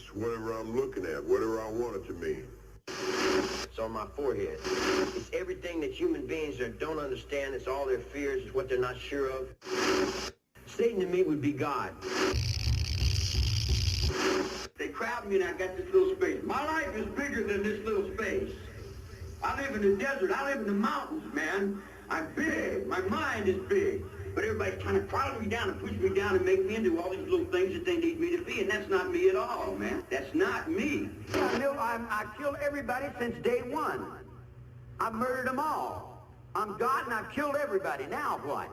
It's whatever I'm looking at, whatever I want it to mean. It's on my forehead. It's everything that human beings don't understand. It's all their fears. It's what they're not sure of. Satan to me would be God. They crowd me and I got this little space. My life is bigger than this little space. I live in the desert. I live in the mountains, man. I'm big. My mind is big. But everybody's trying to crowd me down and push me down and make me into all these little things that they need me to be, and that's not me at all, man. That's not me. I killed everybody since day one. I've murdered them all. I'm God and I've killed everybody. Now what?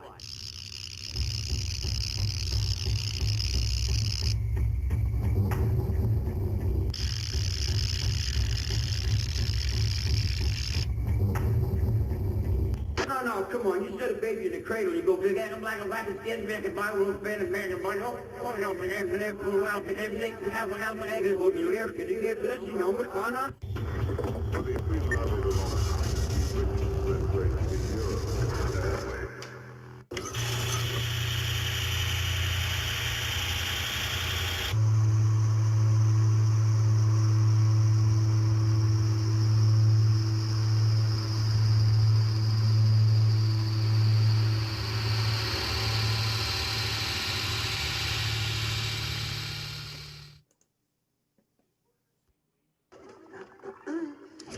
No, come on, you set a baby in the cradle, you go, big ass, black and white, and skin, back and buy, will spend and man, and money, oh, no, man, and then pull out, and everything, and have my egg, and what you hear, can you get this, you know, what's going on?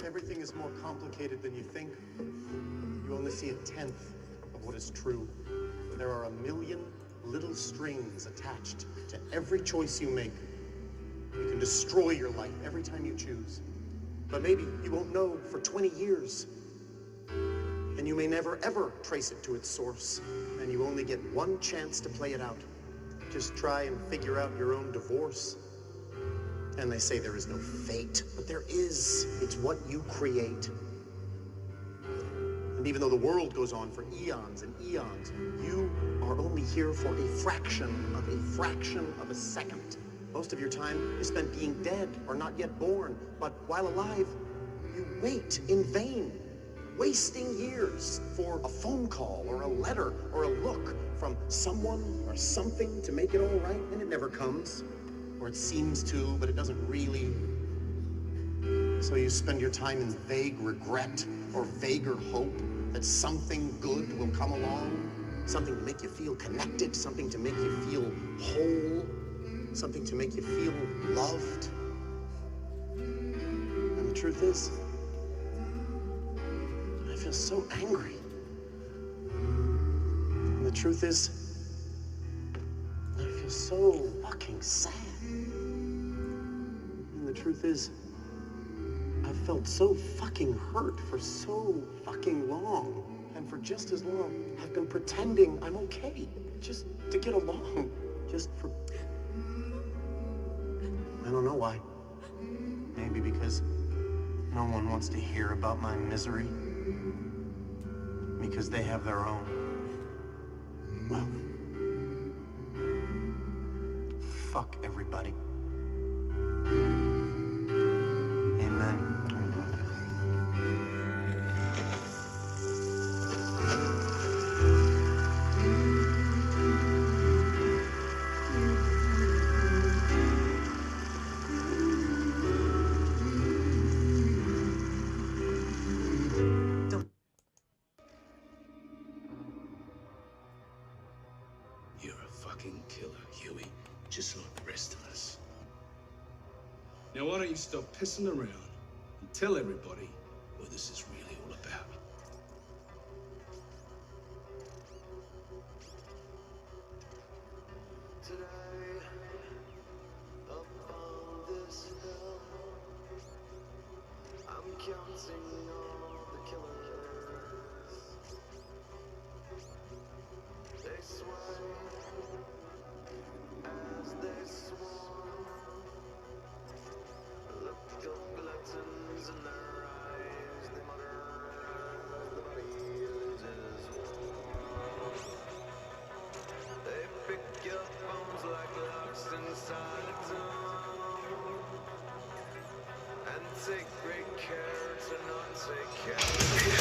Everything is more complicated than you think. You only see a tenth of what is true. There are a million little strings attached to every choice you make. You can destroy your life every time you choose. But maybe you won't know for 20 years. And you may never ever trace it to its source. And you only get one chance to play it out. Just try and figure out your own divorce. And they say there is no fate, but there is. It's what you create. And even though the world goes on for eons and eons, you are only here for a fraction of a second. Most of your time is spent being dead or not yet born, but while alive, you wait in vain, wasting years for a phone call or a letter or a look from someone or something to make it all right, and it never comes. Or it seems to, but it doesn't really. So you spend your time in vague regret or vaguer hope that something good will come along, something to make you feel connected, something to make you feel whole, something to make you feel loved. And the truth is, I feel so angry. And the truth is, I feel so fucking sad. And the truth is, I've felt so fucking hurt for so fucking long. And for just as long, I've been pretending I'm okay. Just to get along. Just for... I don't know why. Maybe because no one wants to hear about my misery. Because they have their own. Well... fuck everybody. Amen. You're a fucking killer, Huey. Just like the rest of us. Now why don't you stop pissing around and tell everybody what this is really all about? Today, up on this hill, I'm counting all the killers. They sway as they swarm. Look of gluttons in their eyes. They mutter as the body loses warmth. They pick your bones like locks inside a tomb, and take great care to not take care of you.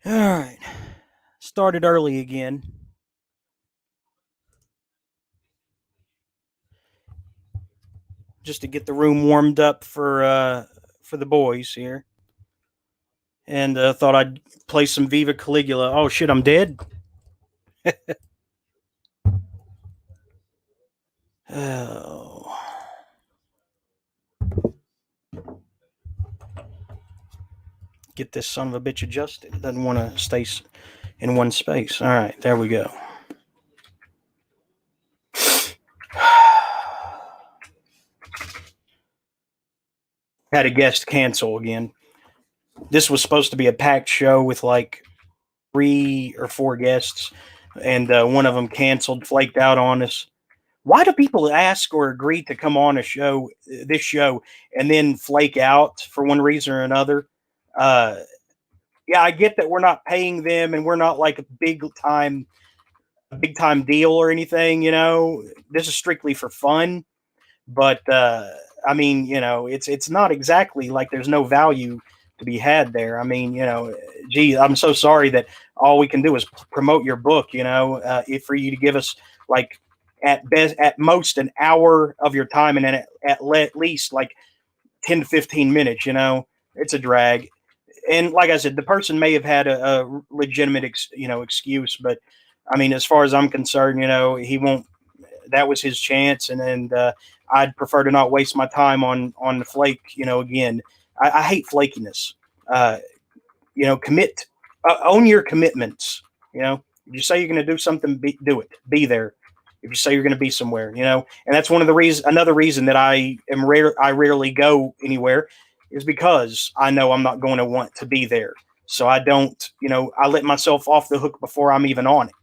All right. Started early again. Just to get the room warmed up for the boys here. And thought I'd play some Viva Caligula. Oh, shit, I'm dead? Oh. Get this son of a bitch adjusted. It doesn't want to stay in one space. All right, there we go. had a guest cancel again. This was supposed to be a packed show with like 3 or 4 guests, and one of them canceled, flaked out on us. Why do people ask or agree to come on this show, and then flake out for one reason or another? Yeah, I get that we're not paying them, and we're not like a big time deal or anything. This is strictly for fun. But I mean, it's not exactly like there's no value to be had there. I mean, gee, I'm so sorry that all we can do is promote your book. If for you to give us like at most an hour of your time, and then at least like 10 to 15 minutes. It's a drag. And like I said, the person may have had a legitimate excuse, but I mean, as far as I'm concerned, he won't. That was his chance, and I'd prefer to not waste my time on the flake. Again, I hate flakiness. Commit, own your commitments. If you say you're going to do something, do it. Be there. If you say you're going to be somewhere, and that's another reason that I rarely go anywhere, is because I know I'm not going to want to be there. So I don't, I let myself off the hook before I'm even on it.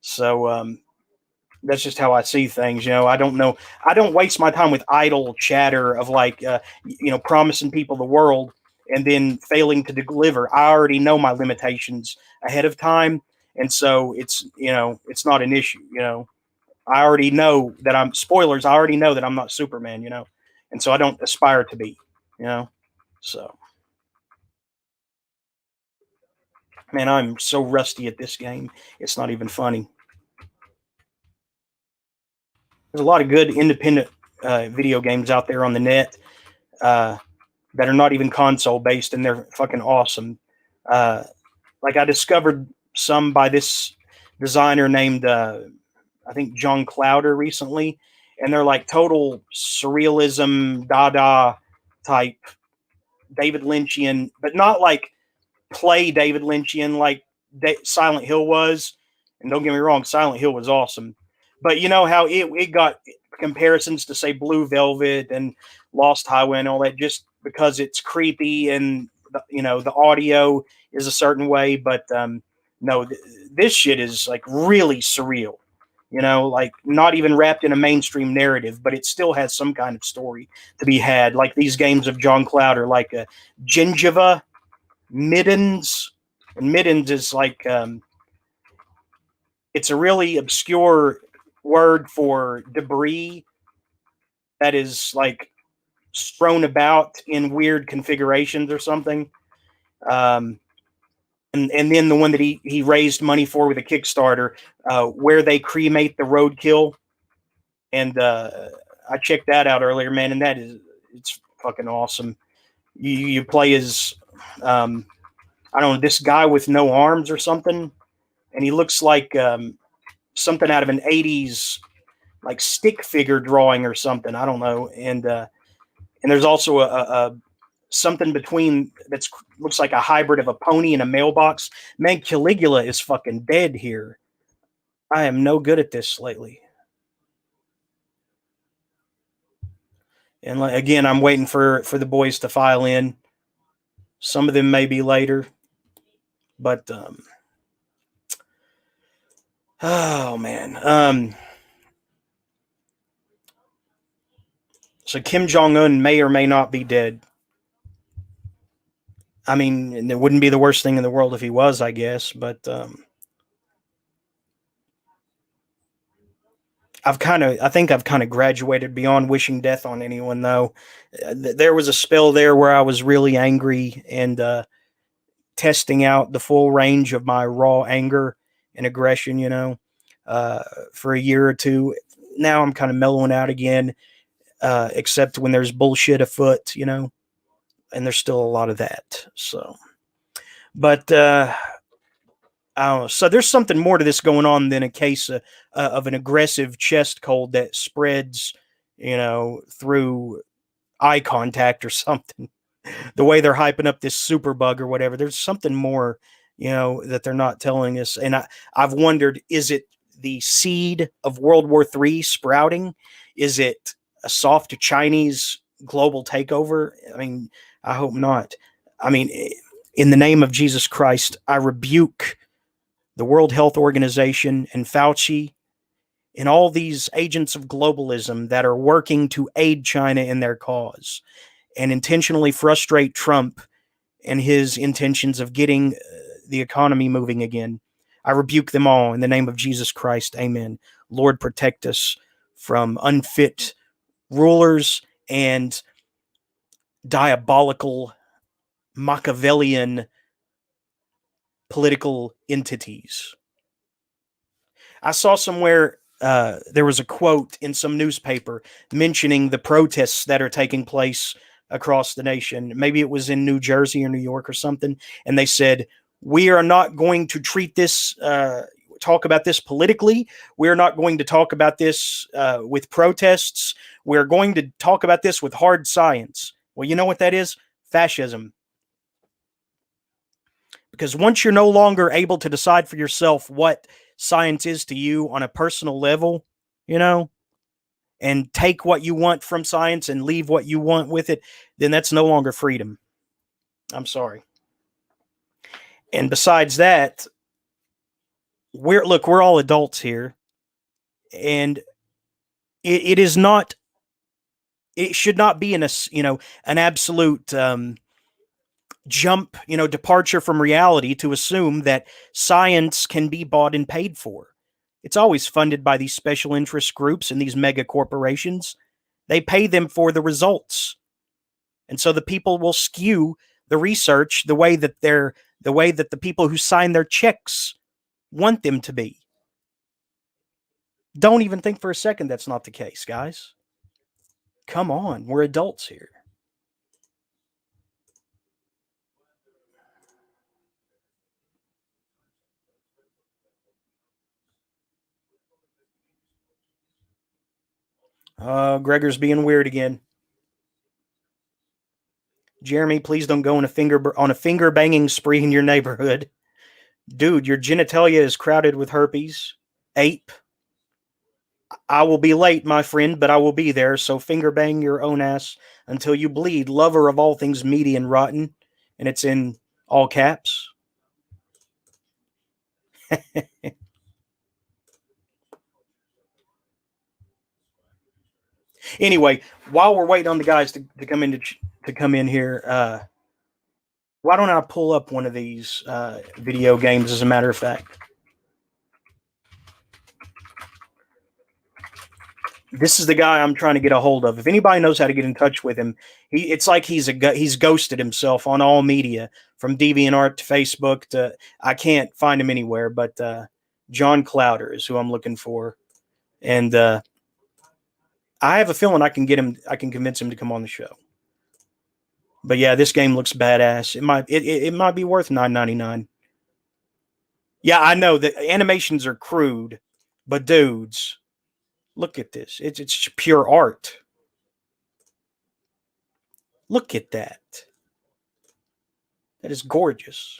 So that's just how I see things. I don't waste my time with idle chatter of like, promising people the world and then failing to deliver. I already know my limitations ahead of time. And so it's not an issue. I already know that I already know that I'm not Superman, and so I don't aspire to be, so man, I'm so rusty at this game. It's not even funny. There's a lot of good independent video games out there on the net that are not even console based, and they're fucking awesome. Like I discovered some by this designer named I think John Clowder recently, and they're like total surrealism, Dada type David Lynchian, but not like play David Lynchian like Silent Hill was. And don't get me wrong, Silent Hill was awesome. But you know how it got comparisons to, say, Blue Velvet and Lost Highway and all that, just because it's creepy and, the audio is a certain way. But no, this shit is like really surreal. Like not even wrapped in a mainstream narrative, but it still has some kind of story to be had. Like these games of John Clowder, like Gingiva, Middens. And Middens is like, it's a really obscure word for debris that is like strewn about in weird configurations or something. And then the one that he raised money for with a Kickstarter, where they cremate the roadkill. And I checked that out earlier, man, and it's fucking awesome. You play as, I don't know, this guy with no arms or something, and he looks like something out of an 80s like stick figure drawing or something. I don't know. And there's also a something between that's looks like a hybrid of a pony and a mailbox. Man, Caligula is fucking dead here. I am no good at this lately. And again, I'm waiting for the boys to file in. Some of them may be later, but oh man. So Kim Jong-un may or may not be dead. I mean, it wouldn't be the worst thing in the world if he was, I guess, but I think I've kind of graduated beyond wishing death on anyone, though. There was a spell there where I was really angry and testing out the full range of my raw anger and aggression, for a year or two. Now I'm kind of mellowing out again, except when there's bullshit afoot, and there's still a lot of that. So, but I don't know. So there's something more to this going on than a case of an aggressive chest cold that spreads, through eye contact or something. The way they're hyping up this super bug or whatever, there's something more, that they're not telling us. And I've wondered, is it the seed of World War III sprouting? Is it a soft Chinese global takeover? I mean, I hope not. I mean, in the name of Jesus Christ, I rebuke the World Health Organization and Fauci and all these agents of globalism that are working to aid China in their cause and intentionally frustrate Trump and his intentions of getting the economy moving again. I rebuke them all in the name of Jesus Christ. Amen. Lord, protect us from unfit rulers and diabolical Machiavellian political entities. I saw somewhere there was a quote in some newspaper mentioning the protests that are taking place across the nation. Maybe it was in New Jersey or New York or something. And they said, we are not going to treat this, talk about this politically. We're not going to talk about this with protests. We're going to talk about this with hard science. Well, you know what that is? Fascism. Because once you're no longer able to decide for yourself what science is to you on a personal level, you know, and take what you want from science and leave what you want with it, then that's no longer freedom. I'm sorry. And besides that, we're all adults here, and it should not be an absolute jump, departure from reality to assume that science can be bought and paid for. It's always funded by these special interest groups and these mega corporations. They pay them for the results. And so the people will skew the research the way that the people who sign their checks want them to be. Don't even think for a second that's not the case, guys. Come on, we're adults here. Gregor's being weird again. Jeremy, please don't go on a finger banging spree in your neighborhood. Dude, your genitalia is crowded with herpes. Ape. I will be late, my friend, but I will be there, so finger bang your own ass until you bleed, lover of all things meaty and rotten. And it's in all caps. Anyway, while we're waiting on the guys to come in here, why don't I pull up one of these video games, as a matter of fact? This is the guy I'm trying to get a hold of. If anybody knows how to get in touch with him, it's like he's ghosted himself on all media, from DeviantArt to Facebook to, I can't find him anywhere, but John Clowder is who I'm looking for. And I have a feeling I can convince him to come on the show. But yeah, this game looks badass. It might be worth $9.99. Yeah, I know the animations are crude, but dudes, look at this. It's pure art. Look at that. That is gorgeous.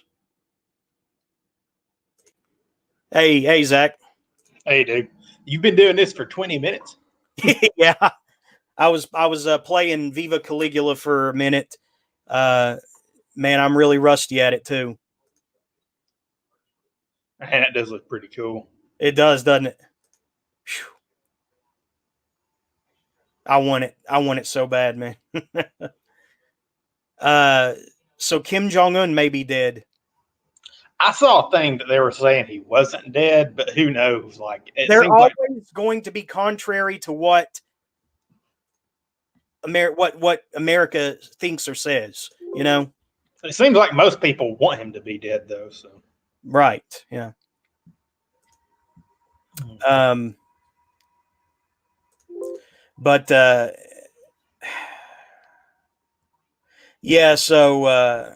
Hey, Zach. Hey, dude. You've been doing this for 20 minutes. Yeah. I was playing Viva Caligula for a minute. Man, I'm really rusty at it too. And it does look pretty cool. It does, doesn't it? Whew. I want it so bad, man. So Kim Jong-un may be dead. I saw a thing that they were saying he wasn't dead, but who knows? Like, they're always going to be contrary to what America thinks or says. You know, it seems like most people want him to be dead, though. So right, yeah. But yeah. So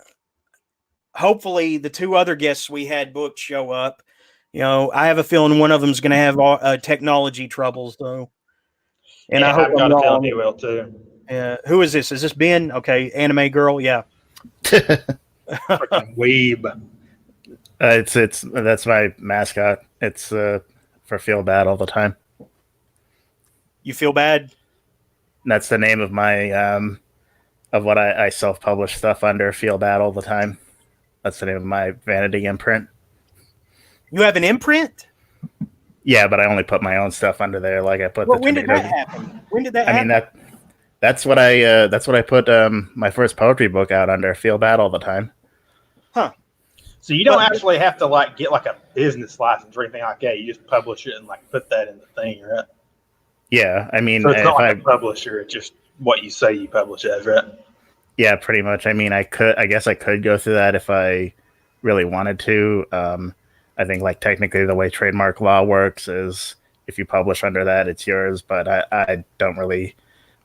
hopefully the two other guests we had booked show up. You know, I have a feeling one of them is going to have technology troubles, though. And yeah, I hope I've got a feeling he will too. Who is this? Is this Ben? Okay, anime girl. Yeah. Freaking weeb. That's my mascot. It's for feel bad all the time. You feel bad? That's the name of my of what I self-publish stuff under. Feel bad all the time. That's the name of my vanity imprint. You have an imprint? Yeah, but I only put my own stuff under there. Like I put Well, the when did tomato. that happen? When did that I happen? mean that's what I put my first poetry book out under. Feel bad all the time. Huh. So you don't actually have to like get like a business license or anything like that. You just publish it and like put that in the thing, right? Yeah, I mean, So it's not if like a publisher. It's just what you say you publish as, right? yeah, pretty much. I mean, I guess I could go through that if I really wanted to. I think like technically the way trademark law works is if you publish under that, it's yours. But I don't really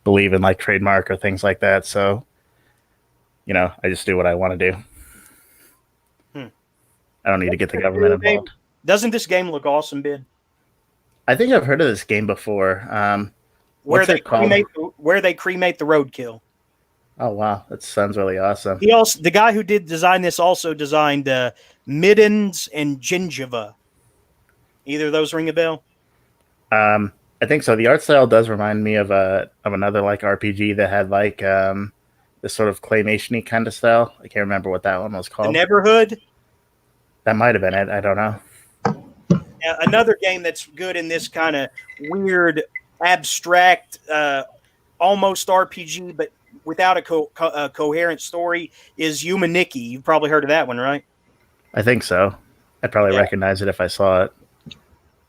believe in like trademark or things like that. So, I just do what I want to do. I don't need to get the government involved. Doesn't this game look awesome, Ben? I think I've heard of this game before. Where they cremate the roadkill. Oh wow, that sounds really awesome. The guy who did design this also designed Middens and Gingiva. Either of those ring a bell? I think so. The art style does remind me of another like RPG that had like this sort of claymation-y kind of style. I can't remember what that one was called. The Neighborhood? That might have been it. I don't know. Another game that's good in this kind of weird, abstract, almost RPG, but without a coherent story is Humaniki. You've probably heard of that one, right? I think so. I'd probably recognize it if I saw it.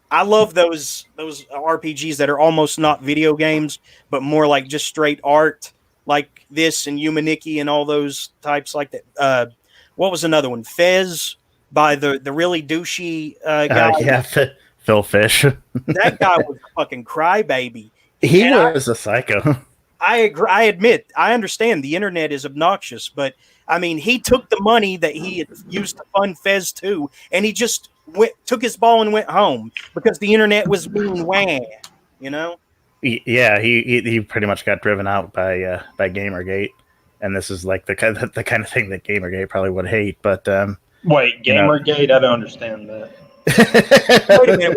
I love those RPGs that are almost not video games, but more like just straight art, like this and Humaniki and all those types like that. What was another one? Fez by the really douchey guy. Phil Fish. That guy was a fucking crybaby. He was a psycho. I agree. I admit, I understand the internet is obnoxious, but I mean, he took the money that he had used to fund Fez 2, and he just took his ball and went home because the internet was being whang, Yeah, he pretty much got driven out by Gamergate, and this is like the kind of thing that Gamergate probably would hate. But wait, Gamergate? I don't understand that.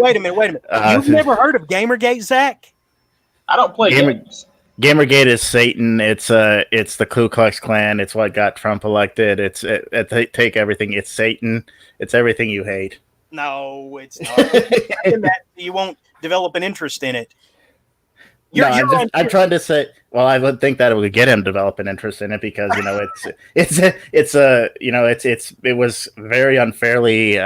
Wait a minute. You've never heard of Gamergate, Zach? I don't play games. Gamergate is Satan. It's the Ku Klux Klan. It's what got Trump elected. They take everything. It's Satan. It's everything you hate. No, it's not. You won't develop an interest in it. I'm trying to say. Well, I would think that it would get him to develop an interest in it because it was very unfairly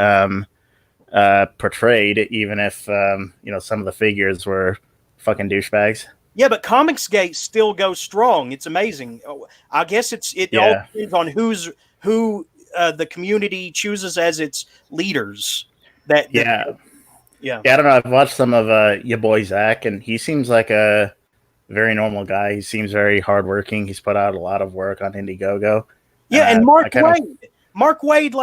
portrayed, even if some of the figures were fucking douchebags. Yeah, but Comicsgate still goes strong. It's amazing. I guess it all depends on who the community chooses as its leaders. I don't know. I've watched some of your boy Zach, and he seems like a very normal guy. He seems very hardworking. He's put out a lot of work on Indiegogo. Yeah, and Mark Wade. Mark Wade,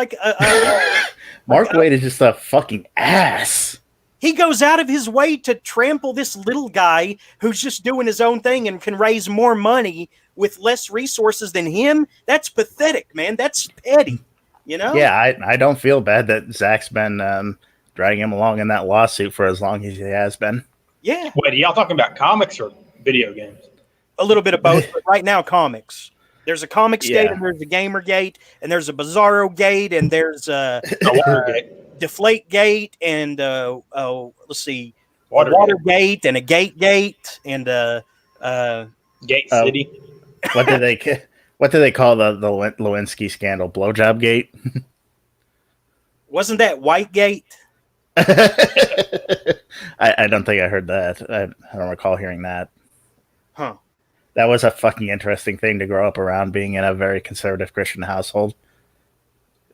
Mark Wade is just a fucking ass. He goes out of his way to trample this little guy who's just doing his own thing and can raise more money with less resources than him. That's pathetic, man. That's petty, Yeah, I don't feel bad that Zach's been dragging him along in that lawsuit for as long as he has been. Yeah. Wait, are y'all talking about comics or video games? A little bit of both, but right now comics. There's a Comics Gate, and there's a Gamer Gate, and there's a Bizarro Gate, and there's a Deflate Gate, and let's see, Water Gate, and a Gate, and Gate City. What do they call the Lewinsky scandal? Blowjob Gate? Wasn't that White Gate? I don't think I heard that. I don't recall hearing that. Huh. That was a fucking interesting thing to grow up around, being in a very conservative Christian household.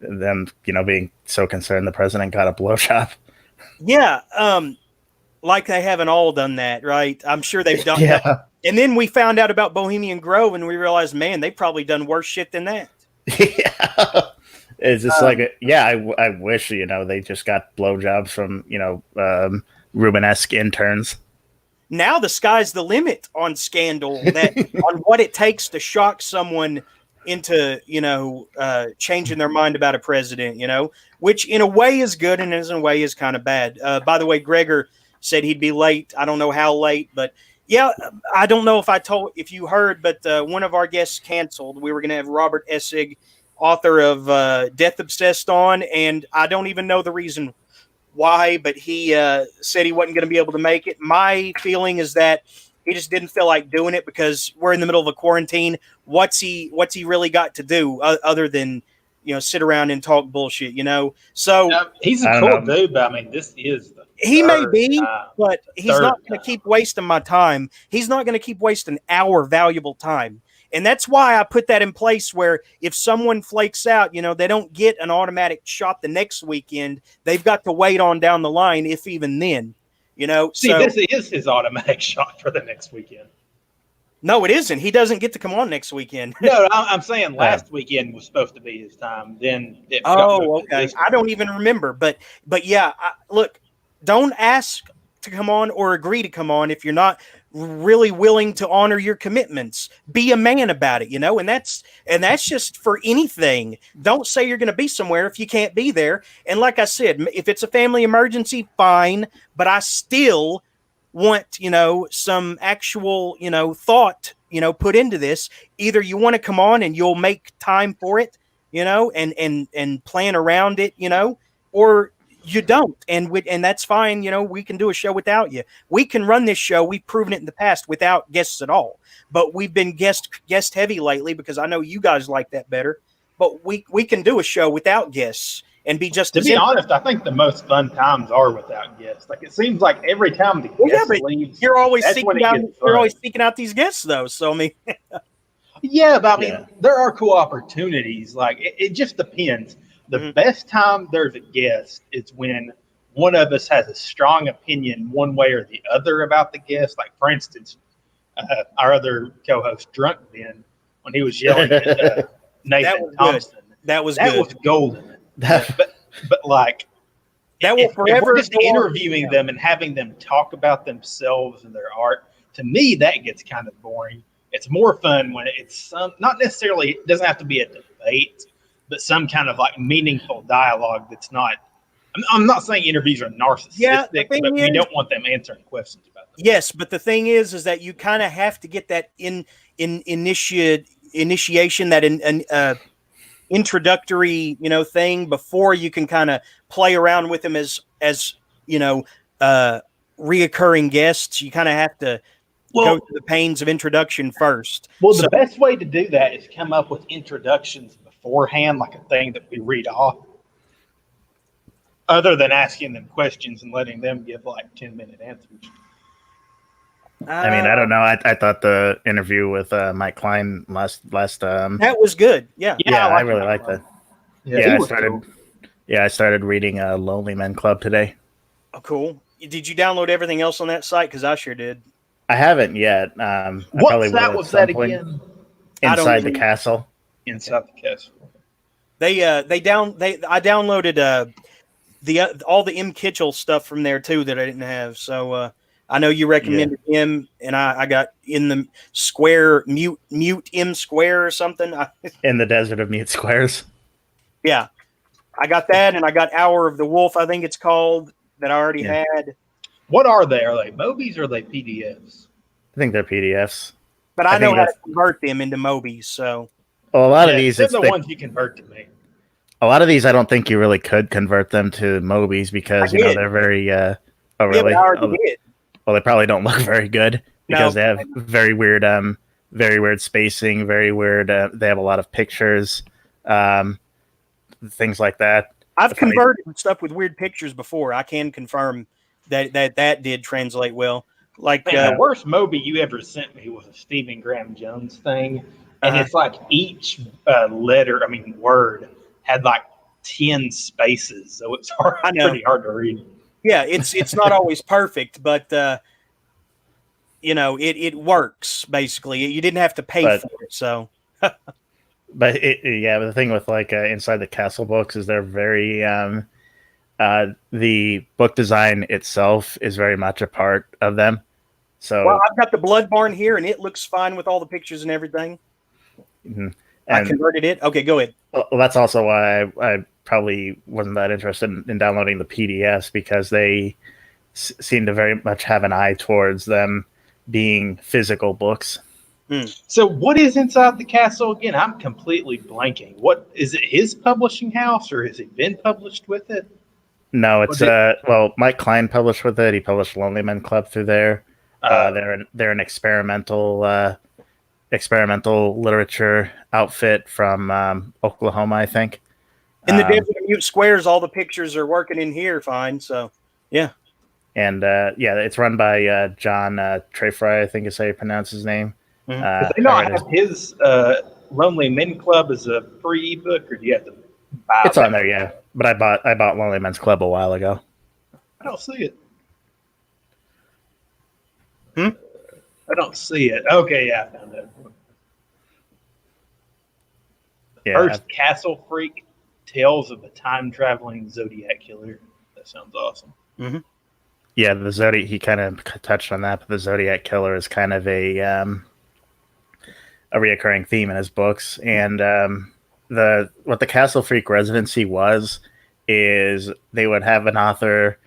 Them, being so concerned the president got a blowjob. Yeah, like they haven't all done that, right? I'm sure they've done that. And then we found out about Bohemian Grove, and we realized, man, they've probably done worse shit than that. Yeah. It's just I wish, they just got blowjobs from, Rubenesque interns. Now the sky's the limit on scandal, on what it takes to shock someone into, changing their mind about a president, which in a way is good and in a way is kind of bad. By the way, Gregor said he'd be late. I don't know how late, but Yeah, I don't know if you heard, but one of our guests canceled. We were going to have Robert Essig, author of Death Obsessed, on, and I don't even know the reason why, but he said he wasn't going to be able to make it. My feeling is that he just didn't feel like doing it because we're in the middle of a quarantine. What's he really got to do other than sit around and talk bullshit? So he's a cool dude, but I mean, this is he may be, but he's not going to keep wasting my time. He's not going to keep wasting our valuable time. And that's why I put that in place where if someone flakes out, they don't get an automatic shot the next weekend. They've got to wait on down the line, if even then, See, this is his automatic shot for the next weekend. No, it isn't. He doesn't get to come on next weekend. No, I'm saying last weekend was supposed to be his time. Then okay. I don't even remember. But yeah, look, don't ask to come on or agree to come on if you're not really willing to honor your commitments. Be a man about it, and that's just for anything. Don't say you're going to be somewhere if you can't be there. And like I said, if it's a family emergency, fine, but I still want, some actual, thought, put into this. Either you want to come on and you'll make time for it, and plan around it, or you don't, and that's fine. We can do a show without you. We can run this show. We've proven it in the past without guests at all. But we've been guest heavy lately because I know you guys like that better. But we can do a show without guests and be just. To be honest, I think the most fun times are without guests. Like it seems like every time the guest leaves, you're always seeking out these guests though. So I mean, yeah, but I mean, there are cool opportunities. Like it just depends. The best time there's a guest is when one of us has a strong opinion one way or the other about the guest. Like, for instance, our other co-host, Drunk Ben, when he was yelling at Nathan Thompson. That was golden. but like, that will forever. If we're just interviewing them and having them talk about themselves and their art, to me, that gets kind of boring. It's more fun when it's not necessarily, it doesn't have to be a debate, but some kind of like meaningful dialogue that's not. I'm not saying interviews are narcissistic, but we don't want them answering questions about them. Yes, but the thing is that you kind of have to get that initiation, that introductory, thing before you can kind of play around with them as reoccurring guests. You kind of have to go through the pains of introduction first. Well, the best way to do that is come up with introductions beforehand, like a thing that we read off, other than asking them questions and letting them give like 10-minute answers. I mean, I don't know. I thought the interview with Mike Klein last that was good. Yeah, I really liked that. Yeah, I started reading Lonely Men Club today. Oh, cool. Did you download everything else on that site? Because I sure did. I haven't yet. What site was that again? Inside the Castle. Inside the Castle. I downloaded all the M. Kitchell stuff from there too that I didn't have. So I know you recommended him, and I got in the square mute M square or something. In the Desert of Mute Squares. Yeah, I got that, and I got Hour of the Wolf, I think it's called, that I already had. What are they? Are they Mobies or are they PDFs? I think they're PDFs. But I know how to convert them into Mobies. So a lot of these, they're the ones you convert to me. A lot of these, I don't think you really could convert them to Mobies because they're very. Oh, really? Yeah, I already did. Well, they probably don't look very good because they have very weird spacing, very weird. They have a lot of pictures, things like that. I've converted stuff with weird pictures before. I can confirm that did translate well. Like the worst Moby you ever sent me was a Stephen Graham Jones thing, and it's like each word had like 10 spaces, so it's pretty hard to read. Yeah, it's not always perfect, but it works basically. You didn't have to pay for it, so. But the thing with like Inside the Castle books is they're very the book design itself is very much a part of them. So I've got the Bloodborne here, and it looks fine with all the pictures and everything. Mm-hmm. I converted it. Okay, go ahead. Well, that's also why I probably wasn't that interested in downloading the PDFs because they seem to very much have an eye towards them being physical books. So what is inside the castle again? I'm completely blanking. What is it? His publishing house, or has it been published with it? No, it's well, Mike Klein published with it. He published Lonely Men Club through there. They're an experimental literature outfit from Oklahoma, I think. In the Desert of Mute Squares, all the pictures are working in here fine. So, yeah. And it's run by John Treyfry, I think is how you pronounce his name. Mm-hmm. Does he not have his Lonely Men Club as a free ebook, or do you have to buy It's on there, yeah. But I bought Lonely Men's Club a while ago. I don't see it. I don't see it. Okay, yeah, I found it. Yeah. First Castle Freak, Tales of a Time-Traveling Zodiac Killer. That sounds awesome. Mm-hmm. Yeah, the Zodiac, he kind of touched on that, but the Zodiac Killer is kind of a reoccurring theme in his books. And what the Castle Freak residency was is they would have an author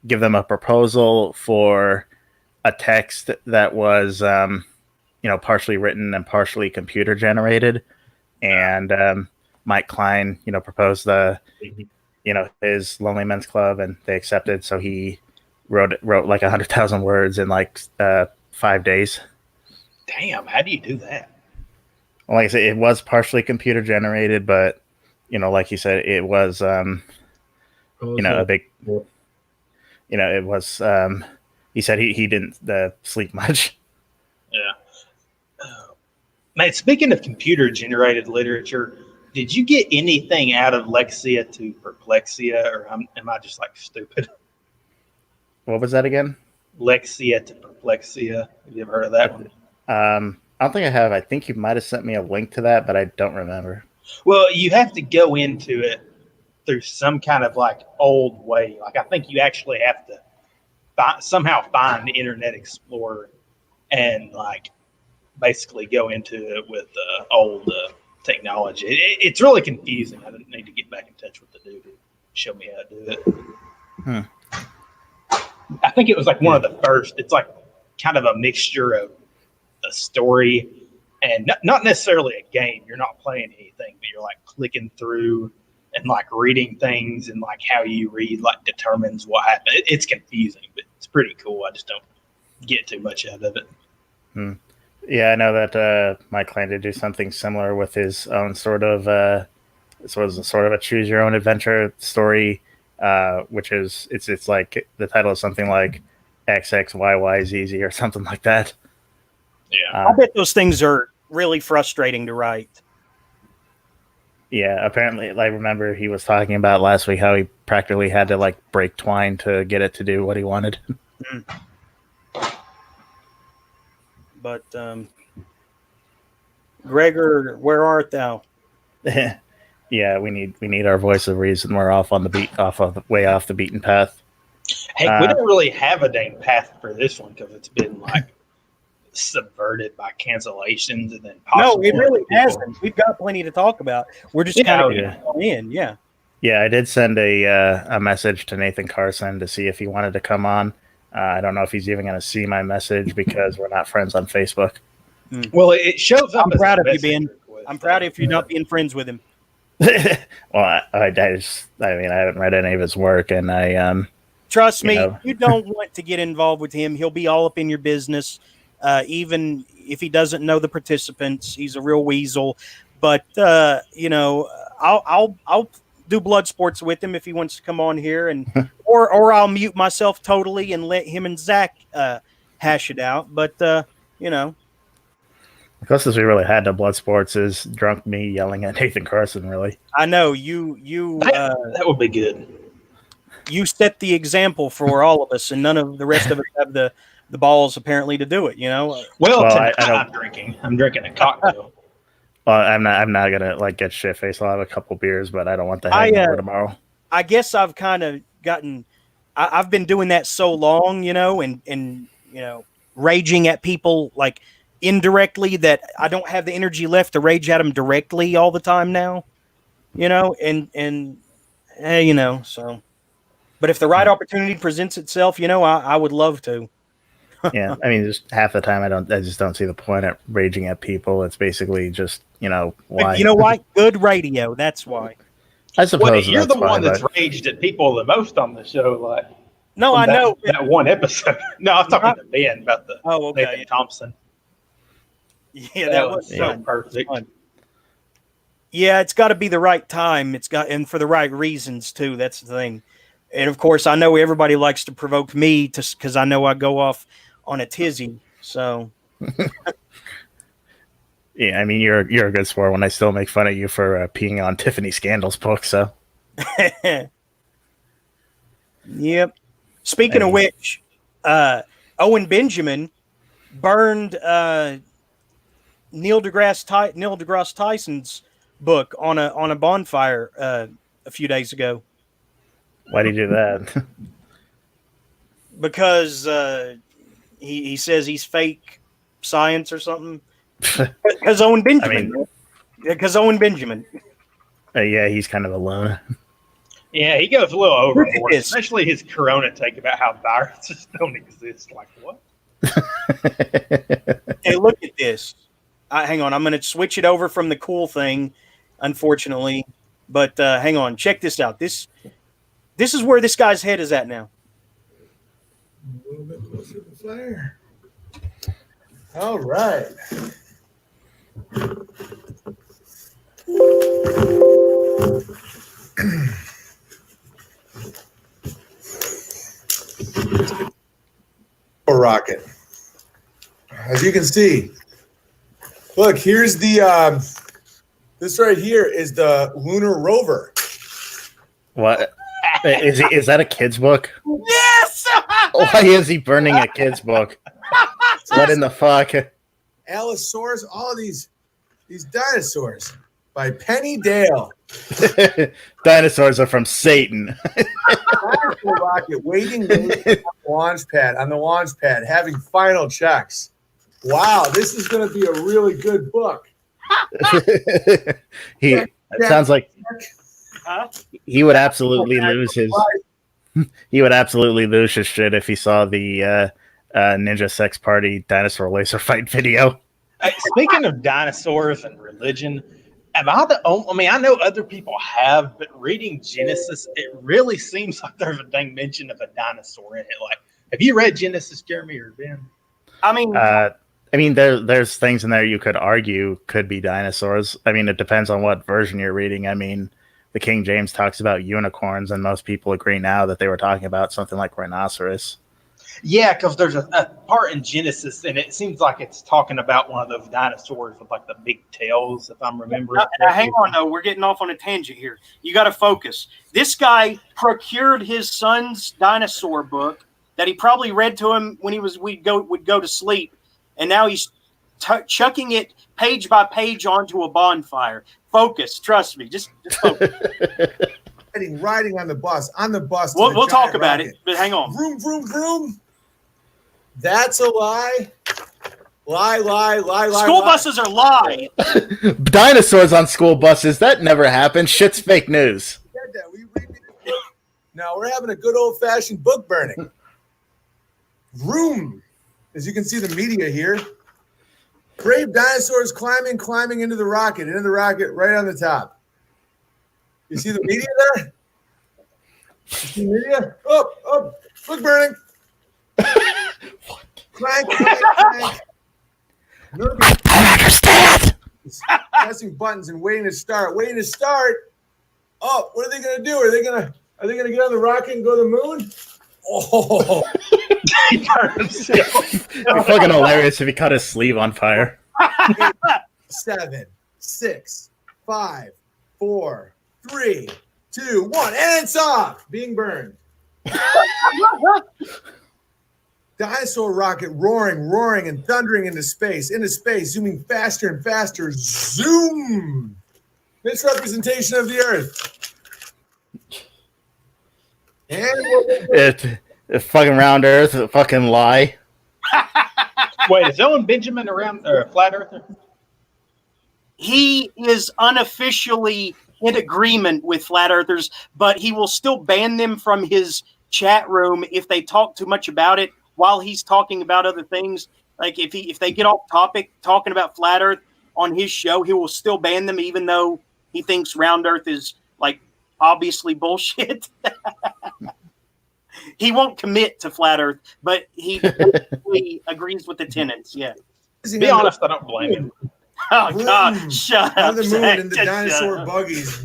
give them a proposal for a text that was partially written and partially computer generated, and Mike Klein proposed his Lonely Men's Club, and they accepted. So he wrote like 100,000 words in like 5 days. Damn, how do you do that? Well, like I said, it was partially computer generated, but like you said, it was a big. It was. He said he didn't sleep much. Yeah. Man, speaking of computer generated literature, did you get anything out of Lexia to Perplexia, or am I just like stupid? What was that again? Lexia to Perplexia. Have you ever heard of that one? I don't think I have. I think you might have sent me a link to that, but I don't remember. Well, you have to go into it through some kind of like old way. Like I think you actually have to somehow find the Internet Explorer and like basically go into it with old technology. It's really confusing. I need to get back in touch with the dude who showed me how to do it. I think it was like one of the first. It's like kind of a mixture of a story and not necessarily a game. You're not playing anything, but you're like clicking through and like reading things, and like how you read like determines what happened. It's confusing, but it's pretty cool. I just don't get too much out of it. Yeah, I know that Mike Klein did do something similar with his own sort of a choose your own adventure story, which is it's like the title is something like XXYYZZ or something like that. Yeah, I bet those things are really frustrating to write. Yeah, apparently, I remember he was talking about last week how he practically had to like break twine to get it to do what he wanted. But Gregor, where art thou? Yeah, we need our voice of reason. We're off on the way off the beaten path. Hey, we don't really have a dang path for this one because it's been like subverted by cancellations and then no, it really hasn't. We've got plenty to talk about. We're just kind of in. Yeah, I did send a message to Nathan Carson to see if he wanted to come on. I don't know if he's even going to see my message because we're not friends on Facebook. Well, it shows up. I'm proud of you, Ben. I'm proud of you not being friends with him. Well, I haven't read any of his work, and I trust me, you don't want to get involved with him. He'll be all up in your business. Even if he doesn't know the participants, he's a real weasel. But I'll do blood sports with him if he wants to come on here, and or I'll mute myself totally and let him and Zach hash it out. But the closest we really had to blood sports is drunk me yelling at Nathan Carson. Really, I know you. That would be good. You set the example for all of us, and none of the rest of us have the balls apparently to do it. Well, I'm drinking. I'm drinking a cocktail. Well, I'm not gonna like get shit faced. I'll have a couple beers, but I don't want the hangover tomorrow. I guess I've kind of gotten. I've been doing that so long, and raging at people like indirectly that I don't have the energy left to rage at them directly all the time now. So. But if the right opportunity presents itself, I would love to. Yeah, I mean, just half the time I just don't see the point at raging at people. It's basically just, why. But you know why? Good radio. That's why. I suppose You're the that's one why, that's but raged at people the most on the show. Like, No, I know. that one episode. No, I was talking to Ben about the Okay. Nathan Thompson. Yeah, that was so fun. perfect. Fun. Yeah, it's got to be the right time. And for the right reasons too. That's the thing. And of course, I know everybody likes to provoke me because I know I go off on a tizzy. So. yeah, I mean, you're a good sport when I still make fun of you for peeing on Tiffany Scandal's book. So. Yep. Speaking of which, Owen Benjamin burned Neil deGrasse Tyson's book on a bonfire a few days ago. Why did you do that? Because he says he's fake science or something. Because Owen Benjamin. Because Owen Benjamin. Yeah, he's kind of alone. Yeah, he goes a little overboard, especially his Corona take about how viruses don't exist. Like, what? Hey, look at this. Hang on, I'm going to switch it over from the cool thing, unfortunately. But hang on, check this out. This is where this guy's head is at now. A little bit closer to the fire. All right. Rocket. As you can see, look, here's the this right here is the lunar rover. What is that a kid's book? Yes. Why is he burning a kid's book? What in the fuck? Allosaurus, all these dinosaurs by Penny Dale. Dinosaurs are from Satan. Rocket waiting on the launch pad, having final checks. Wow, this is going to be a really good book. It sounds like he would absolutely lose his. He would absolutely lose his shit if he saw the Ninja Sex Party dinosaur laser fight video. Speaking of dinosaurs and religion, am I the only? I mean, I know other people have, but reading Genesis, it really seems like there's a dang mention of a dinosaur in it. Like, have you read Genesis, Jeremy or Ben? I mean, there's things in there you could argue could be dinosaurs. I mean, it depends on what version you're reading. I mean, the King James talks about unicorns, and most people agree now that they were talking about something like rhinoceros. Yeah, because there's a part in Genesis, and it seems like it's talking about one of those dinosaurs with like the big tails, if I'm remembering. Now, hang on, though. We're getting off on a tangent here. You got to focus. This guy procured his son's dinosaur book that he probably read to him when he would go to sleep, and now he's chucking it page by page onto a bonfire. Focus, trust me. Just focus. Riding on the bus. We'll talk about it, but hang on. Vroom, vroom, vroom. That's a lie. Lie. School buses are lie. Dinosaurs on school buses. That never happened. Shit's fake news. Now we're having a good old-fashioned book burning. Vroom. As you can see the media here. Brave dinosaurs climbing into the rocket right on the top. You see the media there? You see the media? Up, book burning. Clank. I don't understand. Pressing buttons and waiting to start. Oh, what are they going to do? Are they going to get on the rocket and go to the moon? Oh, It'd be fucking hilarious if he cut his sleeve on fire. 8, 7, 6, 5, 4, 3, 2, 1, and it's off. Being burned. Dinosaur rocket roaring and thundering into space, zooming faster and faster. Zoom! Misrepresentation of the Earth. And a fucking round Earth, a fucking lie. Wait, is Owen Benjamin around or a flat earther? He is unofficially in agreement with flat earthers, but he will still ban them from his chat room if they talk too much about it while he's talking about other things. Like if they get off topic talking about flat Earth on his show, he will still ban them, even though he thinks round Earth is like obviously bullshit. He won't commit to flat Earth, but he agrees with the tenets. Yeah. To be honest, I don't blame him. Oh God! Shut on up! the moon Zach, in the just dinosaur shut up. buggies.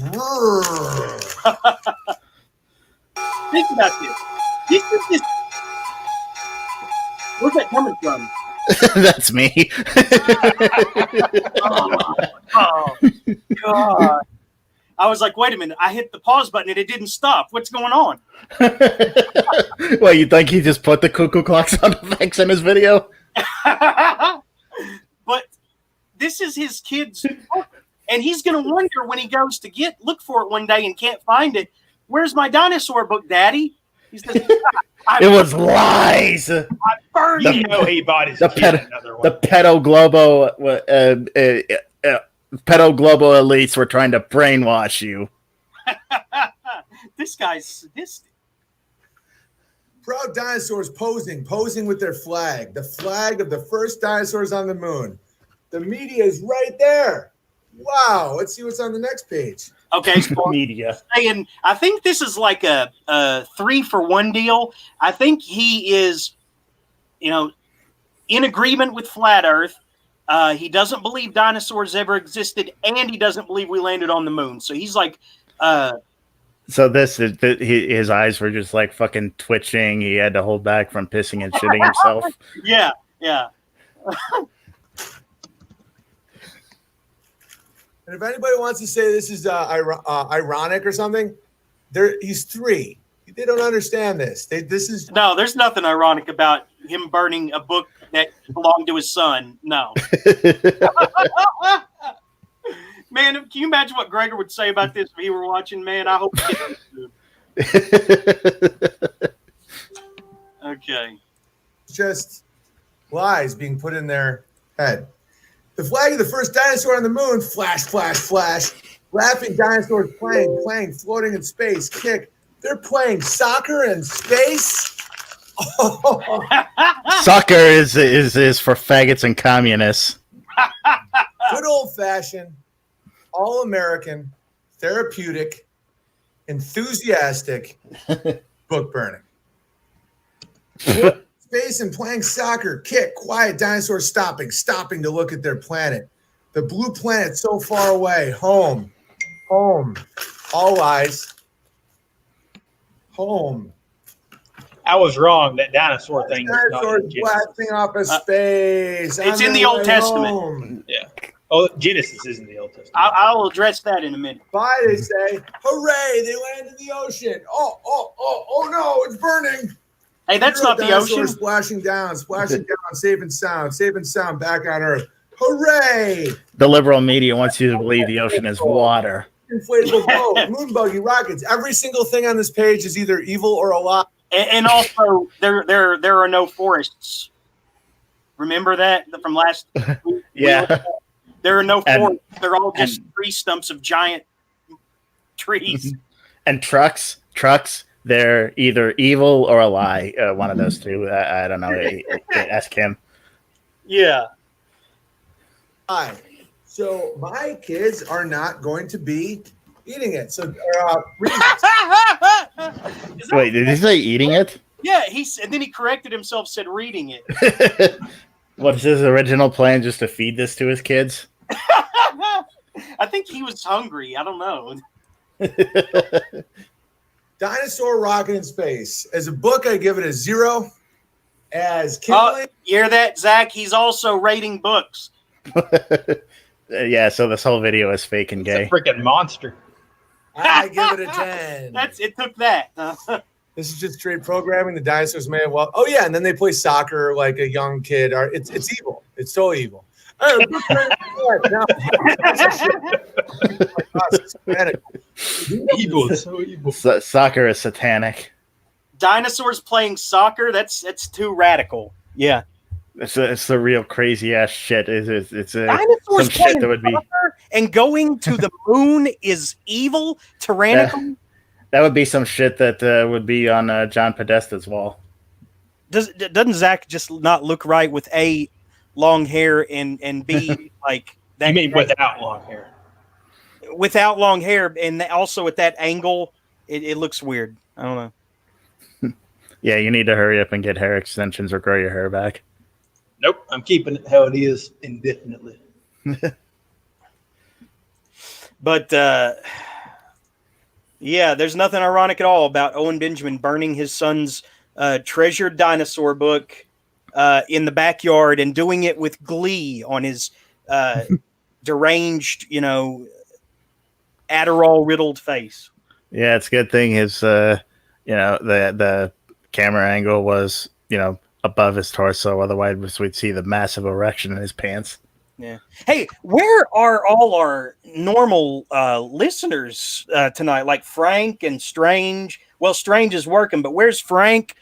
Think about this. Where's that coming from? That's me. Oh God! I was like, wait a minute! I hit the pause button and it didn't stop. What's going on? Well, you think he just put the cuckoo clock sound effects in his video? But this is his kid's book, and he's going to wonder when he goes to look for it one day and can't find it. Where's my dinosaur book, Daddy? He says, It was lies. I burned You it. know he bought his The kid another one. The pedo globo elites were trying to brainwash you. This guy's sadistic. Proud dinosaurs posing with their flag, the flag of the first dinosaurs on the moon. The media is right there. Wow. Let's see what's on the next page. Okay, so Media. saying, I think this is like a 3-for-1 deal. I think he is, in agreement with flat Earth. He doesn't believe dinosaurs ever existed, and he doesn't believe we landed on the moon. So he's like, So his eyes were just like fucking twitching. He had to hold back from pissing and shitting himself. yeah. And if anybody wants to say this is ironic or something, he's 3. They don't understand this. No, there's nothing ironic about him burning a book that belonged to his son. No. Man, can you imagine what Gregor would say about this if he were watching? Man, I hope he gets Okay. Just lies being put in their head. The flag of the first dinosaur on the moon, flash, flash, flash. Laughing dinosaurs playing, floating in space, kick. They're playing soccer in space? Soccer is for faggots and communists. Good old-fashioned, all-American, therapeutic, enthusiastic book burning. Space and playing soccer, kick, quiet, dinosaurs stopping to look at their planet. The blue planet so far away, home, all lies, home. I was wrong. That dinosaur thing is not Dinosaurs in Genesis. blasting off of space. It's in the Old Testament. Yeah. Oh, Genesis is in the Old Testament. I'll address that in a minute. Bye, they say. Hooray, they land in the ocean. Oh no, it's burning. Hey, that's not the ocean. Splashing down, saving sound back on Earth. Hooray! The liberal media wants you to believe the ocean is water. Inflatable boat, moon buggy, rockets. Every single thing on this page is either evil or a lie. And also, there are no forests. Remember that from last week? Yeah. There are no forests. They're all just tree stumps of giant trees. And trucks, they're either evil or a lie. One of those two. I don't know. Ask him. Yeah. Hi. So my kids are not going to be eating it. So reading it. Wait, did he say eating it? Yeah, and then he corrected himself, said reading it. What's his original plan? Just to feed this to his kids? I think he was hungry. I don't know. Dinosaur Rocket in Space. As a book, I give it a 0. As kindling, you hear that, Zach? He's also rating books. Yeah, so this whole video is fake and gay. It's a freaking monster. I give it a 10. It took that. This is just straight programming. The dinosaurs may have oh yeah, and then they play soccer like a young kid. It's evil. It's so evil. Evil is so evil. Soccer is satanic. Dinosaurs playing soccer? That's too radical. Yeah. It's the real crazy ass shit. It's Dinosaurs some shit that would be and going to the moon is evil, tyrannical. That would be some shit that would be on John Podesta's wall. Doesn't Zach just not look right with A, long hair, and B, like that? You mean without long hair? Without long hair, and also at that angle, it looks weird. I don't know. Yeah, you need to hurry up and get hair extensions or grow your hair back. Nope, I'm keeping it how it is indefinitely. But yeah, there's nothing ironic at all about Owen Benjamin burning his son's treasured dinosaur book in the backyard and doing it with glee on his deranged, Adderall-riddled face. Yeah, it's a good thing his, the camera angle was, above his torso. Otherwise, we'd see the massive erection in his pants. Yeah. Hey, where are all our normal listeners tonight? Like Frank and Strange. Well, Strange is working, but where's Frank?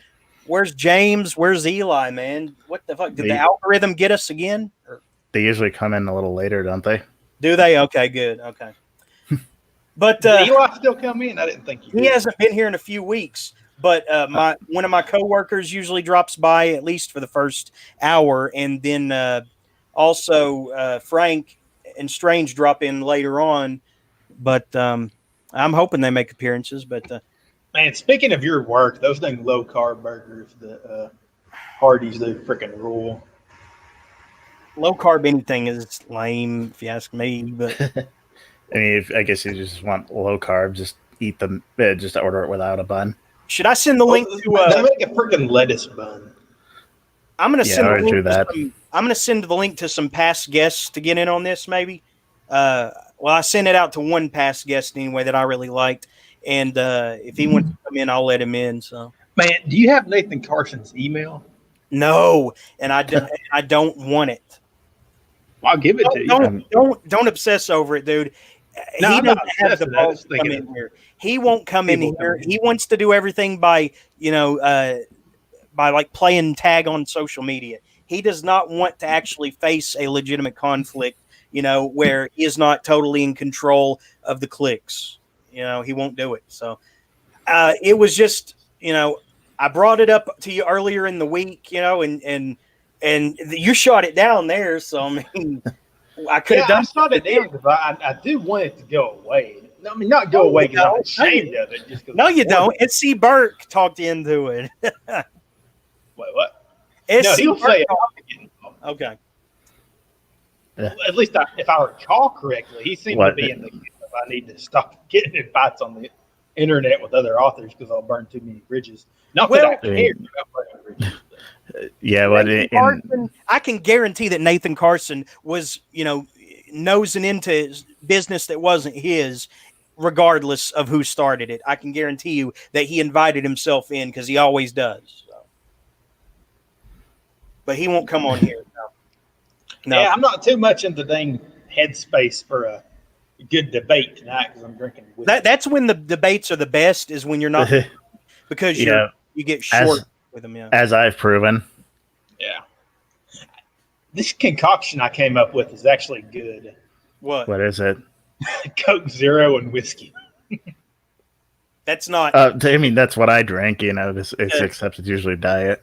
Where's James? Where's Eli, man? What the fuck? Did the algorithm get us again? They usually come in a little later, don't they? Do they? Okay, good. Okay. But did Eli still come in? I didn't think he hasn't been here in a few weeks. But one of my coworkers usually drops by at least for the first hour, and then also Frank and Strange drop in later on. But I'm hoping they make appearances. But man, speaking of your work, those dang low carb burgers, the Hardee's, they freaking rule. Low carb anything is lame, if you ask me. But I mean, I guess you just want low carb, just eat them, just order it without a bun. Should I send the link to? They make a freaking lettuce bun. I'm gonna send. I do that. I'm gonna send the link to some past guests to get in on this. Maybe. Well, I sent it out to one past guest anyway that I really liked, and if he wants to come in, I'll let him in. So, man, do you have Nathan Carson's email? No, and I don't want it. I'll give it to you. Don't obsess over it, dude. No, he I'm doesn't not have the balls to come in here. He won't come in here. He wants to do everything by like playing tag on social media. He does not want to actually face a legitimate conflict, where he is not totally in control of the clicks. He won't do it. So it was just, I brought it up to you earlier in the week, and you shot it down there. So, I mean, I could have done. I shot it down because I do want it to go away. I mean, not go away because I'm ashamed of it. No, you don't. S.C. Burke talked into it. Wait, what? S.C. He'll say it. Okay. Well, at least if I recall correctly, he seemed to be in the camp of I need to stop getting in fights on the internet with other authors because I'll burn too many bridges. Not that I care about burning bridges. Yeah, but I can guarantee that Nathan Carson was, nosing into business that wasn't his, regardless of who started it. I can guarantee you that he invited himself in because he always does. So. But he won't come on here. No. Yeah, I'm not too much into dang headspace for a good debate tonight because I'm drinking whiskey. That's when the debates are the best, is when you're not, because you get short with them. Yeah. As I've proven. Yeah. This concoction I came up with is actually good. What is it? Coke Zero and whiskey. That's not. I mean, that's what I drink. Except it's usually diet.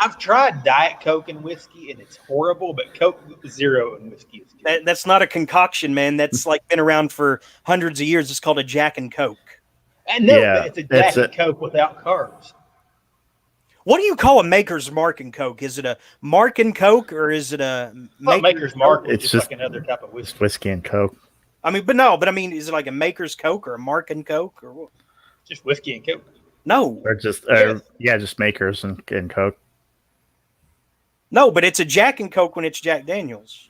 I've tried Diet Coke and whiskey, and it's horrible. But Coke Zero and whiskey is good. That's not a concoction, man. That's like been around for hundreds of years. It's called a Jack and Coke. And it's a Jack and Coke without carbs. What do you call a Maker's Mark and Coke? Is it a Mark and Coke, or is it a Maker's Mark? It's just like another type of whiskey. Whiskey and Coke. I mean, is it like a Maker's Coke or a Mark and Coke or what? Just whiskey and Coke. No, or just just Makers and Coke. No, but it's a Jack and Coke when it's Jack Daniels.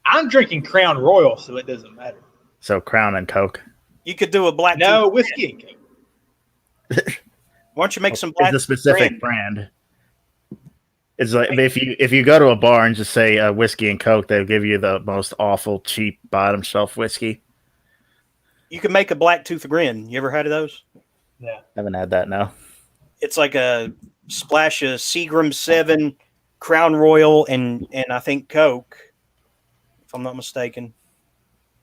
I'm drinking Crown Royal, so it doesn't matter. So Crown and Coke. You could do a black. No, whiskey and Coke. Why don't you make some black? It's a specific brand. It's like if you go to a bar and just say whiskey and Coke, they'll give you the most awful, cheap, bottom shelf whiskey. You can make a Black Tooth Grin. You ever had of those? Yeah, haven't had that. No. It's like a splash of Seagram 7, Crown Royal, and I think Coke, if I'm not mistaken.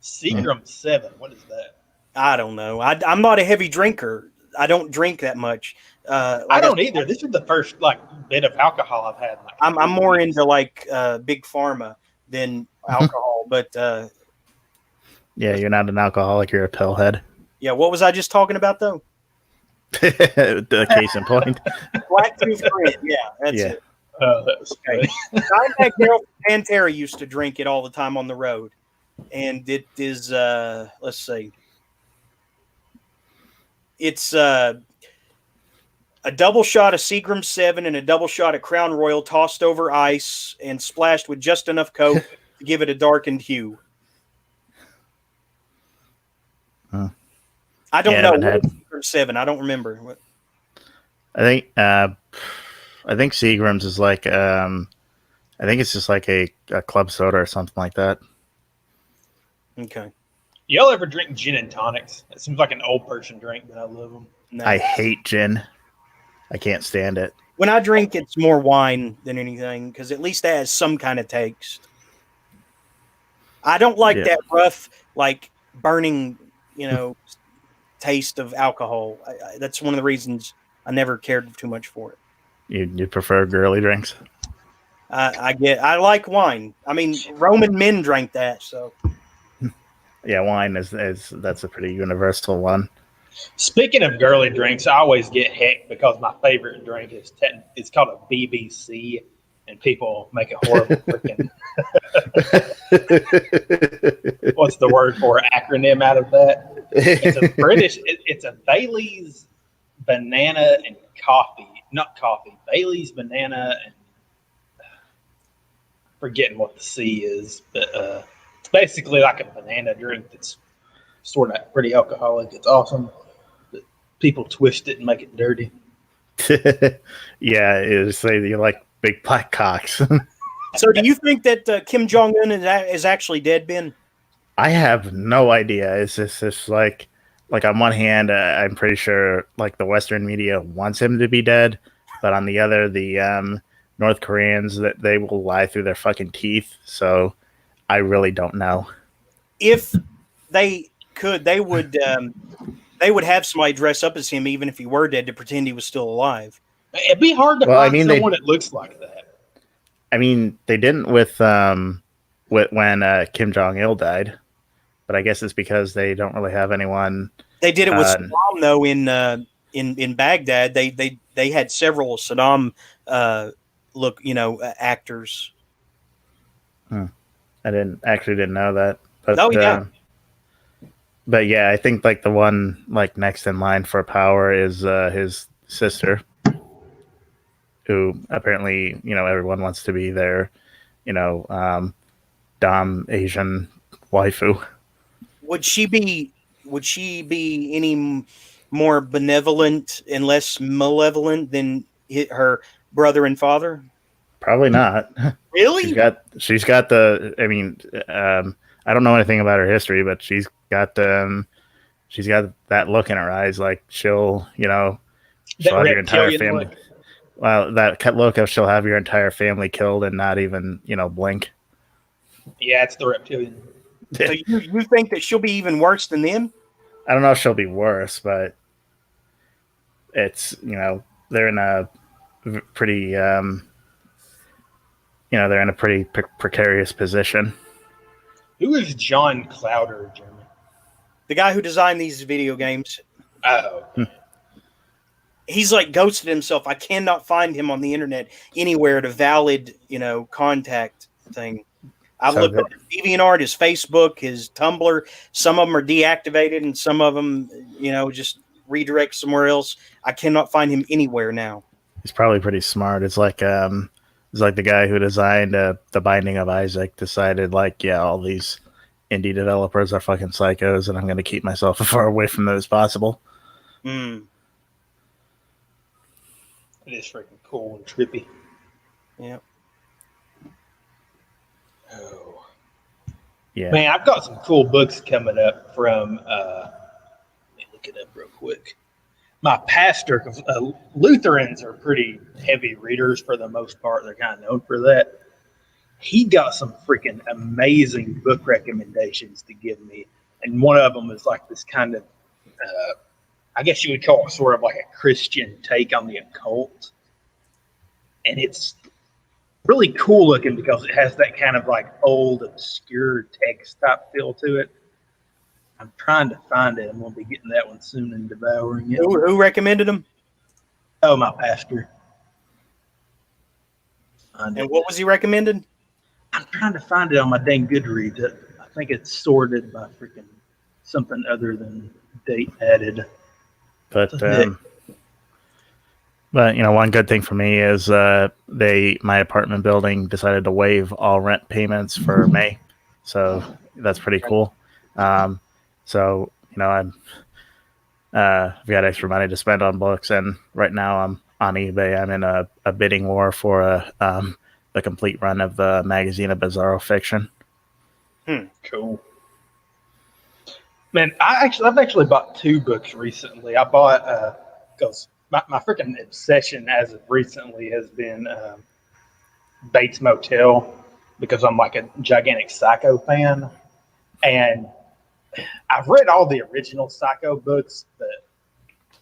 Seagram 7. What is that? I don't know. I'm not a heavy drinker, I don't drink that much. I don't either. This is the first bit of alcohol I've had. I'm more into big pharma than alcohol, but yeah, you're not an alcoholic. You're a pillhead. Yeah, what was I just talking about though? The case in point. Blacktooth Grin. Yeah, that's it. That was okay. Dimebag Daryl from Pantera used to drink it all the time on the road, and it is let's see, it's a double shot of Seagram 7 and a double shot of Crown Royal tossed over ice and splashed with just enough Coke to give it a darkened hue. I don't know. Seagram 7. I don't remember. What? I think Seagram's is like I think it's just like a club soda or something like that. Okay. Y'all ever drink gin and tonics? It seems like an old person drink, but I love them. No. I hate gin. I can't stand it. When I drink, it's more wine than anything because at least it has some kind of taste. I don't like that rough, burning, taste of alcohol. That's one of the reasons I never cared too much for it. You prefer girly drinks? I like wine. I mean, Roman men drank that, so. Yeah, wine is that's a pretty universal one. Speaking of girly drinks, I always get heck because my favorite drink is it's called a BBC, and people make a horrible freaking what's the word for acronym out of that? It's a British. It's a Bailey's banana and coffee, not coffee. Bailey's banana and forgetting what the C is, but it's basically like a banana drink that's sort of pretty alcoholic. It's awesome. But people twist it and make it dirty. Yeah, it say you like big black cocks. So, do you think that Kim Jong-un is actually dead, Ben? I have no idea. It's just like on one hand, I'm pretty sure the Western media wants him to be dead, but on the other, the North Koreans that they will lie through their fucking teeth. So I really don't know. If they could, they would have somebody dress up as him, even if he were dead, to pretend he was still alive. It'd be hard to find someone that looks like that. I mean, they didn't with when Kim Jong-il died, but I guess it's because they don't really have anyone. They did it with Saddam though in Baghdad. They had several Saddam actors. I didn't know that. But, oh yeah. But yeah, I think the one next in line for power is his sister, who apparently everyone wants to be their Dom Asian waifu. Would she be any more benevolent and less malevolent than her brother and father? Probably not. Really? She's got the. I mean, I don't know anything about her history, but she's got that look in her eyes, like she'll have your entire family. Look. Well, that look of she'll have your entire family killed and not even blink. Yeah, it's the reptilian. So you think that she'll be even worse than them? I don't know if she'll be worse, but it's they're in a pretty they're in a pretty precarious position. Who is John Clowder, Jeremy? The guy who designed these video games. Oh. He's ghosted himself. I cannot find him on the internet anywhere to valid, contact thing. I've looked at his DeviantArt, his Facebook, his Tumblr. Some of them are deactivated, and some of them, just redirect somewhere else. I cannot find him anywhere now. He's probably pretty smart. It's like the guy who designed The Binding of Isaac decided, all these indie developers are fucking psychos, and I'm going to keep myself as far away from them as possible. Mm. It is freaking cool and trippy. Yeah. Oh. Yeah. Man, I've got some cool books coming up from, let me look it up real quick. My pastor, Lutherans are pretty heavy readers for the most part. They're kind of known for that. He got some freaking amazing book recommendations to give me. And one of them is this kind of, I guess you would call it sort of like a Christian take on the occult. And it's really cool looking because it has that kind of like old, obscure text type feel to it. I'm trying to find it. I'm going to be getting that one soon and devouring it. Who recommended them? Oh, my pastor. And what was he recommended? I'm trying to find it on my dang Goodreads. I think it's sorted by freaking something other than date added. But one good thing for me is my apartment building decided to waive all rent payments for May, so that's pretty cool. I've got extra money to spend on books, and right now I'm on eBay. I'm in a bidding war for the complete run of the magazine of Bizarro Fiction. Cool. Man, I've actually bought 2 books recently. I bought because my freaking obsession as of recently has been Bates Motel, because I'm like a gigantic Psycho fan, and I've read all the original Psycho books, but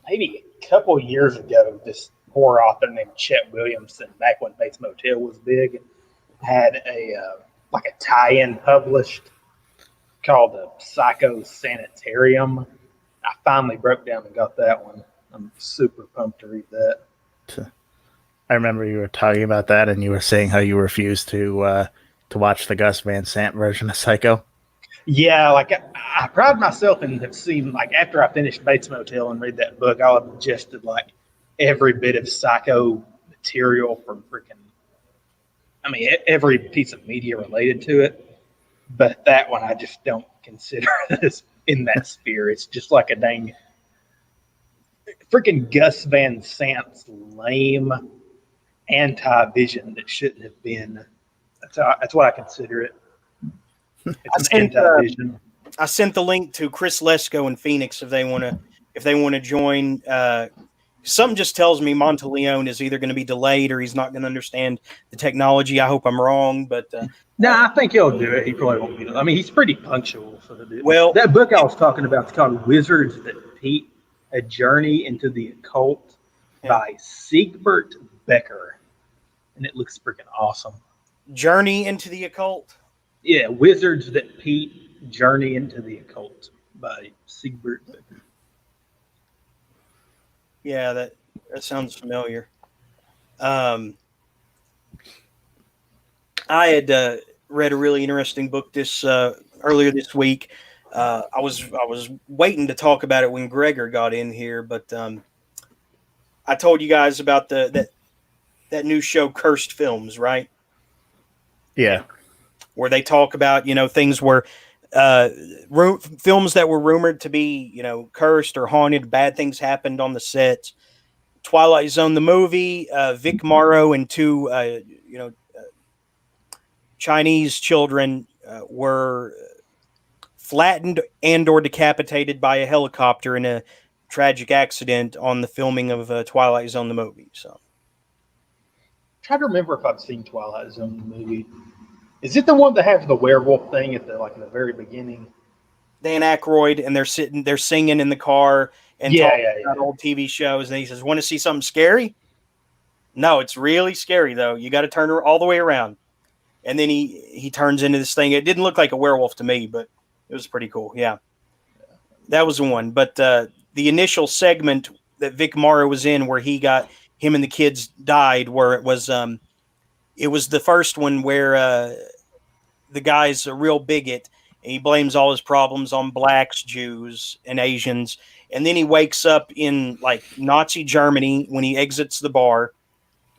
maybe a couple years ago, this horror author named Chet Williamson, back when Bates Motel was big, had a tie-in published called the Psycho Sanitarium. I finally broke down and got that one. I'm super pumped to read that. I remember you were talking about that, and you were saying how you refused to watch the Gus Van Sant version of Psycho. Yeah, like I pride myself in have seen, like, after I finished Bates Motel and read that book, I'll have ingested like every bit of Psycho material from every piece of media related to it. But that one I just don't consider this in that sphere. It's just like a dang freaking Gus Van Sant's lame anti-vision that shouldn't have been. That's what I consider it. It's an anti-vision. I sent the link to Chris Lesko in Phoenix if they want to join. Something just tells me Monteleone is either going to be delayed or he's not going to understand the technology. I hope I'm wrong, but I think he'll do it. He probably won't be. I mean, he's pretty punctual. So well, that book I was talking about is called "Wizards That Peep: A Journey into the Occult" by Siegbert Becker, and it looks freaking awesome. Journey into the Occult. Yeah, Wizards That Peep: Journey into the Occult by Siegbert Becker. Yeah, that sounds familiar. I had read a really interesting book earlier this week. I was waiting to talk about it when Gregor got in here, but I told you guys about that new show, Cursed Films, right? Yeah, where they talk about things where films that were rumored to be cursed or haunted, bad things happened on the set. Twilight Zone the movie, Vic Morrow and 2 Chinese children were flattened and or decapitated by a helicopter in a tragic accident on the filming of Twilight Zone the movie. So try to remember if I've seen Twilight Zone the movie. Is it the one that has the werewolf thing at the in the very beginning? Dan Aykroyd, and they're singing in the car and talking about old TV shows, and he says, "Want to see something scary?" No, it's really scary though. You got to turn her all the way around, and then he turns into this thing. It didn't look like a werewolf to me, but it was pretty cool. Yeah, that was the one. But the initial segment that Vic Morrow was in, where him and the kids died, where it was the first one where the guy's a real bigot and he blames all his problems on blacks, Jews, and Asians. And then he wakes up in like Nazi Germany when he exits the bar.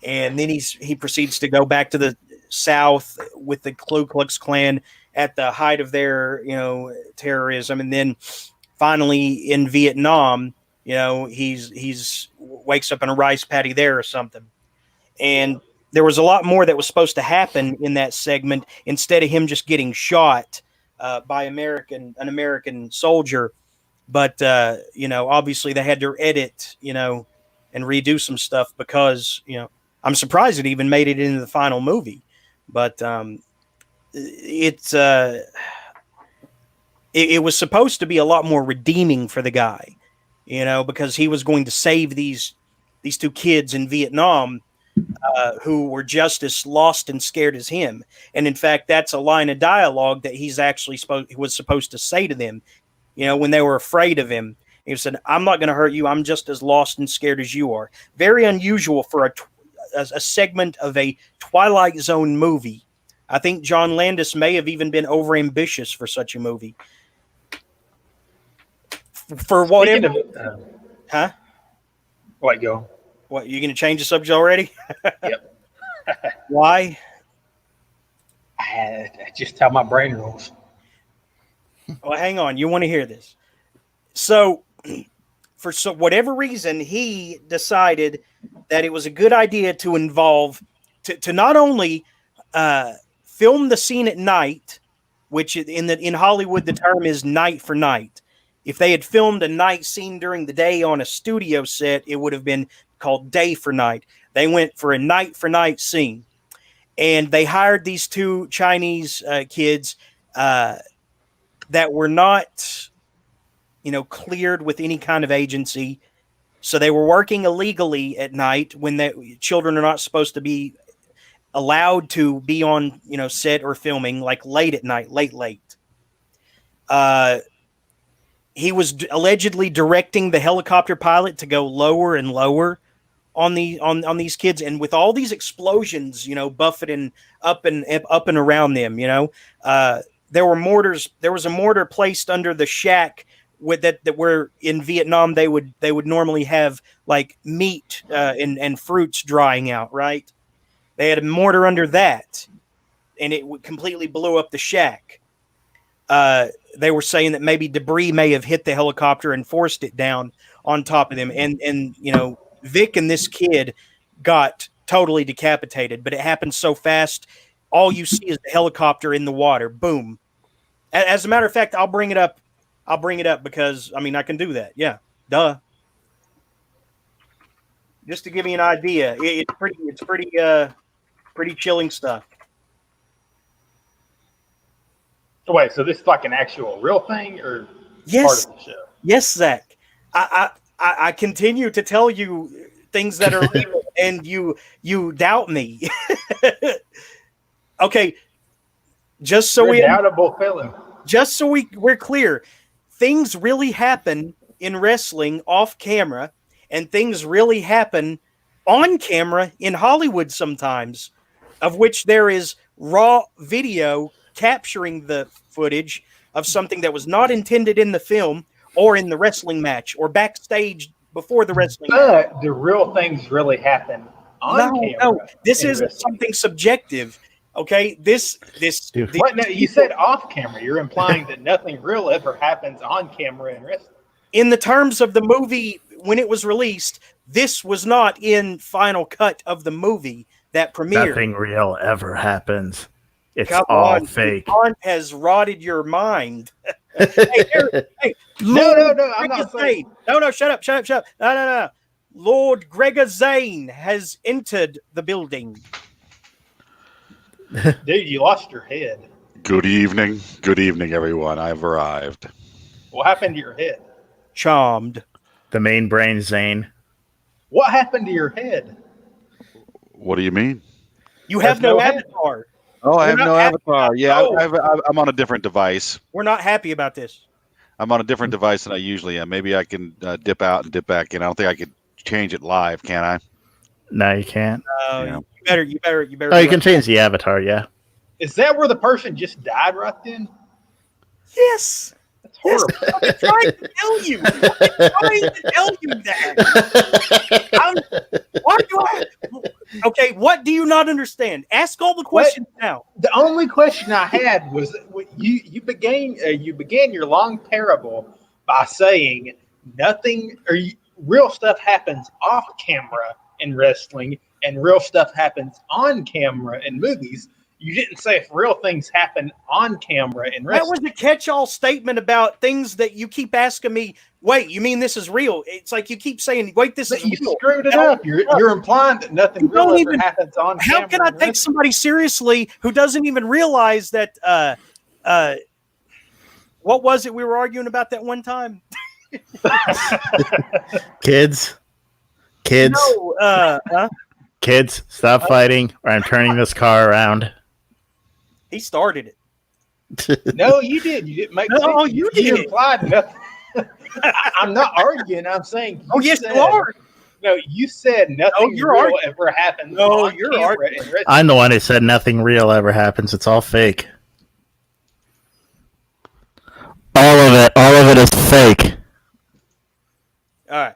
And then he proceeds to go back to the South with the Ku Klux Klan at the height of their, terrorism. And then finally in Vietnam, he's wakes up in a rice paddy there or something. And there was a lot more that was supposed to happen in that segment instead of him just getting shot by an American soldier. But, obviously they had to edit, and redo some stuff because, I'm surprised it even made it into the final movie. But it was supposed to be a lot more redeeming for the guy. because he was going to save these two kids in Vietnam who were just as lost and scared as him. And in fact, that's a line of dialogue that he's actually was supposed to say to them, when they were afraid of him. He said, "I'm not going to hurt you. I'm just as lost and scared as you are." Very unusual for a segment of a Twilight Zone movie. I think John Landis may have even been overambitious for such a movie. For whatever. Huh? What, go? What, you going to change the subject already? Yep. Why? Just how my brain rolls. Well, hang on. You want to hear this. So, for whatever reason, he decided that it was a good idea to involve, to not only film the scene at night, which in Hollywood the term is night for night. If they had filmed a night scene during the day on a studio set, it would have been called day for night. They went for a night for night scene, and they hired these two Chinese kids that were not, cleared with any kind of agency. So they were working illegally at night when children are not supposed to be allowed to be on, set or filming, like late at night, late. He was allegedly directing the helicopter pilot to go lower and lower on these kids, and with all these explosions, buffeting up and around them, there were mortars. There was a mortar placed under the shack with that were in Vietnam. They would normally have like meat and fruits drying out, right? They had a mortar under that, and it completely blew up the shack. They were saying that maybe debris may have hit the helicopter and forced it down on top of them. And Vic and this kid got totally decapitated, but it happened so fast. All you see is the helicopter in the water. Boom. As a matter of fact, I'll bring it up. Because I can do that. Yeah. Duh. Just to give you an idea. It's pretty chilling stuff. Wait, so this is like an actual real thing, or yes, part of the show? Yes, Zach. I continue to tell you things that are real, and you doubt me. Okay, just so we're clear, things really happen in wrestling off camera, and things really happen on camera in Hollywood sometimes, of which there is raw video capturing the footage of something that was not intended in the film or in the wrestling match or backstage before the wrestling match. The real things really happen on camera. No, this isn't something subjective. Okay, what? No, you said off camera. You're implying that nothing real ever happens on camera in wrestling. In the terms of the movie, when it was released, this was not in final cut of the movie that premiered. Nothing real ever happens. It's Come all on, fake. John has rotted your mind. Hey, No, I'm not saying. No, shut up. No. Lord Gregor Zane has entered the building. Dude, you lost your head. Good evening, everyone. I've arrived. What happened to your head? Charmed. The main brain, Zane. What happened to your head? What do you mean? You have no avatar. Oh, I have no avatar. Yeah, I'm on a different device. We're not happy about this. I'm on a different device than I usually am. Maybe I can dip out and dip back in. I don't think I could change it live, can I? No, you can't. You better. Oh, you can change the avatar, yeah. Is that where the person just died right then? Yes. That's horrible. I'm trying to tell you. that. Why do I? Okay, what do you not understand? Ask all the questions now. The only question I had was you began your long parable by saying nothing or real stuff happens off camera in wrestling and real stuff happens on camera in movies. You didn't say if real things happen on camera in wrestling. That was a catch-all statement about things that you keep asking me. Wait, you mean this is real? It's like you keep saying, "Wait, this is real." You screwed it up. You're implying that nothing real ever happens on camera. How can I take somebody seriously who doesn't even realize that? What was it we were arguing about that one time? Kids, No, kids, stop fighting, or I'm turning this car around. he started it. No, you did. You didn't make No, sense. you did. Implied nothing. I'm not arguing. I'm saying. Oh, yes, you are. No, you said nothing you're real arguing. ever happened. No, on you're camera arguing. in Red- I'm the one who said nothing real ever happens. It's all fake. All of it is fake. All right.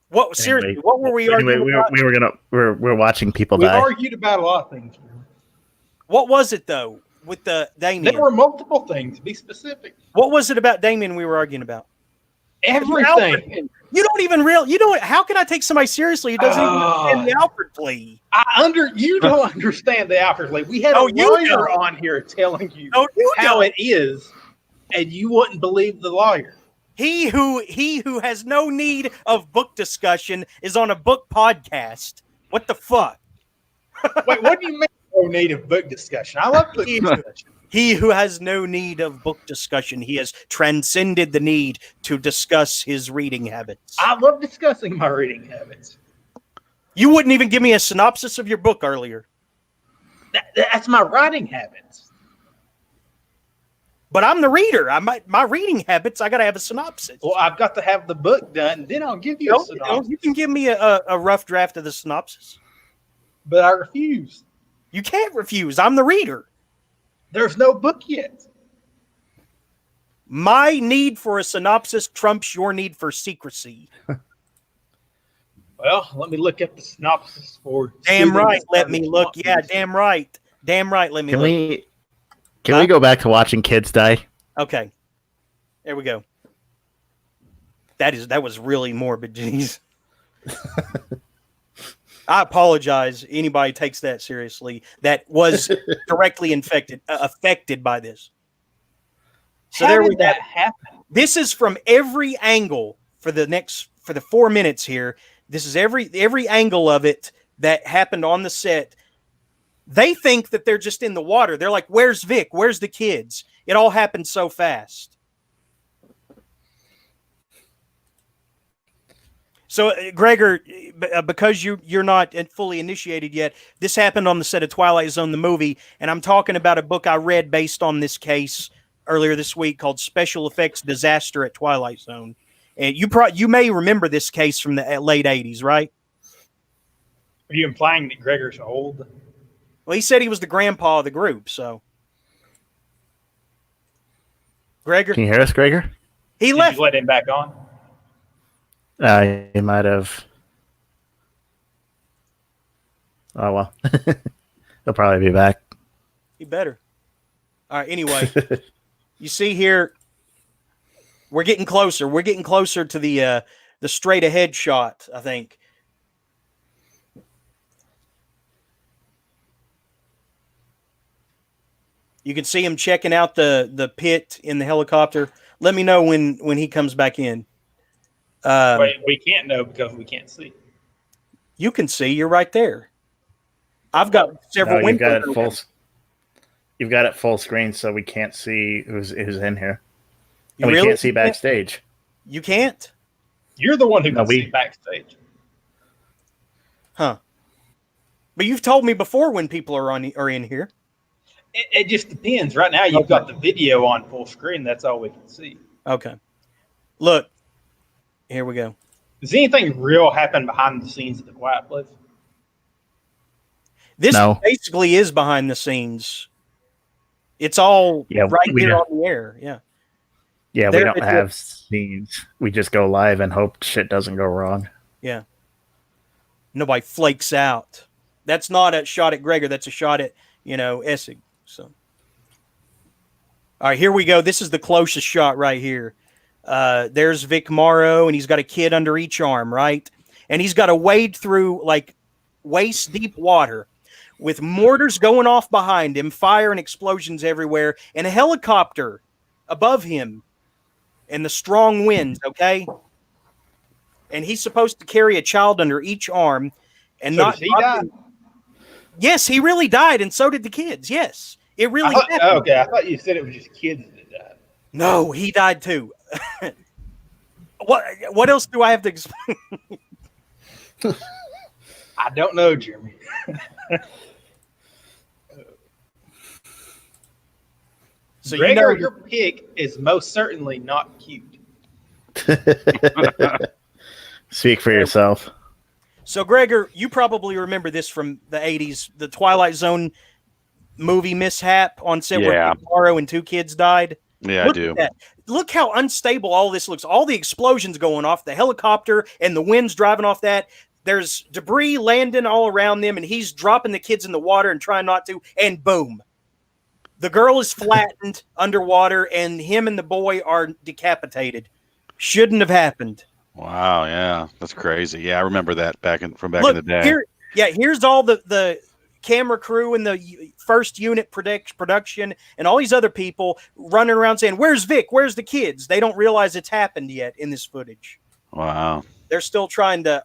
What seriously? Anyway, What were we arguing about? We're watching people We die. argued about a lot of things. What was it though with the Damien? There were multiple things. Be specific. What was it about Damien we were arguing about? Everything. You don't even how can I take somebody seriously who doesn't even understand the Alfred plea? You don't understand the Alfred plea. We had a lawyer on here telling you how it is, and you wouldn't believe the lawyer. He who has no need of book discussion is on a book podcast. What the fuck? Wait, what do you mean no need of book discussion? I love book discussion. He who has no need of book discussion, he has transcended the need to discuss his reading habits. I love discussing my reading habits. You wouldn't even give me a synopsis of your book earlier. That's my writing habits. But I'm the reader. My reading habits, I got to have a synopsis. Well, I've got to have the book done, and then I'll give you a synopsis. You can give me a rough draft of the synopsis. But I refuse. You can't refuse. I'm the reader. There's no book yet. My need for a synopsis trumps your need for secrecy. Well, let me look at the synopsis for. Damn right. Let me look. Yeah, damn right. Damn right. Let me look. Can we go back to watching kids die? Okay. There we go. That was really morbid, jeez. I apologize. Anybody takes that seriously that was directly affected by this. So there we go. This is from every angle for the 4 minutes here. This is every angle of it that happened on the set. They think that they're just in the water. They're like, "Where's Vic? Where's the kids?" It all happened so fast. So, Gregor, because you're not fully initiated yet, this happened on the set of Twilight Zone, the movie, and I'm talking about a book I read based on this case earlier this week called Special Effects Disaster at Twilight Zone. And you may remember this case from the late 80s, right? Are you implying that Gregor's old? Well, he said he was the grandpa of the group, so. Gregor? Can you hear us, Gregor? He left. Did you let him back on? He might have. Oh, well. He'll probably be back. He better. All right, anyway. You see here, we're getting closer. We're getting closer to the straight ahead shot, I think. You can see him checking out the pit in the helicopter. Let me know when he comes back in. Wait, we can't know because we can't see. You can see. You're right there. I've got several windows. You've got it full screen, so we can't see who's in here. You And we really can't see backstage. You can't? You're the one who can see backstage. Huh. But you've told me before when people are in here. It just depends. Right now, you've got the video on full screen. That's all we can see. Okay. Look. Here we go. Does anything real happen behind the scenes of The Quiet Place? This basically is behind the scenes. It's all right here on the air. Yeah. Yeah, we don't have scenes. We just go live and hope shit doesn't go wrong. Yeah. Nobody flakes out. That's not a shot at Gregor. That's a shot at, Essig. So. All right, here we go. This is the closest shot right here. There's Vic Morrow, and he's got a kid under each arm, right? And he's got to wade through like waist-deep water with mortars going off behind him, fire and explosions everywhere, and a helicopter above him, and the strong winds, okay? And he's supposed to carry a child under each arm. And so he died? Yes, he really died, and so did the kids. Yes, it really happened. Okay, I thought you said it was just kids that died. No, he died too. What else do I have to explain? I don't know, Jeremy. So Gregor, your pick is most certainly not cute. Speak for yourself. So, Gregor, you probably remember this from the 80s, the Twilight Zone movie mishap on set where Dick Morrow and 2 kids died. Yeah, I do. Look how unstable all this looks. All the explosions going off, the helicopter and the winds driving off that. There's debris landing all around them, and he's dropping the kids in the water and trying not to, and boom. The girl is flattened underwater, and him and the boy are decapitated. Shouldn't have happened. Wow, yeah, that's crazy. Yeah, I remember that from back in the day. Here's all the camera crew and the first unit production and all these other people running around saying, "Where's Vic? Where's the kids?" They don't realize it's happened yet in this footage. Wow. They're still trying to.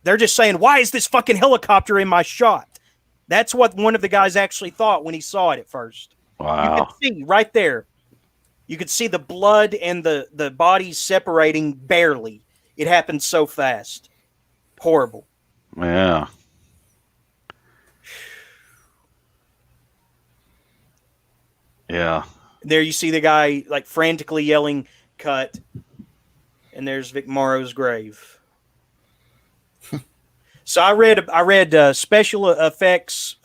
They're just saying, "Why is this fucking helicopter in my shot?" That's what one of the guys actually thought when he saw it at first. Wow. You can see right there. You could see the blood and the bodies separating barely. It happened so fast. Horrible. Yeah. Yeah. There you see the guy like frantically yelling, "Cut." And there's Vic Morrow's grave. So I read special effects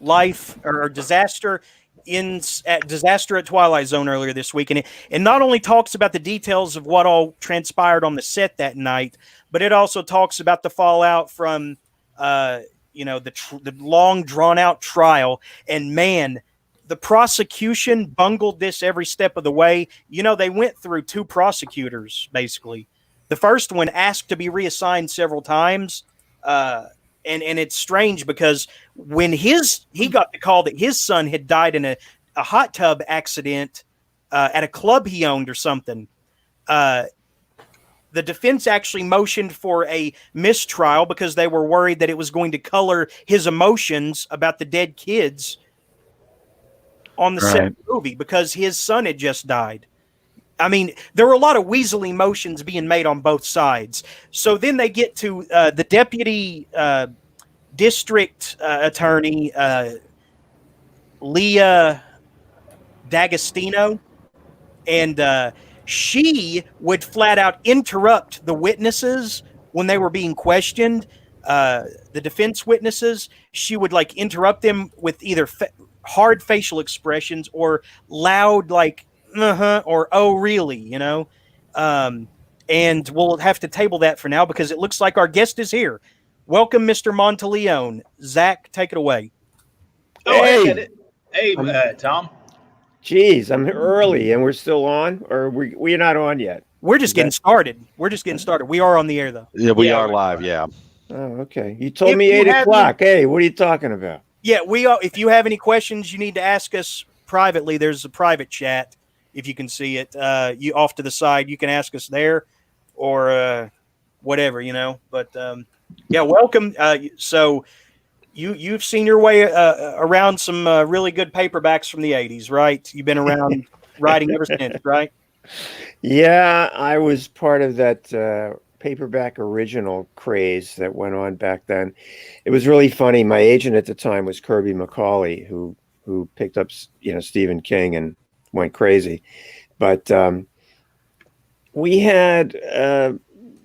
life or disaster at Twilight Zone earlier this week, and it not only talks about the details of what all transpired on the set that night, but it also talks about the fallout from the long drawn out trial. And man, the prosecution bungled this every step of the way. They went through 2 prosecutors basically. The first one asked to be reassigned several times. And it's strange because when he got the call that his son had died in a hot tub accident at a club he owned or something, the defense actually motioned for a mistrial because they were worried that it was going to color his emotions about the dead kids on the set of the movie because his son had just died. I mean, there were a lot of weaselly motions being made on both sides. So then they get to the deputy district attorney, Leah D'Agostino, and she would flat out interrupt the witnesses when they were being questioned. The defense witnesses, she would like interrupt them with either hard facial expressions or loud like or "oh really," and we'll have to table that for now because it looks like our guest is here. Welcome, Mr. Monteleone. Zach, take it away. Hey, Tom. Geez, I'm early and we're still on, or we're not on yet. We're just getting started. We are on the air though. Yeah, we are live. Yeah. Oh, okay. You told me 8 o'clock. Hey, what are you talking about? Yeah, we are. If you have any questions you need to ask us privately, there's a private chat. If you can see it, you off to the side, you can ask us there, or whatever, But yeah, welcome. So you've seen your way around some really good paperbacks from the 80s, right? You've been around writing ever since, right? Yeah, I was part of that paperback original craze that went on back then. It was really funny. My agent at the time was Kirby McCauley, who picked up Stephen King and went crazy. But we had a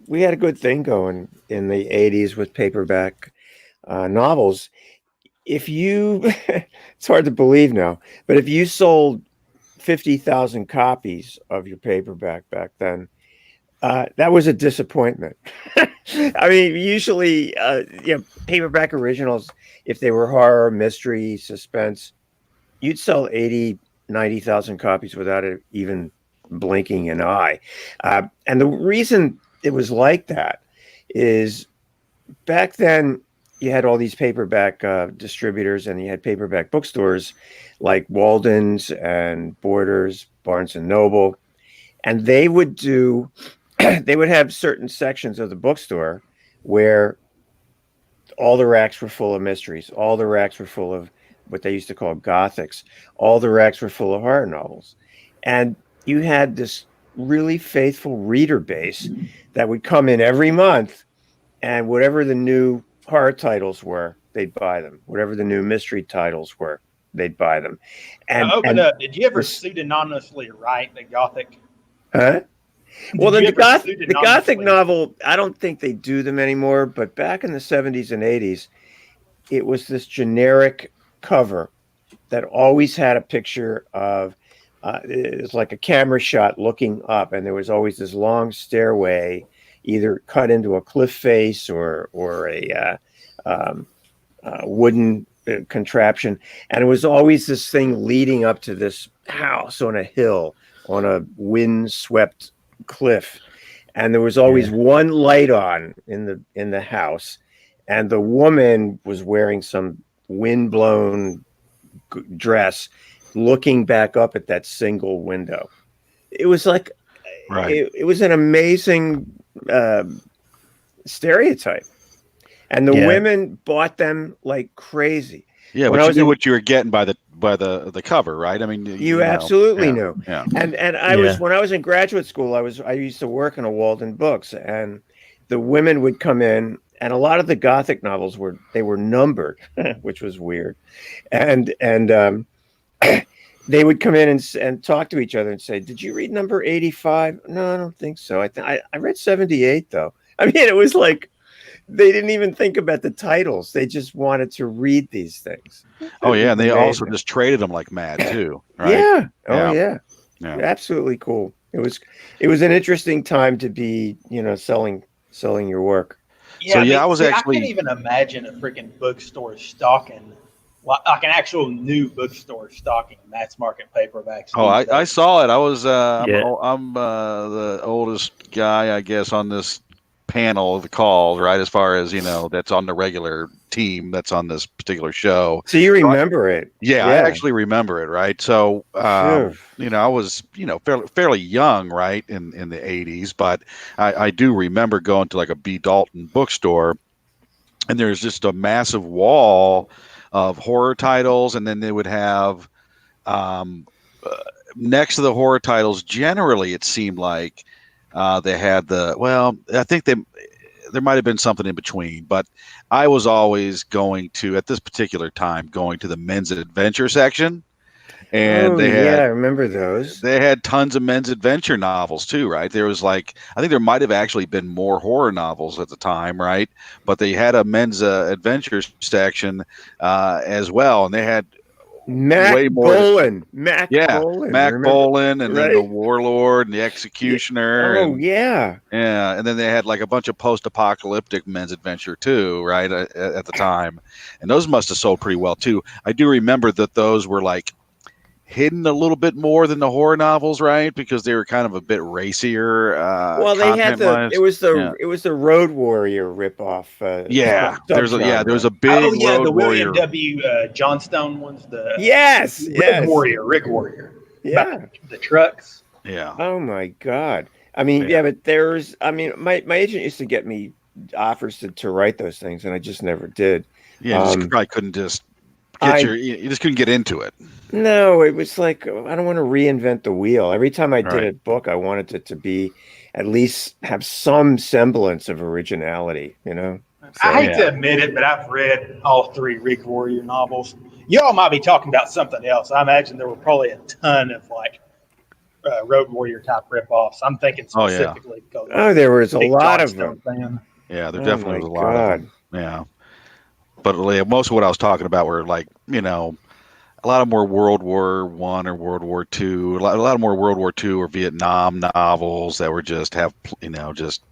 good thing going in the 80s with paperback novels. If you it's hard to believe now, but if you sold 50,000 copies of your paperback back then, that was a disappointment. I mean, usually paperback originals, if they were horror, mystery, suspense, you'd sell 90,000 copies without it even blinking an eye. And the reason it was like that is back then you had all these paperback distributors, and you had paperback bookstores like Walden's and Borders, Barnes and Noble, and they would have certain sections of the bookstore where all the racks were full of mysteries, all the racks were full of what they used to call gothics, all the racks were full of horror novels. And you had this really faithful reader base that would come in every month, and whatever the new horror titles were, they'd buy them. Whatever the new mystery titles were, they'd buy them. And Now, open up. Did you ever pseudonymously write the Gothic? Huh? Well, Did you the ever Gothic pseudonymously- novel, I don't think they do them anymore, but back in the 70s and 80s, it was this generic cover that always had a picture of, it's like a camera shot looking up, and there was always this long stairway, either cut into a cliff face or a wooden contraption, and it was always this thing leading up to this house on a hill, on a wind-swept cliff, and there was always one light on in the house, and the woman was wearing some wind-blown dress, looking back up at that single window. It was like, it was an amazing stereotype, and the women bought them like crazy. Yeah, When but I you was knew in- what you were getting by the cover, right? I mean, You know, absolutely yeah, knew. Yeah. And I was, when I was in graduate school, I used to work in a Walden Books, and the women would come in, and a lot of the Gothic novels were numbered, which was weird, and they would come in and talk to each other and say, "Did you read number 85?" "No, I don't think so. I read 78 though." I mean, it was like they didn't even think about the titles; they just wanted to read these things. Oh yeah, and they Amazing. also just traded them like mad too, right? Yeah. Oh Yeah. yeah. Absolutely cool. It was an interesting time to be, selling your work. So, I was I actually- can't even imagine a freaking bookstore stocking, like an actual new bookstore stocking mass market paperbacks. Oh, I saw it. I was Yeah. I'm the oldest guy, I guess, on this panel of the calls, right? As far as that's on the regular team that's on this particular show. So you remember it? Yeah, I actually remember it, right? So, Sure. I was, fairly young, right, in the 80s, but I do remember going to like a B. Dalton bookstore, and there's just a massive wall of horror titles, and then they would have next to the horror titles, generally it seemed like they had I think there might have been something in between, but I was always at this particular time, going to the men's adventure section. And I remember those. They had tons of men's adventure novels too, right? There was I think there might have actually been more horror novels at the time, right? But they had a men's adventure section as well, and they had Mac way more. Bolan. Mac Bolan. Mac remember? Bolan, and then Right? the Warlord and the Executioner. Oh, and, yeah. yeah, and then they had like a bunch of post-apocalyptic men's adventure too, right? At the time, and those must have sold pretty well too. I do remember that those were like hidden a little bit more than the horror novels, right? Because they were kind of a bit racier. Well, they had content-wise. it was the Road Warrior ripoff. There was a big the Road Warrior. William W. Johnstone ones. The Yes. Rig Warrior. Yeah. The trucks. Yeah. Oh my God. I mean, but my agent used to get me offers to write those things, and I just never did. Yeah, you just probably couldn't just you just couldn't get into it. No, it was like, I don't want to reinvent the wheel. Every time I did Right. a book, I wanted it to be at least have some semblance of originality, So, I hate to admit it, but I've read all 3 Rig Warrior novels. Y'all might be talking about something else. I imagine there were probably a ton of Road Warrior type ripoffs. I'm thinking Oh, yeah. specifically. because there was a big lot of Johnstone them. fan. Yeah, there Oh definitely my was a lot of God. them. Yeah. But most of what I was talking about were a lot of more World War I or World War II, a lot of more World War II or Vietnam novels that were just have, just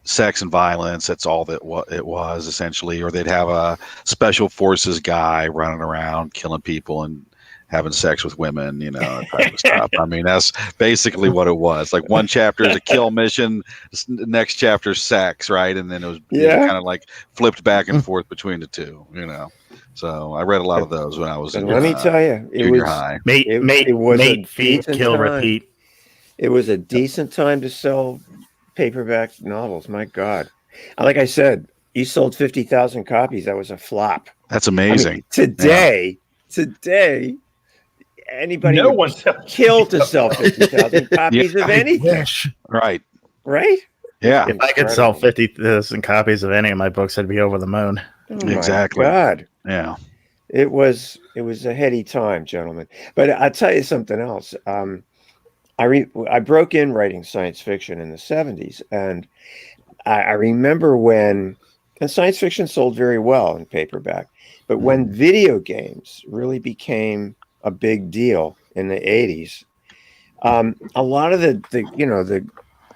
sex and violence. That's all that it was essentially. Or they'd have a special forces guy running around killing people and having sex with women, that type of stuff. I mean, that's basically what it was. Like one chapter is a kill mission, the next chapter is sex, right? And then it was kind of like flipped back and forth between the two, So I read a lot of those when I was in let me tell you, it junior was high. it was a mate, feed, decent kill, time. repeat. It was a decent time to sell paperback novels. My God, like I said, you sold 50,000 copies. That was a flop. That's amazing. I mean, today, anybody No would one sells kill to sell 50,000 copies of anything. Right. Right? Yeah. If I could sell 50,000 copies of any of my books, I'd be over the moon. Oh my Exactly. God. Yeah. It was a heady time, gentlemen. But I'll tell you something else. I broke in writing science fiction in the 70s, and I remember when, and science fiction sold very well in paperback, but when video games really became a big deal in the 80s, a lot of the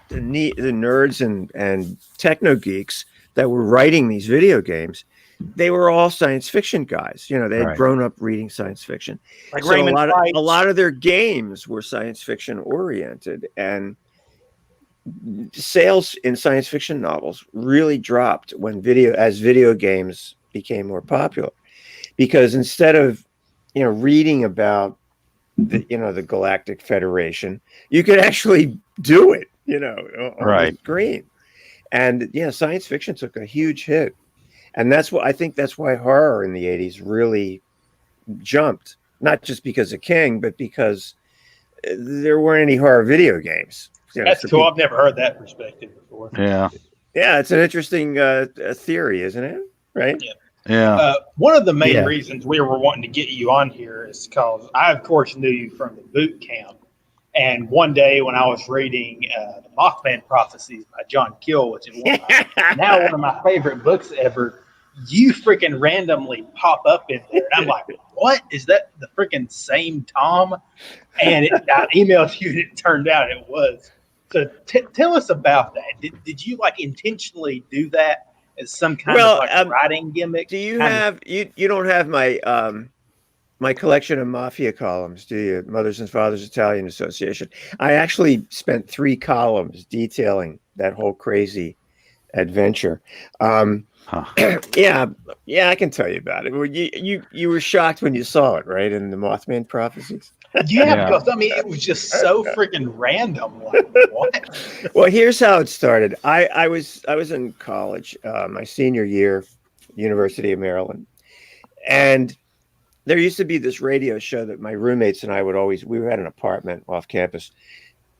nerds and techno geeks that were writing these video games, they were all science fiction guys. You know, they had grown up reading science fiction. Like so Raymond a lot of their games were science fiction oriented, and sales in science fiction novels really dropped as video games became more popular, because instead of reading about the Galactic Federation, you could actually do it on the screen. And science fiction took a huge hit, and that's why horror in the 80s really jumped, not just because of King, but because there weren't any horror video games. That's cool. I've never heard that perspective before. Yeah. Yeah, it's an interesting theory, isn't it? Right? Yeah. One of the main reasons we were wanting to get you on here is because I, of course, knew you from the boot camp. And one day when I was reading the Mothman Prophecies by John Keel, which is now one of my favorite books ever, you freaking randomly pop up in there. And I'm like, what? Is that the freaking same Tom? And I emailed you, and it turned out it was. So tell us about that. Did you intentionally do that as some kind of writing gimmick? Do you have you don't have my my collection of Mafia columns, do you? Mothers and Fathers Italian Association. I actually spent 3 columns detailing that whole crazy adventure. Yeah, I can tell you about it. You were shocked when you saw it, right? In the Mothman Prophecies. Yeah, because it was just so freaking random. Like, what? Well, here's how it started. I was in college, my senior year, University of Maryland, and there used to be this radio show that my roommates and I we had an apartment off campus,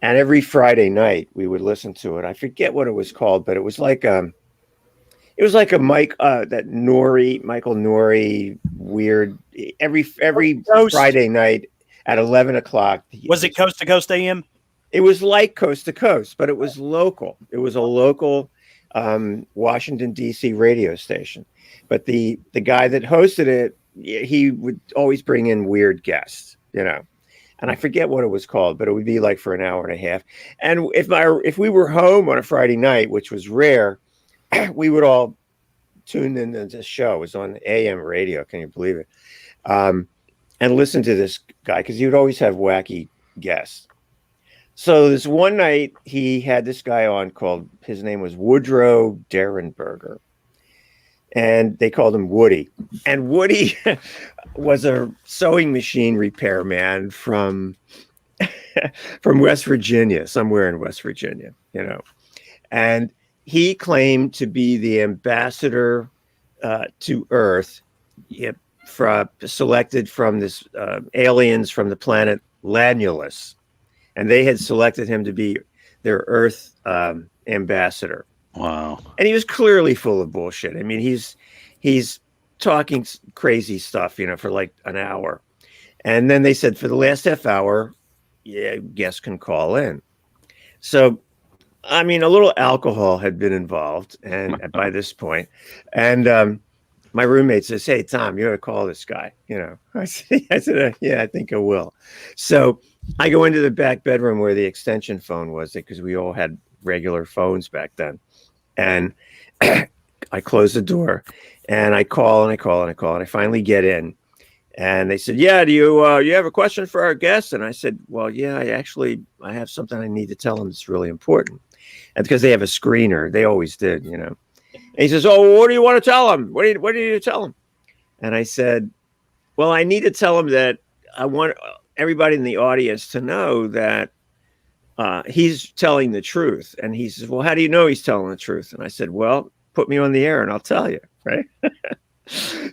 and every Friday night we would listen to it. I forget what it was called, but it was like a Michael Nori weird every Friday night at 11 o'clock. Was it Coast to Coast AM? It was like Coast to Coast, but it was local. It was a local Washington, D.C. radio station. But the guy that hosted it, he would always bring in weird guests, and I forget what it was called, but it would be like for an hour and a half. And if we were home on a Friday night, which was rare, we would all tune into this show. It was on AM radio. Can you believe it? And listen to this guy, because he would always have wacky guests. So this one night he had this guy on his name was Woodrow Derenberger, and they called him Woody. And Woody was a sewing machine repairman from West Virginia, somewhere in West Virginia, and he claimed to be the ambassador to Earth, selected from this aliens from the planet Lanulus, and they had selected him to be their Earth ambassador. Wow! And he was clearly full of bullshit. I mean, he's talking crazy stuff, for like an hour, and then they said for the last half hour, guests can call in. So, I mean, a little alcohol had been involved, and by this point, and my roommate says, "Hey, Tom, you ought to call this guy." I said, "Yeah, I think I will." So I go into the back bedroom where the extension phone was, because we all had regular phones back then, and I close the door, and I call and I call and I call, and I finally get in, and they said, "Yeah, do you have a question for our guest?" And I said, "Well, yeah, I have something I need to tell him that's really important," and because they have a screener, they always did, And he says, "Oh, what do you want to tell him? What do you need to tell him?" And I said, "Well, I need to tell him that I want everybody in the audience to know that he's telling the truth." And he says, "Well, how do you know he's telling the truth?" And I said, "Well, put me on the air and I'll tell you." Right.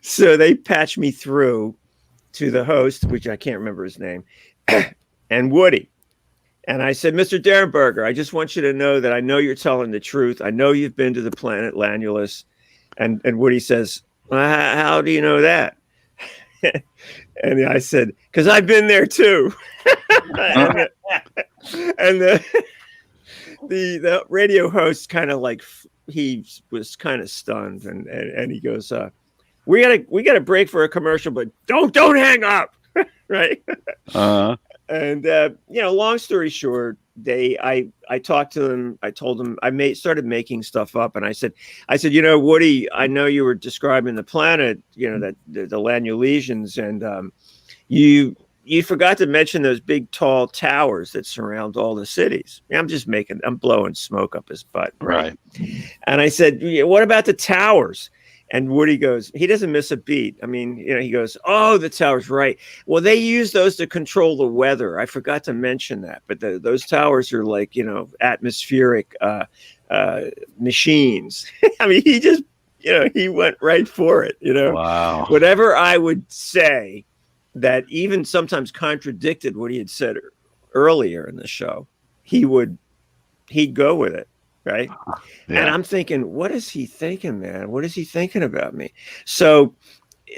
So they patched me through, to the host, which I can't remember his name, and Woody. And I said, Mr. Derenberger, I just want you to know that I know you're telling the truth. I know you've been to the planet Lanulus. And Woody says, well, how do you know that? And I said, because I've been there too. and the radio host kind of like, he was kind of stunned, and he goes, we gotta break for a commercial, but don't hang up. Right. And long story short, I talked to them. I told them started making stuff up, and I said, Woody, I know you were describing the planet, that the Lanulesians, and you forgot to mention those big tall towers that surround all the cities. I'm blowing smoke up his butt, right? And I said, what about the towers? And Woody goes, he doesn't miss a beat. I mean, he goes, oh, the towers, right. Well, they use those to control the weather. I forgot to mention that. But those towers are like, atmospheric machines. I mean, he just, he went right for it, Wow. Whatever I would say that even sometimes contradicted what he had said earlier in the show, he'd go with it. Right. Yeah. And I'm thinking, what is he thinking, man? What is he thinking about me? So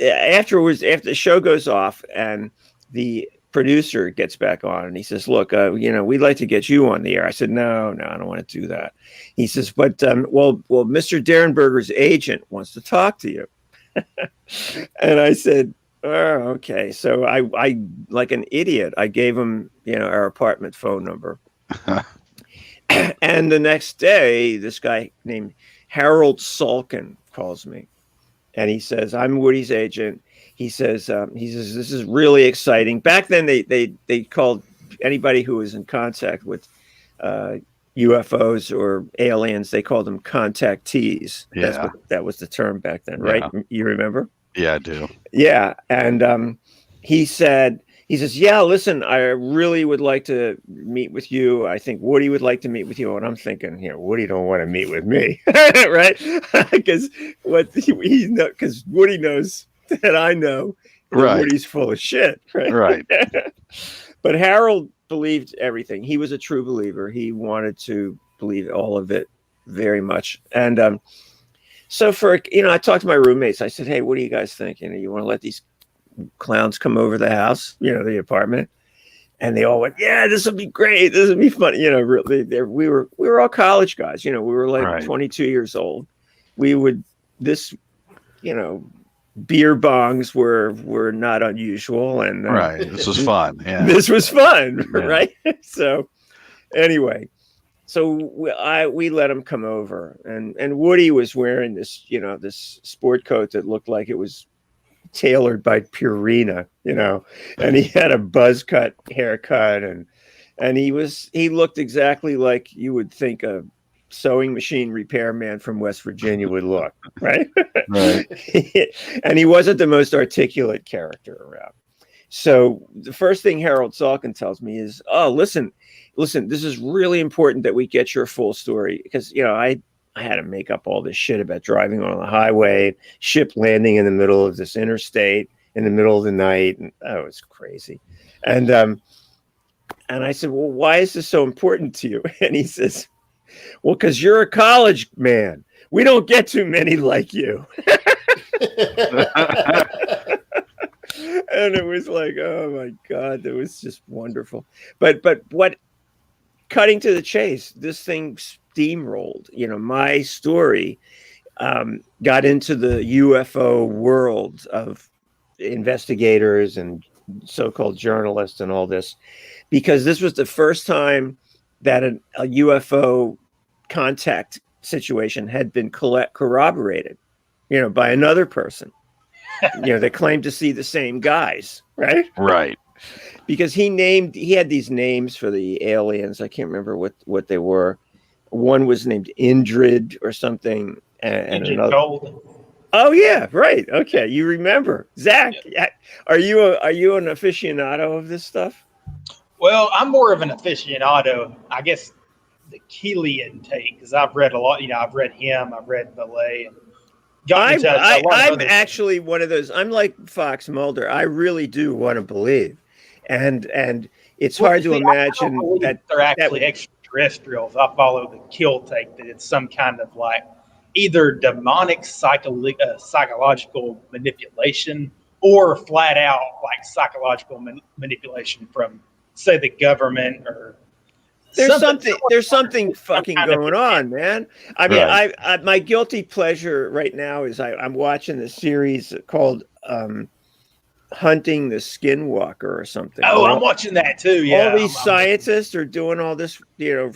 afterwards, after the show goes off and the producer gets back on and he says, look, we'd like to get you on the air. I said, no, I don't want to do that. He says, but well, Mr. Derenberger's agent wants to talk to you. And I said, oh, okay. So I like an idiot, I gave him, our apartment phone number. And the next day, this guy named Harold Salkin calls me, and he says, "I'm Woody's agent." He says, "This is really exciting." Back then, they called anybody who was in contact with UFOs or aliens, they called them contactees. Yeah, that was the term back then, right? Yeah. You remember? Yeah, I do. Yeah, and he says, yeah, listen, I really would like to meet with you. I think Woody would like to meet with you. And I'm thinking, Woody don't want to meet with me, right? Because Woody knows that I know that right. Woody's full of shit, right? But Harold believed everything. He was a true believer. He wanted to believe all of it very much. And so I talked to my roommates. I said, hey, what do you guys think? You want to let these clowns come over the house, the apartment? And they all went, yeah, this will be great, this will be fun. Really, we were all college guys, we were like right. 22 years old. Beer bongs were not unusual, and right, this was fun. Yeah, this was fun. Yeah. Right. So anyway, we let him come over, and Woody was wearing this this sport coat that looked like it was tailored by Purina, and he had a buzz cut haircut, and he looked exactly like you would think a sewing machine repairman from West Virginia would look, right? Right. And he wasn't the most articulate character around. So the first thing Harold Salkin tells me is, oh, listen, this is really important that we get your full story, because I had to make up all this shit about driving on the highway, ship landing in the middle of this interstate in the middle of the night. And it's crazy. And I said, well, why is this so important to you? And he says, well, because you're a college man. We don't get too many like you. And it was like, oh my God, that was just wonderful. But what, cutting to the chase, this thing steamrolled. My story got into the UFO world of investigators and so-called journalists and all this, because this was the first time that a UFO contact situation had been corroborated, by another person, that claimed to see the same guys, right? Right. Because he had these names for the aliens. I can't remember what they were. One was named Indrid or something, and another. Gold. Oh yeah, right. Okay, you remember, Zach? Yeah. Are you an aficionado of this stuff? Well, I'm more of an aficionado, I guess, the Kilian take, because I've read a lot. I've read him, I've read Valet, and I'm actually one of those. I'm like Fox Mulder. I really do want to believe, and it's hard to imagine that they're actually extraterrestrials. I follow the kill take that it's some kind of like either demonic psychological manipulation or flat out like psychological manipulation from, say, the government or. There's something fucking going on, man. I mean, I my guilty pleasure right now is I'm watching the series called Hunting the Skinwalker or something. Oh, I'm watching that too. Yeah, all these scientists are doing all this,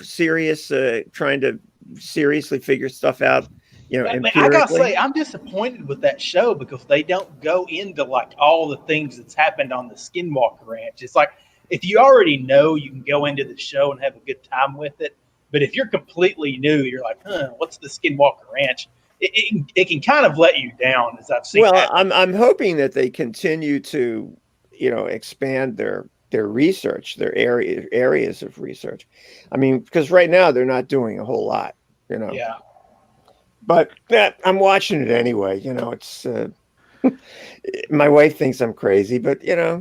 serious, trying to seriously figure stuff out. I gotta say, I'm disappointed with that show because they don't go into like all the things that's happened on the Skinwalker Ranch. It's like, if you already know, you can go into the show and have a good time with it. But if you're completely new, you're like, what's the Skinwalker Ranch? It can kind of let you down, as I've seen. Well, I'm hoping that they continue to, expand their research, their areas of research. I mean, because right now they're not doing a whole lot, Yeah. But I'm watching it anyway. It's. My wife thinks I'm crazy, but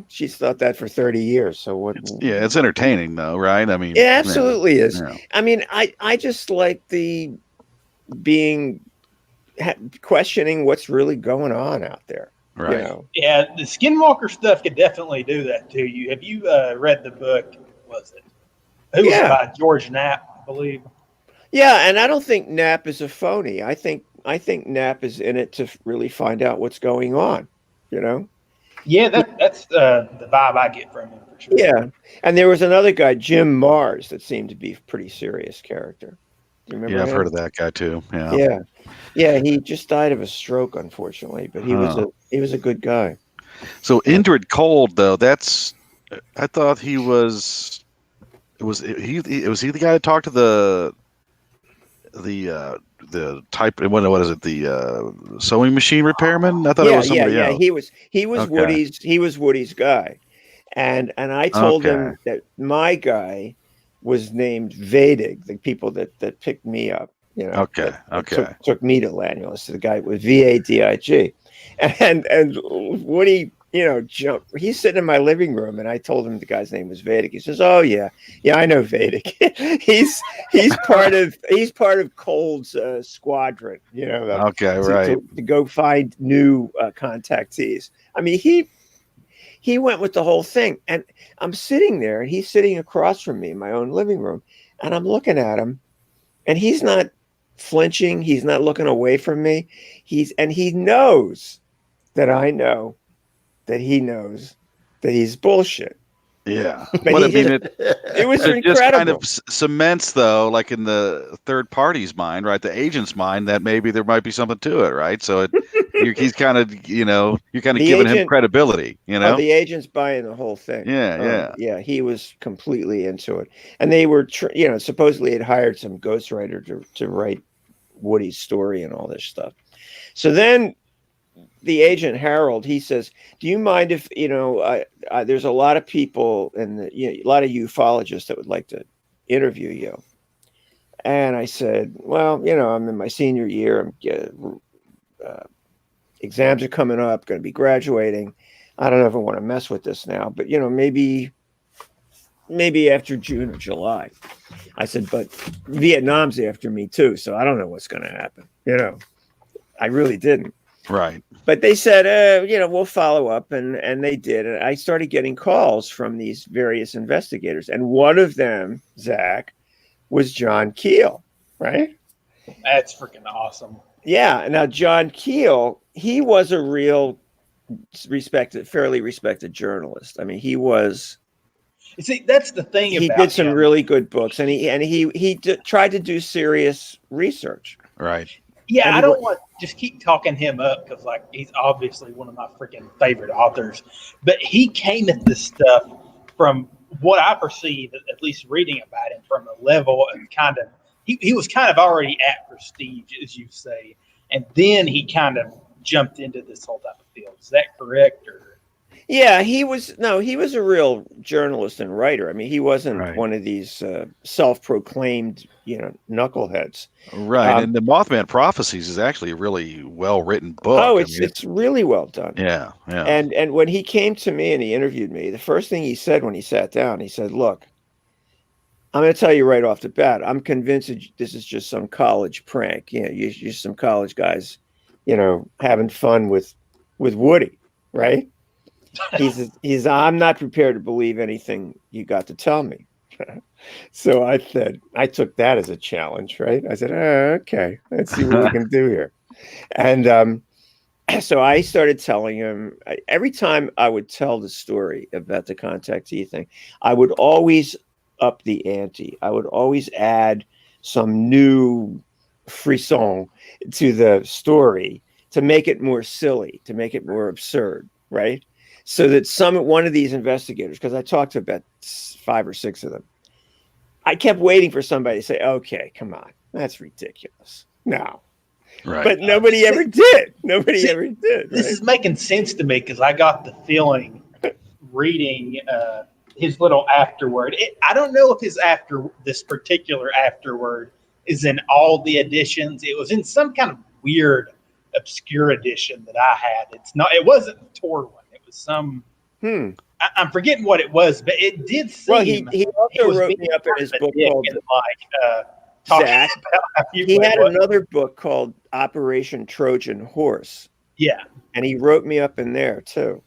she's thought that for 30 years. So what? It's entertaining though, right? I mean, it absolutely is. Yeah. I mean, I just like the questioning what's really going on out there. Right. Yeah, the Skinwalker stuff could definitely do that to you. Have you read the book? Was it? It was by George Knapp, I believe. Yeah, and I don't think Knapp is a phony. I think Knapp is in it to really find out what's going on, Yeah, that's the vibe I get from him for sure. Yeah, and there was another guy, Jim Mars, that seemed to be a pretty serious character. Do you remember? Yeah, I've heard of that guy too. Yeah. Yeah. He just died of a stroke, unfortunately, but he was a good guy. So Indrid Cold, though, I thought he was. Was he the guy that talked to the type, what is it, the sewing machine repairman? I thought it was somebody else. He was Woody's guy, and I told him that my guy was named Vadig, the people that picked me up, took me to Lanulus. The guy was Vadig, and Woody jumped. He's sitting in my living room, and I told him the guy's name was Vadig. He says, "Oh yeah, I know Vadig. he's part of Cold's squadron. To go find new contactees. I mean, he went with the whole thing, and I'm sitting there, and he's sitting across from me in my own living room, and I'm looking at him, and he's not flinching. He's not looking away from me. He knows that I know that he knows that he's bullshit. Yeah. But it was incredible. incredible. Just kind of cements, though, like in the third party's mind, right? The agent's mind, that maybe there might be something to it, right? So he's kind of, you're kind of giving him credibility, the agent's buying the whole thing. Yeah. He was completely into it. And they were, supposedly had hired some ghostwriter to write Woody's story and all this stuff. So then the agent Harold, he says, "Do you mind if there's a lot of people and a lot of ufologists that would like to interview you?" And I said, "Well, I'm in my senior year. Exams are coming up. Going to be graduating. I don't know if I want to mess with this now, but maybe after June or July." I said, "But Vietnam's after me too, so I don't know what's going to happen." I really didn't. Right. But they said, we'll follow up. And they did. And I started getting calls from these various investigators. And one of them, Zach, was John Keel, right? That's freaking awesome. Yeah. Now, John Keel, he was a real fairly respected journalist. I mean, he was. You see, that's the thing. He did some really good books. And he tried to do serious research. Right. Yeah, I don't want to just keep talking him up because, he's obviously one of my freaking favorite authors. But he came at this stuff from what I perceive, at least reading about him, from a level of kind of he was kind of already at prestige, as you say, and then he kind of jumped into this whole type of field. Is that correct? Or Yeah, he was a real journalist and writer. I mean, he wasn't Right. one of these self-proclaimed, knuckleheads. Right. And the Mothman Prophecies is actually a really well written book. Oh, I it's mean, it's really well done. yeah, yeah. And when he came to me and he interviewed me, the first thing he said when he sat down, he said, "Look, I'm going to tell you right off the bat, I'm convinced that this is just some college prank. You're just some college guys, having fun with Woody, right?" He's I'm not prepared to believe anything you got to tell me. So I took that as a challenge, right? I said, okay, let's see what we can do here. And so I started telling him every time I would tell the story about the contactee thing, I would always up the ante. I would always add some new frisson to the story to make it more silly, to make it more absurd, right? So that one of these investigators, because I talked to about 5 or 6 of them, I kept waiting for somebody to say, "Okay, come on, that's ridiculous." No. Right. But nobody ever did. Nobody ever did. This is making sense to me because I got the feeling reading his little afterword. I don't know if this particular afterword is in all the editions. It was in some kind of weird, obscure edition that I had. It wasn't the Tor one. It was some. I'm forgetting what it was, but it did seem. Well, he also wrote me up in his book called Zach. He had another book called Operation Trojan Horse. Yeah, and he wrote me up in there too.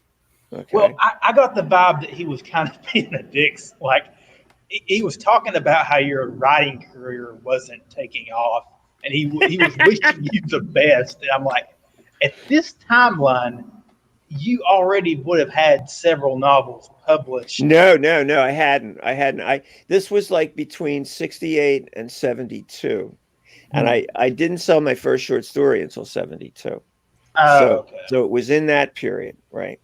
Okay. Well, I got the vibe that he was kind of being a dick. Like he was talking about how your writing career wasn't taking off, and he was wishing you the best. And I'm like, at this timeline, you already would have had several novels published. No, I hadn't. This was like between 68 and 72. And I didn't sell my first short story until 72. So it was in that period, right?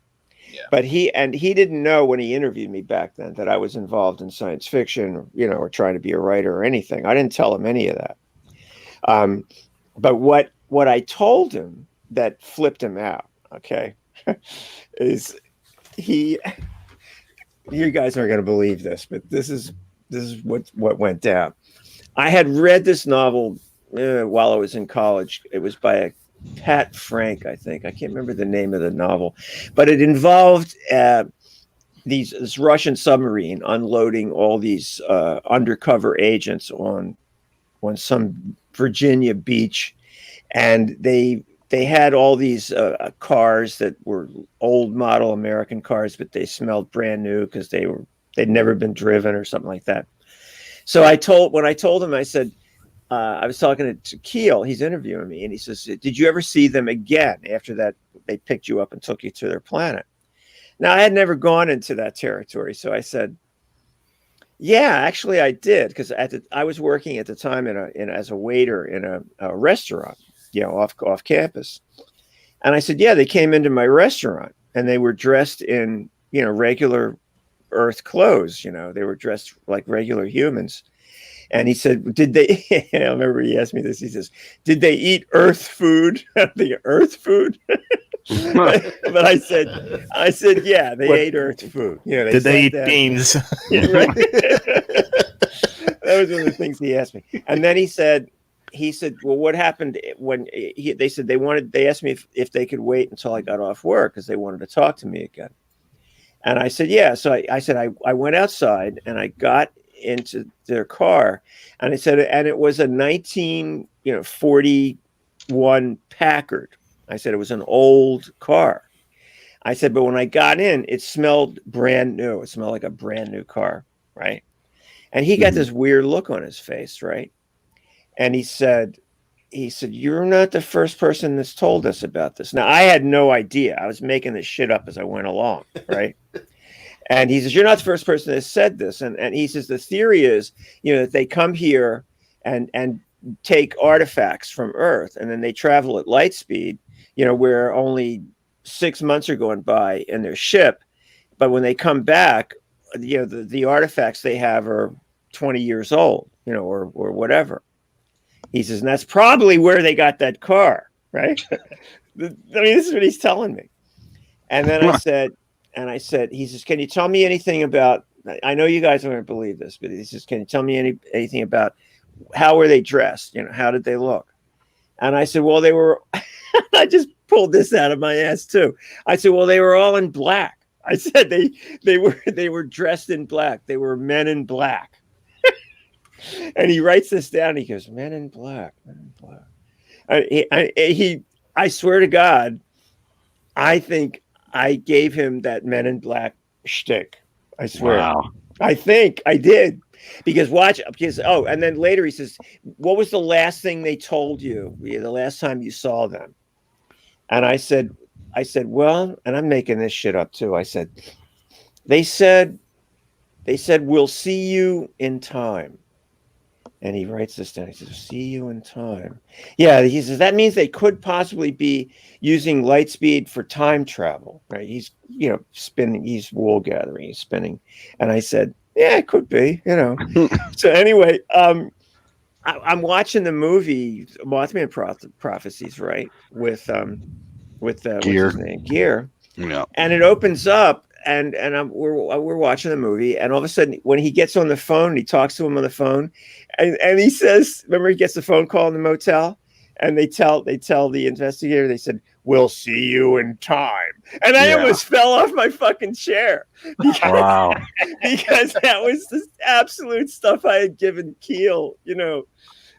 Yeah. But he didn't know when he interviewed me back then that I was involved in science fiction, or trying to be a writer or anything. I didn't tell him any of that. But what I told him that flipped him out, okay, is you guys aren't going to believe this, but this is what went down. I had read this novel while I was in college. It was by a Pat Frank, I think. I can't remember the name of the novel, but it involved this Russian submarine unloading all these undercover agents on some Virginia beach, and they had all these cars that were old model American cars, but they smelled brand new because they'd never been driven or something like that. So when I told him, I said, I was talking to Keel, he's interviewing me, and he says, "Did you ever see them again after that they picked you up and took you to their planet?" Now, I had never gone into that territory, so I said, "Yeah, actually I did, because I was working at the time as a waiter in a restaurant, off campus." And I said, "Yeah, they came into my restaurant and they were dressed in, regular Earth clothes, they were dressed like regular humans." And he said, "Did they?" I remember he asked me this. He says, "Did they eat Earth food? The Earth food?" But I said, "Yeah, they ate Earth food. Did they eat beans?" Yeah, right? That was one of the things he asked me. And then he said, "Well, what happened when they said they asked me if they could wait until I got off work because they wanted to talk to me again." And I said, "Yeah." So I said, I went outside and I got into their car, and I said, and it was a 1941 Packard. I said it was an old car. I said, but when I got in, it smelled brand new. It smelled like a brand new car, right? And he got this weird look on his face, right? And he said, "You're not the first person that's told us about this." Now, I had no idea. I was making this shit up as I went along, right? And he says, "You're not the first person that said this." And he says, the theory is, that they come here and take artifacts from Earth, and then they travel at light speed, where only 6 months are going by in their ship. But when they come back, the artifacts they have are 20 years old, or whatever. He says, and that's probably where they got that car, right? I mean, this is what he's telling me. And then I said, and I said, he says, can you tell me anything about, I know you guys aren't believe this, but he says, can you tell me anything about how were they dressed? You know, how did they look? And I said, well, they were, I just pulled this out of my ass too. I said, well, they were all in black. I said, they were dressed in black. They were men in black. And he writes this down. He goes, men in black, men in black. I swear to God, I think I gave him that men in black shtick. I swear. Wow. I think I did. Because and then later he says, what was the last thing they told you the last time you saw them? And I said, well, and I'm making this shit up too. I said, they said, we'll see you in time. And he writes this down. He says, see you in time. Yeah, he says, that means they could possibly be using light speed for time travel, right? He's, spinning, he's wool gathering, he's spinning. And I said, yeah, it could be, So anyway, I'm watching the movie Mothman Prophecies, right? With Gear. What's his name? Gear. Yeah. And it opens up, and we're watching the movie, and all of a sudden, when he gets on the phone, he talks to him on the phone, and he says, remember, he gets the phone call in the motel, and they tell the investigator, they said, we'll see you in time. And I almost fell off my fucking chair because that was the absolute stuff I had given Keel,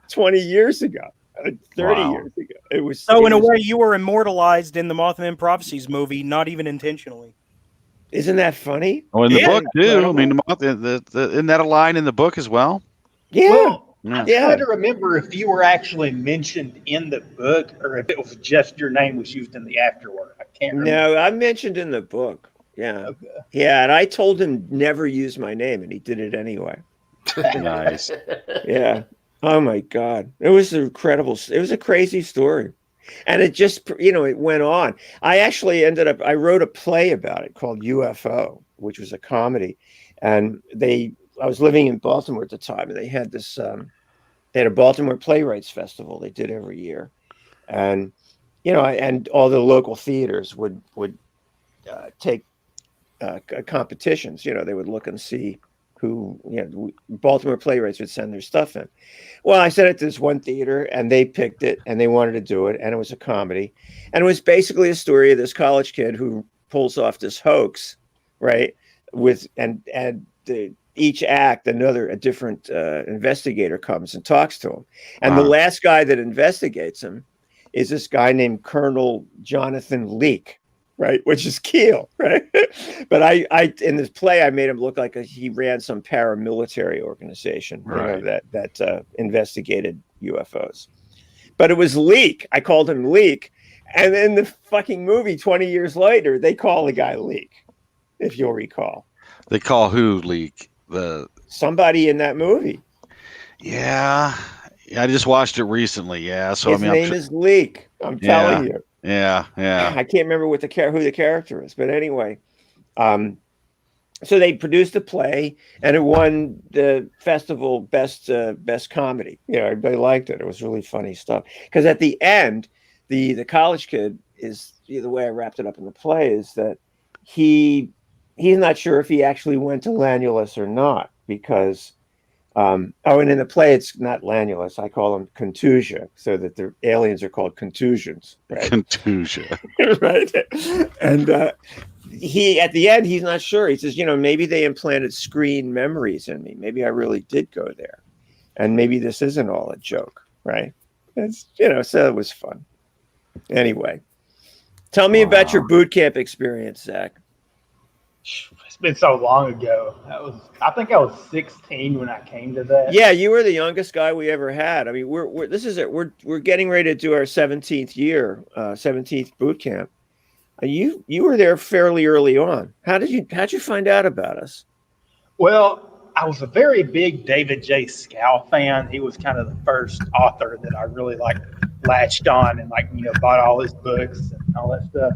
20 years ago, 30 years ago. It was so in a way you were immortalized in the Mothman Prophecies movie, not even intentionally. Isn't that funny? Oh, in the book too. I mean, isn't that a line in the book as well? Yeah. Well, I'm trying to remember if you were actually mentioned in the book or if it was just your name was used in the afterword. I can't remember. No, I'm mentioned in the book. Yeah. Okay. Yeah, and I told him never use my name, and he did it anyway. Nice. Yeah. Oh my God. It was incredible. It was a crazy story. And it just, it went on. I actually I wrote a play about it called UFO, which was a comedy. And I was living in Baltimore at the time, and they had this, they had a Baltimore Playwrights Festival they did every year. And, and all the local theaters would take competitions, they would look and see who, Baltimore playwrights would send their stuff in. Well, I sent it to this one theater, and they picked it, and they wanted to do it, and it was a comedy. And it was basically a story of this college kid who pulls off this hoax, right? Each act, a different investigator comes and talks to him. And the last guy that investigates him is this guy named Colonel Jonathan Leake, right? Which is Keel, right? But I in this play, I made him look like he ran some paramilitary organization, that investigated UFOs. But it was Leake. I called him Leake. And in the fucking movie, 20 years later, they call the guy Leake, if you'll recall. They call who Leake? Somebody in that movie. Yeah, I just watched it recently. Yeah, so his name is Leake. I'm telling you. Yeah. I can't remember who the character is, but anyway, so they produced a play, and it won the festival best comedy. Everybody liked it. It was really funny stuff. Because at the end, the college kid is the way I wrapped it up in the play is that he's not sure if he actually went to Lanulus or not because. And in the play, it's not Lanulus. I call them contusia, so that the aliens are called contusions. Right? Contusia. Right. And at the end, he's not sure. He says, maybe they implanted screen memories in me. Maybe I really did go there. And maybe this isn't all a joke. Right. It's, so it was fun. Anyway, tell me about your boot camp experience, Zach. It's been so long ago. I think I was 16 when I came to that. Yeah, you were the youngest guy we ever had. I mean, we're getting ready to do our 17th year, 17th boot camp. You were there fairly early on. How'd you find out about us? Well, I was a very big David J. Scow fan. He was kind of the first author that I really latched on and bought all his books and all that stuff.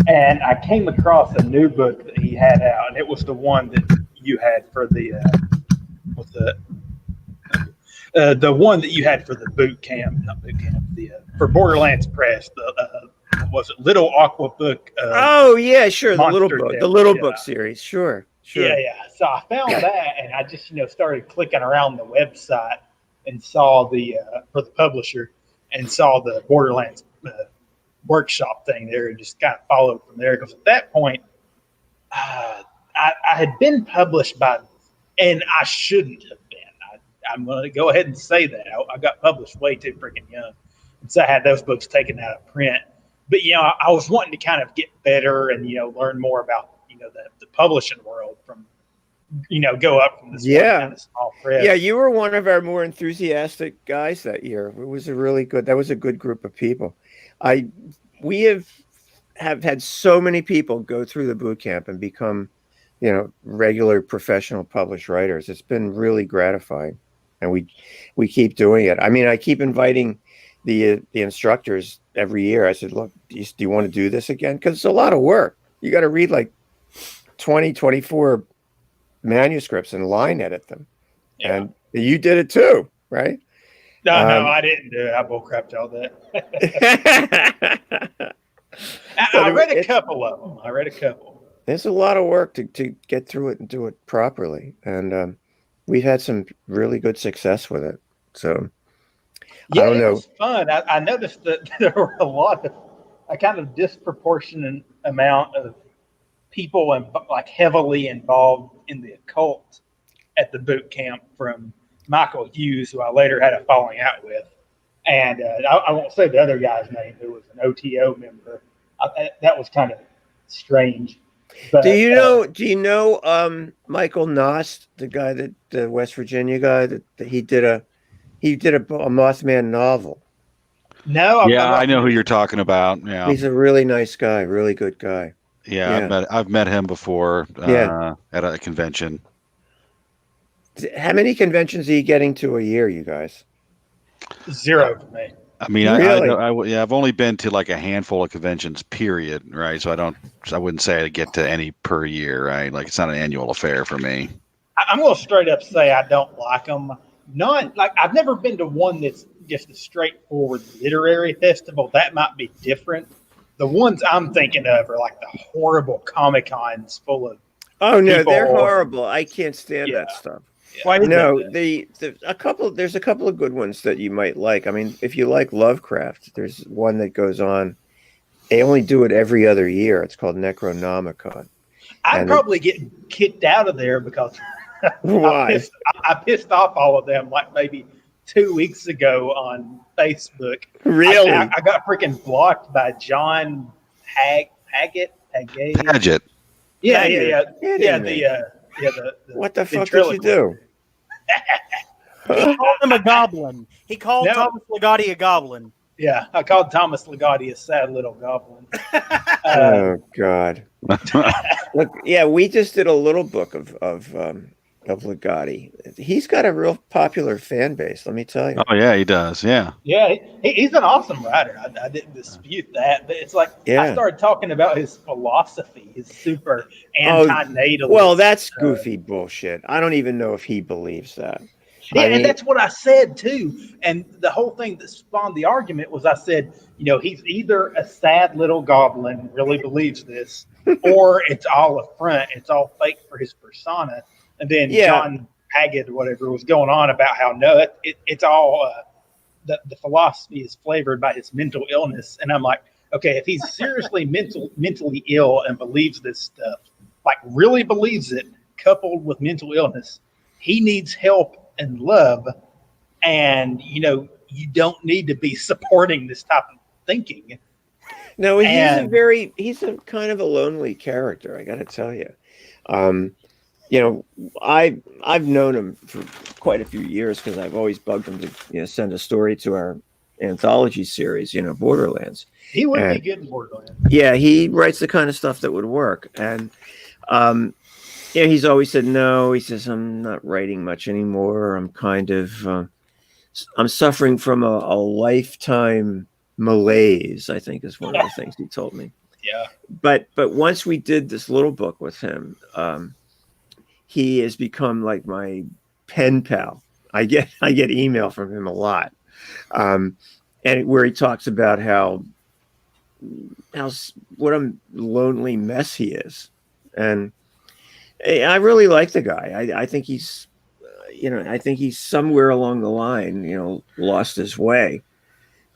And I came across a new book that he had out, and it was the one that you had for the one that you had for the boot camp, not boot camp, for Borderlands Press, the was it Little Aqua Book? Oh yeah, sure. The little Monster book, Deck, the little yeah. book series. Sure. Yeah, yeah. So I found that, and I just started clicking around the website and saw the for the publisher and saw the Borderlands workshop thing there, and just kind of followed from there. Because at that point, I had been published by, and I shouldn't have been. I'm going to go ahead and say that I got published way too freaking young, and so I had those books taken out of print. But I was wanting to kind of get better and learn more about the publishing world from go up from this one kind of small press. Yeah, you were one of our more enthusiastic guys that year. It was that was a good group of people. We have had so many people go through the boot camp and become, regular professional published writers. It's been really gratifying, and we keep doing it. I mean, I keep inviting the instructors every year. I said, look, do you want to do this again? Because it's a lot of work. You got to read like 20, 24 manuscripts and line edit them. Yeah. And you did it too, right? No, I didn't do it. I bullcrapped all that. I read a couple of them. It's a lot of work to get through it and do it properly. And we've had some really good success with it. So yeah, I don't know. It was fun. I noticed that there were a kind of disproportionate amount of people heavily involved in the occult at the boot camp, from Michael Hughes, who I later had a falling out with, and I won't say the other guy's name, who was an OTO member. That was kind of strange. But, do you know Michael Nost, the guy the West Virginia guy that he did a Mothman novel? No, I know who you're talking about. Yeah, he's a really nice guy, really good guy. Yeah. I've met him before. At a convention. How many conventions are you getting to a year, you guys? 0 for me. I mean, really? I've only been to like a handful of conventions, period. Right, so I wouldn't say I get to any per year. Right, like it's not an annual affair for me. I'm going to straight up say I don't like them. I've never been to one that's just a straightforward literary festival. That might be different. The ones I'm thinking of are like the horrible Comic-Cons full of. Oh no, they're horrible. I can't stand that stuff. Why? No, there's a couple of good ones that you might like. I mean, if you like Lovecraft, there's one that goes on. They only do it every other year. It's called Necronomicon. I'd probably get kicked out of there because why? I pissed off all of them like maybe 2 weeks ago on Facebook. Really? I got freaking blocked by John Paget. Yeah. What the fuck did you do? He called him a goblin. He called Thomas Ligotti a goblin. Yeah, I called Thomas Ligotti a sad little goblin. Oh God! Look, yeah, we just did a little book of Ligotti. He's got a real popular fan base, let me tell you. Oh yeah, he does. Yeah. Yeah, he's an awesome writer. I didn't dispute that, but it's like I started talking about his philosophy, his super anti-natalist. Well, that's goofy bullshit. I don't even know if he believes that. Yeah, and that's what I said too. And the whole thing that spawned the argument was I said, he's either a sad little goblin, really believes this, or it's all a front, it's all fake for his persona. And then John Paget, whatever, was going on about how it's all the philosophy is flavored by his mental illness. And I'm like, okay, if he's seriously mentally ill and believes this stuff, like really believes it, coupled with mental illness, he needs help and love. And you don't need to be supporting this type of thinking. No, he's a kind of a lonely character, I got to tell you. I've known him for quite a few years because I've always bugged him to send a story to our anthology series, Borderlands. He would be good in Borderlands. Yeah, he writes the kind of stuff that would work. And he's always said no. He says, I'm not writing much anymore. I'm kind of I'm suffering from a lifetime malaise, I think is one of the things he told me. Yeah. But once we did this little book with him, he has become like my pen pal. I get email from him a lot, and where he talks about how what a lonely mess he is. And I really like the guy. I think he's, I think he's somewhere along the line, lost his way,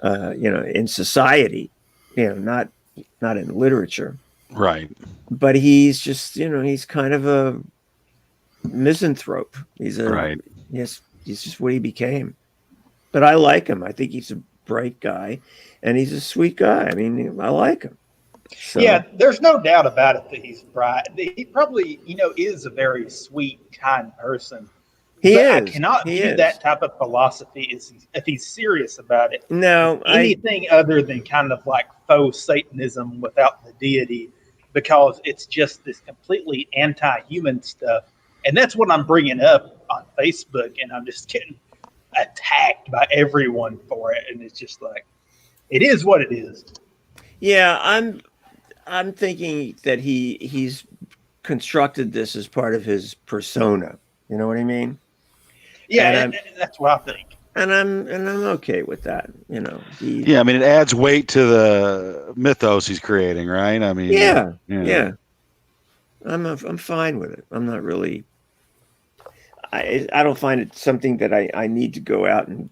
in society, not in literature. Right. But he's just, he's kind of a misanthrope. He's just what he became. But I like him. I think he's a bright guy, and he's a sweet guy. I mean, I like him. So. Yeah, there's no doubt about it that he's bright. He probably, is a very sweet, kind person. I cannot view that type of philosophy if he's serious about it. No, anything other than kind of like faux Satanism without the deity, because it's just this completely anti-human stuff. And that's what I'm bringing up on Facebook, and I'm just getting attacked by everyone for it. And it's just like, it is what it is. Yeah, I'm thinking that he's constructed this as part of his persona. You know what I mean? Yeah, and that's what I think. And I'm okay with that. Yeah, I mean, it adds weight to the mythos he's creating, right? I mean, yeah. I'm fine with it. I'm not really. I don't find it something that I need to go out and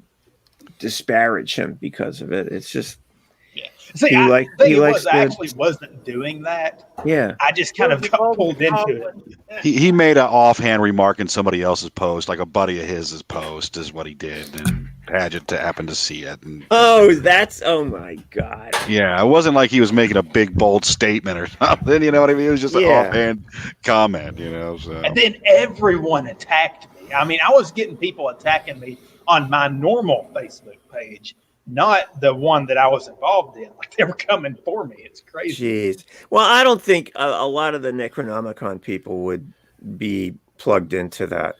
disparage him because of it. It's just. See, I wasn't doing that. Yeah. I just kind of got pulled into it. He made an offhand remark in somebody else's post, like a buddy of his post is what he did, and Paget happened to see it. And, oh my God. Yeah, it wasn't like he was making a big, bold statement or something, you know what I mean? It was just an offhand comment, so. And then everyone attacked me. I mean, I was getting people attacking me on my normal Facebook page, not the one that I was involved in. Like, they were coming for me. It's crazy. Jeez. Well, I don't think a lot of the Necronomicon people would be plugged into that.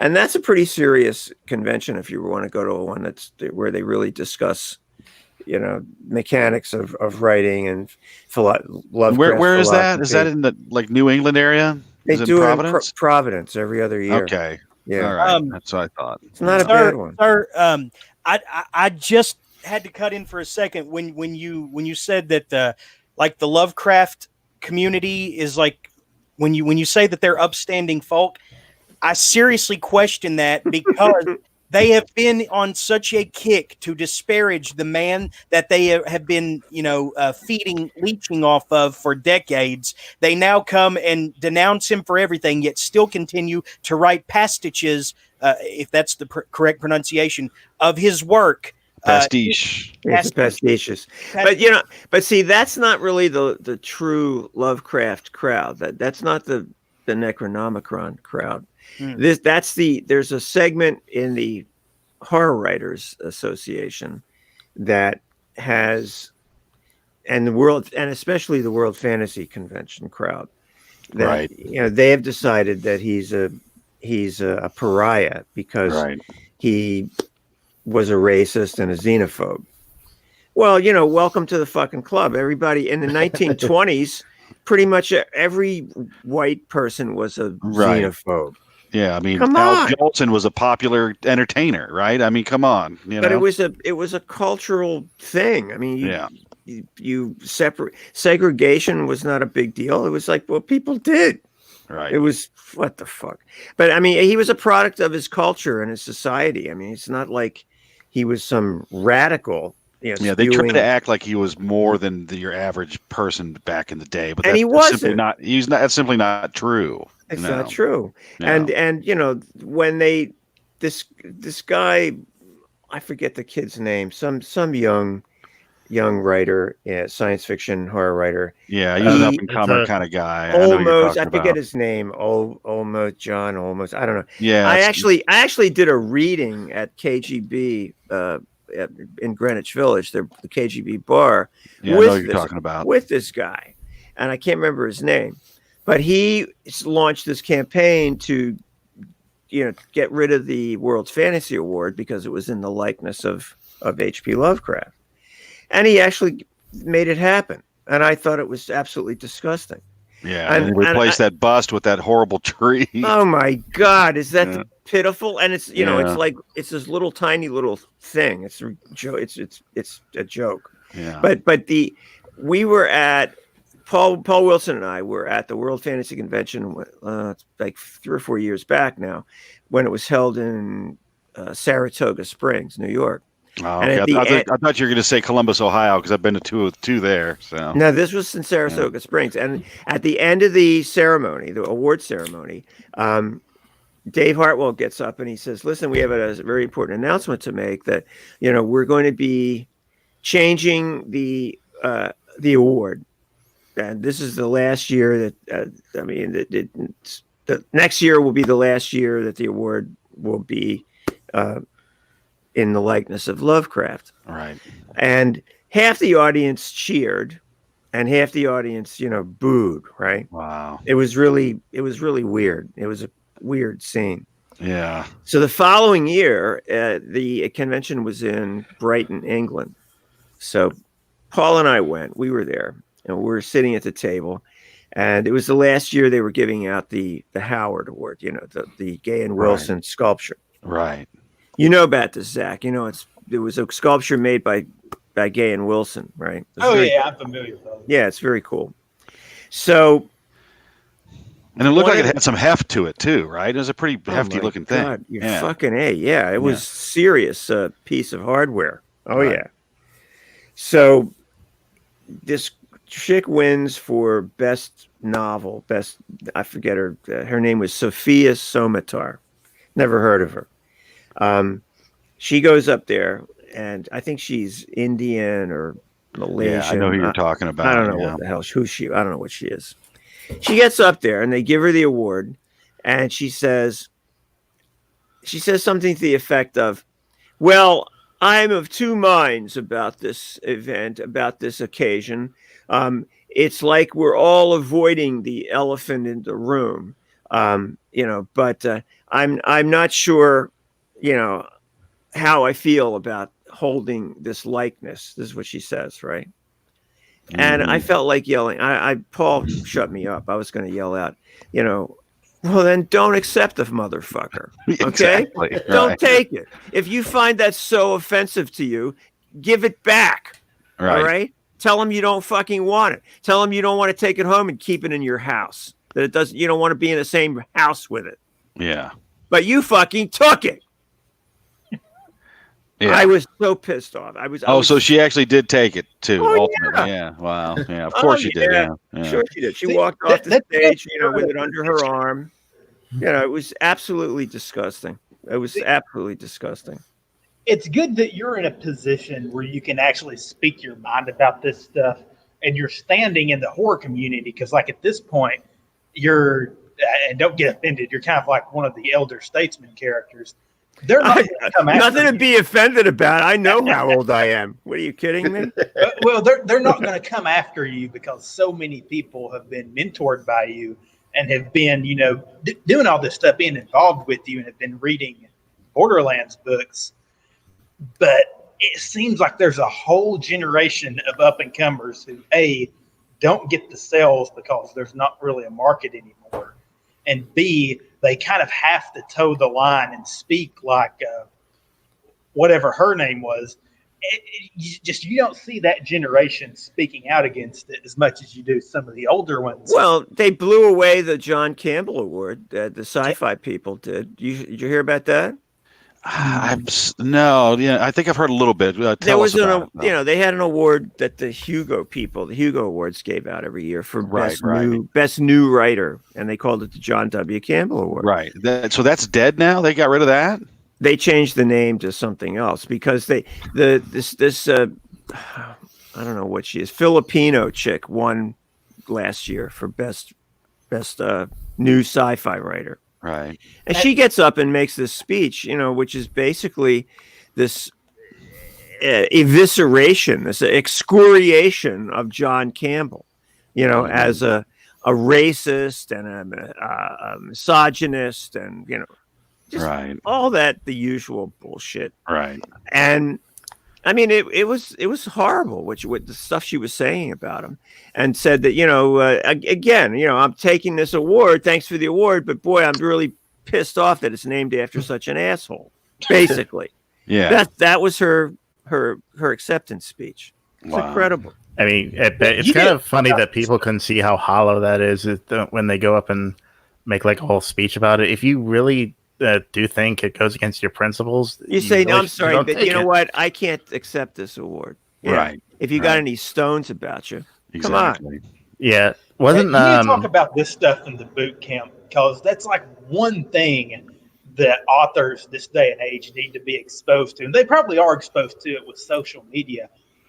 And that's a pretty serious convention if you want to go to one where they really discuss, mechanics of writing and Lovecraft. Where is that? Is that in the New England area? They do Providence? It in Providence every other year. Okay. Yeah. All right. That's what I thought. It's not a bad one. Sir, I just had to cut in for a second when you said that the Lovecraft community is like when you say that they're upstanding folk. I seriously question that because they have been on such a kick to disparage the man that they have been, leeching off of for decades. They now come and denounce him for everything, yet still continue to write pastiches, if that's the correct pronunciation, of his work. Pastiche. It's pastiches. But see, that's not really the true Lovecraft crowd. That's not the Necronomicon crowd. There's a segment in the Horror Writers Association that has, and especially the World Fantasy Convention crowd, that right. They have decided that he's a pariah because he was a racist and a xenophobe. Well, welcome to the fucking club. Everybody in the 1920s, pretty much every white person was a xenophobe. Yeah, I mean, Al Jolson was a popular entertainer, right? I mean, come on, But it was a cultural thing. I mean, you separate. Segregation was not a big deal. It was like, well, people did. Right. It was what the fuck. But I mean, he was a product of his culture and his society. I mean, it's not like he was some radical. Yeah, they tried to act like he was more than your average person back in the day, but he wasn't. That's simply not true. It's not true. No. And when this guy, I forget the kid's name, some young writer, science fiction horror writer. Yeah, he's an up and comer kind of guy. I forget his name. John Olmos. I don't know. Yeah, I actually did a reading at KGB in Greenwich Village, the KGB bar. Yeah, I know what you're talking about. With this guy, and I can't remember his name, but he launched this campaign to, get rid of the World Fantasy Award because it was in the likeness of H.P. Lovecraft, and he actually made it happen. And I thought it was absolutely disgusting. Yeah, and replace that bust with that horrible tree. Oh my God, is that pitiful? And it's it's like it's this little tiny little thing. It's a joke. Yeah. But we were at Paul Wilson and I were at the World Fantasy Convention like 3 or 4 years back now, when it was held in Saratoga Springs, New York. Oh, okay. I thought you were going to say Columbus, Ohio, because I've been to two there. So no, this was in Saratoga Springs, and at the end of the ceremony, the award ceremony, Dave Hartwell gets up and he says, "Listen, we have a very important announcement to make that we're going to be changing the award, and this is the last year that the next year will be the last year that the award will be." In the likeness of Lovecraft. Right. And half the audience cheered and half the audience, booed, right? Wow. It was really weird. It was a weird scene. Yeah. So the following year, the convention was in Brighton, England. So Paul and I went, we were there, and we were sitting at the table, and it was the last year they were giving out the Howard Award, the Gay and Wilson sculpture. Right. You know about this, Zach. It was a sculpture made by Gay and Wilson, right? I'm familiar with that. Yeah, it's very cool. So, and it looked like it had some heft to it too, right? It was a pretty hefty looking thing. You're fucking A. Yeah, it was serious piece of hardware. Oh yeah. So this chick wins for best novel. I forget her. Her name was Sophia Somatar. Never heard of her. She goes up there, and I think she's Indian or Malaysian. Yeah, I know who you're talking about. I don't know what the hell who she. I don't know what she is. She gets up there, and they give her the award, and she says something to the effect of, "Well, I'm of two minds about this event, about this occasion. It's like we're all avoiding the elephant in the room, but I'm not sure." How I feel about holding this likeness. This is what she says, right? Mm-hmm. And I felt like yelling. Paul shut me up. I was going to yell out, well, then don't accept the motherfucker. Okay? Exactly. Don't take it. If you find that so offensive to you, give it back. Right. All right? Tell them you don't fucking want it. Tell them you don't want to take it home and keep it in your house. That you don't want to be in the same house with it. Yeah. But you fucking took it. Yeah. I was so pissed off. So she actually did take it too. Oh, ultimately, yeah. Wow. Yeah, of course she did. Yeah. Sure she did. She walked off the stage, with it under her arm. It was absolutely disgusting. It was absolutely disgusting. It's good that you're in a position where you can actually speak your mind about this stuff, and you're standing in the horror community because, like, at this point, you're and don't get offended. You're kind of like one of the elder statesman characters. They're not going to come after nothing to be offended about. I know how old I am. What are you kidding me? Well, they're not going to come after you because so many people have been mentored by you and have been, doing all this stuff, being involved with you, and have been reading Borderlands books. But it seems like there's a whole generation of up-and-comers who, A, don't get the sales because there's not really a market anymore, and B, they kind of have to toe the line and speak like whatever her name was. You don't see that generation speaking out against it as much as you do some of the older ones. Well, they blew away the John Campbell Award that the sci-fi people did. Did you hear about that? No, I think I've heard a little bit. There was they had an award that the Hugo Awards gave out every year for best new writer, and they called it the John W. Campbell Award. Right. So that's dead now. They got rid of that. They changed the name to something else because this I don't know what she is, Filipino chick won last year for best new sci-fi writer. Right. And she gets up and makes this speech, which is basically this evisceration, this excoriation of John Campbell, as a racist and a misogynist and, just all that, the usual bullshit. Right. And I mean, it was horrible what the stuff she was saying about him, and said that, again, I'm taking this award. Thanks for the award. But boy, I'm really pissed off that it's named after such an asshole, basically. Yeah. That was her acceptance speech. It's incredible. I mean, it's kind of funny that people can see how hollow that is when they go up and make like a whole speech about it. If you really do think it goes against your principles, you say, really "No, I'm sorry, don't but take you know it." what? I can't accept this award." Yeah. Right. If you got any stones about you, come on. Yeah, You wasn't need to talk about this stuff in the boot camp, because that's like one thing that authors this day and age need to be exposed to. And they probably are exposed to it with social media,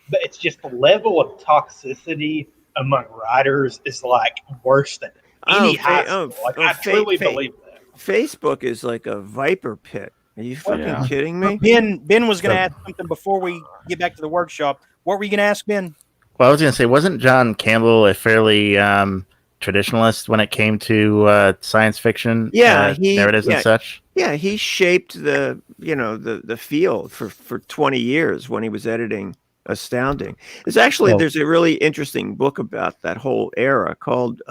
but it's just the level of toxicity among writers is like worse than any high school. I truly believe that. Facebook is like a viper pit. Are you fucking kidding me? Ben was going to ask something before we get back to the workshop. What were you going to ask, Ben? Well, I was going to say, wasn't John Campbell a fairly traditionalist when it came to science fiction narratives and such? Yeah, he shaped the field for 20 years when he was editing Astounding. There's a really interesting book about that whole era called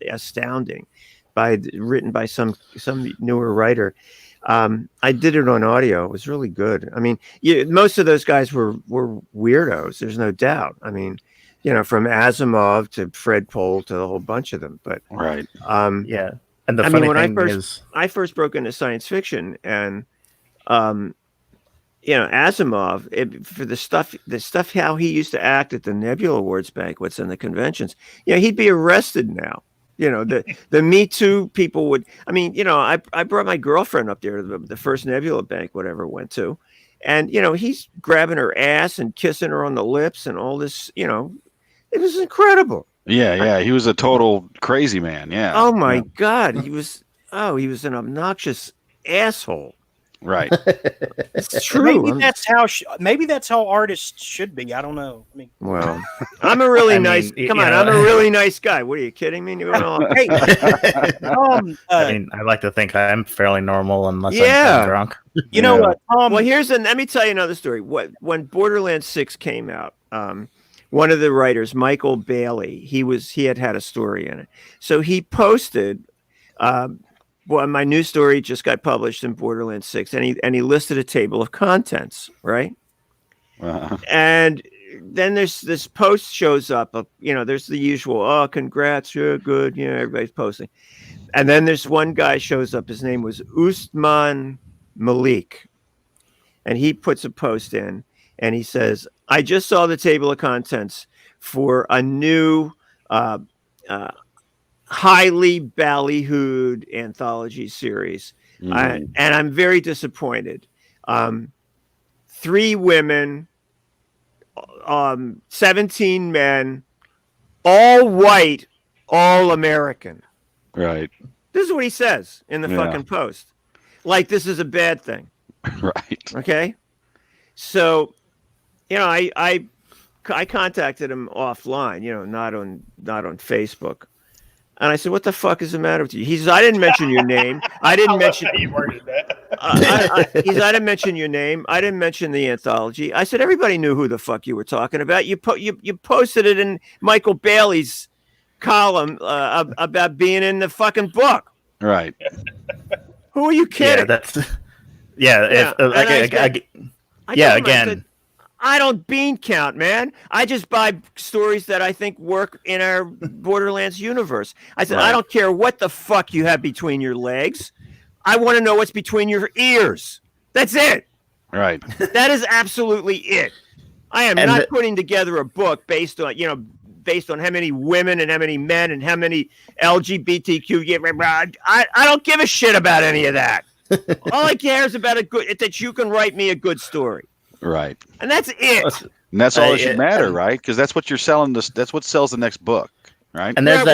Astounding, written by some newer writer. I did it on audio. It was really good. I mean, most of those guys were weirdos. There's no doubt. I mean, from Asimov to Fred Pohl to a whole bunch of them. But right, yeah. And the funny thing is, I first broke into science fiction, and Asimov, for the stuff how he used to act at the Nebula Awards banquets and the conventions, he'd be arrested now. The Me Too people would. I mean, I brought my girlfriend up there to the first Nebula banquet I ever went to, and he's grabbing her ass and kissing her on the lips and all this. It was incredible. Yeah, he was a total crazy man. Yeah. Oh my God, he was an obnoxious asshole. Right. It's true. Maybe that's how artists should be. I don't know. I mean, well, I'm a really I'm a really nice guy. What are you kidding me? Hey, I mean, I like to think I'm fairly normal unless I'm drunk. You know what, Tom? Well, let me tell you another story. When Borderlands 6 came out, one of the writers, Michael Bailey, he had a story in it. So he posted, my new story just got published in Borderlands 6, and he listed a table of contents, right? And then this post shows up. There's the usual, congrats, you're good, everybody's posting. And then there's one guy shows up. His name was Usman Malik, and he puts a post in, and he says, I just saw the table of contents for a new highly ballyhooed anthology series. And I'm very disappointed. 3 women, 17 men, all white, all American. Right. This is what he says in the fucking post. Like this is a bad thing. Right. Okay. So, I contacted him offline, not on Facebook. And I said, "What the fuck is the matter with you?" He says, "I didn't mention your name. I didn't mention you worded that." I didn't mention your name. I didn't mention the anthology. I said, "Everybody knew who the fuck you were talking about. You posted it in Michael Bailey's column about being in the fucking book." Right. Who are you kidding? Again. I don't bean count, man. I just buy stories that I think work in our Borderlands universe. I said, I don't care what the fuck you have between your legs. I want to know what's between your ears. That's it. Right. That is absolutely it. I am not putting together a book based on how many women and how many men and how many LGBTQ. I don't give a shit about any of that. All I care is about that you can write me a good story. Right. And that's it. And that's all that should matter, right? Because that's what you're selling. That's what sells the next book, right? And there's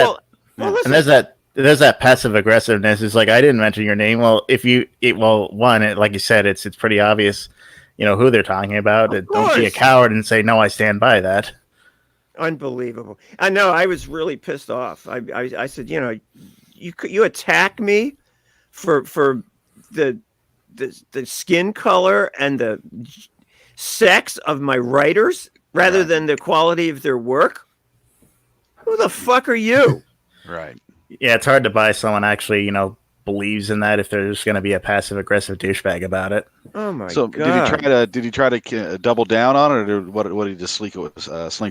there's that passive aggressiveness. It's like, I didn't mention your name. Well, like you said, it's pretty obvious, who they're talking about. Don't be a coward and say, no, I stand by that. Unbelievable. I know. I was really pissed off. I said, you attack me for the skin color and the sex of my writers rather than the quality of their work. Who the fuck are you? Right. Yeah, it's hard to buy someone actually, believes in that if they're just going to be a passive aggressive douchebag about it. Oh my god! So did he try to double down on it, or what? Did he just slink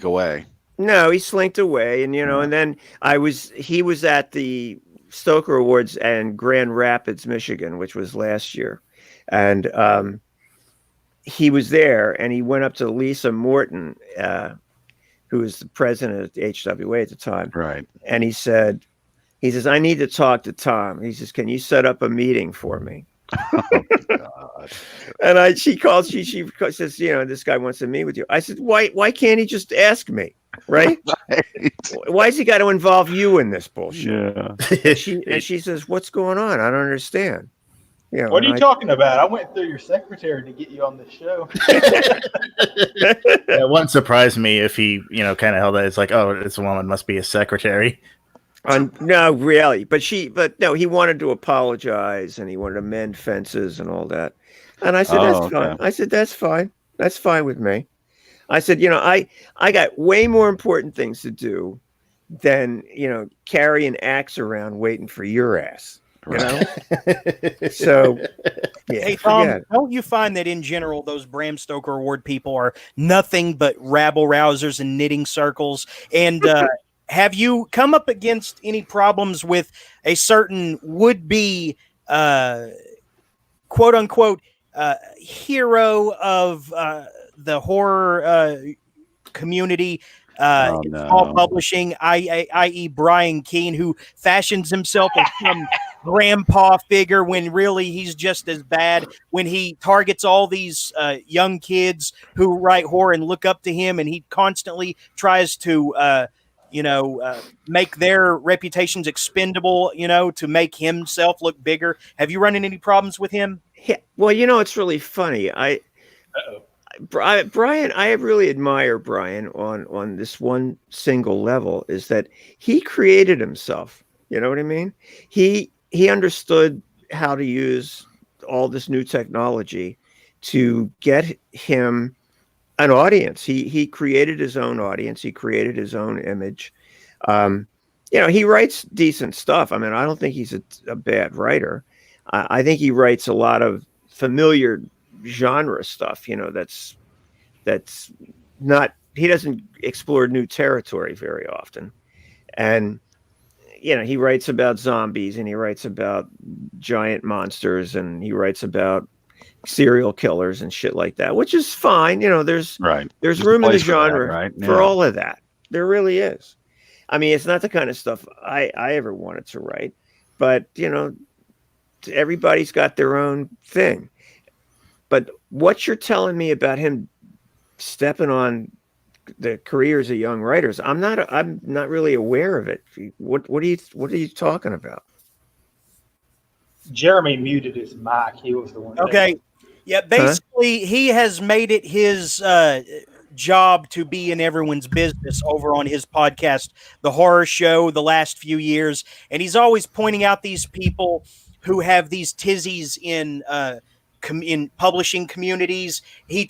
away? No, he slinked away, and and then he was at the Stoker Awards in Grand Rapids, Michigan, which was last year, and he was there, and he went up to Lisa Morton, who was the president of the HWA at the time, Right. and he says, I need to talk to Tom. He says, can you set up a meeting for me? And she says, this guy wants to meet with you. I said, why can't he just ask me? Right? Why has he got to involve you in this bullshit? Yeah. And she says, what's going on? I don't understand. What are you talking about? I went through your secretary to get you on this show. It wouldn't surprise me if he, kind of held that. It's like, oh, this woman must be a secretary. No, really. But no, he wanted to apologize and he wanted to mend fences and all that. And I said, that's fine. I said, that's fine. That's fine with me. I said, I got way more important things to do than, carry an axe around waiting for your ass. So, yeah. Hey, Tom, don't you find that in general, those Bram Stoker Award people are nothing but rabble rousers and knitting circles? And have you come up against any problems with a certain would-be, quote unquote, hero of the horror community? Small publishing, i.e. Brian Keene, who fashions himself as some grandpa figure when really he's just as bad, when he targets all these young kids who write horror and look up to him, and he constantly tries to make their reputations expendable, to make himself look bigger. Have you run into any problems with him? Yeah. Well, it's really funny. Brian, I really admire Brian on this one single level, is that he created himself. You know what I mean? He understood how to use all this new technology to get him an audience. He created his own audience. He created his own image. He writes decent stuff. I mean, I don't think he's a bad writer. I think he writes a lot of familiar genre stuff, that's not, he doesn't explore new territory very often. And, he writes about zombies, and he writes about giant monsters, and he writes about serial killers and shit like that, which is fine. There's room in the genre for all of that. There really is. I mean, it's not the kind of stuff I ever wanted to write, but, everybody's got their own thing. But what you're telling me about him stepping on the careers of young writers, I'm not really aware of it. What are you talking about? Jeremy muted his mic. He was the one. Okay. Yeah, basically he has made it his job to be in everyone's business over on his podcast, The Horror Show, the last few years, and he's always pointing out these people who have these tizzies in publishing communities. He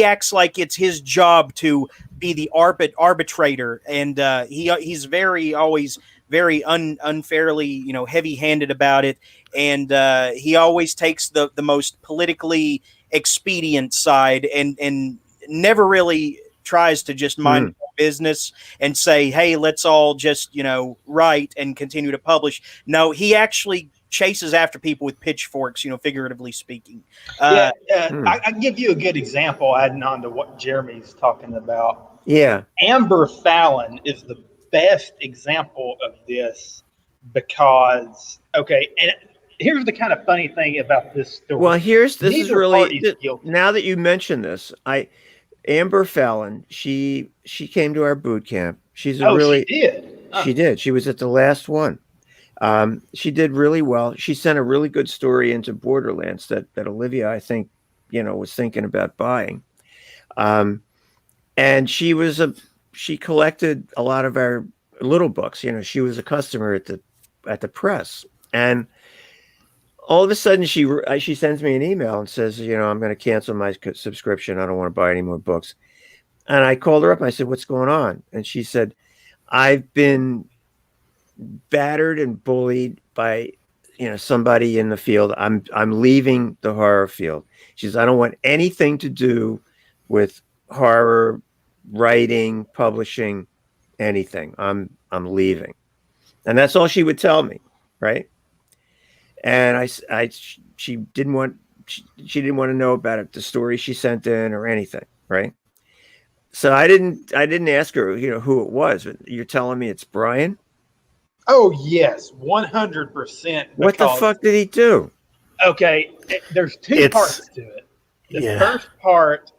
acts like it's his job to be the arbitrator, and he's always very unfairly, heavy-handed about it, and he always takes the most politically expedient side, and never really tries to just mind business and say, hey, let's all just write and continue to publish. No, he actually chases after people with pitchforks, figuratively speaking. I give you a good example, adding on to what Jeremy's talking about. Yeah. Amber Fallon is the best example of this because, and here's the kind of funny thing about this story. Well, this is really, now that you mention this, Amber Fallon, she came to our boot camp. She's she did. She did. She was at the last one. She did really well. She sent a really good story into Borderlands that Olivia, I think, was thinking about buying. And she collected a lot of our little books. She was a customer at the press. And all of a sudden she sends me an email and says, I'm going to cancel my subscription. I don't want to buy any more books. And I called her up and I said, what's going on? And she said, I've been battered and bullied by somebody in the field. I'm leaving the horror field. She says, I don't want anything to do with horror writing, publishing. anything. I'm leaving. And that's all she would tell me, right? And she didn't want to know about it, the story she sent in or anything, right? So I didn't ask her, who it was. But you're telling me it's Brian? Oh yes, 100%. What the fuck did he do? Okay, there's two parts to it. The first part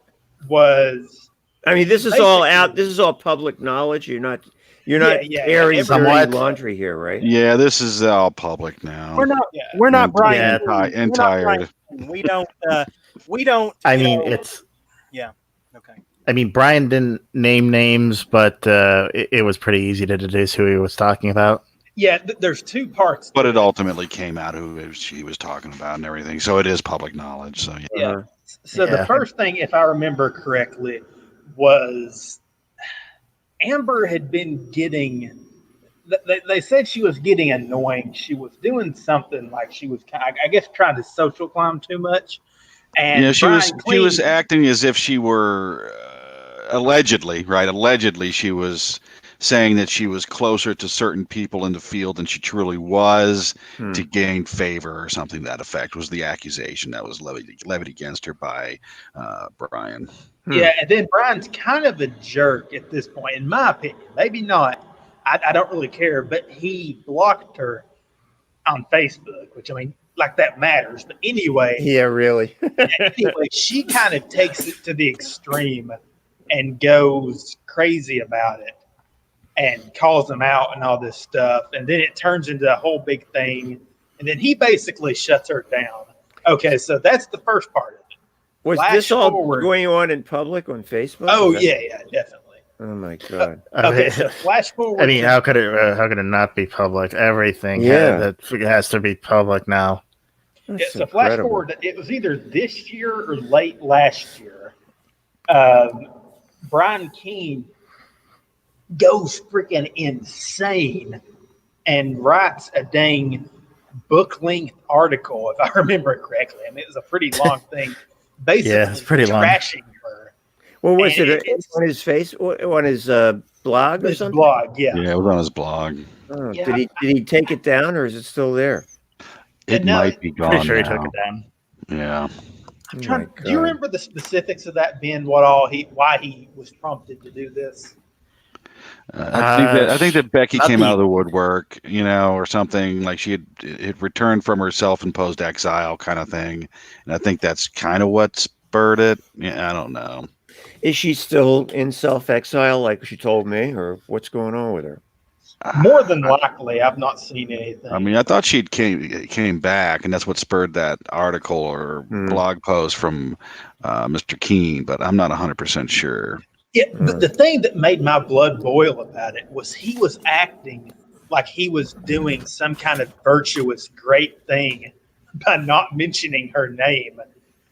was, I mean, this is all out. This is all public knowledge. You're not airing dirty laundry here, right? Yeah, this is all public now. We're not Brian. Tired. We don't. I mean, it's. Yeah. Okay. I mean, Brian didn't name names, but it was pretty easy to deduce who he was talking about. Yeah, there's two parts. But it ultimately came out who she was talking about and everything. So it is public knowledge. So yeah. So the first thing, if I remember correctly, was Amber had been getting. They said she was getting annoying. She was doing something like she was, I guess, trying to social climb too much. And yeah, she was acting as if she were allegedly, right? Allegedly, she was saying that she was closer to certain people in the field than she truly was to gain favor or something to that effect was the accusation that was levied against her by Brian. Yeah, and then Brian's kind of a jerk at this point, in my opinion. Maybe not. I don't really care, but he blocked her on Facebook, which, I mean, like that matters. But anyway. Yeah, really. Anyway, she kind of takes it to the extreme and goes crazy about it and calls him out and all this stuff. And then it turns into a whole big thing. And then he basically shuts her down. Okay, so that's the first part of it. Was this all going on in public on Facebook? Oh, yeah, definitely. Oh my god! Okay, so flash forward. I mean, how could it not be public? Everything has to be public now. Yeah, so flash forward. It was either this year or late last year. Brian Keene goes freaking insane and writes a dang book-length article, if I remember correctly. I mean, it was a pretty long thing. Basically, it's pretty long. Trashing her. Well, was it on his face, on his blog or something? Blog, yeah. Yeah, it was on his blog. Oh, did he take it down, or is it still there? It might be gone. Pretty sure now. he took it down. Yeah. I'm trying. Do you remember the specifics of that, Ben? Why he was prompted to do this? I think that Becky came out of the woodwork, or something like she had returned from her self-imposed exile kind of thing, and I think that's kind of what spurred it. Yeah, I don't know. Is she still in self-exile, like she told me, or what's going on with her? More than likely, I've not seen anything. I mean, I thought she came back, and that's what spurred that article or blog post from Mr. Keene, but I'm not 100% sure. Yeah, but the thing that made my blood boil about it was he was acting like he was doing some kind of virtuous great thing by not mentioning her name,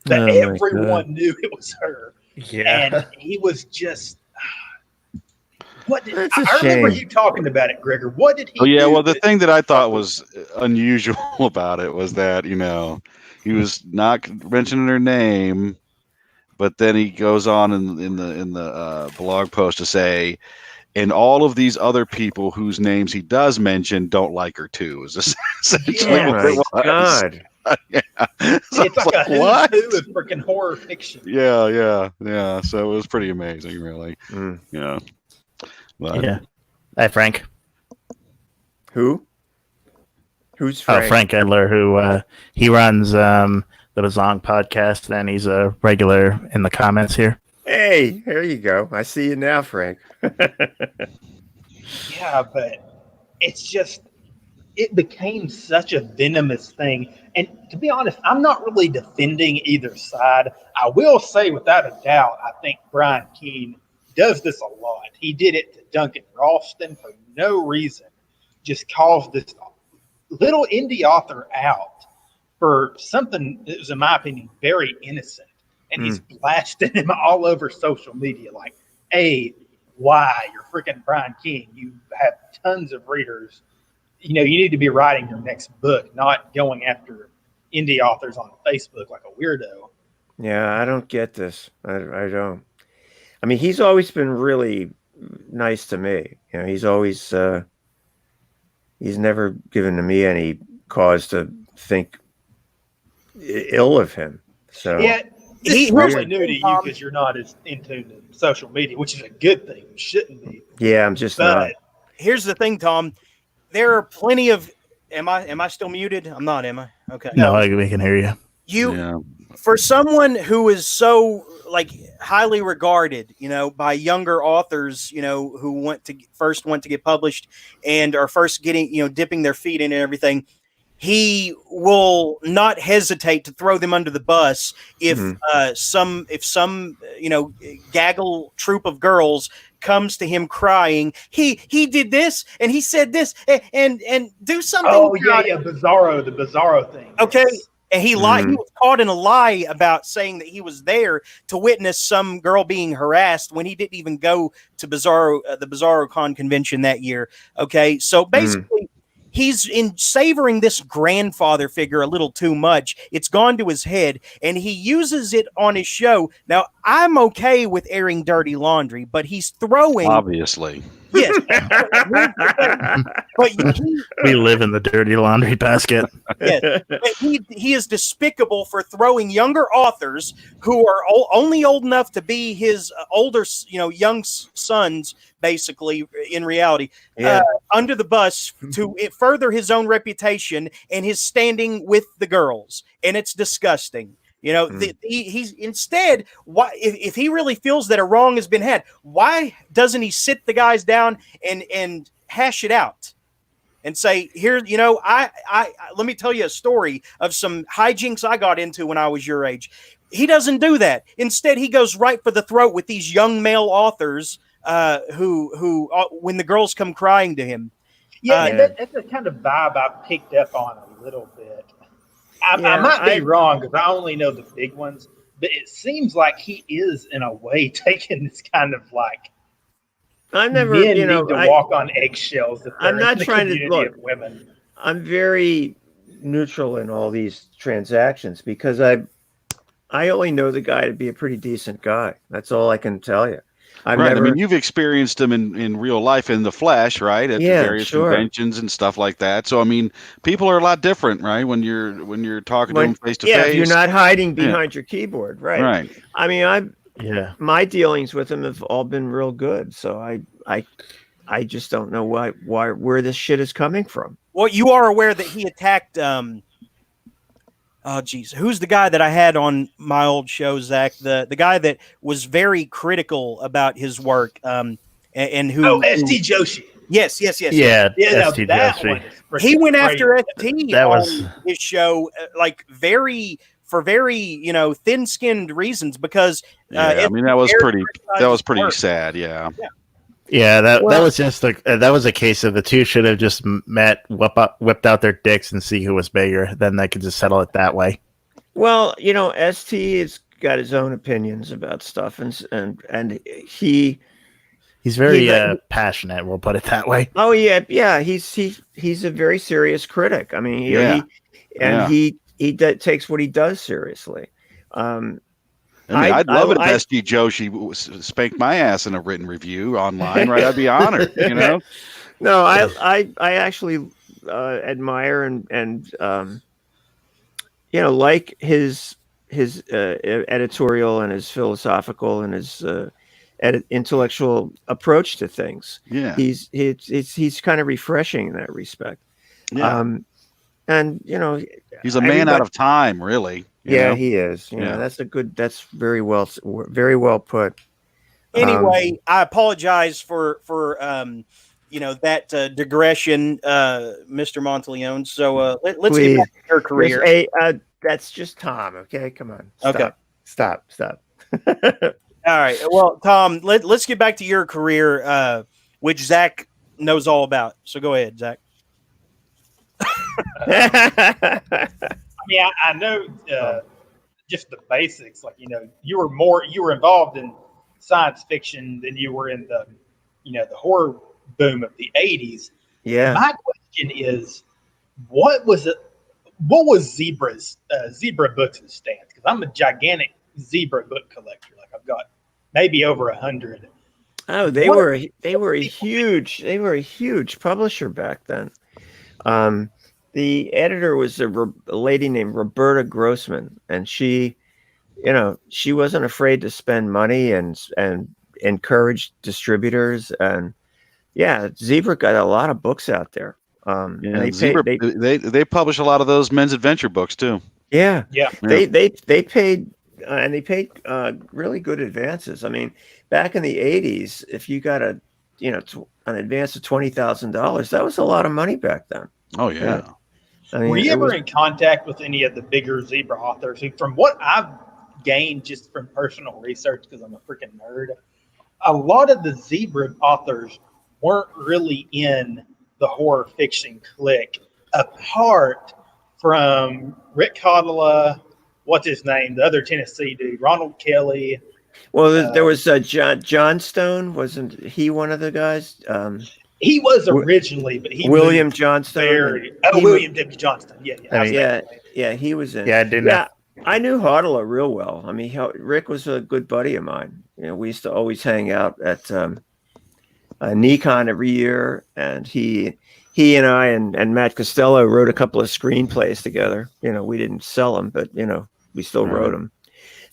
that everyone knew it was her. Yeah. And he was just... I remember you talking about it, Gregor. What did he do? Yeah, well, the thing that I thought was unusual about it was that, he was not mentioning her name, but then he goes on in the blog post to say, and all of these other people whose names he does mention don't like her too. Is essentially what it was. God. Yeah. So it's like a who of freaking horror fiction. Yeah. So it was pretty amazing, really. Yeah. But, yeah. Hi, Frank. Who? Who's Frank? Frank Edler, who he runs the Bazong podcast, and he's a regular in the comments here. Hey, here you go. I see you now, Frank. Yeah, but it's just, it became such a venomous thing. And to be honest, I'm not really defending either side. I will say without a doubt, I think Brian Keene does this a lot. He did it to Duncan Ralston for no reason. Just calls this little indie author out for something that was, in my opinion, very innocent. And he's blasting him all over social media like, hey, why? You're freaking Brian Keene. You have tons of readers. You need to be writing your next book, not going after indie authors on Facebook like a weirdo. Yeah, I don't get this. I don't. I mean, he's always been really nice to me. You know, he's always he's never given to me any cause to think ill of him. So Yeah, he probably new to you because you're not as into the social media, which is a good thing. You shouldn't be. yeah, I'm just not. Here's the thing, Tom. There are plenty of. Am I still muted? I'm not, am I? Okay. No, we can hear you. For someone who is so like highly regarded, by younger authors, who first want to get published and are first getting, dipping their feet in and everything, he will not hesitate to throw them under the bus if some gaggle troop of girls comes to him crying, he did this and he said this and do something. Oh yeah, the Bizarro thing. Okay. And he lied. He was caught in a lie about saying that he was there to witness some girl being harassed when he didn't even go to the BizarroCon convention that year. Okay, so basically, he's in savoring this grandfather figure a little too much. It's gone to his head, and he uses it on his show. Now, I'm okay with airing dirty laundry, but he's throwing obviously. Yes, but we live in the dirty laundry basket. Yes, but he is despicable for throwing younger authors who are only old enough to be his older, young sons, basically in reality, under the bus to further his own reputation and his standing with the girls, and it's disgusting. He's instead, why if he really feels that a wrong has been had, why doesn't he sit the guys down and hash it out and say, here, I let me tell you a story of some hijinks I got into when I was your age. He doesn't do that. Instead, he goes right for the throat with these young male authors who when the girls come crying to him. Yeah, that's the kind of vibe I picked up on a little bit. I might be wrong because I only know the big ones, but it seems like he is, in a way, taking this kind of like. I never, men need to walk on eggshells. I'm not trying to look. Women. I'm very neutral in all these transactions because I only know the guy to be a pretty decent guy. That's all I can tell you. I mean, you've experienced him in real life in the flesh, right? At the various conventions and stuff like that. So, I mean, people are a lot different, right? When you're talking to them face to face. Yeah, if you're not hiding behind your keyboard, right? Right. I mean, my dealings with him have all been real good. So I just don't know where this shit is coming from. Well, you are aware that he attacked. Oh, geez. Who's the guy that I had on my old show, Zach? The guy that was very critical about his work and who... Oh, ST Joshi. Yes. Yeah, ST Joshi. He went after ST on his show, very thin-skinned reasons because... I mean, that was pretty sad, yeah. Yeah, that was just that was a case of the two should have just met, whipped out their dicks and see who was bigger. Then they could just settle it that way. Well, ST has got his own opinions about stuff, and he's very passionate. We'll put it that way. Oh yeah. He's a very serious critic. I mean, he takes what he does seriously. I'd love it if ST Joshi spanked my ass in a written review online, right? I'd be honored, No, I actually admire and like his editorial and his philosophical and his intellectual approach to things. Yeah, he's kind of refreshing in that respect. Yeah, and he's a man out of time, really. Yeah, he is. That's very well put. Anyway, I apologize for that digression, Mr. Monteleone. So let's get back to your career. That's just Tom. Okay, come on. Stop. All right. Well, Tom, let's get back to your career, which Zach knows all about. So go ahead, Zach. I mean, I know just the basics. Like, you were involved in science fiction than you were in the horror boom of the 80s. Yeah. My question is, what was Zebra books and stance? Because I'm a gigantic Zebra book collector. Like, I've got maybe over 100. Oh, they were a huge publisher back then. The editor was a lady named Roberta Grossman, and she wasn't afraid to spend money and encourage distributors. And yeah, Zebra got a lot of books out there. And Zebra, they publish a lot of those men's adventure books too. Yeah. Yeah. They paid and they paid really good advances. I mean, back in the 80s, if you got an advance of $20,000, that was a lot of money back then. Oh yeah. I mean, were you ever in contact with any of the bigger Zebra authors? Who, from what I've gained just from personal research, because I'm a freaking nerd, a lot of the Zebra authors weren't really in the horror fiction clique, apart from Rick Cotala, what's his name, the other Tennessee dude, Ronald Kelly. Well, there was John Stone. Wasn't he one of the guys? He was originally, but he William Johnstone. William W. Johnston. Yeah, he was in. Yeah, I didn't. Yeah, I knew Hartala real well. I mean, Rick was a good buddy of mine. We used to always hang out at Nikon every year, and he and I and Matt Costello wrote a couple of screenplays together. We didn't sell them, but we still wrote them.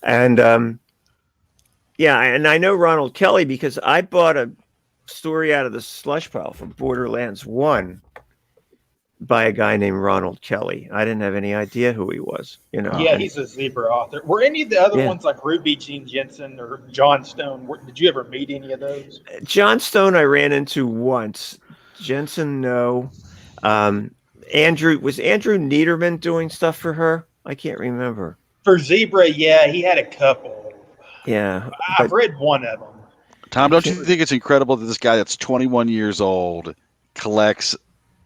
And and I know Ronald Kelly because I bought a story out of the slush pile from Borderlands 1 by a guy named Ronald Kelly. I didn't have any idea who he was. Yeah, he's a Zebra author. Were any of the other ones like Ruby Jean Jensen or John Stone? Did you ever meet any of those? John Stone I ran into once. Jensen, no. Andrew Niederman doing stuff for her? I can't remember. For Zebra, yeah, he had a couple. Yeah. I've read one of them. Tom, don't you think it's incredible that this guy that's 21 years old collects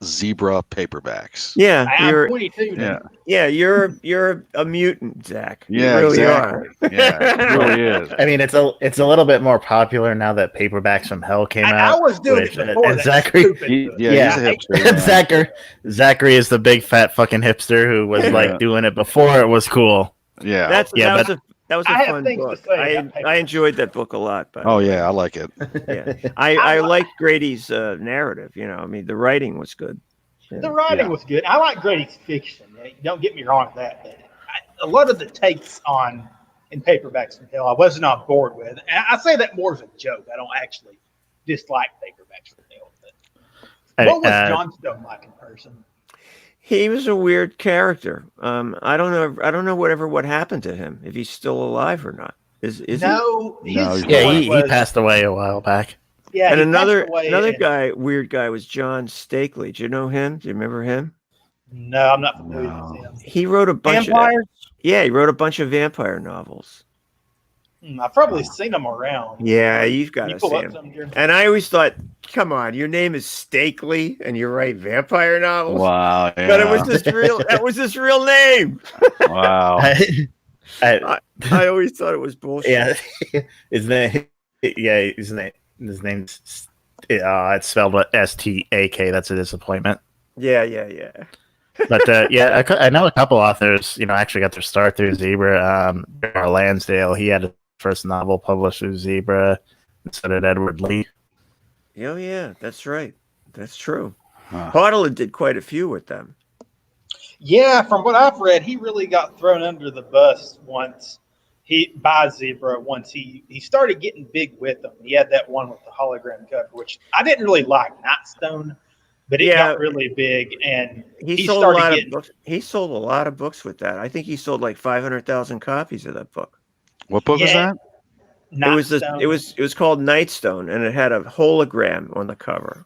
Zebra paperbacks? Yeah, I'm 22 now. Yeah, you're a mutant, Zach. Yeah, you really exactly. Yeah, it really is. I mean, it's a little bit more popular now that Paperbacks from Hell came out. I was doing it before. And Zachary, he's a hipster. Zachary is the big fat fucking hipster who was like doing it before it was cool. Yeah, that was a fun book. I enjoyed that book a lot. But oh yeah, I like it. Yeah, I liked Grady's narrative. I mean, the writing was good. The writing was good. I like Grady's fiction. Don't get me wrong with that. But a lot of the takes in Paperbacks from Hell, I wasn't on board with. And I say that more as a joke. I don't actually dislike Paperbacks from Hell. But what was John Stone like in person? He was a weird character. I don't know what happened to him. If he's still alive or not. Is no, he? He passed away a while back. Yeah, and another weird guy was John Stakely. Do you know him? Do you remember him? No, I'm not familiar with him. He wrote a bunch Vampires? he wrote a bunch of vampire novels. I've probably seen them around. Yeah, you've got to see him. And I always thought, come on, your name is Stakely, and you write vampire novels. Wow, yeah. But that was his real name. Wow. I always thought it was bullshit. Yeah, his name's it's spelled S-T-A-K. That's a disappointment. Yeah. But I know a couple authors, actually got their start through Zebra. Lansdale, he had his first novel published through Zebra. And so did Edward Lee. Oh yeah, that's right. That's true. Hartala did quite a few with them. Yeah, from what I've read, he really got thrown under the bus once. By Zebra once he started getting big with them. He had that one with the hologram cover, which I didn't really like, Nightstone, but it got really big, and he sold a lot of books. He sold a lot of books with that. I think he sold like 500,000 copies of that book. What book was that? It was called Nightstone, and it had a hologram on the cover.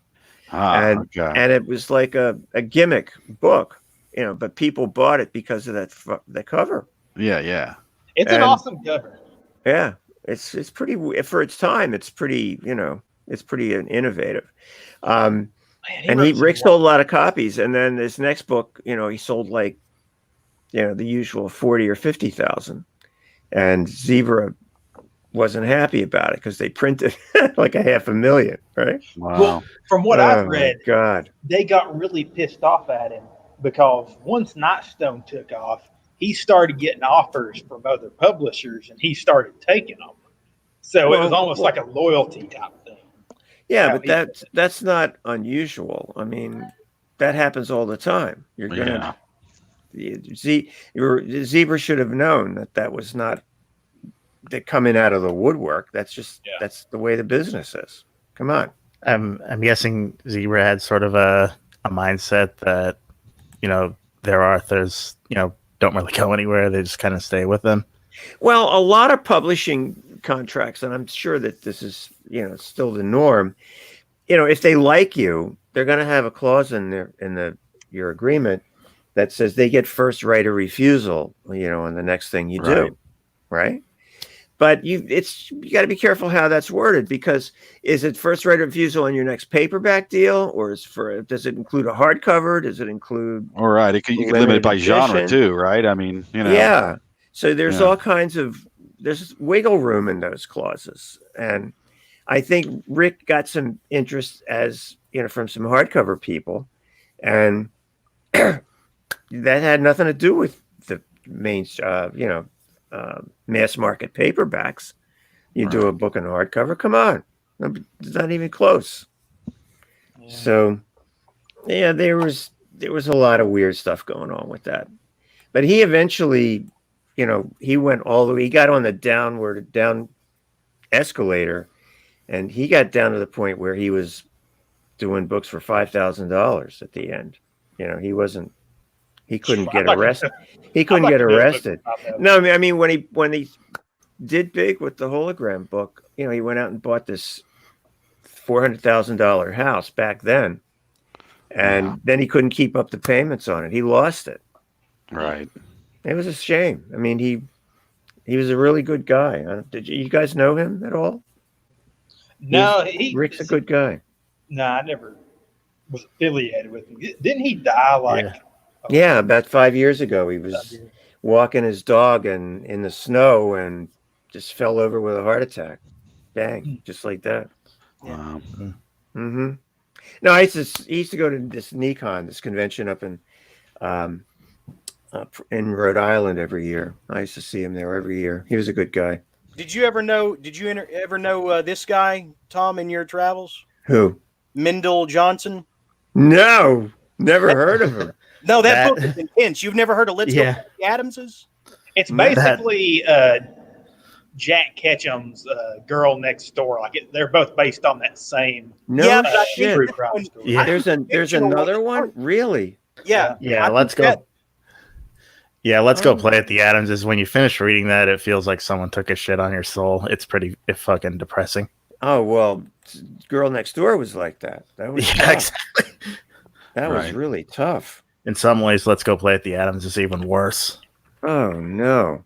And it was like a gimmick book, but people bought it because of that cover. Yeah. It's an awesome cover. Yeah, it's pretty for its time. It's pretty, it's pretty innovative. Rick sold a lot of copies, and then this next book, he sold like, the usual 40 or 50,000, and Zebra wasn't happy about it because they printed like 500,000, right? Wow. Well, from what I've read, God, they got really pissed off at him because once Nightstone took off, he started getting offers from other publishers, and he started taking them. So it was almost like a loyalty type thing. Yeah, but that's not unusual. I mean, that happens all the time. You're gonna Zebra should have known that was not coming out of the woodwork. That's just that's the way the business is. Come on. I'm guessing Zebra had sort of a mindset that, their authors, don't really go anywhere. They just kind of stay with them. Well, a lot of publishing contracts, and I'm sure that this is, still the norm. If they like you, they're going to have a clause in your agreement that says they get first right of refusal, on the next thing you do, right? But you got to be careful how that's worded, because is it first right of refusal on your next paperback deal, or does it include a hardcover? Does it include? All right, you can limit it by genre too, right? I mean, Yeah. So there's all kinds of there's wiggle room in those clauses, and I think Rick got some interest from some hardcover people, and that had nothing to do with the main, mass market paperbacks. You do a book in hardcover, come on, it's not even close. Yeah. So, yeah, there was a lot of weird stuff going on with that, but he eventually, he went all the way. He got on the down escalator, and he got down to the point where he was doing books for $5,000 at the end. He couldn't get arrested. He couldn't get arrested. No, I mean when he did big with the hologram book, he went out and bought this $400,000 house back then, and then he couldn't keep up the payments on it. He lost it. Right. It was a shame. I mean, he was a really good guy. Did you guys know him at all? No, Rick's a good guy. No, I never was affiliated with him. Didn't he die Yeah, about 5 years ago. He was walking his dog in the snow and just fell over with a heart attack. Bang, just like that. Wow. Mm-hmm. No, he used to go to this Nikon, this convention up in Rhode Island every year. I used to see him there every year. He was a good guy. Did you ever know this guy, Tom, in your travels? Who? Mendel Johnson? No, never heard of him. No, that book is intense. You've never heard of Let's Go Play the Adamses? It's basically Jack Ketchum's Girl Next Door. They're both based on that same. Shit. True crime story. Yeah. There's another one? Really? Yeah. Yeah, let's go. Yeah, Let's Go Play at the Adams is when you finish reading that, it feels like someone took a shit on your soul. It's fucking depressing. Oh, well, Girl Next Door was like that. That was exactly. That was really tough. In some ways, Let's Go Play at the Adams is even worse. Oh, no.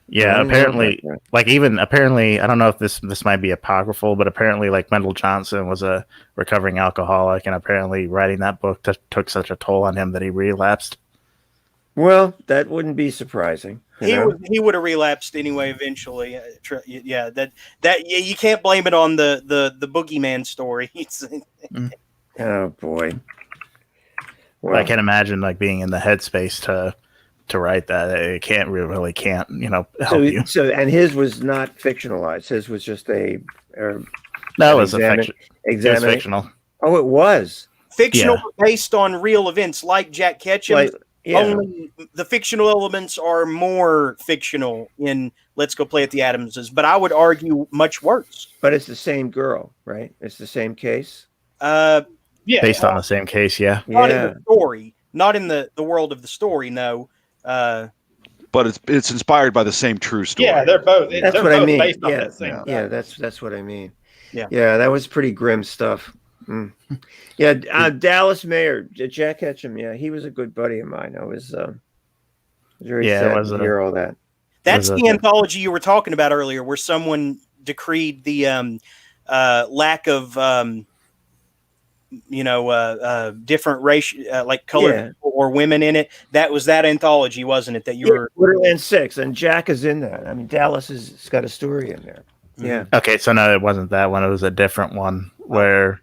Yeah, apparently, I don't know if this might be apocryphal, but apparently, Mendel Johnson was a recovering alcoholic, and apparently writing that book took such a toll on him that he relapsed. Well, that wouldn't be surprising. He would have relapsed anyway eventually. Yeah, you can't blame it on the boogeyman story. Oh boy. Well, I can imagine being in the headspace to write that. It really can't help you. So and his was not fictionalized. His was just that was fictional. Oh, it was fictional, based on real events like Jack Ketchum. Only the fictional elements are more fictional in Let's Go Play at the Adamses, but I would argue much worse. But it's the same girl, right? It's the same case. Based on the same case, yeah. Not in the story, not in the world of the story. No. But it's inspired by the same true story. Yeah, they're both. That's they're what both I mean. Based on that same that's what I mean. Yeah, that was pretty grim stuff. Mm. Yeah, Dallas Mayer, Jack Ketchum. Yeah, he was a good buddy of mine. I was very sad to hear all that. That's the anthology you were talking about earlier, where someone decreed the lack of different race, color or women in it. That was that anthology, wasn't it? That you were Borderland 6, and Jack is in that. I mean, Dallas has got a story in there. Yeah. Okay, so no, it wasn't that one. It was a different one where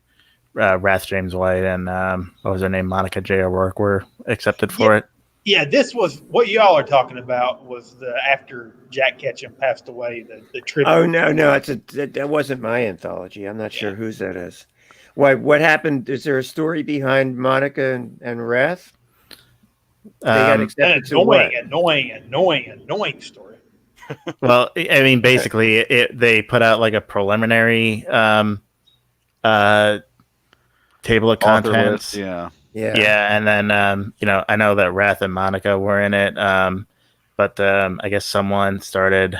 Wrath James White and what was her name, Monica J. O'Rourke were accepted for it. Yeah, this was what y'all are talking about. Was the after Jack Ketchum passed away, the tribute. Oh no, that wasn't my anthology. I'm not sure whose that is. What happened? Is there a story behind Monica and Wrath? They got accepted to what? Annoying story. Well, I mean, basically, they put out like a preliminary table of Author contents. list, yeah. Yeah, and then I know that Wrath and Monica were in it, but I guess someone started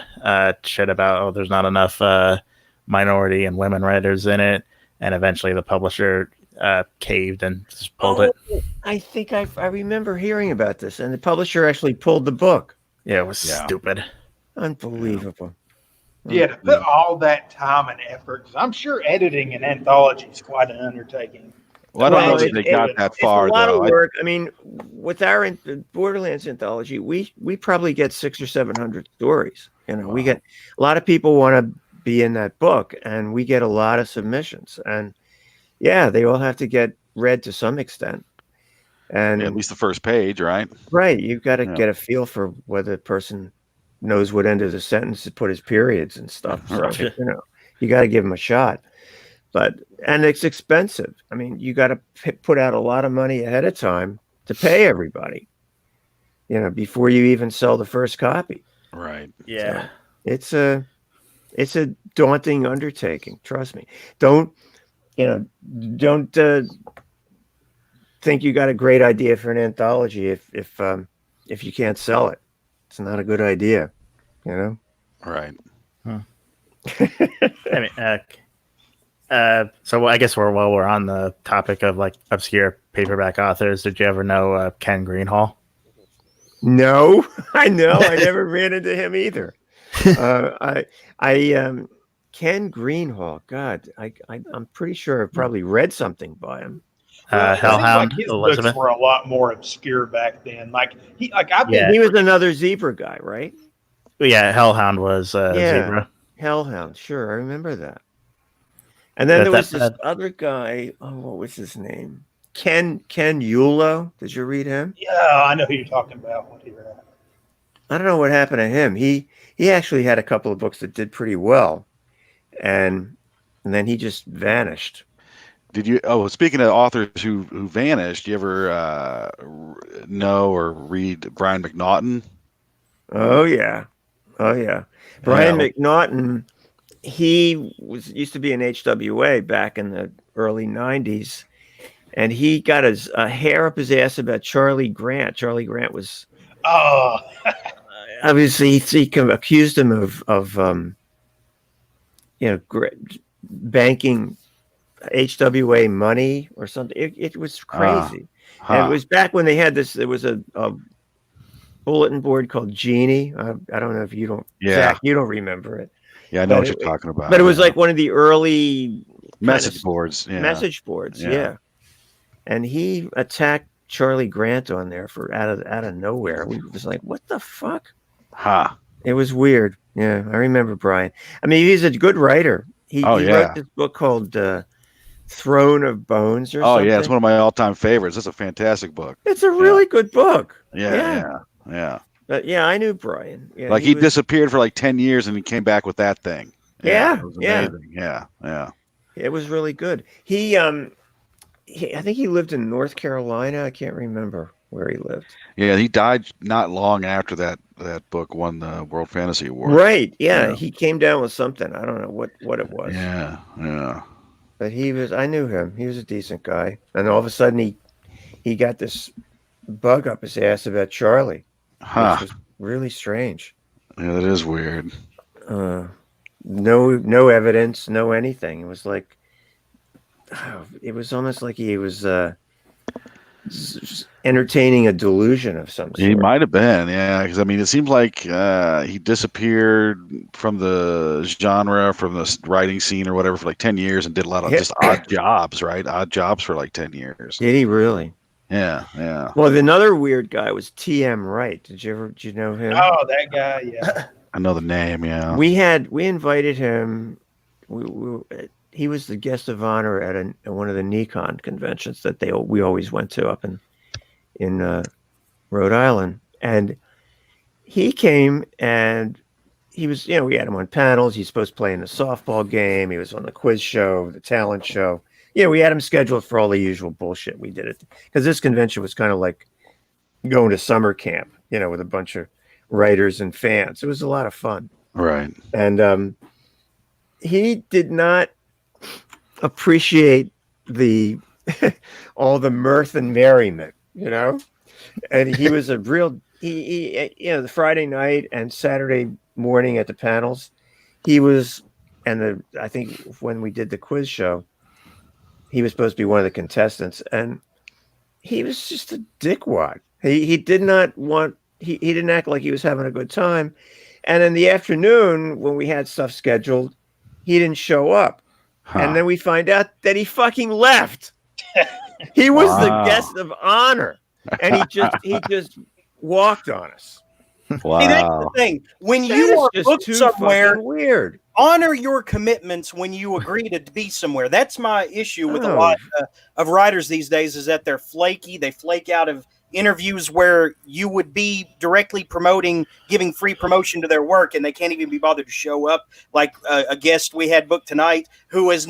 shit about there's not enough minority and women writers in it, and eventually the publisher caved and just pulled it. I think I remember hearing about this, and the publisher actually pulled the book. Yeah, it was stupid. Unbelievable. Yeah, to put all that time and effort, 'cause I'm sure editing an anthology is quite an undertaking. Well, I don't know that they got that far, it's a lot though. of work. I mean, with our Borderlands anthology, we probably get 600 or 700 stories. We get a lot of people want to be in that book, and we get a lot of submissions. And yeah, they all have to get read to some extent. And at least the first page, right? Right. You've got to get a feel for whether the person knows what end of the sentence to put his periods and stuff. So, Right. you got to give them a shot. And it's expensive. I mean, you got to put out a lot of money ahead of time to pay everybody, before you even sell the first copy. Right. Yeah. So it's a daunting undertaking. Trust me. Don't think you got a great idea for an anthology if you can't sell it. It's not a good idea, Right. I mean, so I guess while we're on the topic of like obscure paperback authors, did you ever know Ken Greenhall? No, I know. I never ran into him either. Ken Greenhall. God, I'm pretty sure I've probably read something by him. Hellhound. His Elizabeth. books were a lot more obscure back then. He was another zebra guy, right? Yeah, Hellhound was zebra. Hellhound. Sure, I remember that. And then there was this other guy. Oh, what was his name? Ken Yulo. Did you read him? Yeah, I know who you're talking about. I don't know what happened to him. He actually had a couple of books that did pretty well, and then he just vanished. Did you? Oh, speaking of authors who vanished, you ever know or read Brian McNaughton? Oh yeah. Brian McNaughton. He used to be in HWA back in the early 90s, and he got his hair up his ass about Charlie Grant. Charlie Grant was obviously he accused him of banking HWA money or something. It was crazy. And it was back when they had this. There was a bulletin board called Genie. I don't know if you don't. Zach, you don't remember it. Yeah, I know what you're talking about. But it was like one of the early message boards. Yeah. Message boards, yeah. And he attacked Charlie Grant on there for out of nowhere. We was like, what the fuck? It was weird. Yeah, I remember Brian. I mean, he's a good writer. He wrote this book called Throne of Bones or something. Yeah, it's one of my all-time favorites. It's a fantastic book. It's a really good book. Yeah. But yeah, I knew Brian. Yeah, he disappeared for like 10 years and he came back with that thing. Yeah. It was amazing. Yeah. It was really good. I think he lived in North Carolina. I can't remember where he lived. Yeah, he died not long after that book won the World Fantasy Award. Right. Yeah, he came down with something. I don't know what it was. Yeah. But I knew him. He was a decent guy. And all of a sudden he got this bug up his ass about Charlie. Which was really strange. Yeah, that is weird. No evidence, no anything. It was like, it was almost like he was entertaining a delusion of some sort. He might have been, yeah. Because I mean, it seems like he disappeared from the genre, from the writing scene or whatever, for like 10 years, and did a lot of just odd jobs, right? Odd jobs for like 10 years. Did he really? Yeah. Well, another weird guy was T.M. Wright. Did you know him? Oh, that guy, yeah. I know the name, yeah. We invited him. He was the guest of honor at one of the Nikon conventions that we always went to up in Rhode Island. And he came and he was, we had him on panels. He's supposed to play in the softball game. He was on the quiz show, the talent show. We had him scheduled for all the usual bullshit we did it. Because this convention was kind of like going to summer camp, with a bunch of writers and fans. It was a lot of fun. Right. And he did not appreciate the all the mirth and merriment, and he was a real the Friday night and Saturday morning at the panels, he was, and I think when we did the quiz show, he was supposed to be one of the contestants, and he was just a dickwad. He did not want, he didn't act like he was having a good time. And in the afternoon, when we had stuff scheduled, he didn't show up. Huh. And then we find out that he fucking left. He was the guest of honor, and he just walked on us. Wow. See, that's the thing. When you are booked somewhere, weird. Honor your commitments when you agree to be somewhere. That's my issue with a lot of writers these days, is that they're flaky. They flake out of interviews where you would be directly promoting, giving free promotion to their work, and they can't even be bothered to show up. Like a guest we had booked tonight who is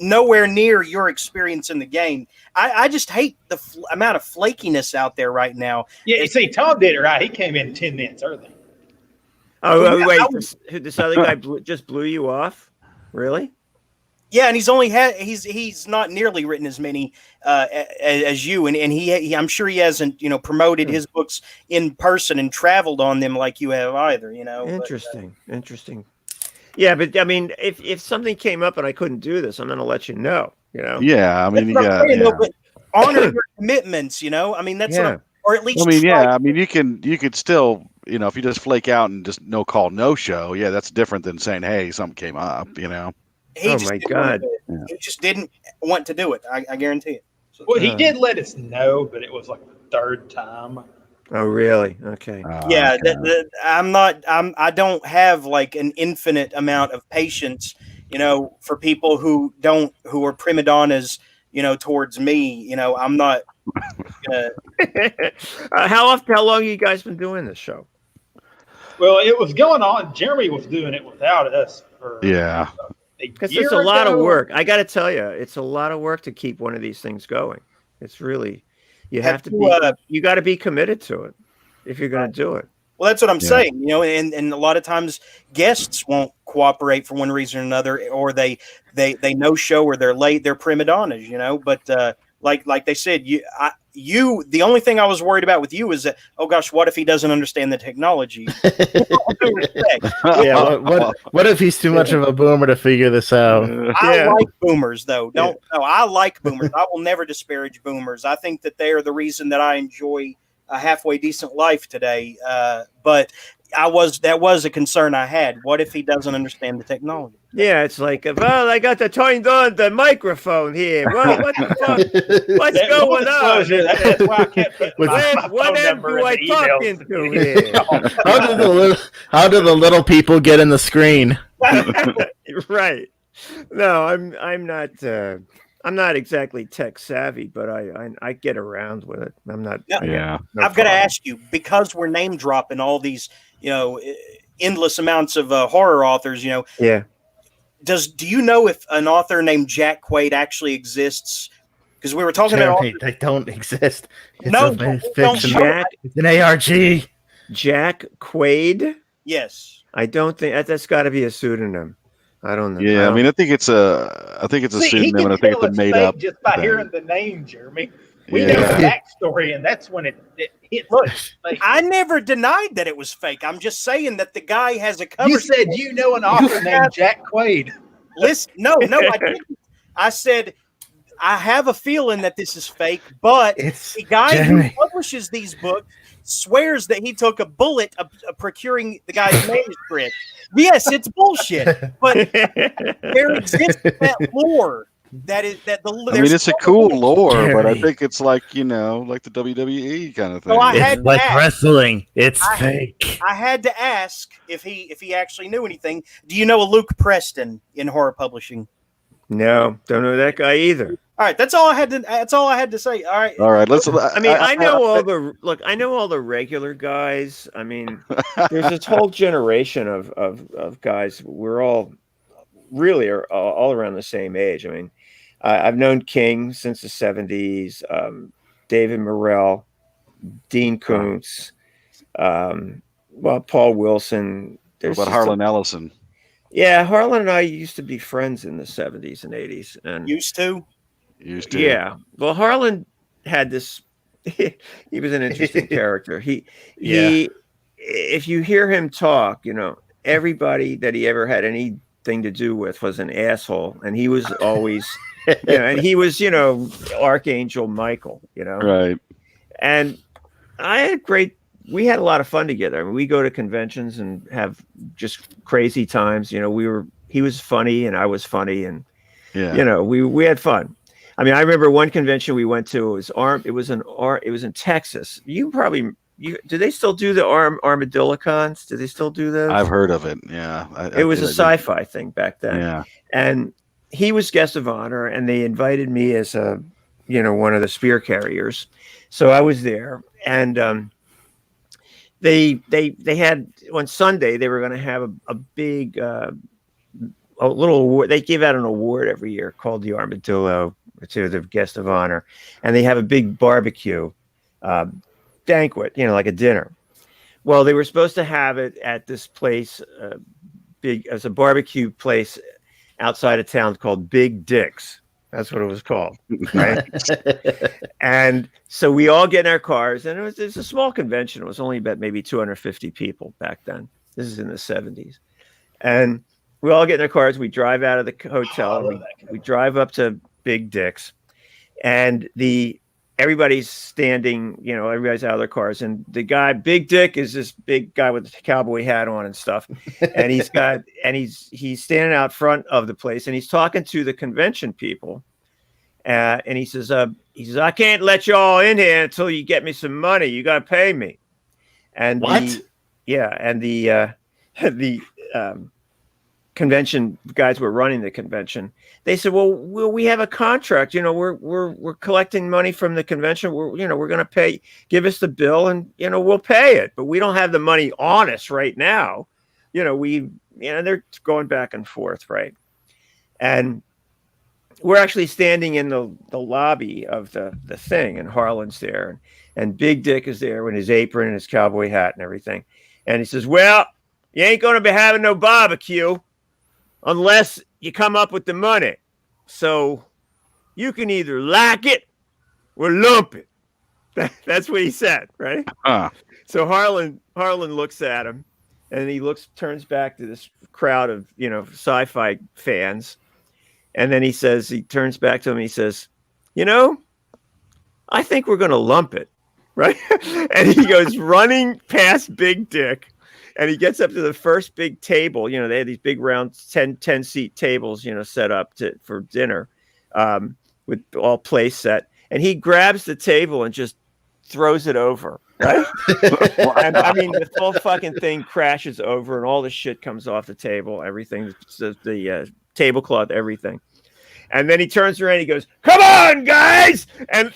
nowhere near your experience in the game. I just hate the amount of flakiness out there right now. Yeah, see, Tom did it right. He came in 10 minutes early. Oh, wait, this other guy just blew you off? Really? Yeah, and he's only had he's not nearly written as many as you, and he I'm sure he hasn't promoted his books in person and traveled on them like you have either. Interesting. Yeah, but I mean, if something came up and I couldn't do this, I'm going to let you know. Yeah, I mean, but honor your commitments. I mean, that's or at least. I mean, I mean, you could still, if you just flake out and just no call, no show. Yeah, that's different than saying, hey, something came up. He just didn't want to do it. I guarantee it. So, well, he did let us know, but it was like the third time. Oh, really? Okay. Yeah, I don't have like an infinite amount of patience, for people who are prima donnas, towards me. I'm not. How long have you guys been doing this show? Well, it was going on. Jeremy was doing it without us. Because it's a lot of work. I got to tell you, it's a lot of work to keep one of these things going. It's really, you got to be committed to it if you're going to do it. Well, that's what I'm saying, and a lot of times guests won't cooperate for one reason or another, or they no show, or they're late, they're prima donnas, but like they said, the only thing I was worried about with you is that, oh gosh, what if he doesn't understand the technology? What if he's too much of a boomer to figure this out? I like boomers, though. I like boomers. I will never disparage boomers. I think that they are the reason that I enjoy a halfway decent life today. But that was a concern I had. What if he doesn't understand the technology? Yeah, it's like, well, I got to turn on the microphone here. Well, what the fuck? What's going on? That's why I kept what am I talking to here? How do the little people get in the screen? Right. No, I'm not exactly tech savvy, but I get around with it. I'm not. I've got to ask you, because we're name dropping all these, endless amounts of horror authors. Yeah. Do you know if an author named Jack Quaid actually exists? Because we were talking about they don't exist. It's it's an ARG. Jack Quaid. Yes. I don't think that's got to be a pseudonym. I don't know. Yeah, I think it's a pseudonym, and I think it's a made up just by hearing the name, Jeremy. We know the backstory, and that's when it hits. Look, I never denied that it was fake. I'm just saying that the guy has a cover. You said an author named Jack Quaid. Listen, no, I didn't. I said I have a feeling that this is fake, but the guy who publishes these books swears that he took a bullet of procuring the guy's manuscript. Yes, it's bullshit, but there exists that lore. It's a cool lore, but I think it's like like the WWE kind of thing. So it's like wrestling. It's fake. I had to ask if he actually knew anything. Do you know a Luke Preston in horror publishing? No, don't know that guy either. All right, that's all I had to. That's all I had to say. All right. All right, let's. I mean, I know all the I know all the regular guys. I mean, there's this whole generation of guys. We're all really are all around the same age. I mean, I've known King since the 70s. David Morrell, Dean Koontz, Paul Wilson. What about Harlan Ellison? Yeah, Harlan and I used to be friends in the 70s and 80s. And Used to. Yeah. Well, Harlan had this. He was an interesting character. He, if you hear him talk, everybody that he ever had anything to do with was an asshole, and he was always, and he was, Archangel Michael, Right. And we had a lot of fun together. I mean, we go to conventions and have just crazy times. He was funny and I was funny, and we had fun. I mean, I remember one convention we went to. It was in Texas. Do they still do the armadillo cons? Do they still do those? I've heard of it. Yeah, it was a sci-fi thing back then. Yeah, and he was guest of honor, and they invited me as one of the spear carriers. So I was there, and they had on Sunday they were going to have a big a little award. They give out an award every year called the Armadillo to the guest of honor, and they have a big barbecue banquet, like a dinner. Well, they were supposed to have it at this place, as a barbecue place outside of town called Big Dick's. That's what it was called, right? And so we all get in our cars, and it was a small convention. It was only about maybe 250 people back then. This is in the 70s. And we all get in our cars. We drive out of the hotel. We drive up to Big Dick's, and everybody's standing, everybody's out of their cars. And the guy, Big Dick, is this big guy with the cowboy hat on and stuff. And he's standing out front of the place, and he's talking to the convention people. And he says, I can't let you all in here until you get me some money. You got to pay me. And what? The convention guys were running the convention. They said, well, we have a contract, we're collecting money from the convention. We're going to pay, give us the bill, and, we'll pay it, but we don't have the money on us right now. They're going back and forth. Right. And we're actually standing in the lobby of the thing, and Harlan's there, and Big Dick is there with his apron and his cowboy hat and everything. And he says, well, you ain't going to be having no barbecue unless you come up with the money. So you can either like it or lump it. That's what he said, right? So Harlan looks at him, and he turns back to this crowd of, sci-fi fans. And then he turns back to him, and he says, I think we're going to lump it, right? And he goes running past Big Dick. And he gets up to the first big table. They had these big round 10-seat tables, set up for dinner with all place set. And he grabs the table and just throws it over. Right? And I mean, the whole fucking thing crashes over, and all the shit comes off the table, everything, the tablecloth, everything. And then he turns around and he goes, come on, guys! And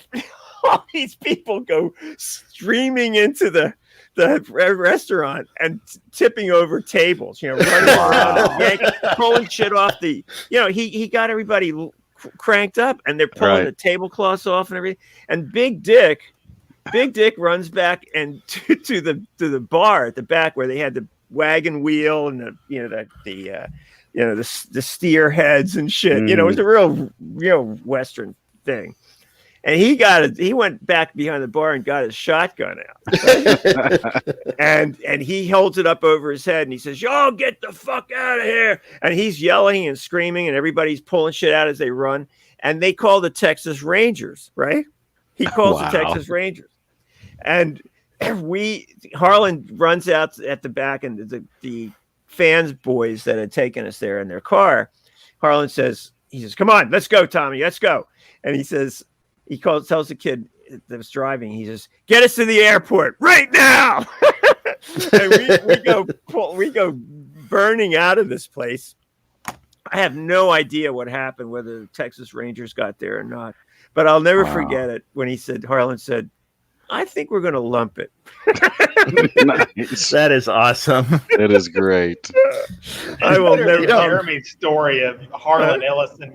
all these people go streaming into the restaurant and tipping over tables, running around, pulling shit off he got everybody cranked up, and they're pulling the tablecloths off and everything. And Big Dick runs back and to the bar at the back where they had the wagon wheel and the steer heads and shit. It was a real Western thing. And he went back behind the bar and got his shotgun out. Right? and he holds it up over his head, and he says, y'all get the fuck out of here. And he's yelling and screaming, and everybody's pulling shit out as they run. And they call the Texas Rangers, right? He calls the Texas Rangers. And Harlan runs out at the back, and the fans boys that had taken us there in their car, Harlan says, come on, let's go, Tommy, let's go. And he says, tells the kid that was driving, he says, get us to the airport right now. And we go burning out of this place. I have no idea what happened, whether the Texas Rangers got there or not. But I'll never forget it when Harlan said, I think we're going to lump it. Nice. That is awesome. It is great. I will never. Jeremy's story of Harlan Ellison.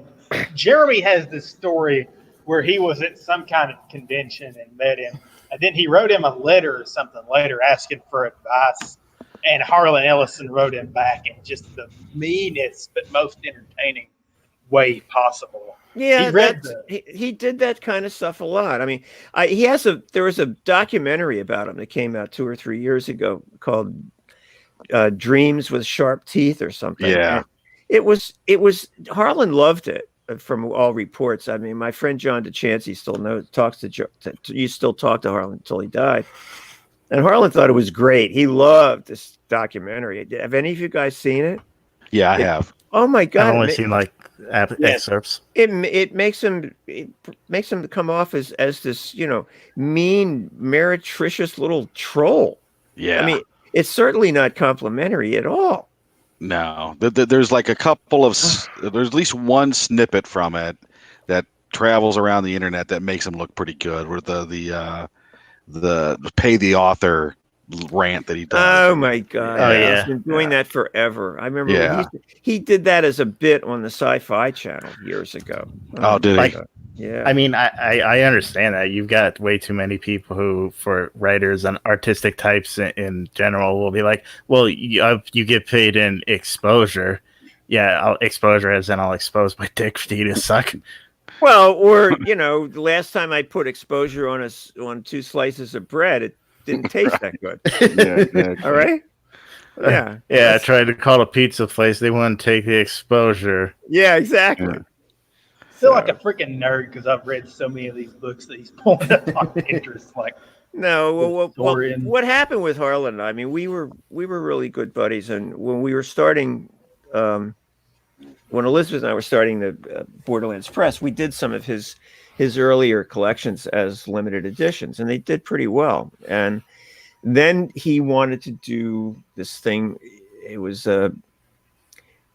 Jeremy has this story where he was at some kind of convention and met him, and then he wrote him a letter or something later asking for advice. And Harlan Ellison wrote him back in just the meanest but most entertaining way possible. Yeah, he did that kind of stuff a lot. I mean, there was a documentary about him that came out 2 or 3 years ago called Dreams with Sharp Teeth or something. Yeah. And it was Harlan loved it from all reports. I mean, my friend John DeChancy still talked to Harlan until he died. And Harlan thought it was great. He loved this documentary. Have any of you guys seen it? Yeah, I have. Oh my God! I've only seen like excerpts. It makes him come off as this, mean, meretricious little troll. Yeah. I mean, it's certainly not complimentary at all. No, there's like a couple of there's at least one snippet from it that travels around the internet that makes him look pretty good. Where the pay the author rant that he does. Oh my God! Oh yeah, he's been doing that forever. I remember he did that as a bit on the Sci-Fi Channel years ago. Oh, did he? Yeah. I mean, I understand that you've got way too many people who, for writers and artistic types in general, will be like, well, you get paid in exposure. Yeah, exposure as in I'll expose my dick for you to suck. Well, or the last time I put exposure on 2 slices of bread, it didn't taste that good. Yeah, exactly. All right. Yeah. Yeah, I tried to call a pizza place. They wouldn't take the exposure. Yeah, exactly. Yeah. I feel like a freaking nerd because I've read so many of these books that he's pulling up on Pinterest. Like, no, what happened with Harlan? I mean, we were really good buddies, and when we were starting, when Elizabeth and I were starting the Borderlands Press, we did some of his earlier collections as limited editions, and they did pretty well. And then he wanted to do this thing. It was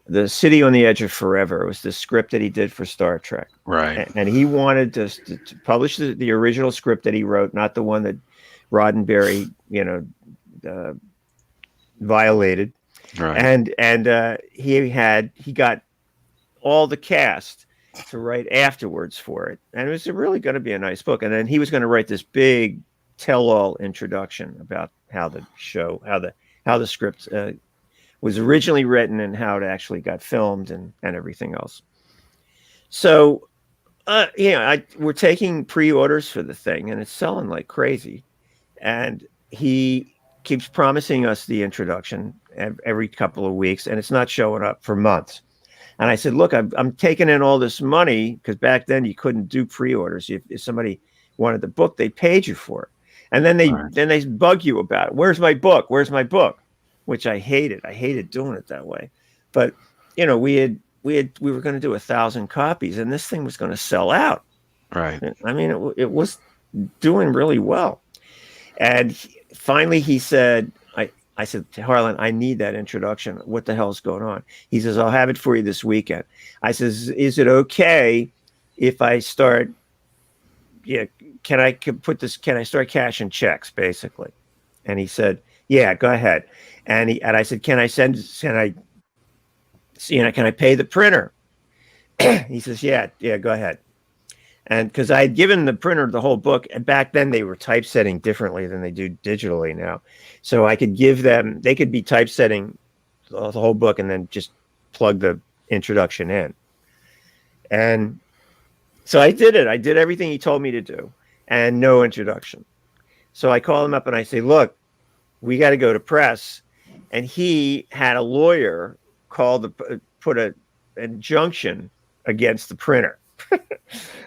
The City on the Edge of Forever. It was the script that he did for Star Trek. Right. And he wanted to publish the original script that he wrote, not the one that Roddenberry, violated. Right. And he got all the cast to write afterwards for it. And it was really going to be a nice book. And then he was going to write this big tell-all introduction about how the script was originally written and how it actually got filmed and everything else. So, we're taking pre-orders for the thing, and it's selling like crazy. And he keeps promising us the introduction every couple of weeks, and it's not showing up for months. And I said, look, I'm taking in all this money, because back then you couldn't do pre-orders. If somebody wanted the book, they paid you for it. And then they bug you about it. Where's my book? Where's my book? Which I hated. I hated doing it that way. But, we were going to do 1,000 copies, and this thing was going to sell out. Right. I mean, it was doing really well. And finally he said, I said, Harlan, I need that introduction. What the hell's going on? He says, I'll have it for you this weekend. I says, is it okay if I start, can I start cashing checks, basically? And he said, yeah, go ahead. And I said, can I pay the printer? He says, yeah, go ahead. And because I had given the printer the whole book, and back then they were typesetting differently than they do digitally now. So I could they could be typesetting the whole book and then just plug the introduction in. And so I did it. I did everything he told me to do, and no introduction. So I call him up and I say, look, we got to go to press. And he had a lawyer put an injunction against the printer.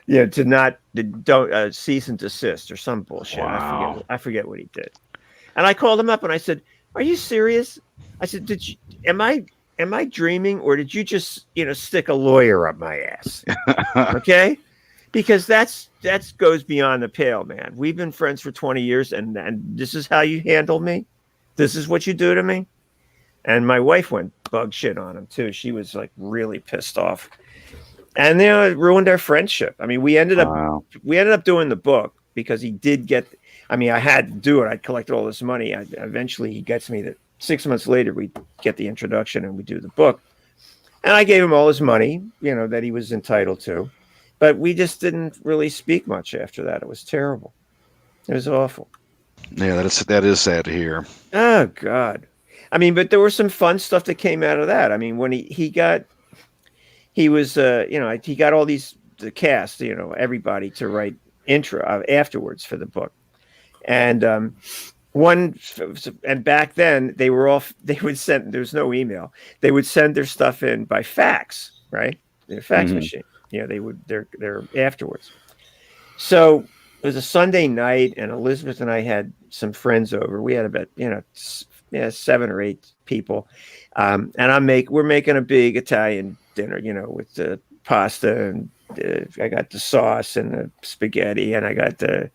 Don't cease and desist or some bullshit. Wow. I forget what he did. And I called him up and I said, "Are you serious?" I said, am I dreaming, or did you just stick a lawyer up my ass?" Okay, because that goes beyond the pale, man. We've been friends for 20 years, and this is how you handle me. This is what you do to me. And my wife went bug shit on him too. She was like really pissed off, and it ruined our friendship. I mean, we ended up doing the book because he did get. I mean, I had to do it. I collected all this money. Eventually, he gets me that 6 months later we get the introduction and we do the book, and I gave him all his money, that he was entitled to, but we just didn't really speak much after that. It was terrible. It was awful. Yeah, that is sad to hear. Oh God. I mean, but there was some fun stuff that came out of that. I mean, when he got all the cast, everybody to write intro afterwards for the book. And back then they would send, there's no email. They would send their stuff in by fax, right? Their fax machine. They're afterwards. So it was a Sunday night, and Elizabeth and I had some friends over. We had about 7 or 8 people, and we're making a big Italian dinner, with the pasta, and I got the sauce and the spaghetti, and I got the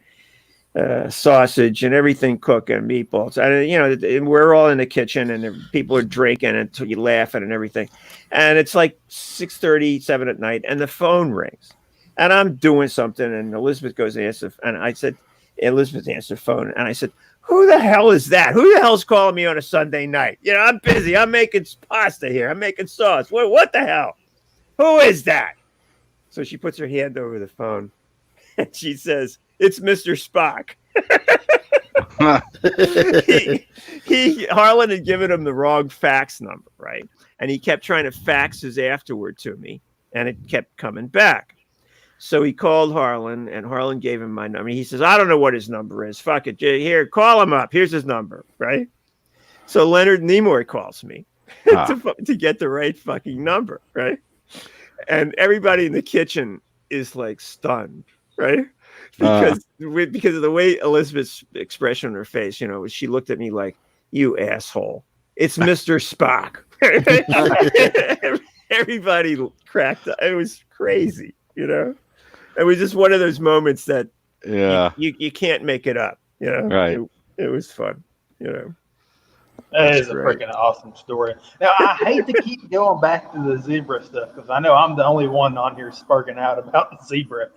sausage and everything cooking, meatballs. And we're all in the kitchen, and people are drinking and laughing and everything. And it's like 6:30, 7 at night, and the phone rings. And I'm doing something, and Elizabeth goes and answers, and I said, Elizabeth answered the phone, and I said, who the hell is that? Who the hell's calling me on a Sunday night? I'm busy. I'm making pasta here. I'm making sauce. What the hell? Who is that? So she puts her hand over the phone, and she says, it's Mr. Spock. Harlan had given him the wrong fax number, right? And he kept trying to fax his afterward to me, and it kept coming back. So he called Harlan, and Harlan gave him my number. He says, I don't know what his number is. Fuck it. Here, call him up. Here's his number, right? So Leonard Nimoy calls me to get the right fucking number, right? And everybody in the kitchen is like stunned, right? Because of the way Elizabeth's expression on her face, she looked at me like, you asshole. It's Mr. Spock. Everybody cracked up. It was crazy, It was just one of those moments that you can't make it up, Right. It was fun, That is a freaking awesome story. Now, I hate to keep going back to the zebra stuff because I know I'm the only one on here sparking out about the zebra.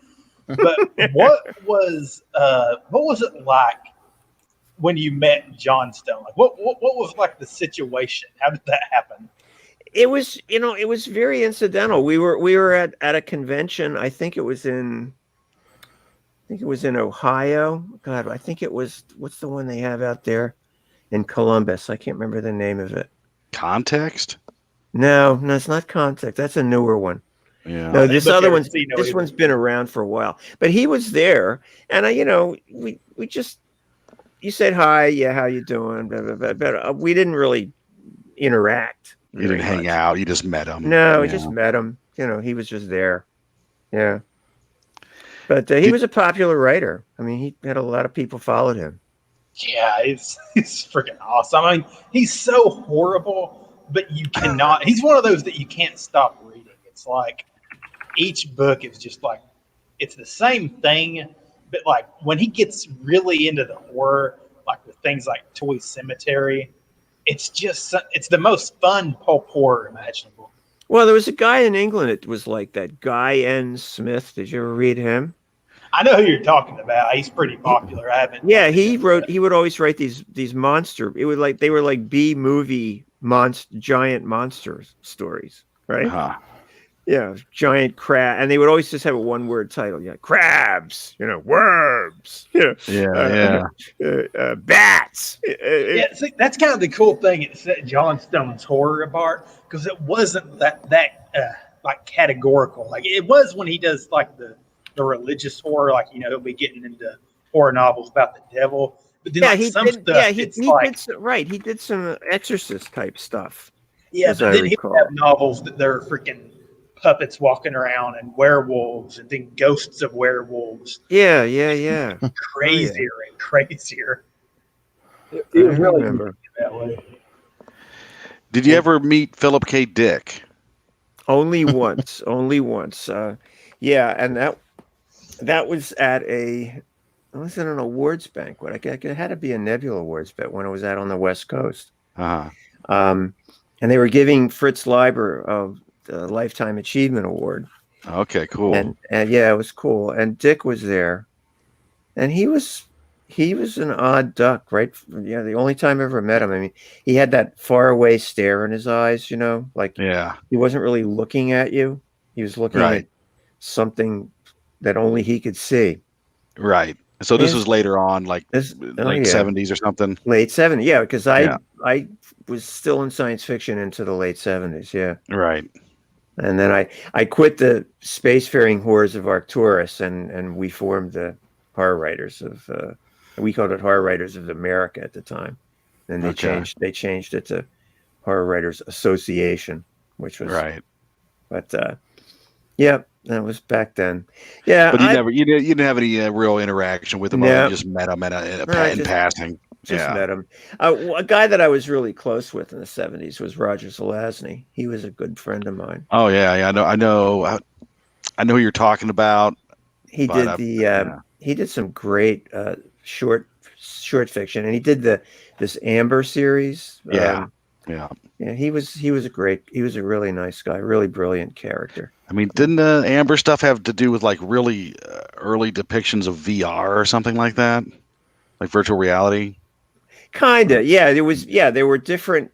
But what was it like when you met Johnstone? Like, what was like the situation? How did that happen? It was, it was very incidental. We were at a convention. I think it was in Ohio. God, I think it was, what's the one they have out there in Columbus? I can't remember the name of it. Context? No, it's not Context. That's a newer one. Yeah. No, this one's been around for a while. But he was there, and we just, you said hi, yeah, how you doing? Blah, blah, blah, but we didn't really interact. You didn't hang out. You just met him. No, we just met him. He was just there. Yeah. But he was a popular writer. I mean, he had a lot of people followed him. Yeah, he's freaking awesome. I mean, he's so horrible, but you cannot. He's one of those that you can't stop reading. It's like each book is just like, it's the same thing, but like when he gets really into the horror, like with things like Toy Cemetery, it's the most fun pulp horror imaginable. Well, there was a guy in England that was like that, Guy N. Smith. Did you ever read him? I know who you're talking about. He's pretty popular. I haven't. Yeah, he would always write these monster. They were like B-movie giant monster stories, right? Uh-huh. Yeah, giant crab, and they would always just have a one-word title. Yeah, crabs, worms, bats. See, that's kind of the cool thing. It set Johnstone's horror apart because it wasn't that like categorical. Like it was when he does like the religious horror, like he'll be getting into horror novels about the devil. But then he did some Exorcist type stuff. Yeah, but then he'd have novels that they're freaking puppets walking around and werewolves and then ghosts of werewolves. Yeah. Crazier and crazier. It was really that way. Did you ever meet Philip K. Dick? Only once. Yeah, and that was at an awards banquet. It had to be a Nebula Awards banquet when I was out on the West Coast. Uh-huh. and they were giving Fritz Leiber the Lifetime Achievement Award. Okay, cool. And yeah, it was cool. And Dick was there, and he was an odd duck, right? Yeah, the only time I ever met him. I mean, he had that faraway stare in his eyes, like he wasn't really looking at you. He was looking at something that only he could see. Right. So this was later on, like late 70s or something. Late 70s, yeah, because I was still in science fiction into the late 70s, yeah. Right. And then I quit the spacefaring horrors of Arcturus, and we formed the Horror Writers of we called it Horror Writers of America at the time, and they changed it to Horror Writers Association, which was right. But yeah, that was back then. Yeah, but you didn't have any real interaction with him. No. You just met him in passing. Just met him. A guy that I was really close with in the 70s was Roger Zelazny. He was a good friend of mine. Oh yeah, I know who you're talking about. He did some great short fiction, and he did this Amber series. Yeah. He was a really nice guy, really brilliant character. I mean, didn't the Amber stuff have to do with like really early depictions of VR or something like that, like virtual reality? Kinda, yeah. There were different.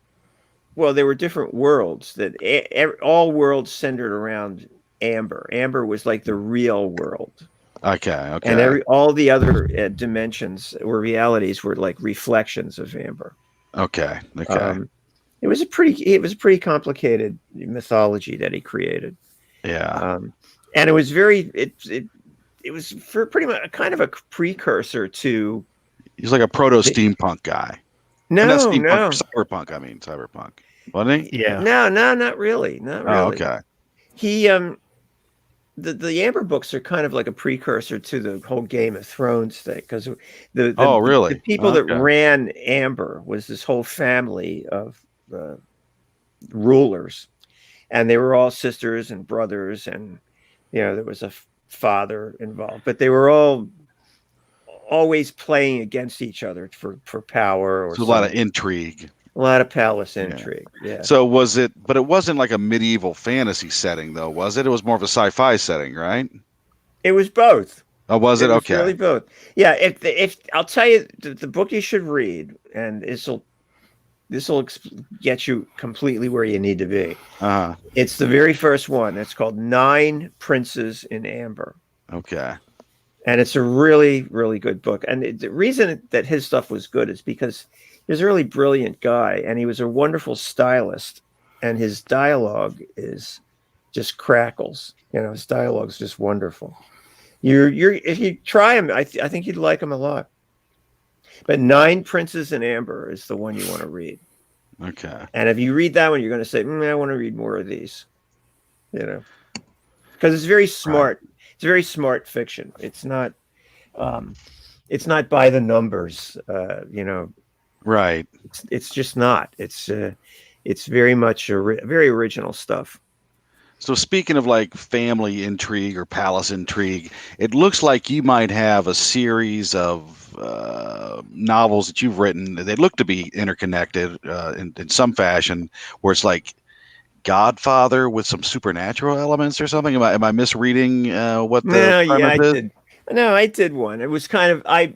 Well, there were different worlds that all worlds centered around Amber. Amber was like the real world. Okay. And all the other dimensions or realities were like reflections of Amber. Okay. It was a pretty complicated mythology that he created. Yeah. And it was it was for pretty much kind of a precursor to. He's like a proto steampunk guy. No. Cyberpunk. I mean, cyberpunk. Wasn't he? Yeah. No, not really. Not really. Oh, okay. He the Amber books are kind of like a precursor to the whole Game of Thrones thing, because really? The people that ran Amber was this whole family of rulers, and they were all sisters and brothers, and there was a father involved, but they were all always playing against each other for power. Or a lot of intrigue. A lot of palace intrigue. Yeah. So was it? But it wasn't like a medieval fantasy setting, though, was it? It was more of a sci-fi setting, right? It was both. Oh, was it? Okay. Really both. Yeah. If I'll tell you the book you should read, and this will get you completely where you need to be. It's the very first one. It's called 9 Princes in Amber. Okay. And it's a really, really good book. And the reason that his stuff was good is because he was a really brilliant guy, and he was a wonderful stylist, and his dialogue is just crackles. His dialogue is just wonderful. If you try him, I think you'd like him a lot. But 9 Princes in Amber is the one you want to read. Okay. And if you read that one, you're going to say, I want to read more of these. Because it's very smart. Right. It's very smart fiction. It's not by the numbers. Right. It's just not. It's very much very original stuff. So speaking of like family intrigue or palace intrigue, it looks like you might have a series of novels that you've written. They look to be interconnected in some fashion, where it's like Godfather with some supernatural elements or something. Am I misreading what the premise is? I did one. It was kind of I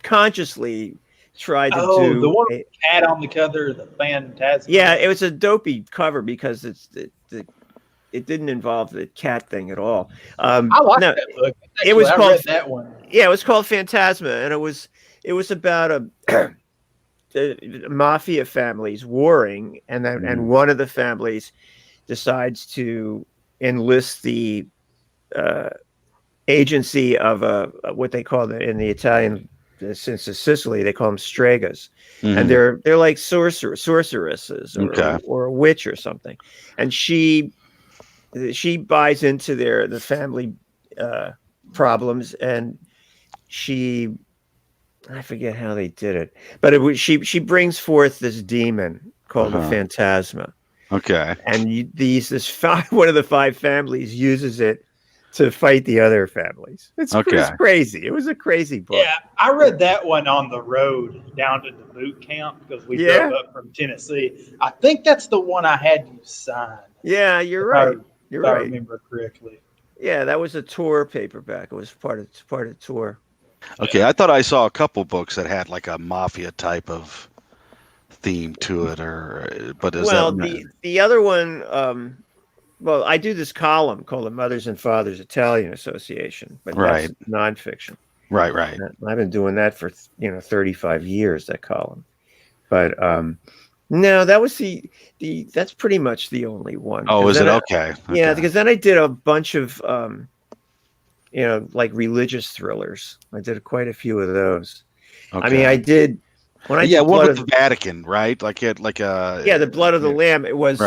consciously tried to do the one with the cat on the cover, the Phantasm. Yeah, it was a dopey cover because it didn't involve the cat thing at all. I like that book. Actually, it was called read that one. Yeah, it was called Phantasma, and it was about a mafia families warring, and then and one of the families decides to enlist the agency of what they call in the Italian, since it's Sicily, they call them stregas, and they're like sorceresses or a witch or something, and she buys into the family problems, and I forget how they did it, but she brings forth this demon called the Phantasma. Okay. And one of the 5 families uses it to fight the other families. It's Okay. crazy. It was a crazy book. Yeah, I read that one on the road down to the boot camp because we drove up from Tennessee. I think that's the one I had you sign. Yeah, you're right. You're if I right. remember correctly. Yeah, that was a tour paperback. It was part of tour. Okay, I thought I saw a couple books that had like a mafia type of theme to it, but is the other one? Well, I do this column called the Mothers and Fathers Italian Association, but that's nonfiction. Right. I've been doing that for 35 years. That column, but no, that was that's pretty much the only one. Oh, is it okay? Yeah, because then I did a bunch of like religious thrillers. I did quite a few of those. Okay. I mean, I did when I did one with the Vatican, right? Like it, like a the Blood of the Lamb. It was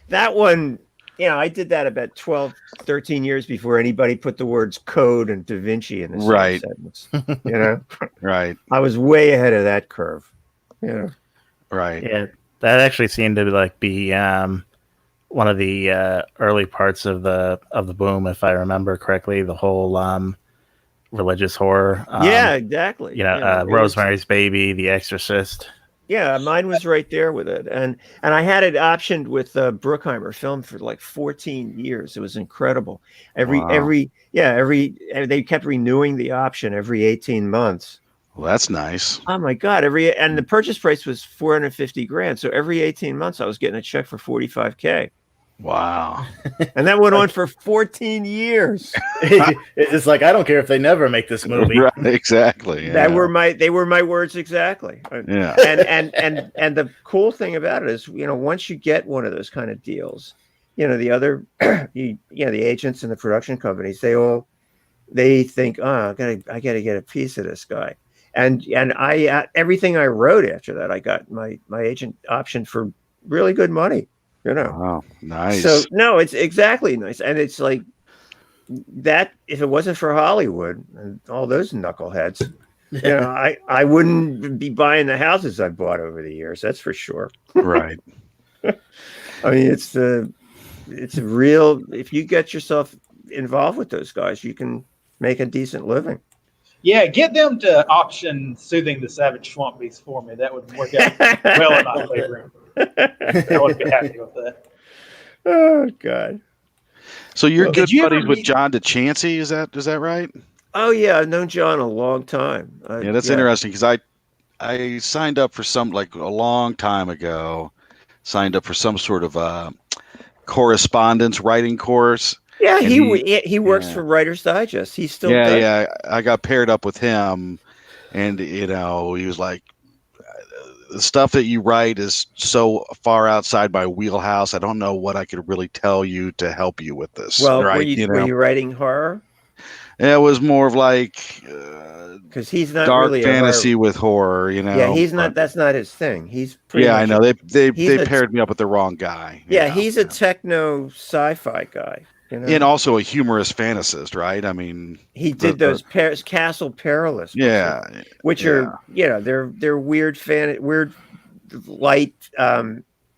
that one. I did that about 12, 13 years before anybody put the words code and Da Vinci in the same sentence. Right. I was way ahead of that curve. Right. Yeah, that actually seemed to be one of the early parts of the boom, if I remember correctly. The whole religious horror. Yeah, exactly. Rosemary's Baby, The Exorcist. Yeah, mine was right there with it, and I had it optioned with Bruckheimer Film for like 14 years. It was incredible. They kept renewing the option every 18 months. Well, that's nice. Oh my God! And the purchase price was $450,000. So every 18 months, I was getting a check for $45,000. Wow. And that went on for 14 years. It's like, I don't care if they never make this movie. Right, exactly. Yeah. They were my words exactly. Yeah. And the cool thing about it is, once you get one of those kind of deals, the other the agents and the production companies, they think, I gotta get a piece of this guy. And I everything I wrote after that, I got my agent option for really good money. Wow, nice. So no, it's exactly nice, and it's like that. If it wasn't for Hollywood and all those knuckleheads, I wouldn't be buying the houses I bought over the years. That's for sure. Right. I mean, it's a real. If you get yourself involved with those guys, you can make a decent living. Yeah, get them to auction Soothing the Savage Swamp Beast for me. That would work out well in my favor. I would be happy with that. Oh God! So you're good buddies with John DeChancy, is that right? Oh yeah, I've known John a long time. Yeah, that's interesting because I signed up for some a long time ago. Signed up for some sort of correspondence writing course. Yeah, he works for Writer's Digest. He's still I got paired up with him, and he was like, the stuff that you write is so far outside my wheelhouse. I don't know what I could really tell you to help you with this. Well, right? were you writing horror? It was more of because he's not dark really fantasy with horror. Yeah, he's not. That's not his thing. He's pretty I know they paired me up with the wrong guy. He's a techno sci-fi guy. And also a humorous fantasist, right? I mean, he did those Castle Perilous, which are they're weird weird light.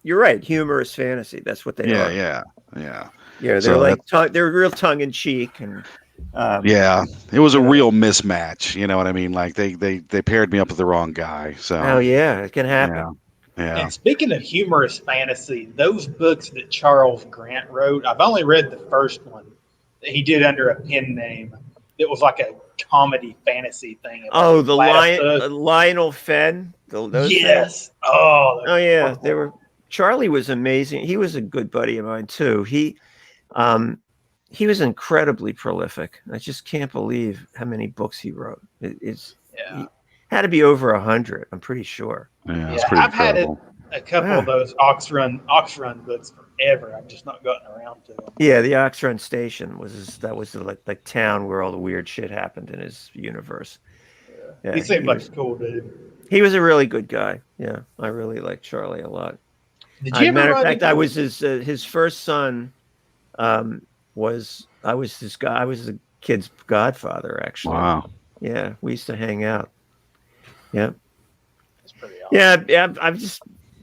You're right, humorous fantasy. That's what they are. Yeah. They're they're real tongue in cheek and. It was a real mismatch. You know what I mean? Like they paired me up with the wrong guy. So it can happen. Yeah. And speaking of humorous fantasy, those books that Charles Grant wrote, I've only read the first one that he did under a pen name. It was like a comedy fantasy thing. Oh, the Lionel Fenn. Yes. Things? Oh yeah. They were. Charlie was amazing. He was a good buddy of mine too. He was incredibly prolific. I just can't believe how many books he wrote. He had to be over 100. I'm pretty sure. Yeah, I've had a couple of those Ox Run books forever. I've just not gotten around to them. Yeah, the Ox Run Station was the town where all the weird shit happened in his universe. Yeah, he seemed like a cool dude. He was a really good guy. Yeah, I really liked Charlie a lot. Did you ever matter of fact, I was his first son. I was the kid's godfather, actually. Wow. Yeah, we used to hang out. Yeah. That's pretty awesome. Yeah. I'm just,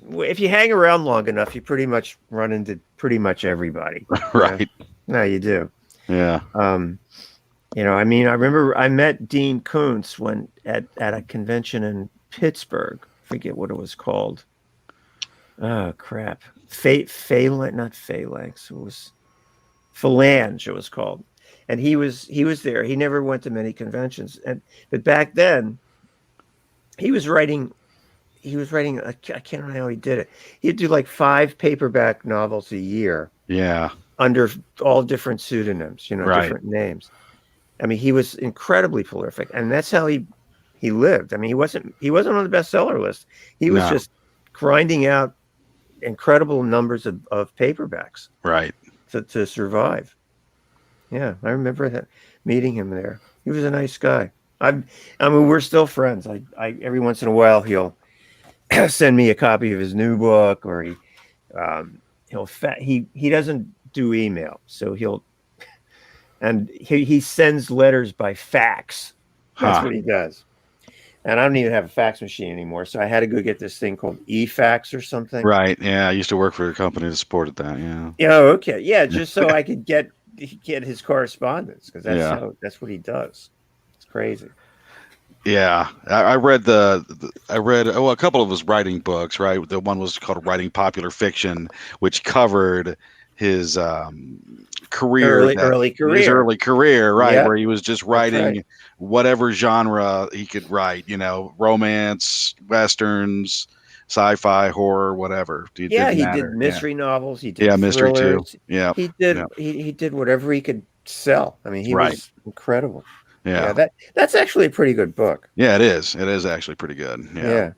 if you hang around long enough, you pretty much run into pretty much everybody. Right. No, you do. Yeah. You know, I mean, I remember I met Dean Koontz when at a convention in Pittsburgh. I forget what it was called. Oh crap! Not Phalanx. It was Phalange. It was called, and he was there. He never went to many conventions, but back then, he was writing. I can't remember how he did it. He'd do like 5 paperback novels a year. Yeah. Under all different pseudonyms, you know, Right. different names. I mean, he was incredibly prolific, and that's how he lived. I mean, he wasn't on the bestseller list. He was just grinding out incredible numbers of paperbacks, Right. to survive. Yeah, I remember meeting him there. He was a nice guy. I mean, we're still friends. I every once in a while he'll send me a copy of his new book, or he doesn't do email, so he sends letters by fax. That's what he does. And I don't even have a fax machine anymore, so I had to go get this thing called e-fax or something. Right. Yeah. I used to work for a company that supported that. Yeah. Oh, okay. Yeah, just so I could get his correspondence, because that's what he does. It's crazy. Yeah, I read a couple of his writing books. Right, the one was called Writing Popular Fiction, which covered his career, early career, his early career, right, Yeah. where he was just writing whatever genre he could write. You know, romance, westerns, sci-fi, horror, whatever. He did mystery novels. He did mystery too. thrillers. Yeah, he did. He did whatever he could sell. I mean, he was incredible. Yeah. That's actually a pretty good book. Yeah, it is. It is actually pretty good. Yeah.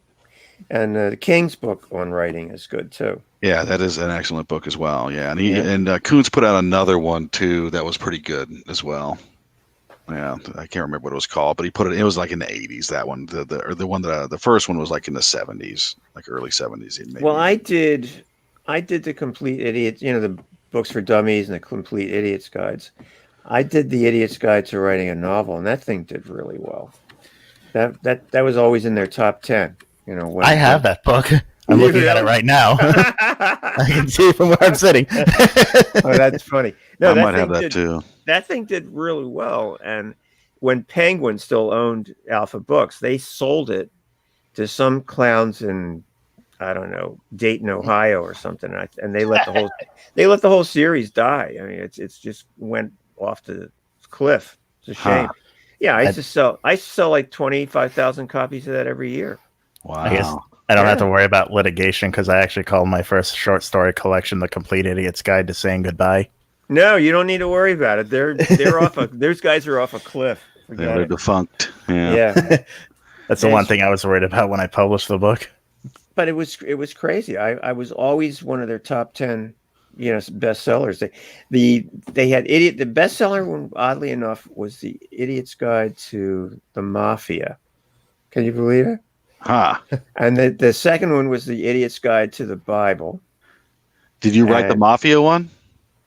And the King's book on writing is good too. Yeah, that is an excellent book as well. Yeah, and Koontz put out another one too that was pretty good as well. Yeah, I can't remember what it was called, but he put it. It was like in the 80s. That one, the one that the first one was like in the 70s, like early 70s. Maybe. Well, I did the Complete Idiot. You know, the books for dummies and the Complete Idiot's Guides. I did the Idiot's Guide to Writing a Novel, and that thing did really well. That was always in their top 10. You know, I have that book. I'm looking at it right now. I can see it from where I'm sitting. Oh, that's funny. No, I might have that too. That thing did really well. And when Penguin still owned Alpha Books, they sold it to some clowns in, I don't know, Dayton, Ohio, or something. And they let the whole series die. I mean, it's just went off the cliff. It's a shame. Yeah, I used to sell like 25,000 copies of that every year. Wow. I guess I don't have to worry about litigation because I actually called my first short story collection "The Complete Idiot's Guide to Saying Goodbye." No, you don't need to worry about it. They're off those guys are off a cliff. They're defunct. Yeah. Yeah. That's the one thing I was worried about when I published the book. But it was crazy. I was always one of their top 10, bestsellers. They had Idiot. The bestseller one, oddly enough, was the Idiot's Guide to the Mafia. Can you believe it? And the second one was the Idiot's Guide to the Bible. Did you write the Mafia one?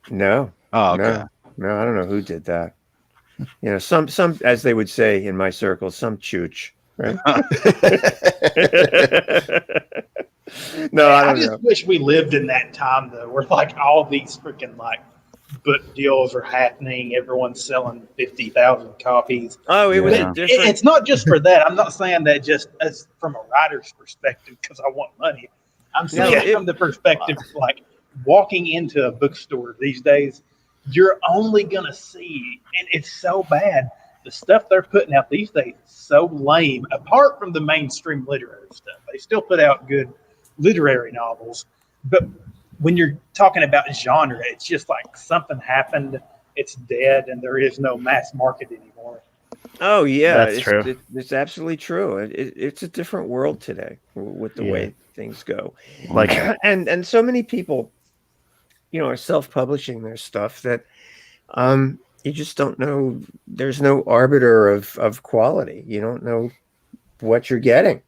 No. Oh, okay. No, I don't know who did that. Some, as they would say in my circle, some chooch, right? No, I just wish we lived in that time though, where like all these freaking like book deals are happening. Everyone's selling 50,000 copies. Oh, it was it's not just for that. I'm not saying that just as from a writer's perspective because I want money. I'm saying from the perspective like walking into a bookstore these days, you're only gonna see, and it's so bad. The stuff they're putting out these days is so lame. Apart from the mainstream literary stuff, they still put out good literary novels, but when you're talking about genre, it's just like something happened, it's dead, and there is no mass market anymore. Oh yeah, that's true. It's absolutely true. It's a different world today with the way things go. Like, and so many people, are self-publishing their stuff that you just don't know. There's no arbiter of quality. You don't know what you're getting.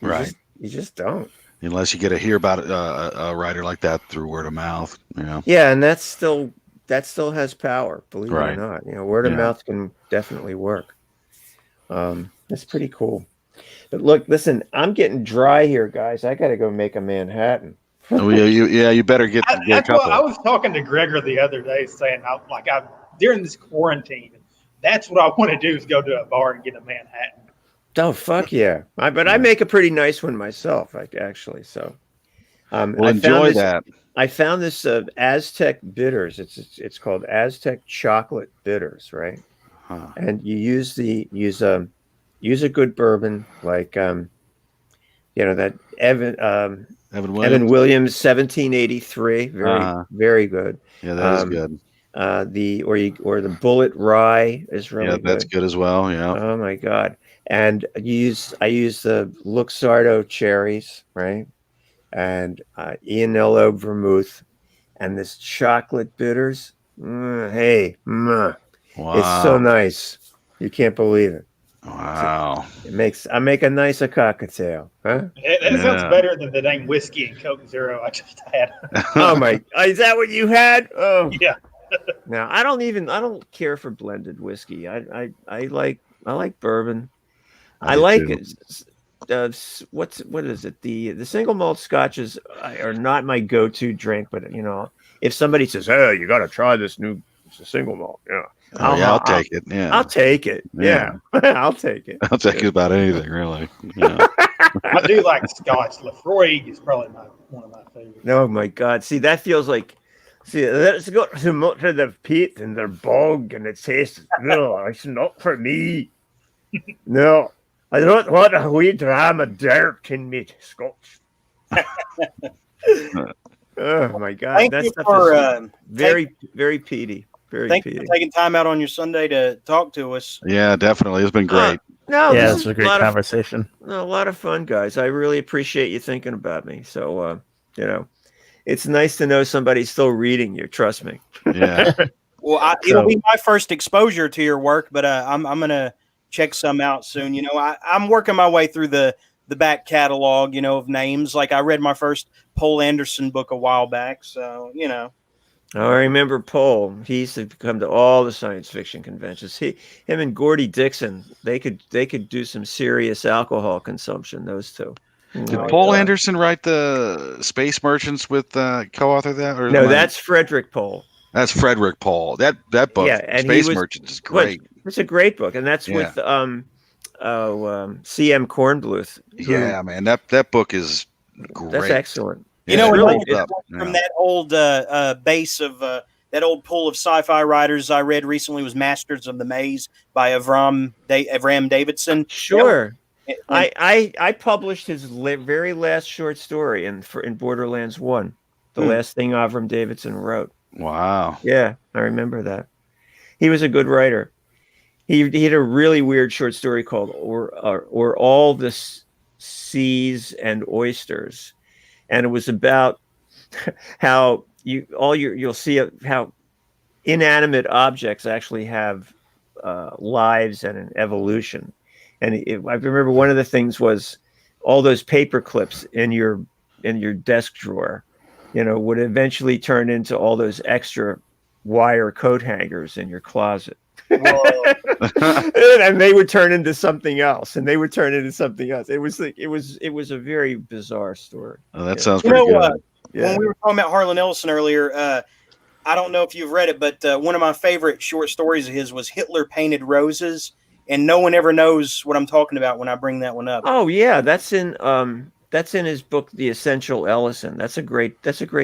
Right. You just don't. Unless you get to hear about a writer like that through word of mouth. Yeah, and that still has power, believe it or not. Word of mouth can definitely work. That's pretty cool. But look, listen, I'm getting dry here, guys. I got to go make a Manhattan. Oh, you better get. I was talking to Gregor the other day, saying I during this quarantine, that's what I want to do is go to a bar and get a Manhattan. Oh fuck yeah! I make a pretty nice one myself, actually. So, Well, enjoy that. I found this Aztec bitters. It's called Aztec chocolate bitters, right? Huh. And you use a good bourbon like that Evan Williams 1783, very good. Yeah, that is good. The Bullet Rye is really good. That's good as well. Yeah. Oh my god! And I use the Luxardo cherries, right? And Ianello vermouth, and this chocolate bitters. Wow. It's so nice. You can't believe it. Wow. I make a nicer cocktail, huh? That sounds better than the dang whiskey and Coke Zero I just had. Oh my! Is that what you had? Oh yeah. Now I don't care for blended whiskey. I like bourbon. I like it. What is it? The single malt scotches are not my go-to drink, but if somebody says, "Oh, you got to try this new single malt," I'll take it. Yeah, I'll take it. Yeah, I'll take it. I'll take it about anything, really. Yeah. I do like Scotch. Lafroig is probably one of my favorites. Oh my God! See, that feels like. See, let's go to the pit and the bog, and it tastes. No, it's not for me. No. I don't want a wee dram of dirt in me Scotch. Oh my God! Thank That you stuff for is very peaty. Thank you for taking time out on your Sunday to talk to us. Yeah, definitely. It's been great. This was a great conversation. A lot of fun, guys. I really appreciate you thinking about me. So, it's nice to know somebody's still reading you. Trust me. Yeah. Well, it'll be my first exposure to your work, but I'm gonna check some out soon. I'm working my way through the back catalog, of names. Like I read my first Poul Anderson book a while back, so Oh, I remember Poul. He used to come to all the science fiction conventions. Him and Gordy Dixon, they could do some serious alcohol consumption. Those two. Did Poul Anderson write the Space Merchants with co-author that? Or no, that's Frederick Pohl. That's Frederick Pohl. That book, Space Merchants, is great. It's a great book, and that's with C.M. Kornbluth. Yeah, man, that book is great. That's excellent. Really from that old base of that old pool of sci-fi writers I read recently was Masters of the Maze by Avram Davidson. Sure. I published his very last short story in Borderlands 1, the last thing Avram Davidson wrote. Wow. Yeah, I remember that. He was a good writer. He had a really weird short story called "Or All the Seas and Oysters," and it was about how you'll see how inanimate objects actually have lives and an evolution. And I remember one of the things was all those paper clips in your desk drawer, would eventually turn into all those extra wire coat hangers in your closet. And they would turn into something else, and they would turn into something else. It was a very bizarre story. Oh, that sounds pretty good. When we were talking about Harlan Ellison earlier, I don't know if you've read it, but one of my favorite short stories of his was Hitler Painted Roses, and no one ever knows what I'm talking about when I bring that one up. Oh yeah, that's in his book, The Essential Ellison. That's a great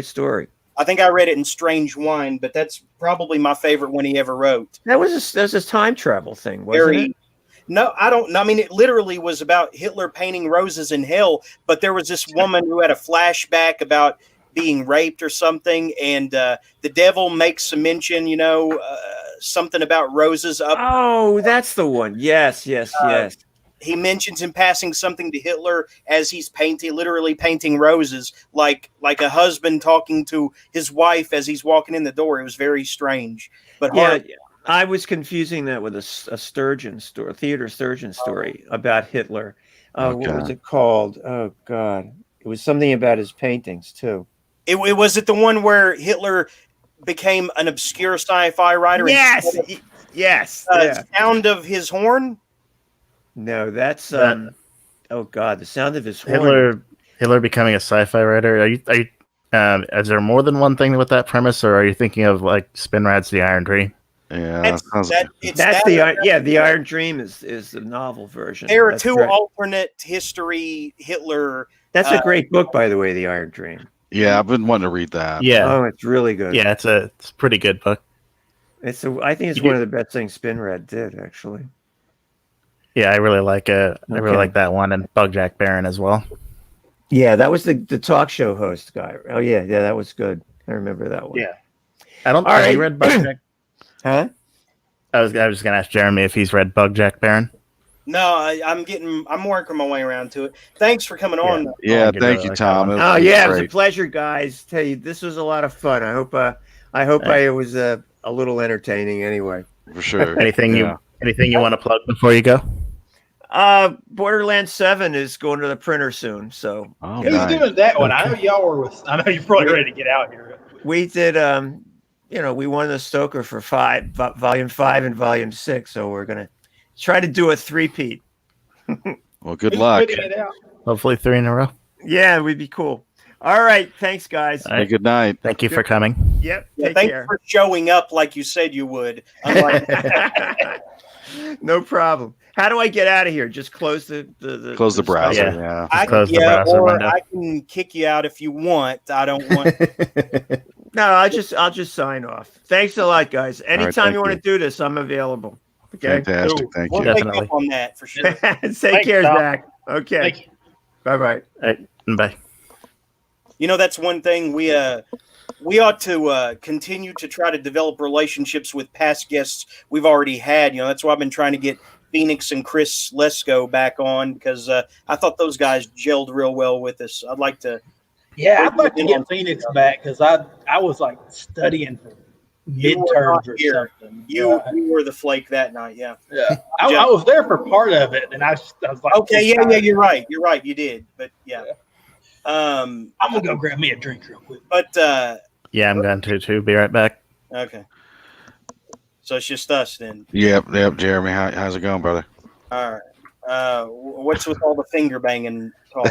story. I think I read it in Strange Wine, but that's probably my favorite one he ever wrote. That was a time travel thing, wasn't it? No, I don't know. I mean, it literally was about Hitler painting roses in hell, but there was this woman who had a flashback about being raped or something, and the devil makes some mention, something about roses up. Oh, that's the one. Yes. He mentions in passing something to Hitler as he's literally painting roses, like a husband talking to his wife as he's walking in the door. It was very strange. But I was confusing that with a Sturgeon story, theater Sturgeon story about Hitler. What was it called? Oh God, it was something about his paintings too. It was the one where Hitler became an obscure sci-fi writer. Yes. Sound of His Horn. No, that's oh God, the sound of his horn. Hitler becoming a sci-fi writer. Are you is there more than one thing with that premise, or are you thinking of like Spinrad's The Iron Tree? Yeah, The Iron Dream is the novel version. There are That's two correct. alternate history Hitler. That's a great book, by the way, The Iron Dream. Yeah, I've been wanting to read that. Yeah. Oh, it's really good. Yeah, it's a pretty good book. I think it's one of the best things Spinrad did, actually. Yeah, I really like it. I really Okay. like that one and Bugjack Baron as well. Yeah, that was the talk show host guy. Oh yeah, that was good. I remember that one. Yeah. I don't. All Have right. you read Bugjack? Huh? I was just gonna ask Jeremy if he's read Bugjack Baron. No, I'm working my way around to it. Thanks for coming on. Yeah, thank you, Tom. Oh yeah, it was a pleasure, guys. Tell you, this was a lot of fun. I hope I was a little entertaining anyway. For sure. Anything you want to plug before you go? Borderlands 7 is going to the printer soon. So who's doing that one? I know y'all were with. I know you're probably ready to get out here. we did. We won the Stoker for volume 5 and volume 6. So we're gonna try to do a 3-peat. Well, good luck. Hopefully 3 in a row. Yeah, it would be cool. All right, thanks, guys. Hey, good night. Thank you for coming. Yep. Yeah, thanks for showing up like you said you would. No problem. How do I get out of here? Just close the Close the browser. Yeah. Close the browser window. I can kick you out if you want. I don't want. No, I'll just sign off. Thanks a lot, guys. Anytime thank you want you. to do this, I'm available. Okay. Fantastic. Thank We'll you. take up on that for sure. Take care, Tom. Zach. Okay. Bye-bye. Bye. You know, that's one thing we ought to continue to try to develop relationships with past guests we've already had. You know, that's why I've been trying to get Phoenix and Chris Lesko back on because I thought those guys gelled real well with us. I'd like to. Yeah, I'd like to get Phoenix back because I was like studying for midterms or something. You were the flake that night, yeah. Yeah, I was there for part of it, and I was like, okay, yeah, you're right, you did, but yeah. I'm gonna go grab me a drink real quick. But yeah, I'm going to too. Be right back. Okay. So it's just us then. Yep, Jeremy. How's it going, brother? All right. What's with all the finger banging talk?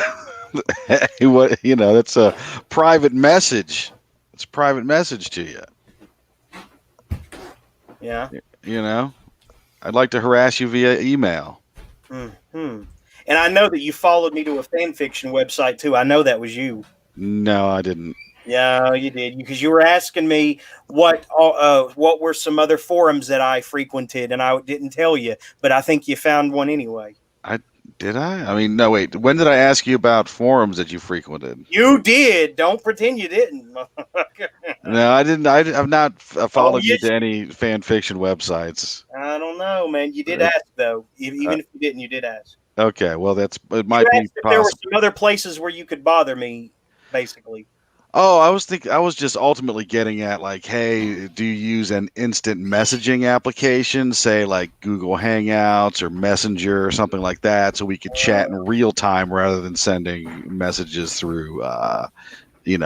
Hey, what that's a private message. It's a private message to you. Yeah. I'd like to harass you via email. And I know that you followed me to a fan fiction website too. I know that was you. No, I didn't. Yeah, you did, because you were asking me what were some other forums that I frequented, and I didn't tell you, but I think you found one anyway. Did I? I mean, no, wait. When did I ask you about forums that you frequented? You did. Don't pretend you didn't. No, I didn't. I've not followed you to any fan fiction websites. I don't know, man. You did ask, though. Even if you didn't, you did ask. Okay, well, it might be If there were possible. some other places where you could bother me, basically. Oh, I was just ultimately getting at, like, hey, do you use an instant messaging application, say like Google Hangouts or Messenger or something like that, so we could chat in real time rather than sending messages through, the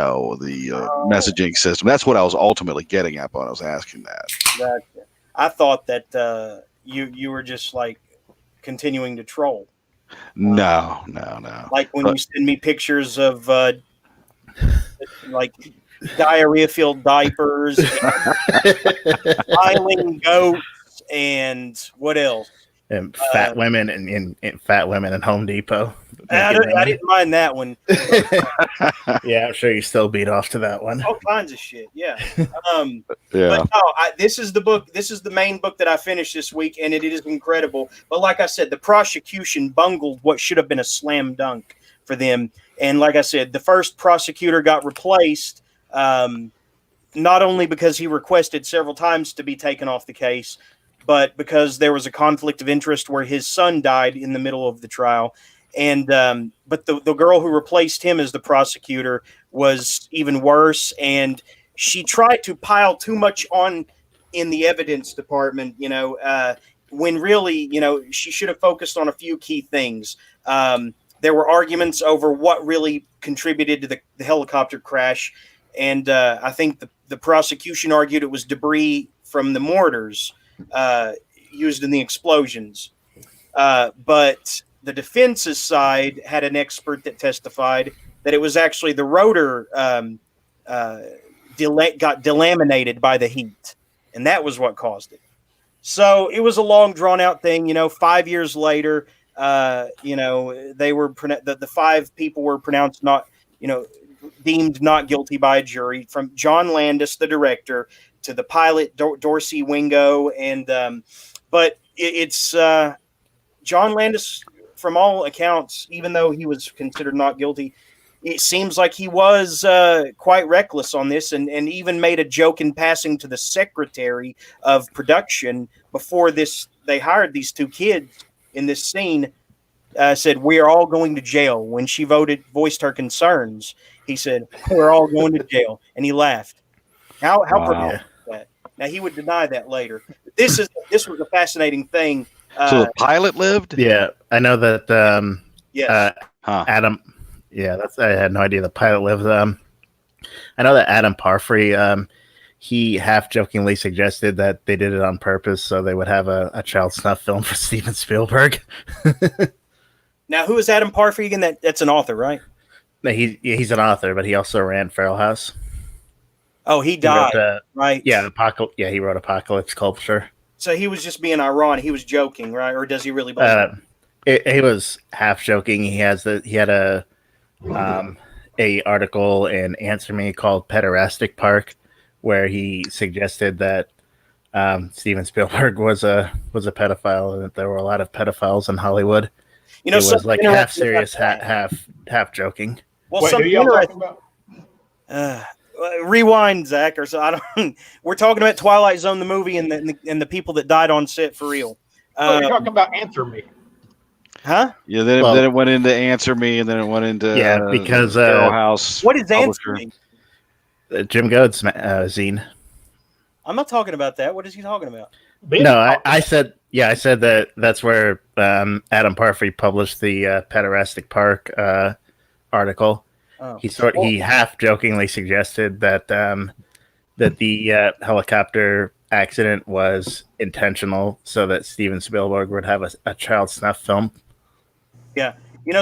messaging system. That's what I was ultimately getting at when I was asking that. Gotcha. I thought that you were just like continuing to troll. No. Like when you send me pictures of like diarrhea-filled diapers, smiling goats, and what else? And fat women and fat women in Home Depot. I didn't mind that one. Yeah, I'm sure you still beat off to that one. All kinds of shit. Yeah. Yeah. But no, this is the book. This is the main book that I finished this week, and it is incredible. But like I said, the prosecution bungled what should have been a slam dunk for them. And like I said, the first prosecutor got replaced, not only because he requested several times to be taken off the case, but because there was a conflict of interest where his son died in the middle of the trial. And but the girl who replaced him as the prosecutor was even worse, and she tried to pile too much on in the evidence department, when really, she should have focused on a few key things. There were arguments over what really contributed to the helicopter crash, and I think the prosecution argued it was debris from the mortars used in the explosions. But the defense's side had an expert that testified that it was actually the rotor got delaminated by the heat. and that was what caused it. So it was a long, drawn out thing. 5 years later, they were the 5 people were pronounced not, deemed not guilty by a jury, from John Landis, the director, to the pilot Dorsey Wingo, and but it's John Landis. From all accounts, even though he was considered not guilty, it seems like he was quite reckless on this, and even made a joke in passing to the secretary of production before this. They hired these 2 kids in this scene. Said, "We're all going to jail." When she voiced her concerns, he said, "We're all going to jail," and he laughed. How profound is that? Now he would deny that later. This was a fascinating thing. So the pilot lived? Yeah, I know that. Yes. Adam. Yeah, I had no idea the pilot lived. I know that Adam Parfrey. He half jokingly suggested that they did it on purpose so they would have a child snuff film for Steven Spielberg. Now, who is Adam Parfrey again? That's an author, right? No, he's an author, but he also ran Feral House. Oh, he died, right? Yeah, he wrote Apocalypse Culture. So he was just being ironic. He was joking, right? Or does he really believe he was half joking. He had a article in Answer Me called Pederastic Park, where he suggested that Steven Spielberg was a pedophile, and that there were a lot of pedophiles in Hollywood. It was like half serious, half joking. Well, something interesting. Rewind, Zach, or so I don't. We're talking about Twilight Zone, the movie, and the people that died on set for real. You're talking about Answer Me, huh? Yeah. Then it went into Answer Me, and then it went into because Feral House. What is Answer Me? Jim Goad's zine. I'm not talking about that. What is he talking about? No, I said that's where Adam Parfrey published the Pederastic Park article. Oh. He half jokingly suggested that the helicopter accident was intentional, so that Steven Spielberg would have a child snuff film. Yeah.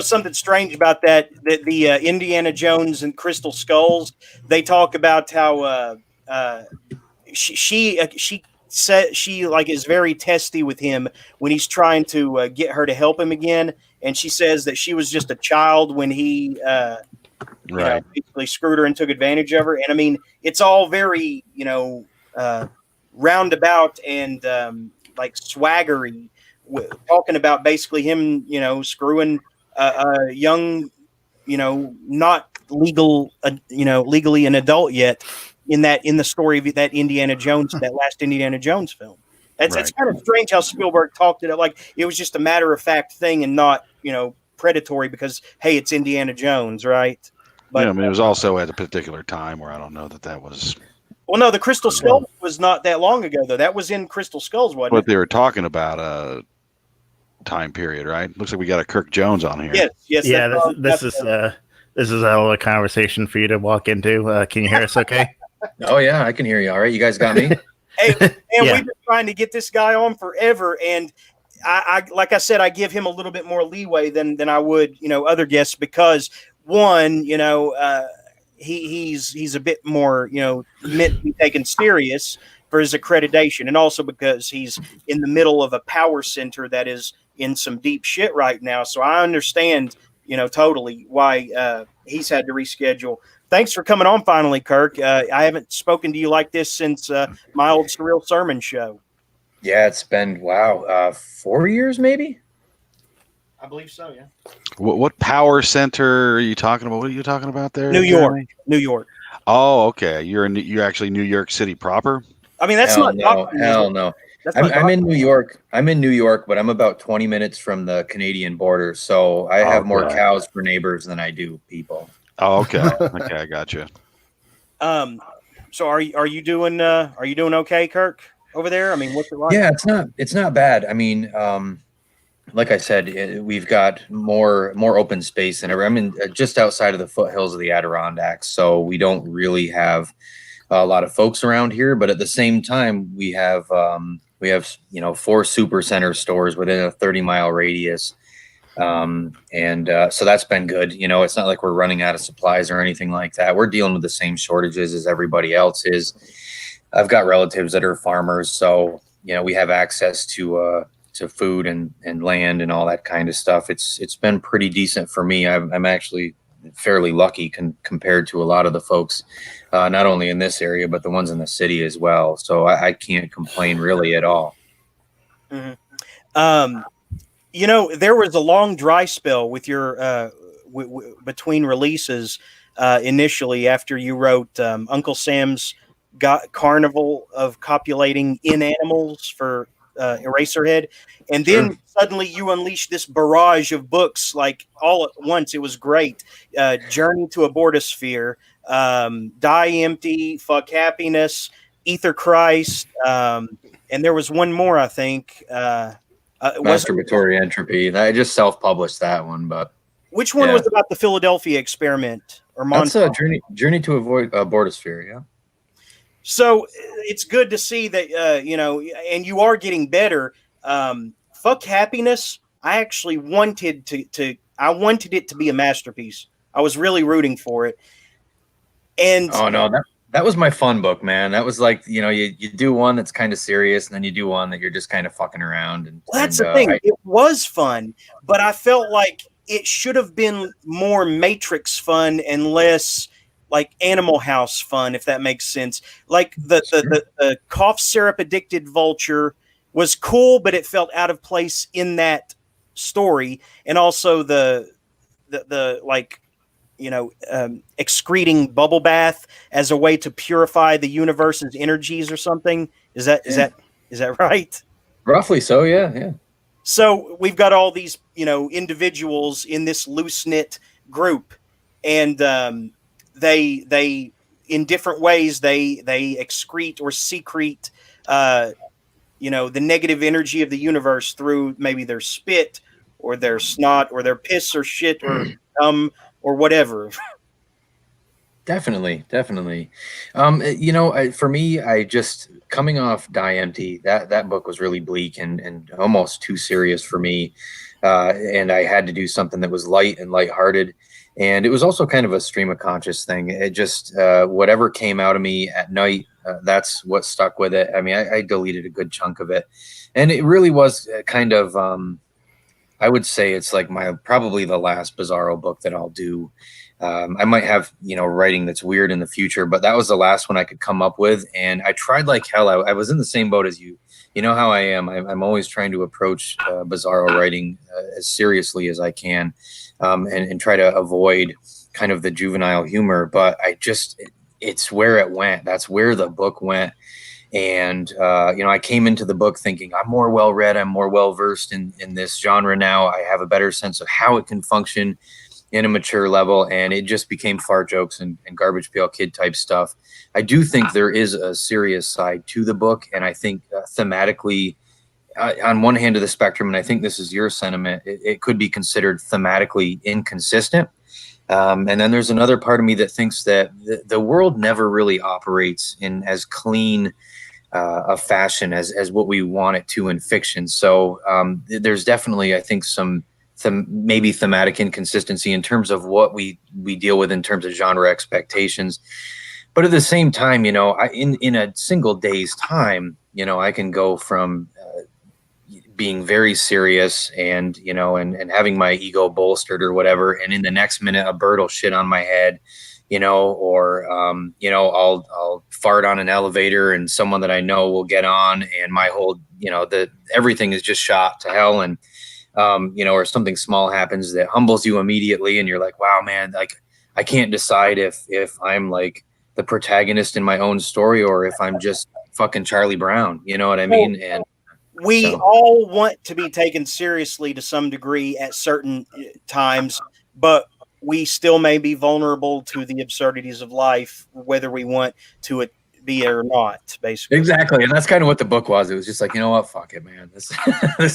Something strange about that the Indiana Jones and Crystal Skulls, they talk about how she said she is very testy with him when he's trying to get her to help him again, and she says that she was just a child when he basically screwed her and took advantage of her. And I mean, it's all very roundabout and swaggery, talking about basically him screwing a young not legally an adult yet in the story of that Indiana Jones, that last Indiana Jones film. It's kind of strange how Spielberg talked it like it was just a matter of fact thing and not predatory because hey, it's Indiana Jones, right? But it was also at a particular time where I don't know that was. Well, no, the Crystal Skull was not that long ago though. That was in Crystal Skulls, wasn't it? But they were talking about time period, right? Looks like we got a Kirk Jones on here. Yes. Yeah, this is a hell of a conversation for you to walk into. Can you hear us okay? Oh yeah, I can hear you. All right, you guys got me. Hey, and we've been trying to get this guy on forever, and I like I said, I give him a little bit more leeway than I would other guests because one, he's a bit more meant to be taken serious for his accreditation, and also because he's in the middle of a power center that is in some deep shit right now. So I understand, totally why he's had to reschedule. Thanks for coming on finally, Kirk. I haven't spoken to you like this since my old Surreal Sermon show. Yeah, it's been 4 years maybe. I believe so. Yeah. What power center are you talking about? What are you talking about there? New York. Oh, okay. You're actually New York City proper. I mean, that's hell no. I'm in New York. But I'm about 20 minutes from the Canadian border, so I have more cows for neighbors than I do people. Oh, okay. Okay, I got you. So are you doing okay, Kirk, over there? I mean, what's it like? Yeah, it's not bad. I mean, like I said, we've got more open space than ever. I'm in just outside of the foothills of the Adirondacks, so we don't really have a lot of folks around here. But at the same time, we have 4 super center stores within a 30-mile radius. So that's been good. It's not like we're running out of supplies or anything like that. We're dealing with the same shortages as everybody else is. I've got relatives that are farmers, so we have access to food and land and all that kind of stuff. It's been pretty decent for me. I'm actually fairly lucky compared to a lot of the folks, not only in this area but the ones in the city as well. So I can't complain really at all. Mm-hmm. There was a long dry spell with your between releases initially after you wrote Uncle Sam's Carnival of Copulating Inanimals for Eraserhead, and then suddenly you unleashed this barrage of books like all at once. It was great. Journey to a Bordosphere, Die Empty, Fuck Happiness, Aetherchrist, and there was one more, I think. Masturbatory Entropy. I just self-published that one, but which one was about the Philadelphia experiment or That's a journey to avoid Bordosphere, yeah. So it's good to see that and you are getting better. Fuck Happiness. I actually wanted I wanted it to be a masterpiece. I was really rooting for it. And oh no, that was my fun book, man. That was like, you do one that's kind of serious, and then you do one that you're just kind of fucking around. And that's the thing. It was fun, but I felt like it should have been more Matrix fun and less like Animal House fun, if that makes sense. Like the cough syrup addicted vulture was cool, but it felt out of place in that story. And also the like, excreting bubble bath as a way to purify the universe's energies or something. Is that right? Roughly so, yeah. So we've got all these, individuals in this loose knit group, and they in different ways they excrete or secrete, the negative energy of the universe through maybe their spit or their snot or their piss or shit or or whatever. Definitely. For me, I just coming off Die Empty, that book was really bleak and almost too serious for me. And I had to do something that was light and lighthearted. And it was also kind of a stream of conscious thing. It just, whatever came out of me at night, that's what stuck with it. I mean, I deleted a good chunk of it. And it really was kind of, I would say it's like probably the last Bizarro book that I'll do. I might have, writing that's weird in the future, but that was the last one I could come up with. And I tried like hell. I was in the same boat as you. You know how I am. I'm always trying to approach Bizarro writing as seriously as I can, and try to avoid kind of the juvenile humor. But it's where it went. That's where the book went. And, I came into the book thinking I'm more well-read. I'm more well-versed in this genre now. I have a better sense of how it can function in a mature level. And it just became fart jokes and garbage pail kid type stuff. I do think there is a serious side to the book. And I think thematically, on one hand of the spectrum, and I think this is your sentiment, it could be considered thematically inconsistent. And then there's another part of me that thinks that the world never really operates in as clean a fashion as what we want it to in fiction. So there's definitely, I think, some maybe thematic inconsistency in terms of what we deal with in terms of genre expectations. But at the same time, in a single day's time, I can go from being very serious and having my ego bolstered or whatever, and in the next minute a bird will shit on my head, or I'll fart on an elevator and someone that I know will get on, and my whole everything is just shot to hell, and or something small happens that humbles you immediately, and you're like, wow, man, like I can't decide if I'm like the protagonist in my own story or if I'm just fucking Charlie Brown, you know what I mean? And we all want to be taken seriously to some degree at certain times, but we still may be vulnerable to the absurdities of life, whether we want to be or not, basically. Exactly. And that's kind of what the book was. It was just like, you know what? Fuck it, man. This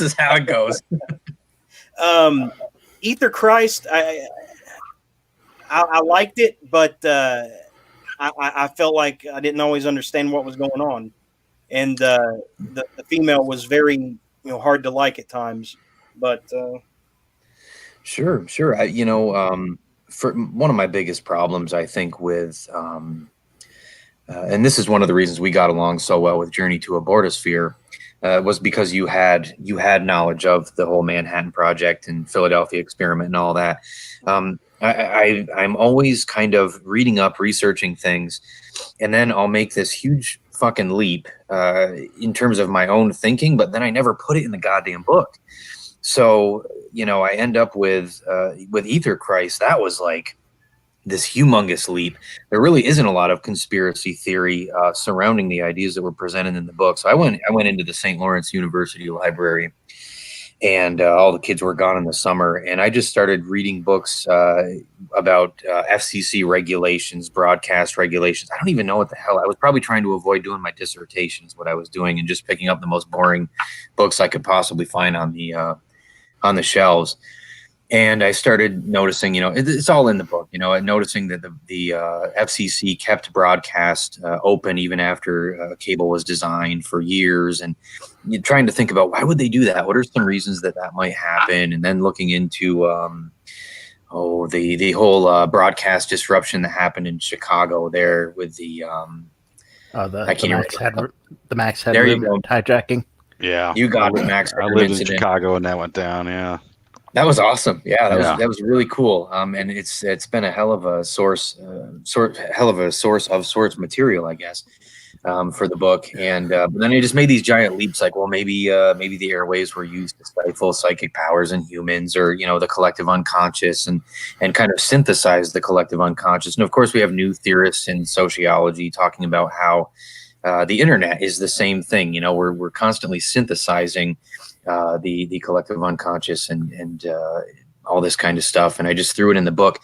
is how it goes. Aetherchrist, I liked it, but I felt like I didn't always understand what was going on. And the female was very hard to like at times, but sure. For one of my biggest problems, I think, with and this is one of the reasons we got along so well with Journey to Abortosphere, was because you had knowledge of the whole Manhattan Project and Philadelphia experiment and all that. I'm always kind of reading up, researching things, and then I'll make this huge fucking leap in terms of my own thinking, but then I never put it in the goddamn book. So, you know, I end up with Aetherchrist. That was like this humongous leap. There really isn't a lot of conspiracy theory surrounding the ideas that were presented in the book. So I went into the St. Lawrence University Library, and all the kids were gone in the summer, and I just started reading books about FCC regulations, broadcast regulations. I don't even know what the hell. I was probably trying to avoid doing my dissertation is what I was doing, and just picking up the most boring books I could possibly find on the shelves. And I started noticing, you know, it's all in the book, you know, noticing that the FCC kept broadcast open even after cable was designed for years. And you're trying to think about, why would they do that? What are some reasons that might happen? And then looking into, the whole broadcast disruption that happened in Chicago there with the Max Headroom there you go. hijacking. Yeah, you got it, Max. I lived in Chicago when that went down. Yeah. That was awesome. Yeah, that was really cool. And it's been a hell of a source of source material, I guess, for the book. And but then I just made these giant leaps, like, well, maybe the airwaves were used to stifle psychic powers in humans, or, you know, the collective unconscious, and kind of synthesize the collective unconscious. And of course, we have new theorists in sociology talking about how the internet is the same thing. You know, we're constantly synthesizing the collective unconscious and all this kind of stuff. And I just threw it in the book,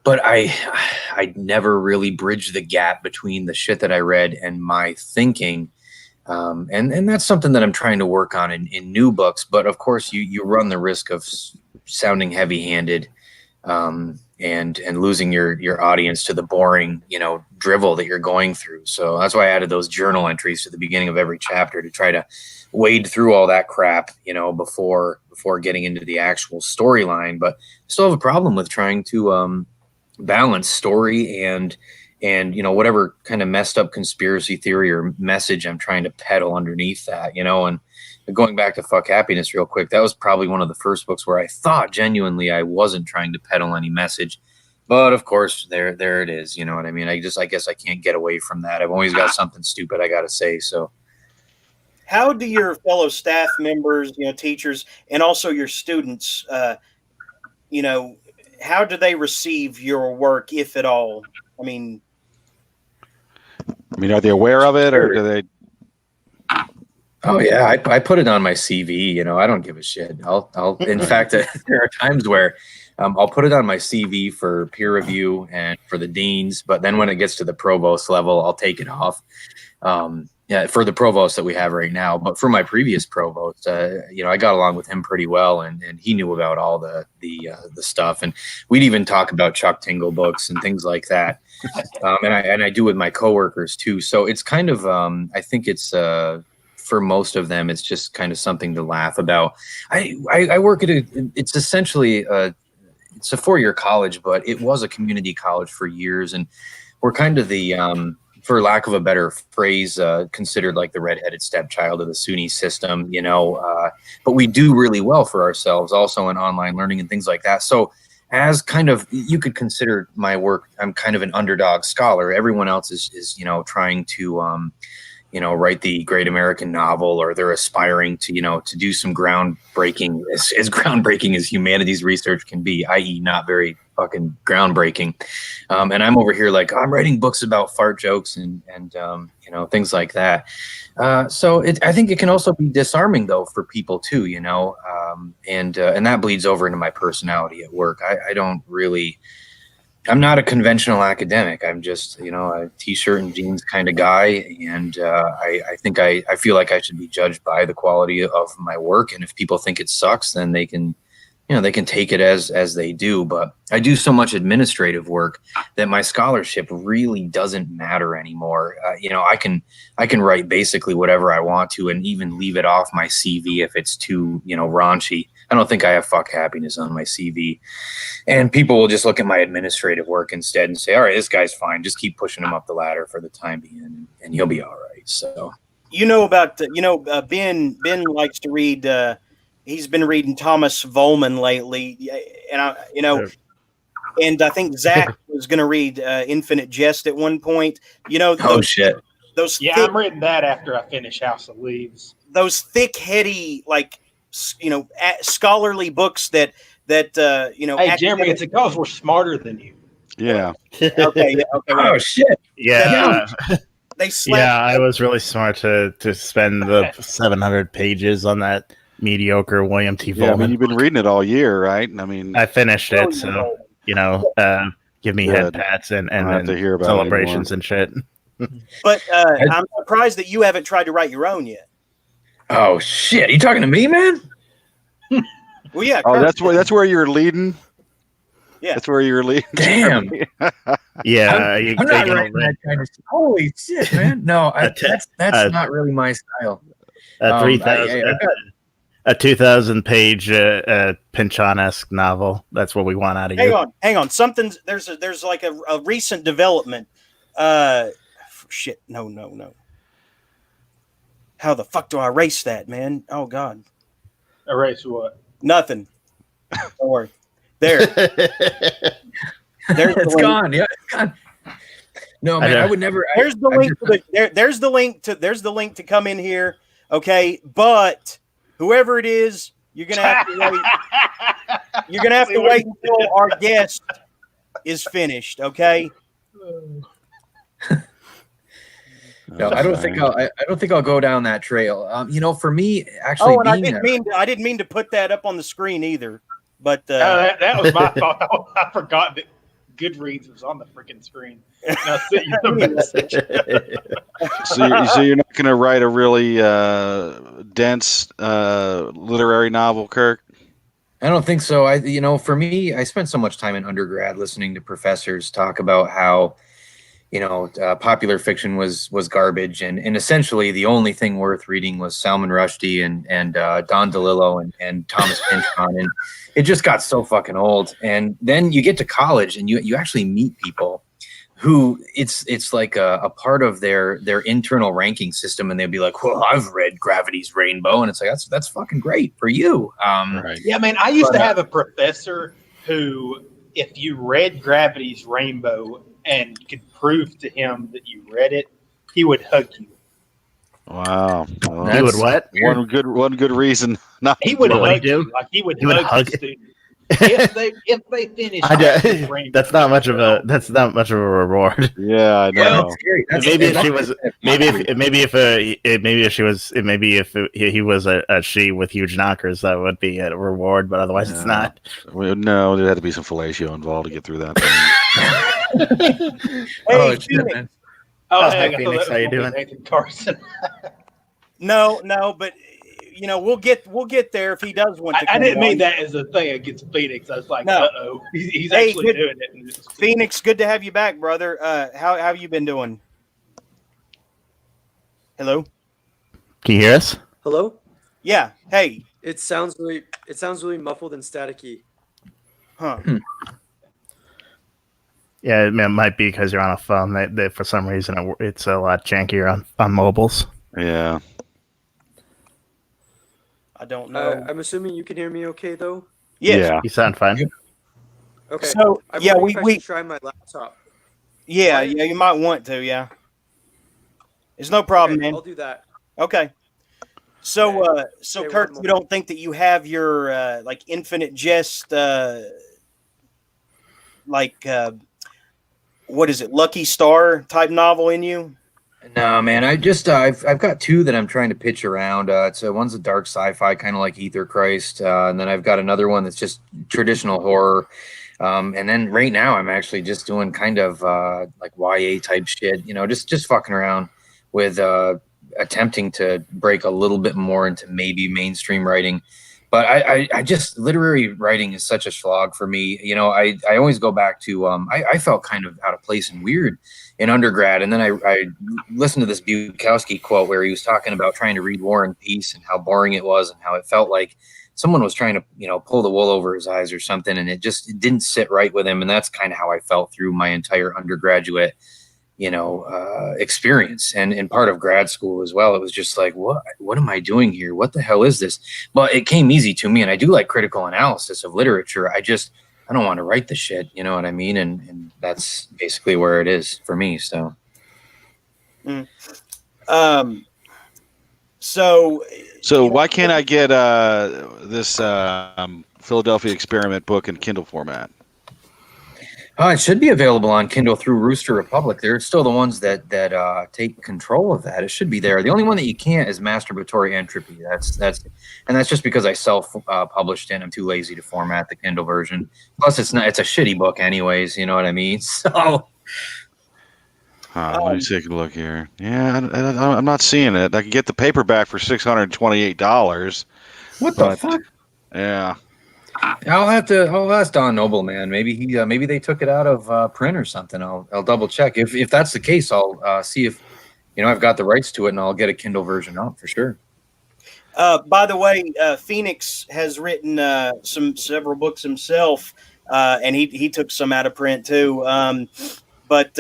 but I never really bridged the gap between the shit that I read and my thinking. And that's something that I'm trying to work on in new books. But of course you run the risk of sounding heavy-handed, and losing your audience to the boring, you know, drivel that you're going through. So that's why I added those journal entries to the beginning of every chapter, to try to wade through all that crap, you know, before getting into the actual storyline. But I still have a problem with trying to balance story and you know, whatever kind of messed up conspiracy theory or message I'm trying to peddle underneath that, you know. And going back to Fuck Happiness real quick, that was probably one of the first books where I thought genuinely I wasn't trying to peddle any message. But of course, there it is. You know what I mean? I guess I can't get away from that. I've always got something stupid I got to say. So how do your fellow staff members, you know, teachers, and also your students, you know, how do they receive your work, if at all? I mean, are they aware of it, or do they? Oh yeah, I put it on my CV. You know, I don't give a shit. I'll. In fact, there are times where I'll put it on my CV for peer review and for the deans, but then when it gets to the provost level, I'll take it off. Yeah, for the provost that we have right now. But for my previous provost, you know, I got along with him pretty well, and he knew about all the stuff, and we'd even talk about Chuck Tingle books and things like that. And I do with my coworkers too. So it's kind of I think it's for most of them, it's just kind of something to laugh about. I work at it's essentially it's a 4-year college, but it was a community college for years, and we're kind of the for lack of a better phrase, considered like the redheaded stepchild of the SUNY system, you know, but we do really well for ourselves also in online learning and things like that. So as kind of, you could consider my work, I'm kind of an underdog scholar. Everyone else is you know, trying to, you know, write the great American novel, or they're aspiring to, you know, to do some groundbreaking, as groundbreaking as humanities research can be, i.e. not very fucking groundbreaking. And I'm over here like, I'm writing books about fart jokes and you know, things like that. So I think it can also be disarming though for people too, you know, and that bleeds over into my personality at work. I don't really, I'm not a conventional academic. I'm just, you know, a t-shirt and jeans kind of guy. And I think I feel like I should be judged by the quality of my work. And if people think it sucks, then they can, you know, they can take it as they do. But I do so much administrative work that my scholarship really doesn't matter anymore. You know, I can write basically whatever I want to, and even leave it off my CV if it's too, you know, raunchy. I don't think I have fuck happiness on my CV. And people will just look at my administrative work instead and say, all right, this guy's fine. Just keep pushing him up the ladder for the time being, and he'll be all right. So, Ben likes to read. He's been reading Thomas Volman lately, and and I think Zach was going to read Infinite Jest at one point. Shit. I'm reading that after I finish House of Leaves. Those thick, heady, scholarly books that. Hey, Jeremy, it's because we're smarter than you. Yeah. Okay. Oh shit. Yeah. They slept. Yeah, I was really smart to spend the 700 pages on that mediocre William T. Yeah, I Volman. mean, you've been reading it all year, right? I mean, I finished it, so give me head pats and have to hear about celebrations and shit. But I'm surprised that you haven't tried to write your own yet. Oh shit! You talking to me, man? Well, yeah. Oh, that's where you're leading. Yeah, that's where you're leading. Damn. Yeah, I'm not writing that kind of stuff. Holy shit, man! No, that's not really my style. A 2,000 page Pynchon-esque novel. That's what we want out of you. Hang on. There's like a recent development. Shit. No. How the fuck do I erase that, man? Oh God. Erase what? Nothing. Don't worry. There. It's gone. Yeah, it's gone. No, man, I would never. There's the link. There's the link to come in here. Okay, but whoever it is, you're gonna have to wait. You're gonna have to wait until our guest is finished. Okay. No, I don't think I'll go down that trail. For me, actually, I didn't mean to put that up on the screen either. But that was my fault. I forgot that Goodreads was on the freaking screen. And I sent you the message. So you're not going to write a really dense literary novel, Kirk? I don't think so. For me, I spent so much time in undergrad listening to professors talk about how, popular fiction was garbage, and essentially the only thing worth reading was Salman Rushdie and Don DeLillo and Thomas Pynchon, and it just got so fucking old. And then you get to college and you actually meet people who it's like a part of their internal ranking system, and they'll be like, well, I've read Gravity's Rainbow, and it's like that's fucking great for you. Right. Yeah, man, I used to have a professor who, if you read Gravity's Rainbow and could prove to him that you read it, he would hug you. Wow. Well, he would what? One good reason. Not he would hug you. Like he would hug the student. if they finish. That's not much of a reward. Yeah, I know. Maybe if he was a she with huge knockers, that would be a reward. But otherwise, it's not. No, there had to be some fellatio involved to get through that thing. Hey, Phoenix. Hey, Phoenix, how you doing? Nathan Carson. No, but we'll get there if he does want to. I didn't mean that as a thing against Phoenix. I was like, uh-oh, he's actually doing it. Phoenix, good to have you back, brother. How have you been doing? Hello? Can you hear us? Hello? Yeah. Hey. It sounds really muffled and staticky. Huh. Yeah, it might be because you're on a phone. That for some reason it's a lot jankier on mobiles. Yeah. I don't know. I'm assuming you can hear me okay though. Yes. Yeah, you sound fine. Okay. So I we should try my laptop. Yeah, you might want to. Yeah. It's no problem, man. I'll do that. Okay. So Kirk, you don't think that you have your like Infinite Jest what is it, Lucky Star type novel in you? No, man. I've got two that I'm trying to pitch around. One's a dark sci-fi, kind of like Aetherchrist, and then I've got another one that's just traditional horror. And then right now I'm actually just doing kind of like YA type shit, just fucking around with attempting to break a little bit more into maybe mainstream writing. But I just, literary writing is such a slog for me. I always go back to, I felt kind of out of place and weird in undergrad. And then I listened to this Bukowski quote where he was talking about trying to read War and Peace and how boring it was and how it felt like someone was trying to, pull the wool over his eyes or something, and it didn't sit right with him. And that's kind of how I felt through my entire undergraduate, experience and part of grad school as well. It was just like, what am I doing here? What the hell is this? But it came easy to me, and I do like critical analysis of literature. I don't want to write the shit, you know what I mean? And that's basically where it is for me. So, So why can't I get this Philadelphia Experiment book in Kindle format? It should be available on Kindle through Rooster Republic. They're still the ones that take control of that. It should be there. The only one that you can't is Masturbatory Entropy. That's just because I self-published it. I'm too lazy to format the Kindle version. Plus, it's a shitty book, anyways. You know what I mean? So. Let me take a look here. Yeah, I'm not seeing it. I can get the paperback for $628. What the fuck? Yeah. I'll ask Don Noble, man. Maybe they took it out of print or something. I'll double check. If that's the case, I'll see if I've got the rights to it, and I'll get a Kindle version out for sure. By the way, Phoenix has written several books himself, and he took some out of print too. But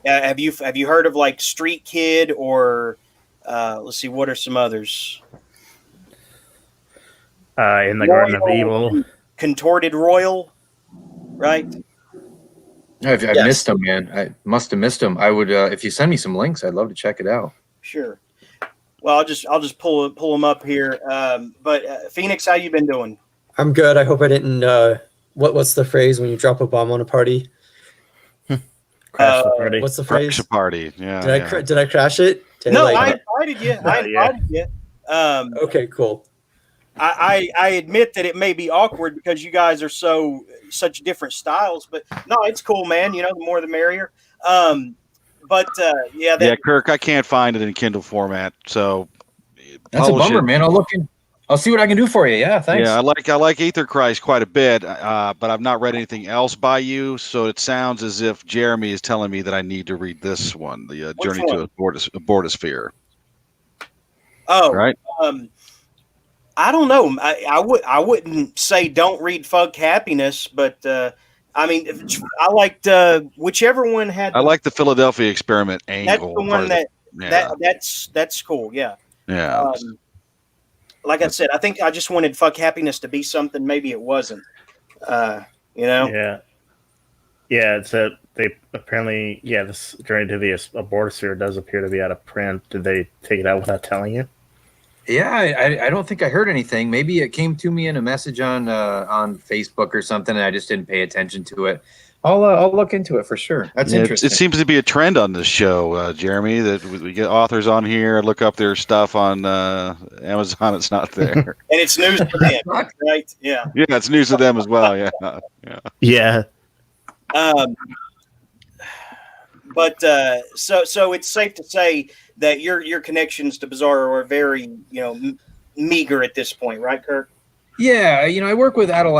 have you heard of like Street Kid or let's see, what are some others? In the Garden of Evil, Contorted Royal, right? I've missed them, man. I must have missed them. I would, if you send me some links, I'd love to check it out. Sure. Well, I'll just pull them up here. But Phoenix, how you been doing? I'm good. I hope I didn't. What's the phrase when you drop a bomb on a party? Crash the party. What's the phrase? Crash a party. Yeah. Did I crash it? I invited you. I invited you. Okay, cool. I admit that it may be awkward because you guys are such different styles, but no, it's cool, man. The more the merrier. Kirk, I can't find it in Kindle format, so that's a bummer, man. I'll see what I can do for you. Yeah, thanks. Yeah, I like Aetherchrist quite a bit, but I've not read anything else by you, so it sounds as if Jeremy is telling me that I need to read this one, the Journey to Abortosphere. Oh, right. I don't know. I wouldn't say don't read Fuck Happiness, but I mean, I liked whichever one had. I like the Philadelphia Experiment angle. That's the one that's cool. Yeah. Yeah. Like I said, I think I just wanted Fuck Happiness to be something maybe it wasn't. Yeah. Yeah. They apparently, this Journey to the Abortosphere does appear to be out of print. Did they take it out without telling you? Yeah, I don't think I heard anything. Maybe it came to me in a message on Facebook or something, and I just didn't pay attention to it. I'll look into it for sure. That's interesting. It seems to be a trend on this show, Jeremy, that we get authors on here, look up their stuff on Amazon. It's not there, and it's news to them, right? Yeah. Yeah, it's news to them as well. Yeah. Yeah. But so it's safe to say that your connections to Bizarro are very meager at this point, right, Kirk? Yeah, I work with Addle,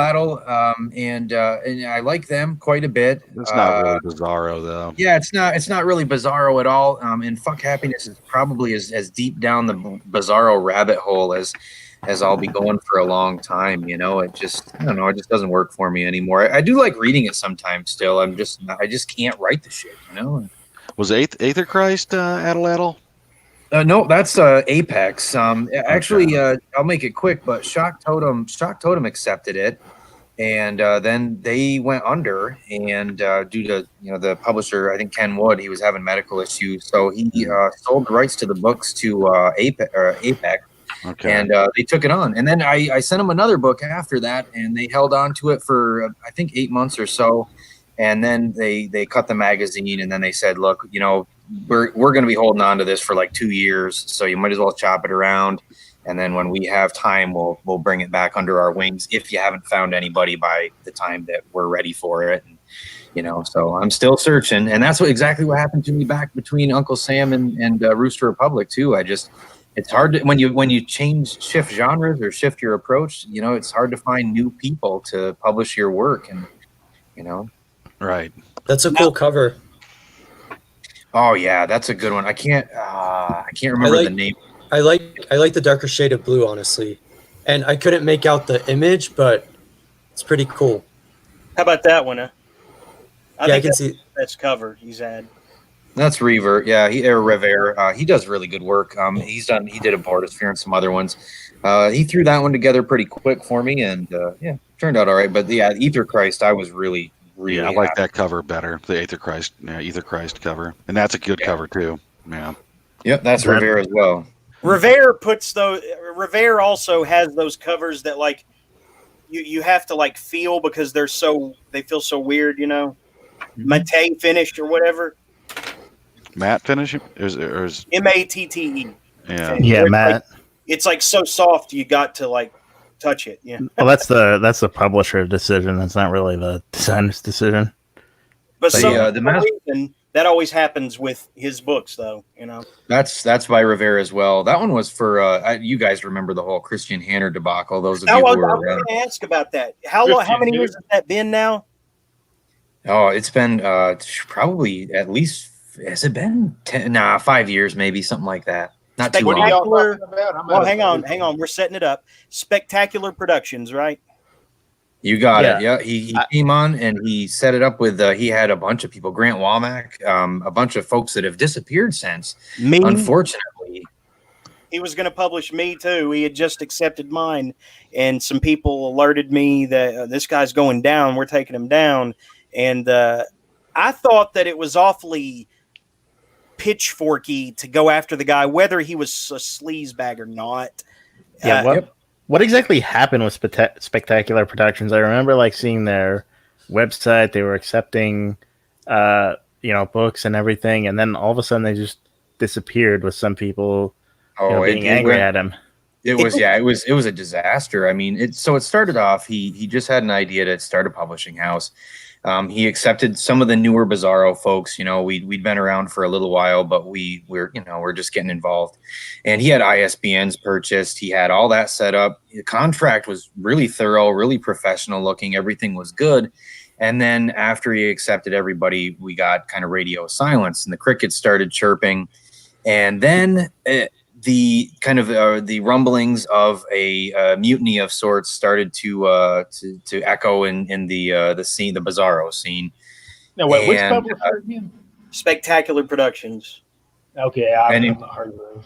and I like them quite a bit. It's not really Bizarro though. Yeah, it's not really Bizarro at all. And Fuck Happiness is probably as deep down the Bizarro rabbit hole as I'll be going for a long time. It just I don't know. It just doesn't work for me anymore. I do like reading it sometimes. Still, I just can't write the shit. Was Aetherchrist Addle? No, that's Apex. Actually, I'll make it quick. But Shock Totem accepted it, and then they went under. And due to the publisher, I think Ken Wood, he was having medical issues, so he sold the rights to the books to Apex. Okay. And they took it on. And then I sent them another book after that, and they held on to it for I think 8 months or so. And then they cut the magazine, and then they said, look, we're going to be holding on to this for like 2 years, so you might as well chop it around. And then when we have time, we'll bring it back under our wings if you haven't found anybody by the time that we're ready for it. And, so I'm still searching. And that's exactly what happened to me back between Uncle Sam and Rooster Republic too. It's hard to, when you shift genres or shift your approach, it's hard to find new people to publish your work. And, Right. That's a cool cover. Oh yeah, that's a good one. I can't remember the name. I like the darker shade of blue, honestly. and I couldn't make out the image, but it's pretty cool. How about that one? Huh? I can that's see that's cover he's had. That's Reaver. Yeah, Revere. He does really good work. He did a Bordersphere and some other ones. He threw that one together pretty quick for me, and yeah, turned out all right. But yeah, Aetherchrist, I was really I like that cover better. The Aetherchrist cover, and that's a good cover too. Yeah. Yep, that's Revere as well. Revere Revere also has those covers that like you have to like feel because they feel so weird, you know. Matte finished or whatever. Matte finish or is Matte. Yeah, Matt. It's like so soft you got to like touch it. Yeah. Well, that's the publisher decision. That's not really the designer's decision. But reason, that always happens with his books, though. You know. That's by Revere as well. That one was for you guys remember the whole Christian Hanner debacle. Those of you who were I was going to ask about that. How many years has that been now? Oh, it's been probably at least. Has it been 5 years, maybe something like that? Not too long. Well, hang on. We're setting it up. Spectacular Productions, right? You got it. Yeah, he came on and he set it up with. He had a bunch of people, Grant Womack, a bunch of folks that have disappeared since. Me, unfortunately. He was going to publish me too. He had just accepted mine, and some people alerted me that this guy's going down. We're taking him down, and I thought that it was awfully pitchforky to go after the guy, whether he was a sleazebag or not. Yeah. What exactly happened with Spectacular Productions? I remember like seeing their website. They were accepting, books and everything, and then all of a sudden they just disappeared with some people being angry at him. It was a disaster. I mean, it started off. He just had an idea to start a publishing house. He accepted some of the newer Bizarro folks. You know, we'd been around for a little while, but we're just getting involved. And he had ISBNs purchased. He had all that set up. The contract was really thorough, really professional looking. Everything was good. And then after he accepted everybody, we got kind of radio silence, and the crickets started chirping. And then the kind of the rumblings of a mutiny of sorts started to echo in the scene, the Bizarro scene. No, wait, which publisher again? Spectacular Productions. Okay, I've not heard of those.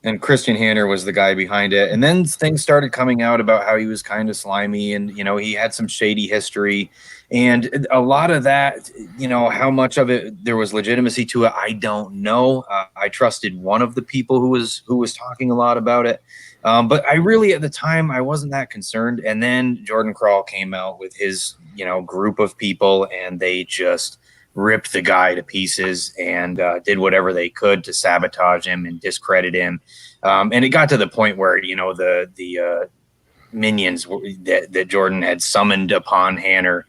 And Christian Hanner was the guy behind it. And then things started coming out about how he was kind of slimy, and he had some shady history. And a lot of that, how much of it there was legitimacy to it, I don't know. I trusted one of the people who was talking a lot about it. But I really, at the time, I wasn't that concerned. And then Jordan Krall came out with his, group of people, and they just ripped the guy to pieces and did whatever they could to sabotage him and discredit him. And it got to the point where, the minions that Jordan had summoned upon Hanner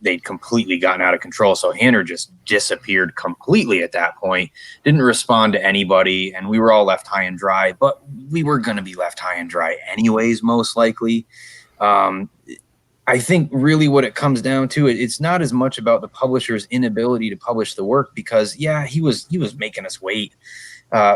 they'd completely gotten out of control. So Hanner just disappeared completely at that point, didn't respond to anybody, and we were all left high and dry. But we were going to be left high and dry anyways, most likely. I think really what it comes down to, it's not as much about the publisher's inability to publish the work, because he was making us wait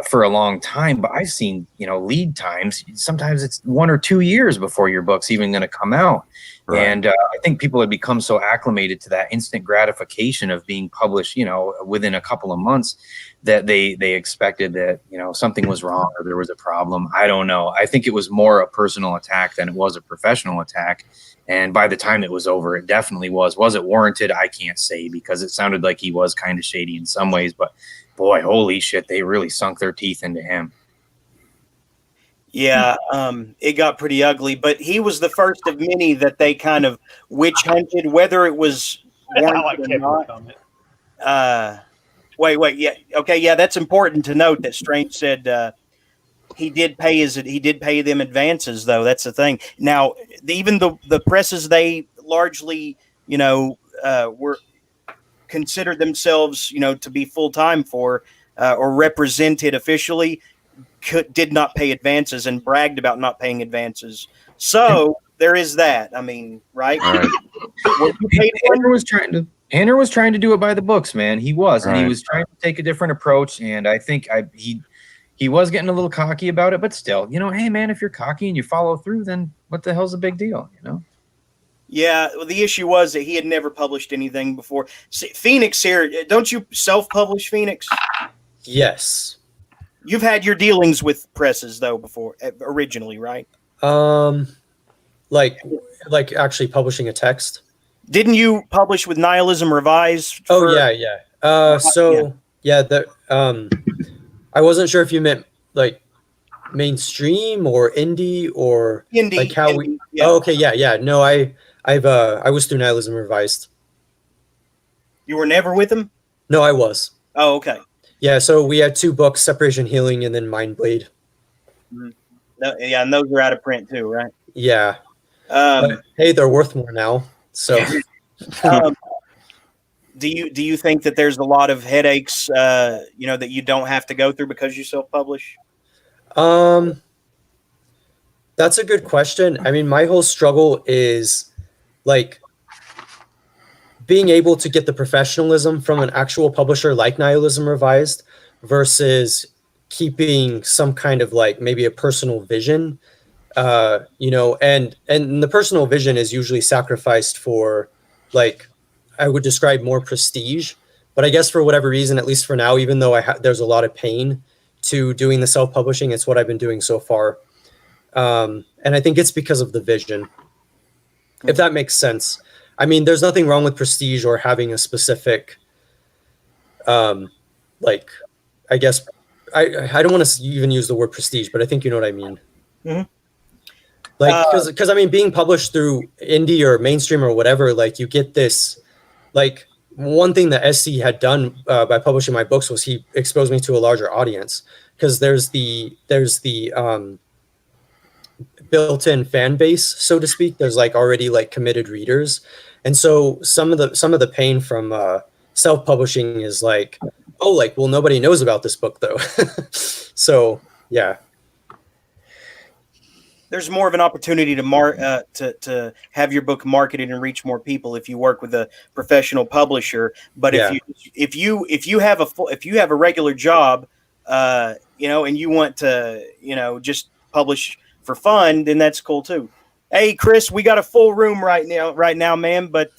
for a long time. But I've seen, lead times. Sometimes it's 1 or 2 years before your book's even going to come out. Right. And I think people have become so acclimated to that instant gratification of being published, within a couple of months, that they expected that, something was wrong or there was a problem. I don't know. I think it was more a personal attack than it was a professional attack. And by the time it was over, it definitely was. Was it warranted? I can't say, because it sounded like he was kind of shady in some ways. But boy, holy shit, they really sunk their teeth into him. Yeah, it got pretty ugly. But he was the first of many that they kind of witch hunted, whether it was warranted or not. Wait. Yeah. Okay. Yeah, that's important to note that Strange said he did pay them advances, though. That's the thing. Now, even the presses they largely, were considered themselves, to be full time for or represented officially, did not pay advances and bragged about not paying advances. So there is that. I mean, right? Hanner was trying to do it by the books, man. He was, and he was trying to take a different approach. And I think he was getting a little cocky about it, but still, hey man, if you're cocky and you follow through, then what the hell's a big deal, Yeah, well, the issue was that he had never published anything before. See, Phoenix here, don't you self-publish, Phoenix? Yes. You've had your dealings with presses though before, originally, right? Like actually publishing a text. Didn't you publish with Nihilism Revised? Oh yeah. I wasn't sure if you meant like mainstream or indie or indie, like how indie, we. yeah. Oh, okay, yeah. No, I was through Nihilism Revised. You were never with him? No, I was. Oh, okay. Yeah, so we had 2 books, Separation Healing and then Mind Blade. Mm-hmm. Yeah, and those are out of print too, right? Yeah. But, hey, they're worth more now. So do you think that there's a lot of headaches that you don't have to go through because you self-publish? That's a good question. I mean, my whole struggle is like being able to get the professionalism from an actual publisher like Nihilism Revised versus keeping some kind of like maybe a personal vision, and the personal vision is usually sacrificed for like, I would describe more prestige, but I guess for whatever reason, at least for now, even though there's a lot of pain to doing the self-publishing, it's what I've been doing so far. And I think it's because of the vision, if that makes sense. I mean, there's nothing wrong with prestige or having a specific, like, I guess, I don't want to even use the word prestige, but I think you know what I mean. Mm-hmm. Like, because I mean, being published through indie or mainstream or whatever, like you get this, like one thing that SC had done by publishing my books was he exposed me to a larger audience, because there's the built-in fan base, so to speak. There's like already like committed readers, and so some of the pain from self-publishing is like, oh, like, well, nobody knows about this book though. So yeah, there's more of an opportunity to have your book marketed and reach more people if you work with a professional publisher. But if you have a regular job, and you want to just publish for fun, then that's cool too. Hey, Chris, we got a full room right now, man. But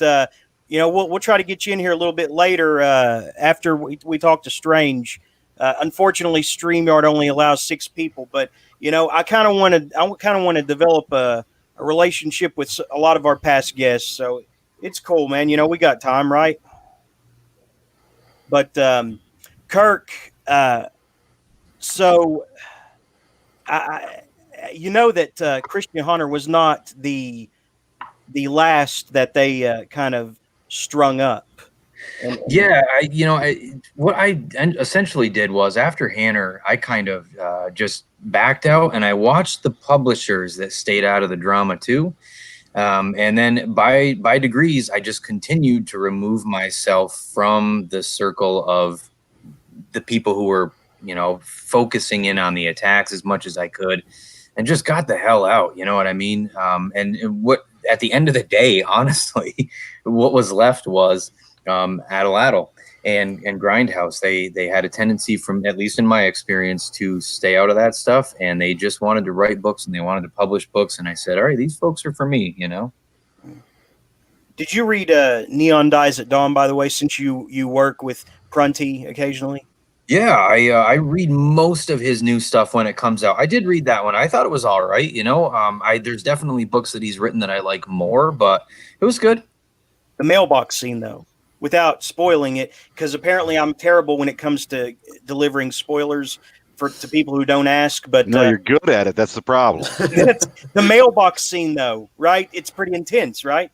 we'll try to get you in here a little bit later after we talk to Strange. Unfortunately, StreamYard only allows 6 people, but I kind of want to develop a relationship with a lot of our past guests. So it's cool, man. We got time, right? But Kirk, so that Christian Hunter was not the last that they kind of strung up. Yeah, what I essentially did was, after Hanner, I kind of just backed out, and I watched the publishers that stayed out of the drama too. And then by degrees, I just continued to remove myself from the circle of the people who were, focusing in on the attacks as much as I could, and just got the hell out. You know what I mean? And what, at the end of the day, honestly, what was left was Addle and Grindhouse. They had a tendency, from at least in my experience, to stay out of that stuff, and they just wanted to write books and they wanted to publish books. And I said, all right, these folks are for me. Did you read Neon Dies at Dawn, by the way, since you work with Prunty occasionally? Yeah, I read most of his new stuff when it comes out. I did read that one. I thought it was all right. There's definitely books that he's written that I like more, but it was good. The mailbox scene, though, without spoiling it, because apparently I'm terrible when it comes to delivering spoilers to people who don't ask. But no, you're good at it. That's the problem. The mailbox scene, though, right? It's pretty intense, right?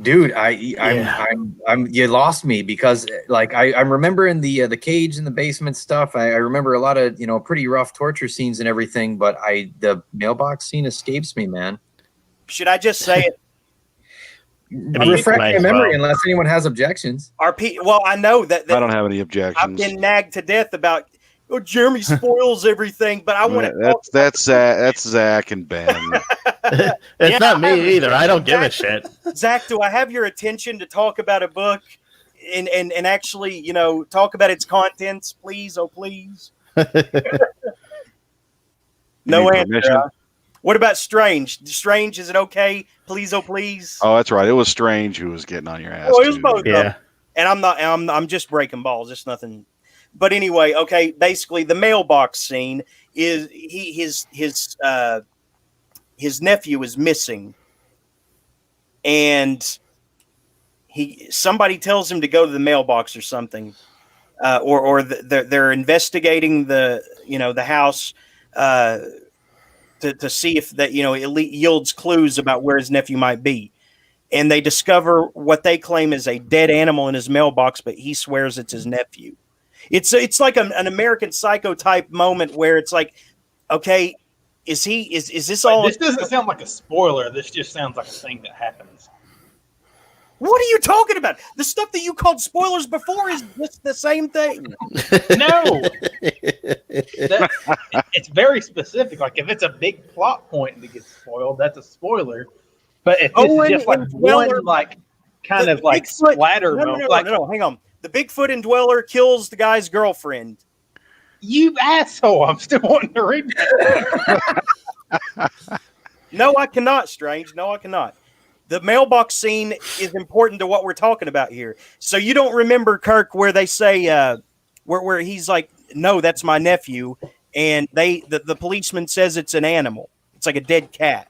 Dude, I'm you lost me, because like I'm remembering the cage in the basement stuff. I remember a lot of pretty rough torture scenes and everything, but the mailbox scene escapes me, man. Should I just say it? Refresh my memory, unless anyone has objections. Well, I know that I don't have any objections. I've been nagged to death about Jeremy spoils everything, but I want to. That's Zach and Ben. It's not me either. I don't give a shit. Zach, do I have your attention to talk about a book and actually talk about its contents, please? Oh, please. No need answer. permission? What about Strange? Strange, is it okay? Please, oh please. Oh, that's right. It was Strange who was getting on your ass. Oh, it was too. both of them. And I'm just breaking balls. It's nothing. But anyway, okay. Basically, the mailbox scene is his nephew is missing, and somebody tells him to go to the mailbox or something, or they're investigating the house to see if that it yields clues about where his nephew might be. And they discover what they claim is a dead animal in his mailbox, but he swears it's his nephew. It's like an American Psycho type moment where it's like, okay, is this all? This doesn't sound like a spoiler. This just sounds like a thing that happens. What are you talking about? The stuff that you called spoilers before is just the same thing. No, it's very specific. Like if it's a big plot point that gets spoiled, that's a spoiler. But if it's just like one, like kind of like splatter moment, no, hang on. The Bigfoot indweller kills the guy's girlfriend. You asshole! I'm still wanting to read that. No, I cannot, Strange. No, I cannot. The mailbox scene is important to what we're talking about here. So you don't remember, Kirk, where they say where he's like, "No, that's my nephew," and the policeman says it's an animal. It's like a dead cat.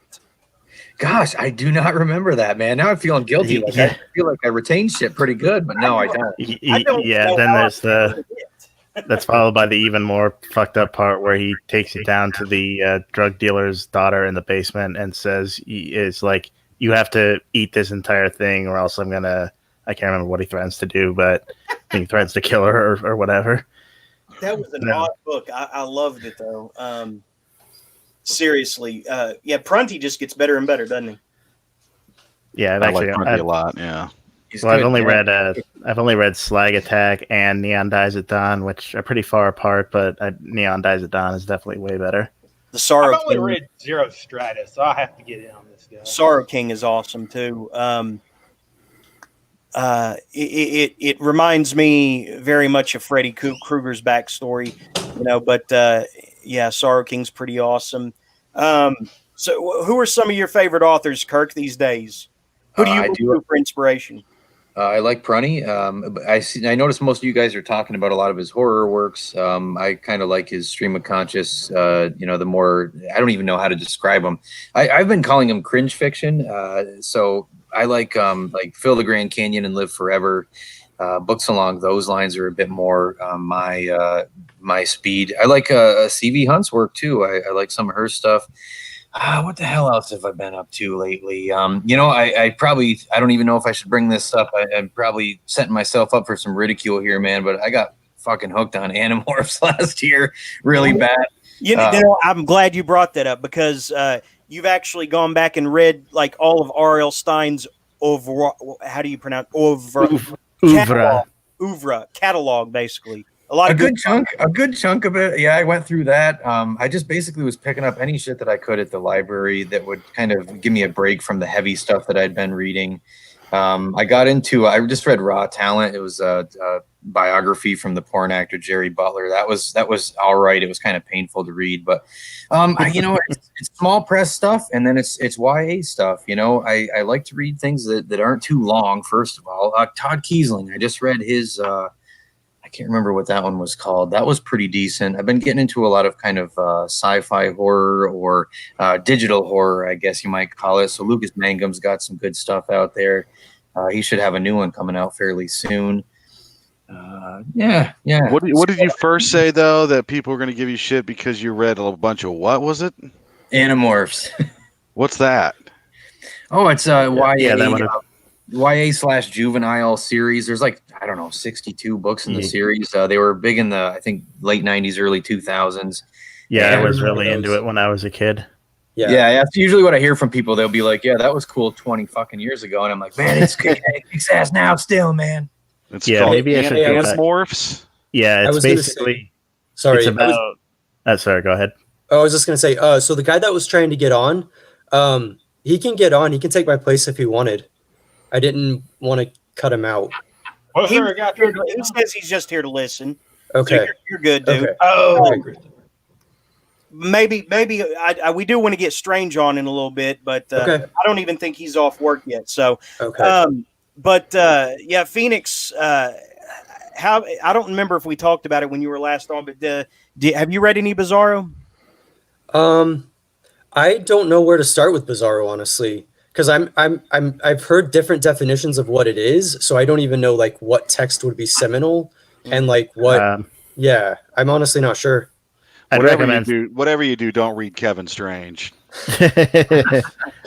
Gosh, I do not remember that, man. Now I'm feeling guilty. Like, I feel like I retained shit pretty good, but no, I don't. Then there's that's followed by the even more fucked up part where he takes it down to the drug dealer's daughter in the basement and says, "It's like you have to eat this entire thing, or else I'm gonna." I can't remember what he threatens to do, but he threatens to kill her or whatever. That was an odd book. I loved it though. Seriously, Prunty just gets better and better, doesn't he? Yeah, I like Prunty a lot. Yeah. Well, I've only read Slag Attack and Neon Dies at Dawn, which are pretty far apart, but Neon Dies at Dawn is definitely way better. The Sorrow I've only King. read Zero Stratus, so I have to get in on this guy. Sorrow King is awesome too. It reminds me very much of Freddy Krueger's backstory, but Sorrow King's pretty awesome. So who are some of your favorite authors, Kirk, these days? Who do you look to for inspiration? I like Prunty. I noticed most of you guys are talking about a lot of his horror works. I kind of like his stream of conscious. The more I don't even know how to describe them. I've been calling them cringe fiction. So I like Fill the Grand Canyon and Live Forever. Books along those lines are a bit more my speed. I like CV Hunt's work too. I like some of her stuff. What the hell else have I been up to lately? I don't even know if I should bring this up. I'm probably setting myself up for some ridicule here, man, but I got fucking hooked on Animorphs last year really bad. I'm glad you brought that up because you've actually gone back and read like all of R.L. Stein's how do you pronounce oeuvre catalog, basically. A good chunk of it. Yeah, I went through that. I just basically was picking up any shit that I could at the library that would kind of give me a break from the heavy stuff that I'd been reading. I just read Raw Talent. It was a biography from the porn actor Jerry Butler. That was all right. It was kind of painful to read, but it's small press stuff, and then it's YA stuff. I like to read things that aren't too long. First of all, Todd Kiesling. I just read his. I can't remember what that one was called. That was pretty decent. I've been getting into a lot of kind of sci-fi horror or digital horror, I guess you might call it. So Lucas Mangum's got some good stuff out there. He should have a new one coming out fairly soon. Yeah. What did you first say, though, that people were going to give you shit because you read a bunch of what was it? Animorphs. What's that? Oh, it's YA/juvenile series. There's 62 books in the series. They were big in the, I think, late 90s, early 2000s. Yeah, I was really into it when I was a kid. Yeah, that's usually what I hear from people. They'll be like, yeah, that was cool 20 fucking years ago. And I'm like, man, it's kicks ass now still, man. It's called maybe I should Animorphs. Yeah, it's basically... Sorry. It's about... sorry, go ahead. I was just going to say, so the guy that was trying to get on, he can get on. He can take my place if he wanted. I didn't want to cut him out. He says he's just here to listen. Okay. So you're good, dude. Okay. Oh. maybe we do want to get Strange on in a little bit, but Okay. I don't even think he's off work yet. So, Okay. yeah, Phoenix. How I don't remember if we talked about it when you were last on, but have you read any Bizarro? I don't know where to start with Bizarro, honestly, because I've heard different definitions of what it is, so I don't even know like what text would be seminal and like what. Yeah, I'm honestly not sure. Whatever you do, don't read Kevin Strange.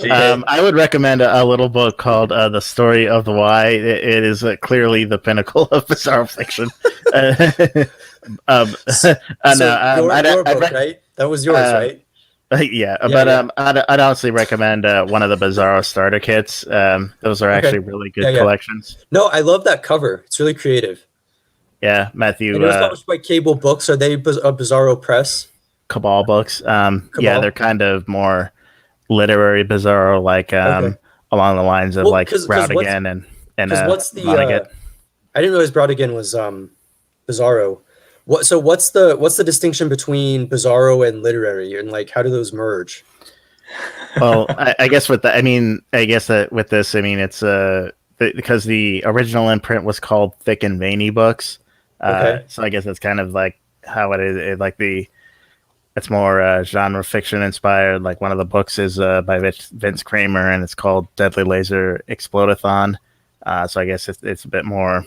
I would recommend a little book called "The Story of the Why." It is clearly the pinnacle of bizarre fiction. Your book, right? That was yours, right? Yeah, but I'd honestly recommend one of the Bizarro starter kits. Those are actually really good collections. No, I love that cover. It's really creative. Yeah, Matthew. And it was published by Cable Books. Are they a Bizarro press? Cabal Books. Yeah, they're kind of more literary Bizarro, like along the lines of like Browdigan and what's the Vonnegut. I didn't realize Browdigan was Bizarro. What's the distinction between Bizarro and literary, and like how do those merge? Well, I guess with that, with this, it's because the original imprint was called Thick and Veiny Books. So I guess that's kind of like how it is. It's more genre fiction inspired. Like one of the books is by Vince Kramer, and it's called Deadly Laser Explodathon. So I guess it's a bit more,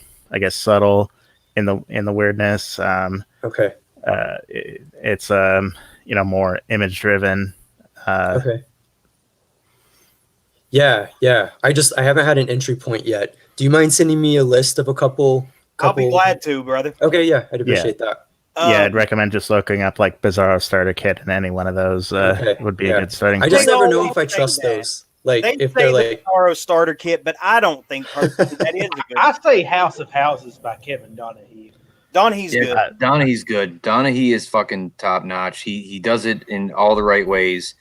subtle in the weirdness. It's more image driven. Yeah. I haven't had an entry point yet. Do you mind sending me a list of a couple? I'll be glad to, brother. Okay, yeah, I'd appreciate that. I'd recommend just looking up like Bizarro starter kit, and any one of those would be a good starting. I just never know if I trust those. Like if they're like Bizarro starter kit, but I don't think personally that is a good. I say House of Houses by Kevin Donahue. Donahue good. Donahue's good. Donahue is fucking top notch. He does it in all the right ways.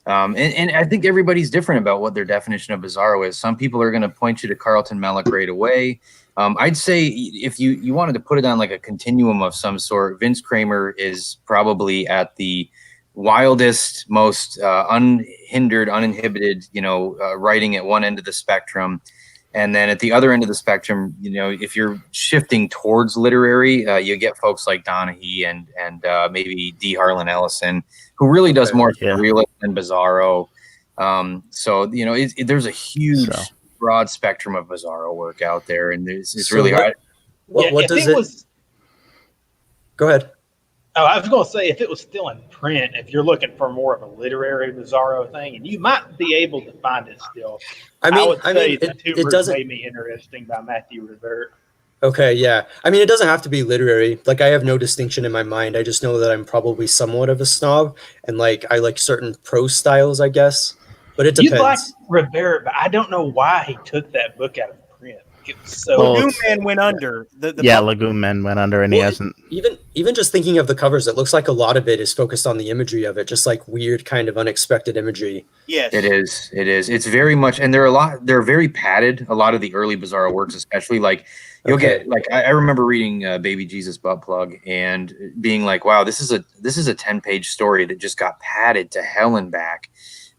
And I think everybody's different about what their definition of Bizarro is. Some people are going to point you to Carlton Melick right away. I'd say if you wanted to put it on like a continuum of some sort, Vince Kramer is probably at the wildest, most unhindered, uninhibited, writing at one end of the spectrum. And then at the other end of the spectrum, if you're shifting towards literary, you get folks like Donahue and maybe D. Harlan Ellison, who really does more surrealist than Bizarro. So there's a huge, broad spectrum of Bizarro work out there, and it's really hard. What does it? Go ahead. Oh, I was going to say, if it was still in print, if you're looking for more of a literary Bizarro thing, and you might be able to find it still. I would say The Tumors Made Me Interesting by Matthew Revert. Okay, yeah. It doesn't have to be literary. Like, I have no distinction in my mind. I just know that I'm probably somewhat of a snob, and like I like certain prose styles, I guess. But it depends. You like Revert, but I don't know why he took that book out of print. Lagoon Man went under. Lagoon Man went under, and he hasn't. Even just thinking of the covers, it looks like a lot of it is focused on the imagery of it, just like weird kind of unexpected imagery. Yes, it is. It's very much, and they're very padded. A lot of the early Bizarro works, especially like you'll get like I remember reading Baby Jesus Butt Plug and being like, wow, this is a 10-page story that just got padded to hell and back.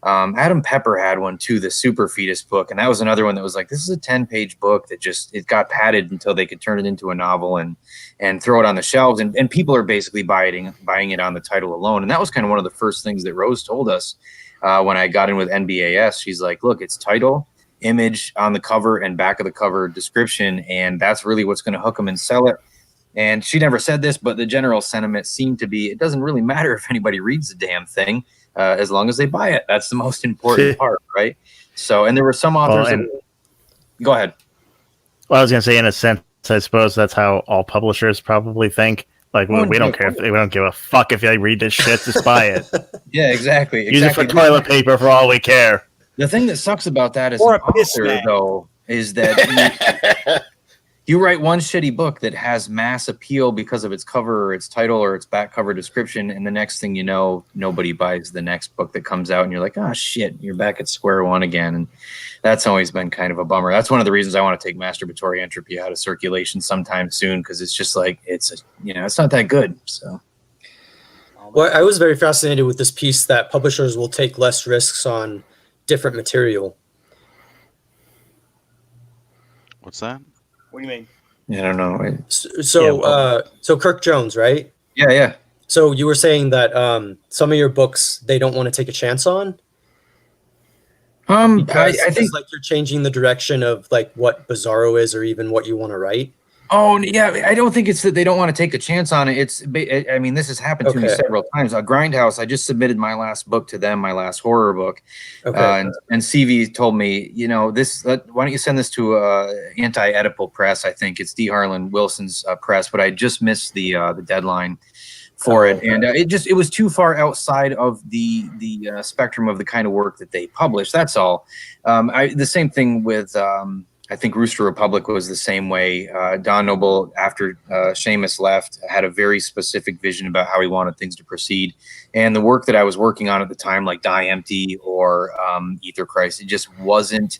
Adam Pepper had one too, the Super Fetus book, and that was another one that was like, this is a 10-page book that it got padded until they could turn it into a novel and throw it on the shelves, and people are basically buying it on the title alone. And that was kind of one of the first things that Rose told us when I got in with NBAS. She's like, look, it's title, image on the cover, and back of the cover description, and that's really what's going to hook them and sell it. And she never said this, but the general sentiment seemed to be, it doesn't really matter if anybody reads the damn thing. As long as they buy it, that's the most important part, right? So, and there were some authors. Go ahead. Well, I was going to say, in a sense, I suppose that's how all publishers probably think. Like, we don't care we don't give a fuck if they read this shit. Just buy it. Yeah, exactly. Use it for toilet paper for all we care. The thing that sucks about that as an author, though, is that you write one shitty book that has mass appeal because of its cover or its title or its back cover description, and the next thing you know, nobody buys the next book that comes out, and you're like, oh shit, you're back at square one again. And that's always been kind of a bummer. That's one of the reasons I want to take Masturbatory Entropy out of circulation sometime soon, because it's just like it's not that good. So Well, I was very fascinated with this piece that publishers will take less risks on different material. What's that? What do you mean? I don't know. So Kirk Jones, right? Yeah. So you were saying that some of your books they don't want to take a chance on. I think like you're changing the direction of like what Bizarro is, or even what you want to write. Oh yeah, I don't think it's that they don't want to take a chance on it. I mean, this has happened to me several times. Grindhouse, I just submitted my last book to them, my last horror book, and CV told me, this. Why don't you send this to Anti-Oedipal Press? I think it's D. Harlan Wilson's press, but I just missed the deadline for it, and it was too far outside of the spectrum of the kind of work that they publish. That's all. The same thing with. I think Rooster Republic was the same way. Don Noble, after Seamus left, had a very specific vision about how he wanted things to proceed. And the work that I was working on at the time, like Die Empty or Aetherchrist, it just wasn't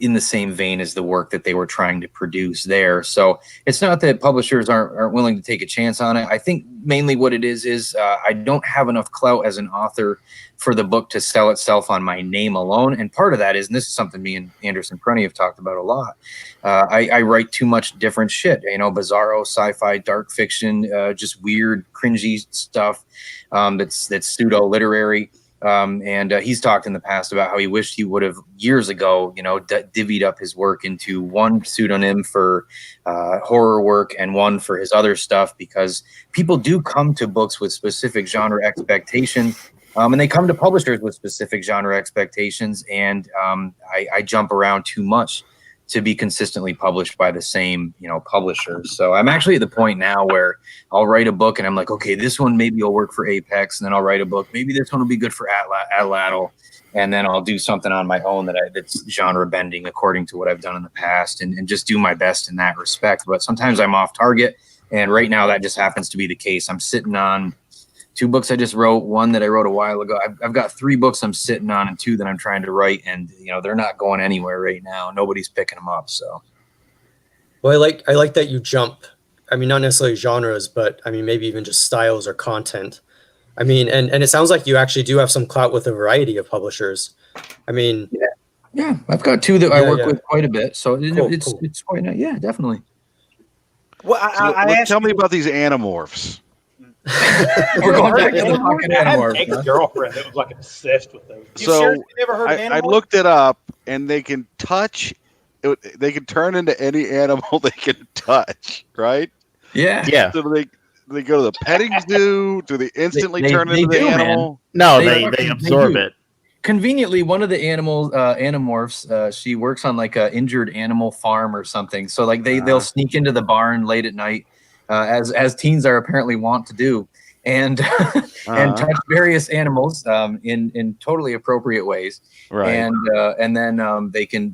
in the same vein as the work that they were trying to produce there. So it's not that publishers aren't willing to take a chance on it. I think mainly what it is I don't have enough clout as an author for the book to sell itself on my name alone. And part of that is, and this is something me and Anderson Prunty have talked about a lot, I write too much different shit, bizarro, sci-fi, dark fiction, just weird, cringy stuff that's pseudo-literary. And he's talked in the past about how he wished he would have years ago, divvied up his work into one pseudonym for horror work and one for his other stuff, because people do come to books with specific genre expectations. And they come to publishers with specific genre expectations, and I jump around too much to be consistently published by the same, publishers. So I'm actually at the point now where I'll write a book and I'm like, okay, this one maybe will work for Apex, and then I'll write a book. Maybe this one will be good for Atlatl, and then I'll do something on my own that's genre bending according to what I've done in the past, and just do my best in that respect. But sometimes I'm off target, and right now that just happens to be the case. I'm sitting on 2 books I just wrote, one that I wrote a while ago. I've got 3 books I'm sitting on and 2 that I'm trying to write, and they're not going anywhere right now. Nobody's picking them up. So, well, I like that you jump. I mean, not necessarily genres, but I mean maybe even just styles or content. I mean, and it sounds like you actually do have some clout with a variety of publishers. I mean, yeah, I've got 2 that I work with quite a bit. So it's quite nice. Yeah, definitely. Well, tell me about these Animorphs. We're going back to the fucking Animorphs. I had an ex-girlfriend that was like obsessed with those. So I looked it up, and they can touch. They can turn into any animal they can touch, right? Yeah. So they go to the petting zoo. Do they instantly turn into the animal? Man. No, they absorb it. Conveniently, one of the Animorphs, she works on like a injured animal farm or something. So like they'll sneak into the barn late at night. As teens are apparently wont to do, and and touch various animals in totally appropriate ways, right? And then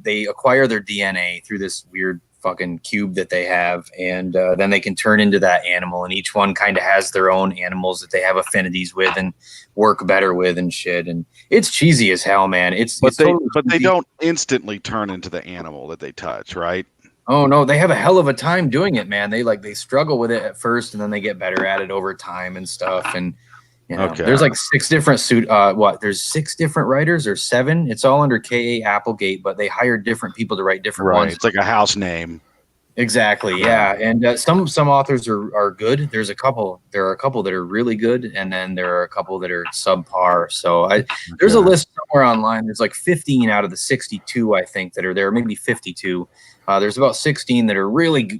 they acquire their DNA through this weird fucking cube that they have, and then they can turn into that animal, and each one kind of has their own animals that they have affinities with and work better with and shit. And it's cheesy as hell, man. But they don't instantly turn into the animal that they touch, right? Oh no, they have a hell of a time doing it, man. They struggle with it at first, and then they get better at it over time and stuff. And there's like 6 different there's 6 different writers or 7. It's all under K.A. Applegate, but they hired different people to write different ones. It's like a house name. Exactly, yeah. And some authors are good. There are a couple that are really good, and then there are a couple that are subpar. So there's a list somewhere online. There's like 15 out of the 62, I think, that are there, maybe 52. There's about 16 that are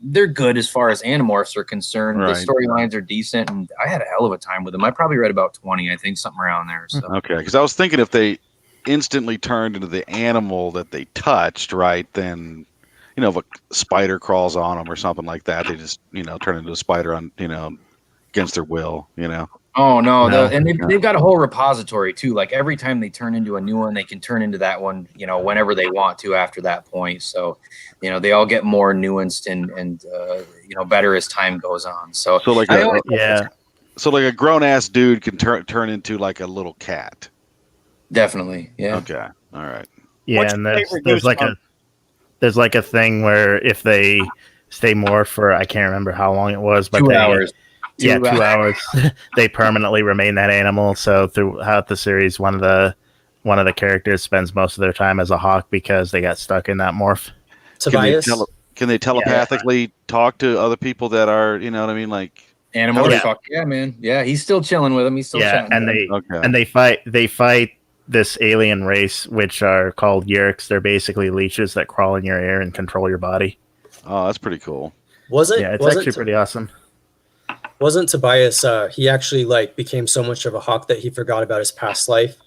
they're good as far as Animorphs are concerned. Right. The storylines are decent, and I had a hell of a time with them. I probably read about 20, I think, something around there. So. Okay, because I was thinking if they instantly turned into the animal that they touched, right, then, if a spider crawls on them or something like that, they just, turn into a spider on, against their will, Oh no, and they've got a whole repository too. Like every time they turn into a new one, they can turn into that one, whenever they want to after that point. So, they all get more nuanced and better as time goes on. So like a grown ass dude can turn into like a little cat. Definitely, yeah. Okay, all right. Yeah, and there's like a thing where if they stay more for I can't remember how long it was, but 2 hours. Yeah, 2 hours. They permanently remain that animal. So throughout the series, one of the characters spends most of their time as a hawk because they got stuck in that morph. Tobias? Can they telepathically talk to other people that are, you know what I mean, like Animorphs? Fuck yeah, man. Yeah, he's still chilling with him. He's still chatting. and with him. they fight this alien race, which are called Yerks. They're basically leeches that crawl in your ear and control your body. Oh, that's pretty cool. It's actually pretty awesome. Wasn't Tobias? He actually became so much of a hawk that he forgot about his past life.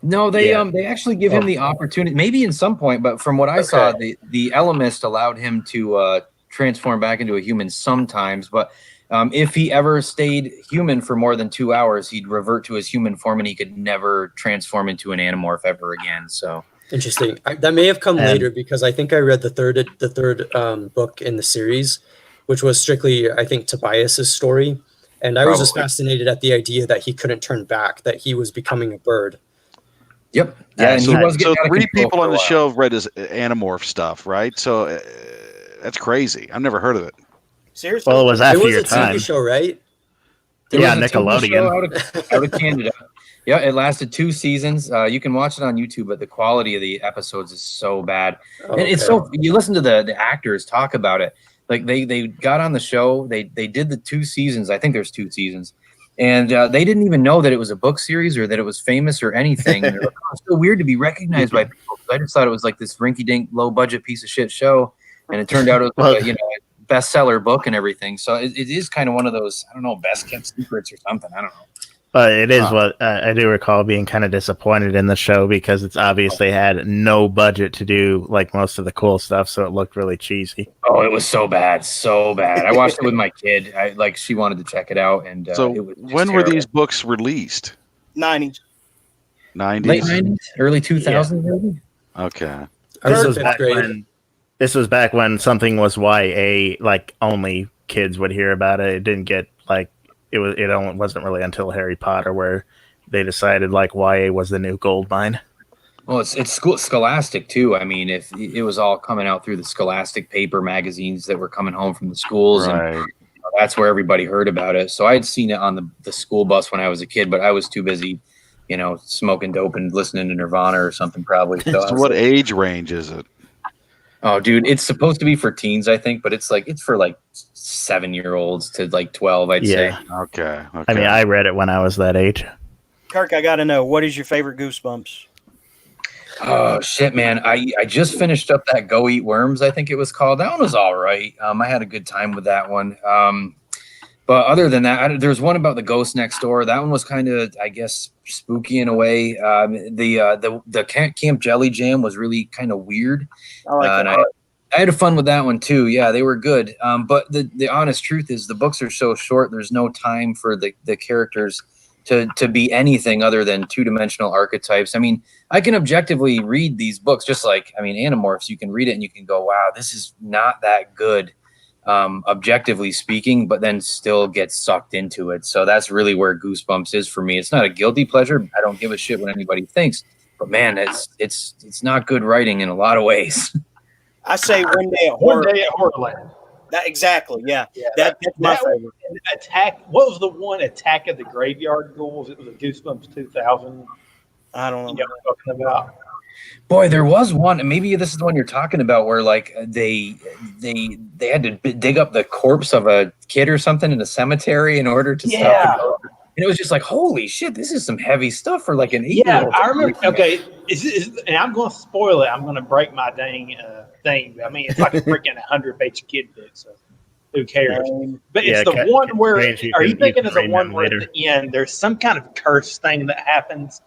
No, they actually give him the opportunity, maybe in some point, but from what I saw, the Elemist allowed him to transform back into a human sometimes, but if he ever stayed human for more than 2 hours, he'd revert to his human form and he could never transform into an Animorph ever again. So interesting. That may have come later because I think I read the third book in the series, which was strictly, I think, Tobias's story. And I was just fascinated at the idea that he couldn't turn back, that he was becoming a bird. Yep. Yeah, and he was so getting 3 people on the show have read his Animorph stuff, right? So that's crazy. I've never heard of it. Seriously? Well, it was after your a TV show, right? Yeah, There was a TV Nickelodeon. show out of Canada. Yeah, it lasted 2 seasons. You can watch it on YouTube, but the quality of the episodes is so bad. And it's so, you listen to the actors talk about it. Like they got on the show, they did the 2 seasons. I think there's 2 seasons. And they didn't even know that it was a book series or that it was famous or anything. They're like, oh, it's so weird to be recognized by people. I just thought it was like this rinky-dink, low-budget piece of shit show. And it turned out it was a bestseller book and everything. So it is kind of one of those, I don't know, best-kept secrets or something. I don't know. But it is what I do recall being kind of disappointed in the show because it's obviously had no budget to do like most of the cool stuff, so it looked really cheesy. Oh, it was so bad, so bad. I watched it with my kid. She wanted to check it out, and so it was when were these books released? 90s. 90s, late 90s, early 2000s, maybe. Okay. This was back when something was YA, like only kids would hear about it. It didn't get like. It only wasn't really until Harry Potter where they decided like YA was the new gold mine. Well, it's Scholastic too. I mean, if it was all coming out through the Scholastic paper magazines that were coming home from the schools, and that's where everybody heard about it. So I had seen it on the school bus when I was a kid, but I was too busy, smoking dope and listening to Nirvana or something probably. So what age range is it? Oh, dude, it's supposed to be for teens, I think, but it's for 7-year-olds to 12, I'd say. Okay. I mean, I read it when I was that age. Kirk, I got to know, what is your favorite Goosebumps? Oh, shit, man. I just finished up that Go Eat Worms, I think it was called. That one was all right. I had a good time with that one. But other than that, there's one about the ghost next door. That one was kind of, I guess, spooky in a way. The Camp Jelly Jam was really kind of weird. I had fun with that one too. Yeah, they were good. But the honest truth is the books are so short. There's no time for the characters to be anything other than 2-dimensional archetypes. I mean, I can objectively read these books just like, Animorphs. You can read it and you can go, wow, this is not that good. Objectively speaking, but then still get sucked into it. So that's really where Goosebumps is for me. It's not a guilty pleasure. I don't give a shit what anybody thinks, but man, it's not good writing in a lot of ways. I say One Day at Horrorland. That exactly, yeah. That's my favorite. What was the one? Attack of the Graveyard Ghouls. It was a Goosebumps 2000. I don't know. You know what I'm talking about. Boy, there was one, and maybe this is the one you're talking about, where they had to dig up the corpse of a kid or something in a cemetery in order to stop the ghost. And it was just like, holy shit, this is some heavy stuff for like an 8-year-old. Yeah, I remember. Okay, and I'm going to spoil it. I'm going to break my dang thing. I mean, it's like a freaking 100-page kid book, so who cares? But it's the one where, are you thinking of the one where at the end there's some kind of curse thing that happens?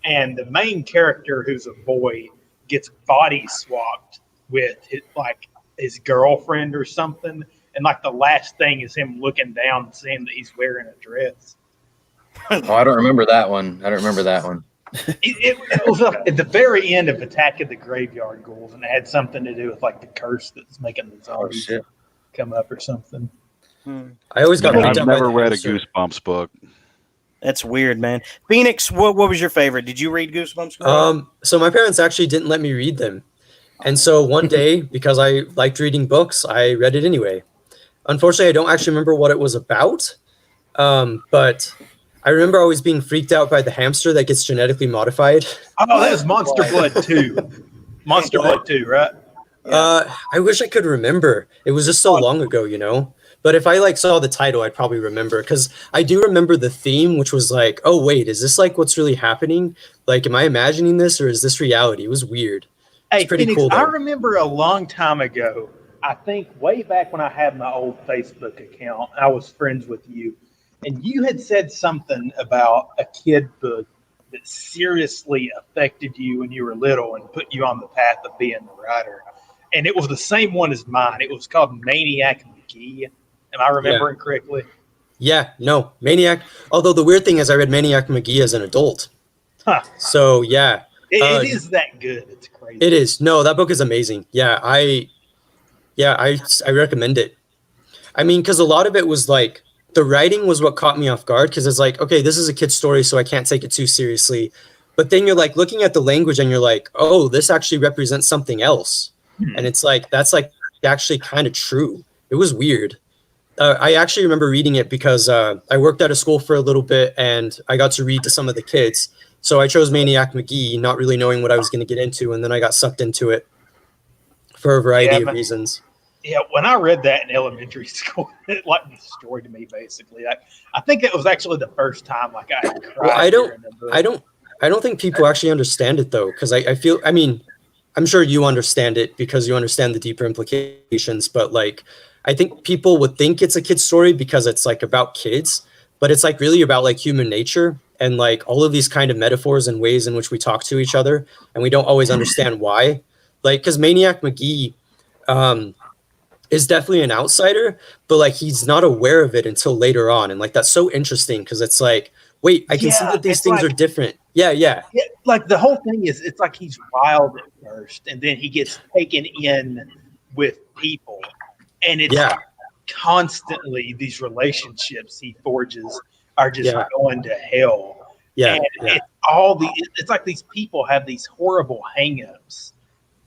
And the main character, who's a boy, gets body swapped with his girlfriend or something. And the last thing is him looking down and seeing that he's wearing a dress. Oh, I don't remember that one. It was at the very end of Attack of the Graveyard Ghouls, and it had something to do with the curse that's making the zombies come up or something. I always got. I've never read a Goosebumps book. That's weird, man. Phoenix, what was your favorite? Did you read Goosebumps? So my parents actually didn't let me read them. And so one day, because I liked reading books, I read it anyway. Unfortunately, I don't actually remember what it was about. But I remember always being freaked out by the hamster that gets genetically modified. Oh, that was Monster Blood 2. Monster Blood 2, right? I wish I could remember. It was just so long ago, you know. But if I like saw the title, I'd probably remember, because I do remember the theme, which was like, oh wait, is this like what's really happening? Like, am I imagining this or is this reality? It was weird. Hey, It's pretty Phoenix, cool, though. I remember a long time ago, I think way back when I had my old Facebook account, I was friends with you, and you had said something about a kid book that seriously affected you when you were little and put you on the path of being the writer. And it was the same one as mine. It was called Maniac McGee. Am I remembering correctly? Yeah, no, Maniac. Although the weird thing is, I read Maniac McGee as an adult. Huh. So yeah, It is that good. It's crazy. it is. No, that book is amazing. Yeah, I recommend it. I mean, because a lot of it was like the writing was what caught me off guard, because it's like, okay, this is a kid's story, so I can't take it too seriously. But then you're like looking at the language and you're like, oh, this actually represents something else. And it's like, that's like actually kind of true. It was weird. I actually remember reading it because I worked at a school for a little bit and I got to read to some of the kids. So I chose Maniac McGee, not really knowing what I was going to get into. And then I got sucked into it for a variety of reasons. Yeah, when I read that in elementary school, it like destroyed me basically. I think it was actually the first time like I cried. Well, I don't think people actually understand it though, because I feel, I mean, I'm sure you understand it because you understand the deeper implications, but like I think people would think it's a kid's story because it's like about kids, but it's like really about like human nature and like all of these kind of metaphors and ways in which we talk to each other, and we don't always understand why. Like, because Maniac McGee is definitely an outsider, but like he's not aware of it until later on, and like that's so interesting because it's like, wait, I can see that these things are different. Yeah. Like the whole thing is, it's like he's wild at first, and then he gets taken in with people, and it's like constantly these relationships he forges are just going to hell. It's like these people have these horrible hang-ups,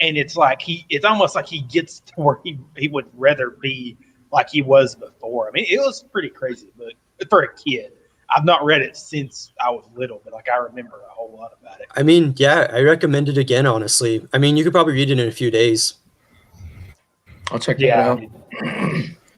and it's like it's almost like he gets to where he would rather be like he was before. I mean, it was pretty crazy, but for a kid. I've not read it since I was little, but like I remember a whole lot about it. I mean, yeah, I recommend it again, honestly. I mean, you could probably read it in a few days. I'll check that out.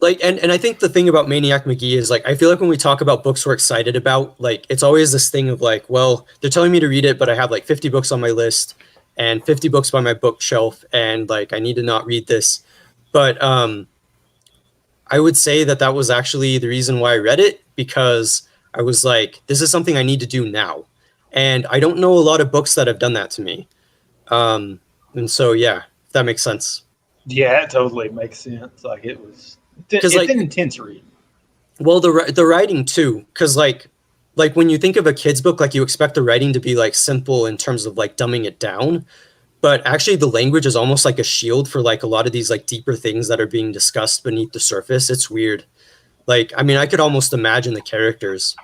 Like, and I think the thing about Maniac McGee is like, I feel like when we talk about books we're excited about, like, it's always this thing of like, well, they're telling me to read it, but I have like 50 books on my list and 50 books by my bookshelf, and like, I need to not read this. But I would say that was actually the reason why I read it, because I was like, this is something I need to do now. And I don't know a lot of books that have done that to me. And so, yeah, if that makes sense. Yeah, it totally makes sense. Like it's like, an intense read. Well, the writing too, because like when you think of a kid's book, like you expect the writing to be like simple in terms of like dumbing it down. But actually the language is almost like a shield for like a lot of these like deeper things that are being discussed beneath the surface. It's weird. Like, I mean, I could almost imagine the characters.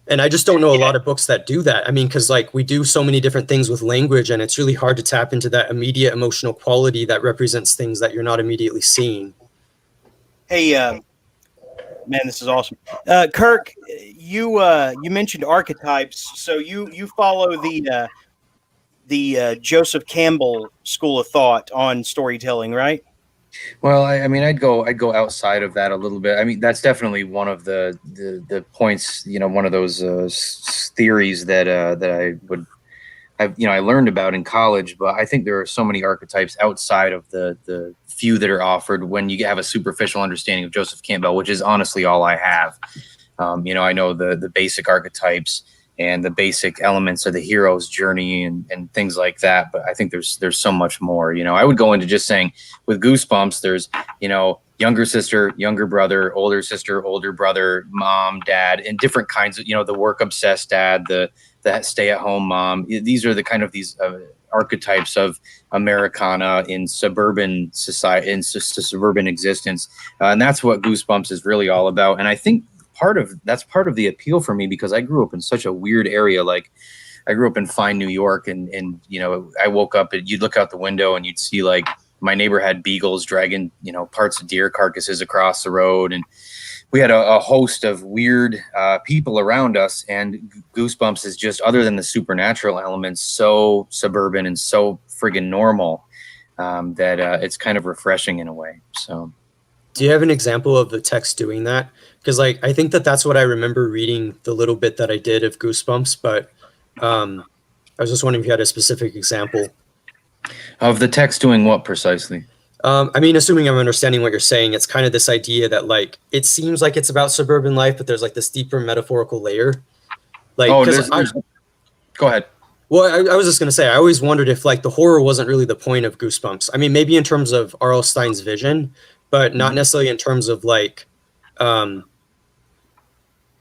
And I just don't know a lot of books that do that. I mean, because like we do so many different things with language, and it's really hard to tap into that immediate emotional quality that represents things that you're not immediately seeing. Hey, man, this is awesome. Kirk, you mentioned archetypes, so you follow the Joseph Campbell school of thought on storytelling, right? Well, I mean, I'd go outside of that a little bit. I mean, that's definitely one of the points, you know, one of those theories that I learned about in college. But I think there are so many archetypes outside of the few that are offered when you have a superficial understanding of Joseph Campbell, which is honestly all I have. You know, I know the basic archetypes and the basic elements of the hero's journey and things like that. But I think there's so much more. You know, I would go into just saying with Goosebumps, there's, you know, younger sister, younger brother, older sister, older brother, mom, dad, and different kinds of, you know, the work obsessed dad, the stay at home mom. These are the kind of these archetypes of Americana in suburban society, in suburban existence. And that's what Goosebumps is really all about. And I think that's part of the appeal for me, because I grew up in such a weird area. Like I grew up in fine New York, and you know, I woke up and you'd look out the window and you'd see like my neighbor had beagles dragging, parts of deer carcasses across the road. And we had a host of weird people around us. And Goosebumps is just, other than the supernatural elements, so suburban and so friggin' normal that it's kind of refreshing in a way. So, do you have an example of the text doing that? Because like I think that's what I remember reading the little bit that I did of Goosebumps, but I was just wondering if you had a specific example of the text doing what precisely. I mean, assuming I'm understanding what you're saying, it's kind of this idea that like it seems like it's about suburban life, but there's like this deeper metaphorical layer. Like, go ahead. Well, I was just gonna say, I always wondered if like the horror wasn't really the point of Goosebumps. I mean, maybe in terms of R.L. Stein's vision, but not necessarily in terms of like, I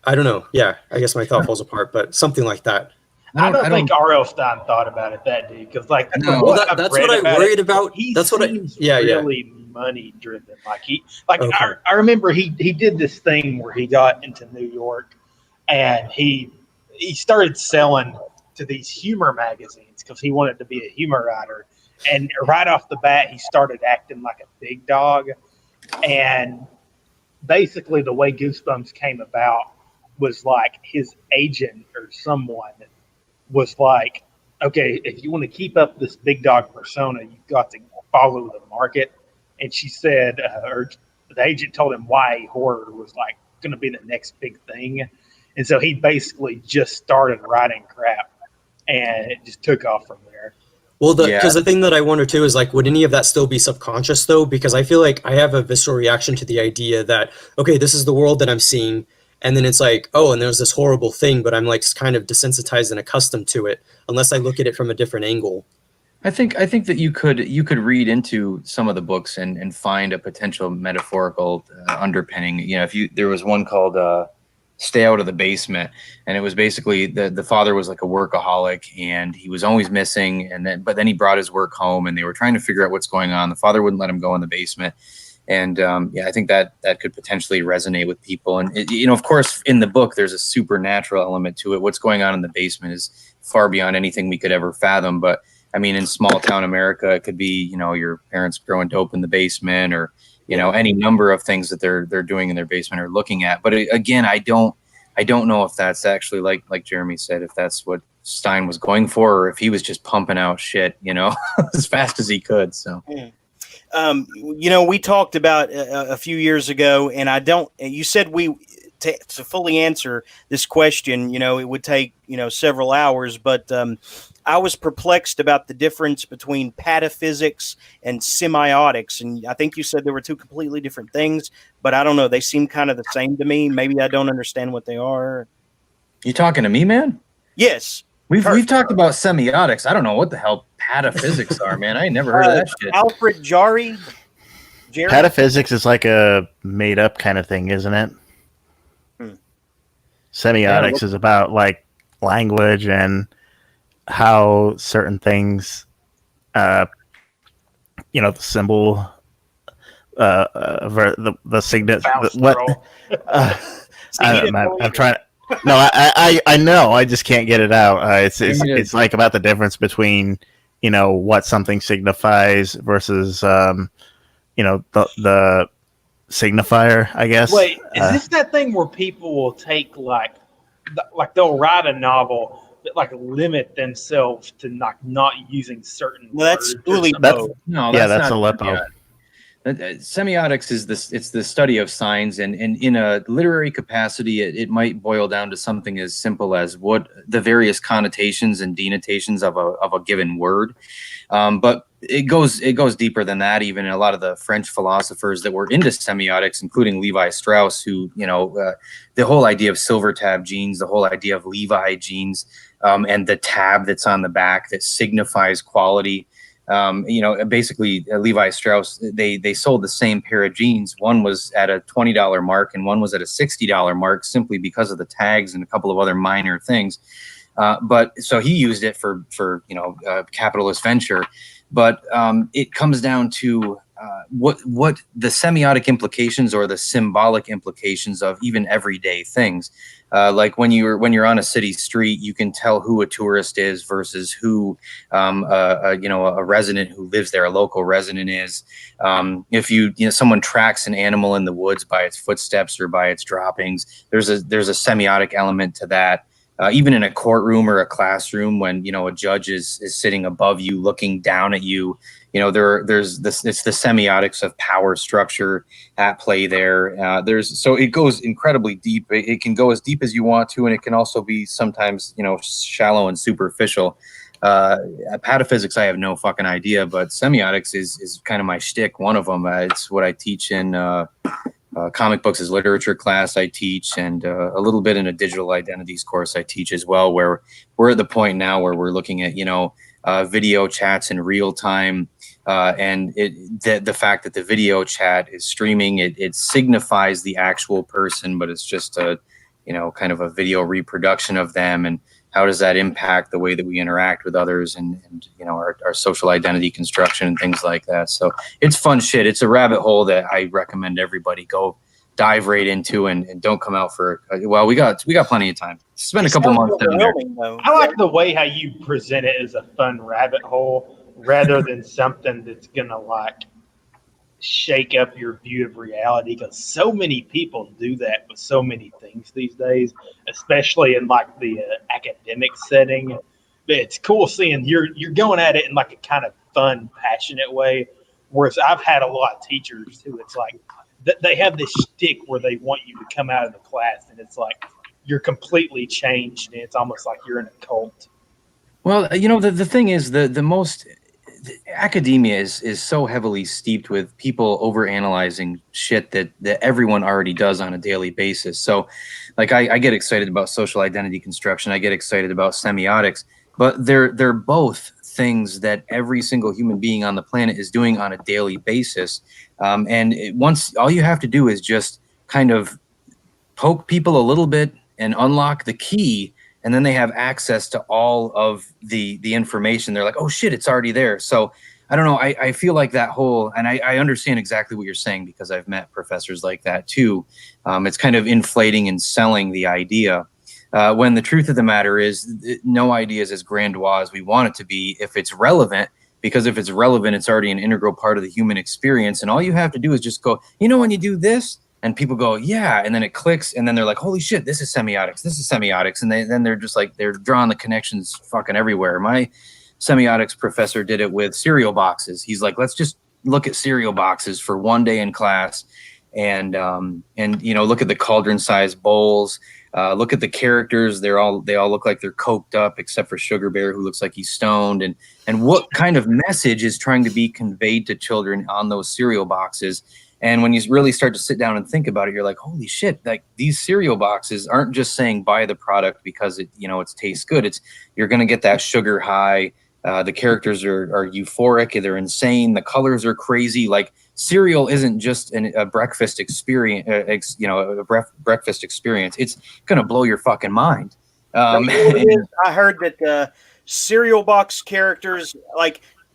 don't know. Yeah, I guess my thought falls apart, but something like that. I don't think R.L. Stein thought about it that deep, because like that's what I worried about. That's what really money driven. Like I remember he did this thing where he got into New York and he started selling to these humor magazines because he wanted to be a humor writer. And right off the bat, he started acting like a big dog. And basically, the way Goosebumps came about was like his agent or someone was like, okay, if you want to keep up this big dog persona, you've got to follow the market. And she said, or the agent told him why horror was like going to be the next big thing. And so he basically just started writing crap and it just took off from there. Well, because the thing that I wonder too is like, would any of that still be subconscious though? Because I feel like I have a visceral reaction to the idea that, okay, this is the world that I'm seeing. And then it's like, oh, and there's this horrible thing, but I'm like kind of desensitized and accustomed to it, unless I look at it from a different angle. I think that you could read into some of the books and find a potential metaphorical underpinning. There was one called "Stay Out of the Basement," and it was basically the father was like a workaholic and he was always missing, but then he brought his work home and they were trying to figure out what's going on. The father wouldn't let him go in the basement. And I think that could potentially resonate with people. And, of course, in the book, there's a supernatural element to it. What's going on in the basement is far beyond anything we could ever fathom. But, I mean, in small town America, it could be, your parents growing dope in the basement or, any number of things that they're doing in their basement or looking at. But, again, I don't know if that's actually, like Jeremy said, if that's what Stein was going for or if he was just pumping out shit, as fast as he could. So. Hmm. We talked about a few years ago, and you said to fully answer this question, it would take, several hours, but I was perplexed about the difference between pataphysics and semiotics. And I think you said there were two completely different things, but I don't know. They seem kind of the same to me. Maybe I don't understand what they are. You talking to me, man? Yes. We've talked about semiotics. I don't know what the hell pataphysics are, man. I ain't never heard of that shit. Alfred Jarry? Pataphysics is like a made up kind of thing, isn't it? Semiotics is about like language and how certain things, the symbol, the signet, what? I'm trying to. No, I know. I just can't get it out. It's like about the difference between what something signifies versus the signifier, I guess. Wait, is this that thing where people will take like they'll write a novel that like limit themselves to not using certain words? That's Oulipo. That's Aleppo. Semiotics is it's the study of signs, and in a literary capacity, it might boil down to something as simple as what the various connotations and denotations of a given word. But it goes deeper than that. Even a lot of the French philosophers that were into semiotics, including Levi Strauss, who the whole idea of silver tab jeans, the whole idea of Levi jeans, and the tab that's on the back that signifies quality. Basically Levi Strauss, they sold the same pair of jeans. One was at a $20 mark and one was at a $60 mark simply because of the tags and a couple of other minor things. But so he used it for capitalist venture. But it comes down to what the semiotic implications or the symbolic implications of even everyday things. Like when you're on a city street, you can tell who a tourist is versus who a resident who lives there, a local resident is. If someone tracks an animal in the woods by its footsteps or by its droppings, there's a semiotic element to that. Even in a courtroom or a classroom, when a judge is sitting above you, looking down at you, there's this. It's the semiotics of power structure at play there. So it goes incredibly deep. It can go as deep as you want to, and it can also be sometimes shallow and superficial. Pataphysics, I have no fucking idea, but semiotics is kind of my shtick. One of them. It's what I teach in comic books as literature class I teach, and a little bit in a digital identities course I teach as well, where we're at the point now where we're looking at video chats in real time, and the fact that the video chat is streaming, it signifies the actual person, but it's just a kind of a video reproduction of them, and how does that impact the way that we interact with others and our social identity construction and things like that. So it's fun shit. It's a rabbit hole that I recommend everybody go dive right into and don't come out for, we got plenty of time. Spend a couple months down there. I like the way how you present it as a fun rabbit hole rather than something that's gonna shake up your view of reality, because so many people do that with so many things these days, especially in the academic setting. It's cool seeing you're going at it in a kind of fun, passionate way, whereas I've had a lot of teachers who it's they have this shtick where they want you to come out of the class and it's you're completely changed and it's almost like you're in a cult. Well, the thing is, academia is so heavily steeped with people overanalyzing shit that everyone already does on a daily basis. So I get excited about social identity construction. I get excited about semiotics, but they're both things that every single human being on the planet is doing on a daily basis. Once all you have to do is just kind of poke people a little bit and unlock the key, and then they have access to all of the information. They're like, oh shit, it's already there. So I don't know. I feel like that whole, and I understand exactly what you're saying because I've met professors like that too. It's kind of inflating and selling the idea. When the truth of the matter is, no idea is as grandiose as we want it to be if it's relevant, because if it's relevant, it's already an integral part of the human experience. And all you have to do is just go, when you do this, and people go, yeah, and then it clicks, and then they're like, holy shit, this is semiotics, and then they're just they're drawing the connections fucking everywhere. My semiotics professor did it with cereal boxes. He's like, let's just look at cereal boxes for one day in class, and look at the cauldron-sized bowls. Look at the characters. They all look like they're coked up, except for Sugar Bear, who looks like he's stoned. And what kind of message is trying to be conveyed to children on those cereal boxes? And when you really start to sit down and think about it, you're like, holy shit, these cereal boxes aren't just saying buy the product because it tastes good. You're going to get that sugar high. The characters are euphoric. They're insane. The colors are crazy. Cereal isn't just a breakfast experience, breakfast experience. It's going to blow your fucking mind. I heard that cereal box characters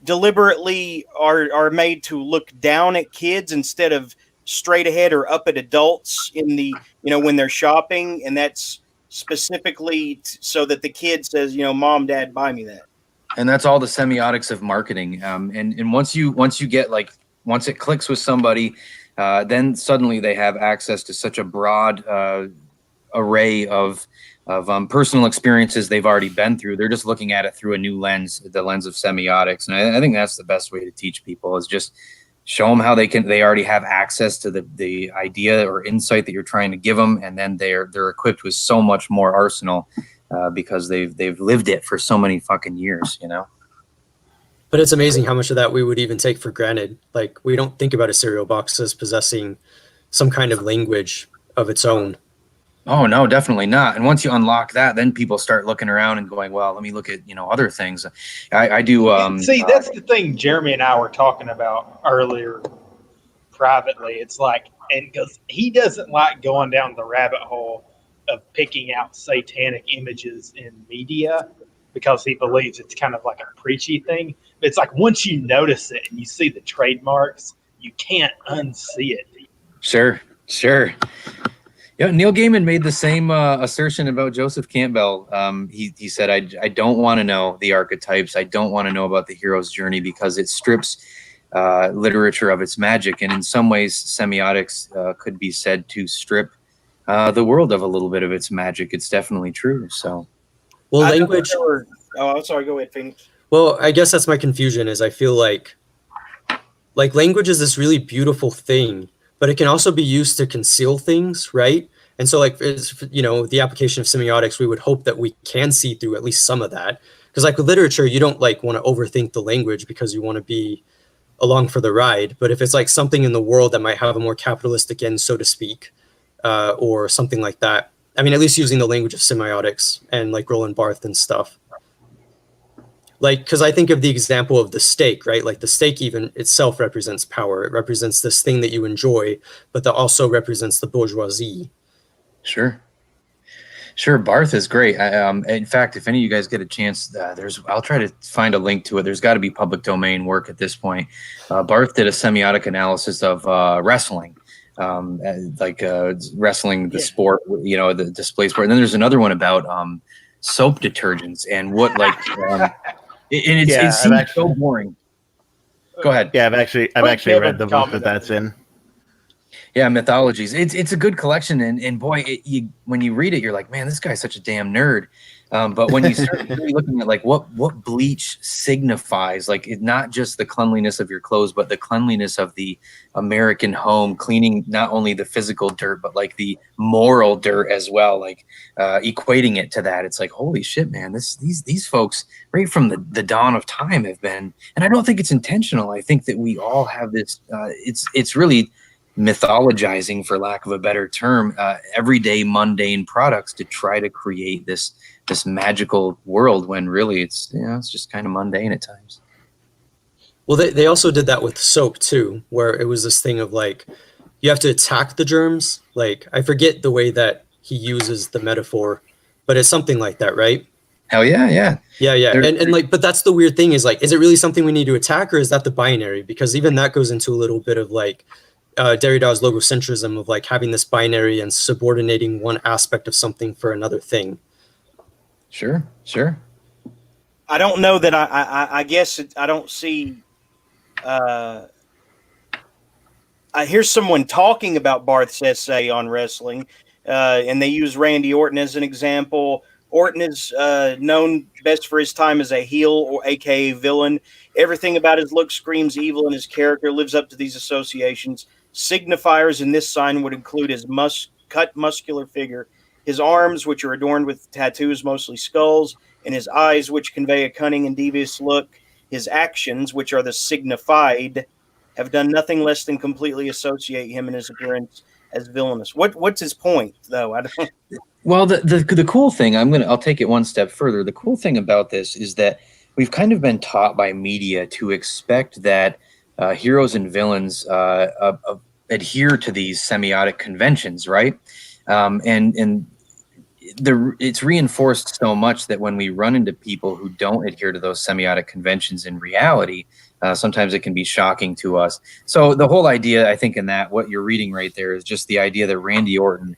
deliberately are made to look down at kids instead of straight ahead or up at adults in the when they're shopping, and that's specifically so that the kid says, Mom, Dad, buy me that. And that's all the semiotics of marketing. And once you get once it clicks with somebody, then suddenly they have access to such a broad array of personal experiences they've already been through. They're just looking at it through a new lens, the lens of semiotics. And I think that's the best way to teach people, is just show them how they already have access to the idea or insight that you're trying to give them. And then they're equipped with so much more arsenal because they've lived it for so many fucking years, But it's amazing how much of that we would even take for granted. We don't think about a cereal box as possessing some kind of language of its own. Oh, no, definitely not. And once you unlock that, then people start looking around and going, well, let me look at, other things. I do. See, that's the thing Jeremy and I were talking about earlier privately. It's and because he doesn't like going down the rabbit hole of picking out satanic images in media, because he believes it's kind of like a preachy thing. It's once you notice it and you see the trademarks, you can't unsee it. Sure. Yeah, Neil Gaiman made the same assertion about Joseph Campbell. He said, I don't want to know the archetypes. I don't want to know about the hero's journey because it strips literature of its magic. And in some ways, semiotics could be said to strip the world of a little bit of its magic. It's definitely true. So, well, language. Oh, I'm sorry. Go ahead, Phoenix. Well, I guess that's my confusion. Is I feel like language is this really beautiful thing, but it can also be used to conceal things, right? And so, like, the application of semiotics, we would hope that we can see through at least some of that. Because, like, with literature, you don't want to overthink the language because you want to be along for the ride. But if it's like something in the world that might have a more capitalistic end, so to speak, or something like that. I mean, at least using the language of semiotics and like Roland Barthes and stuff. Like, because I think of the example of the steak, right? Like the steak even itself represents power. It represents this thing that you enjoy, but that also represents the bourgeoisie. Sure. Barth is great. In fact, if any of you guys get a chance, I'll try to find a link to it. There's got to be public domain work at this point. Barth did a semiotic analysis of wrestling, wrestling, the sport, the display sport. And then there's another one about soap detergents and what it seems so boring. Go ahead. Yeah, I've actually read the book that's in. Yeah, mythologies. It's a good collection, and boy, when you read it, you're like, man, this guy's such a damn nerd. But when you start really looking at like what bleach signifies, like not just the cleanliness of your clothes, but the cleanliness of the American home, cleaning not only the physical dirt, but like the moral dirt as well. Like equating it to that, it's like, holy shit, man, these folks right from the dawn of time have been, and I don't think it's intentional. I think that we all have this. It's really mythologizing, for lack of a better term, everyday mundane products to try to create this magical world when really it's just kind of mundane at times. Well, they also did that with soap too, where it was this thing of like you have to attack the germs. Like I forget the way that he uses the metaphor, but it's something like that, right? Hell yeah. And like, but that's the weird thing is like, is it really something we need to attack, or is that the binary? Because even that goes into a little bit of like Derrida's logocentrism of like having this binary and subordinating one aspect of something for another thing. Sure. I don't know that I guess I don't see. I hear someone talking about Barth's essay on wrestling, and they use Randy Orton as an example. Orton is known best for his time as a heel, or aka villain. Everything about his look screams evil, and his character lives up to these associations. Signifiers in this sign would include his cut muscular figure, his arms, which are adorned with tattoos, mostly skulls, and his eyes, which convey a cunning and devious look. His actions, which are the signified, have done nothing less than completely associate him and his appearance as villainous. What's his point, though? I don't. Well, the cool thing, I'll take it one step further. The cool thing about this is that we've kind of been taught by media to expect that heroes and villains adhere to these semiotic conventions, right? And it's reinforced so much that when we run into people who don't adhere to those semiotic conventions in reality, sometimes it can be shocking to us. So the whole idea, I think, in that, what you're reading right there is just the idea that Randy Orton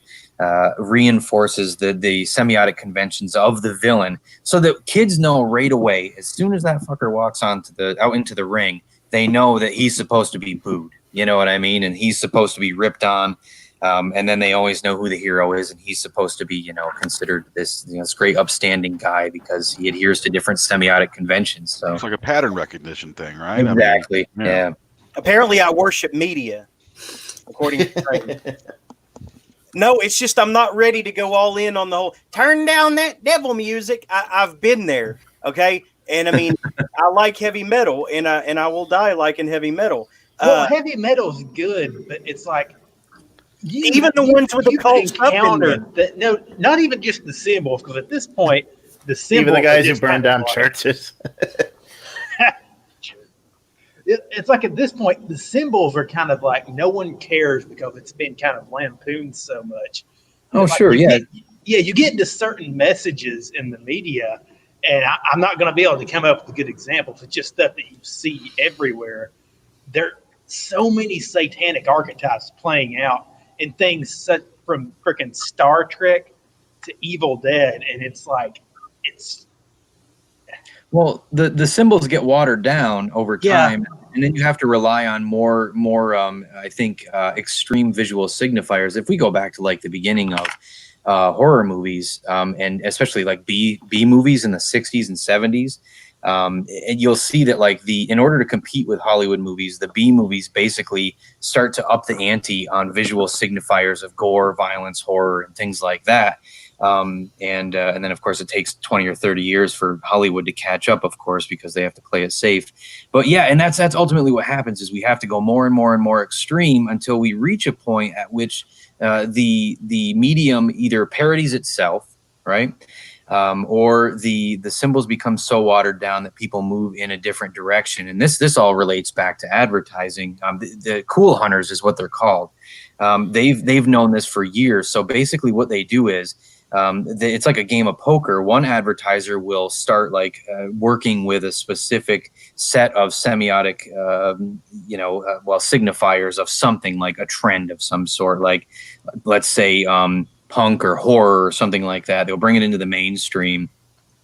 reinforces the semiotic conventions of the villain, so that kids know right away, as soon as that fucker walks out into the ring, they know that he's supposed to be booed. You know what I mean? And he's supposed to be ripped on. And then they always know who the hero is, and he's supposed to be, considered this great upstanding guy because he adheres to different semiotic conventions. So it's like a pattern recognition thing, right? Exactly. I mean, yeah. Apparently, I worship media, according to Trey. No, it's just I'm not ready to go all in on the whole turn down that devil music. I've been there, okay? And I mean, I like heavy metal, and I will die liking heavy metal. Well, heavy metal's good, but it's like even the ones with the cult stuff in there. No, not even just the symbols, because at this point, the symbols. Even the guys who burn down churches. It's like at this point, the symbols are kind of like no one cares because it's been kind of lampooned so much. Oh, sure, yeah. You get into certain messages in the media, and I'm not going to be able to come up with a good example, but just stuff that you see everywhere. so many satanic archetypes playing out and things set from freaking Star Trek to Evil Dead, and it's like it's Well, the symbols get watered down over time, and then you have to rely on more I think extreme visual signifiers. If we go back to like the beginning of horror movies, and especially like B movies in the 60s and 70s, and you'll see that like in order to compete with Hollywood movies, the B movies basically start to up the ante on visual signifiers of gore, violence, horror, and things like that. And then of course it takes 20 or 30 years for Hollywood to catch up, of course, because they have to play it safe. But yeah, and that's ultimately what happens is we have to go more and more and more extreme until we reach a point at which the medium either parodies itself, right? Or the symbols become so watered down that people move in a different direction. And this all relates back to advertising. The cool hunters is what they're called. They've known this for years. So basically what they do is it's like a game of poker. One advertiser will start like working with a specific set of semiotic, signifiers of something, like a trend of some sort, like let's say punk or horror or something like that. They'll bring it into the mainstream.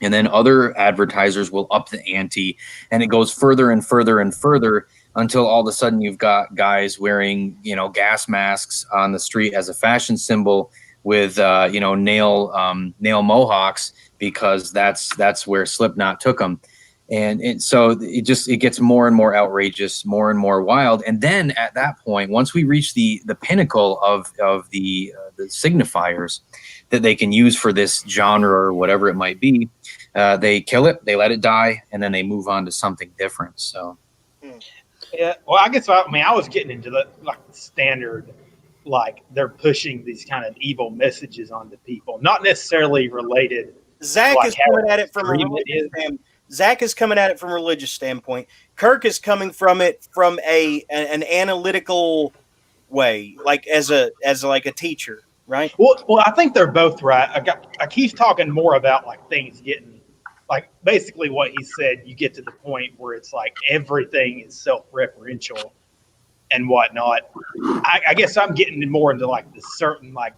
And then other advertisers will up the ante, and it goes further and further and further until all of a sudden you've got guys wearing, gas masks on the street as a fashion symbol with, nail mohawks, because that's where Slipknot took them. And so it gets more and more outrageous, more and more wild. And then at that point, once we reach the pinnacle of the signifiers that they can use for this genre or whatever it might be, they kill it, they let it die, and then they move on to something different. So, yeah. Well, I guess I was getting into the standard, like they're pushing these kind of evil messages onto people, not necessarily related. Zach is coming at it from a religious standpoint. Zach is coming at it from a religious standpoint. Kirk is coming from it from an analytical way, like as a teacher, right? Well, I think they're both right. He's talking more about like things getting, like basically what he said. You get to the point where it's like everything is self-referential and whatnot. I guess I'm getting more into like the certain like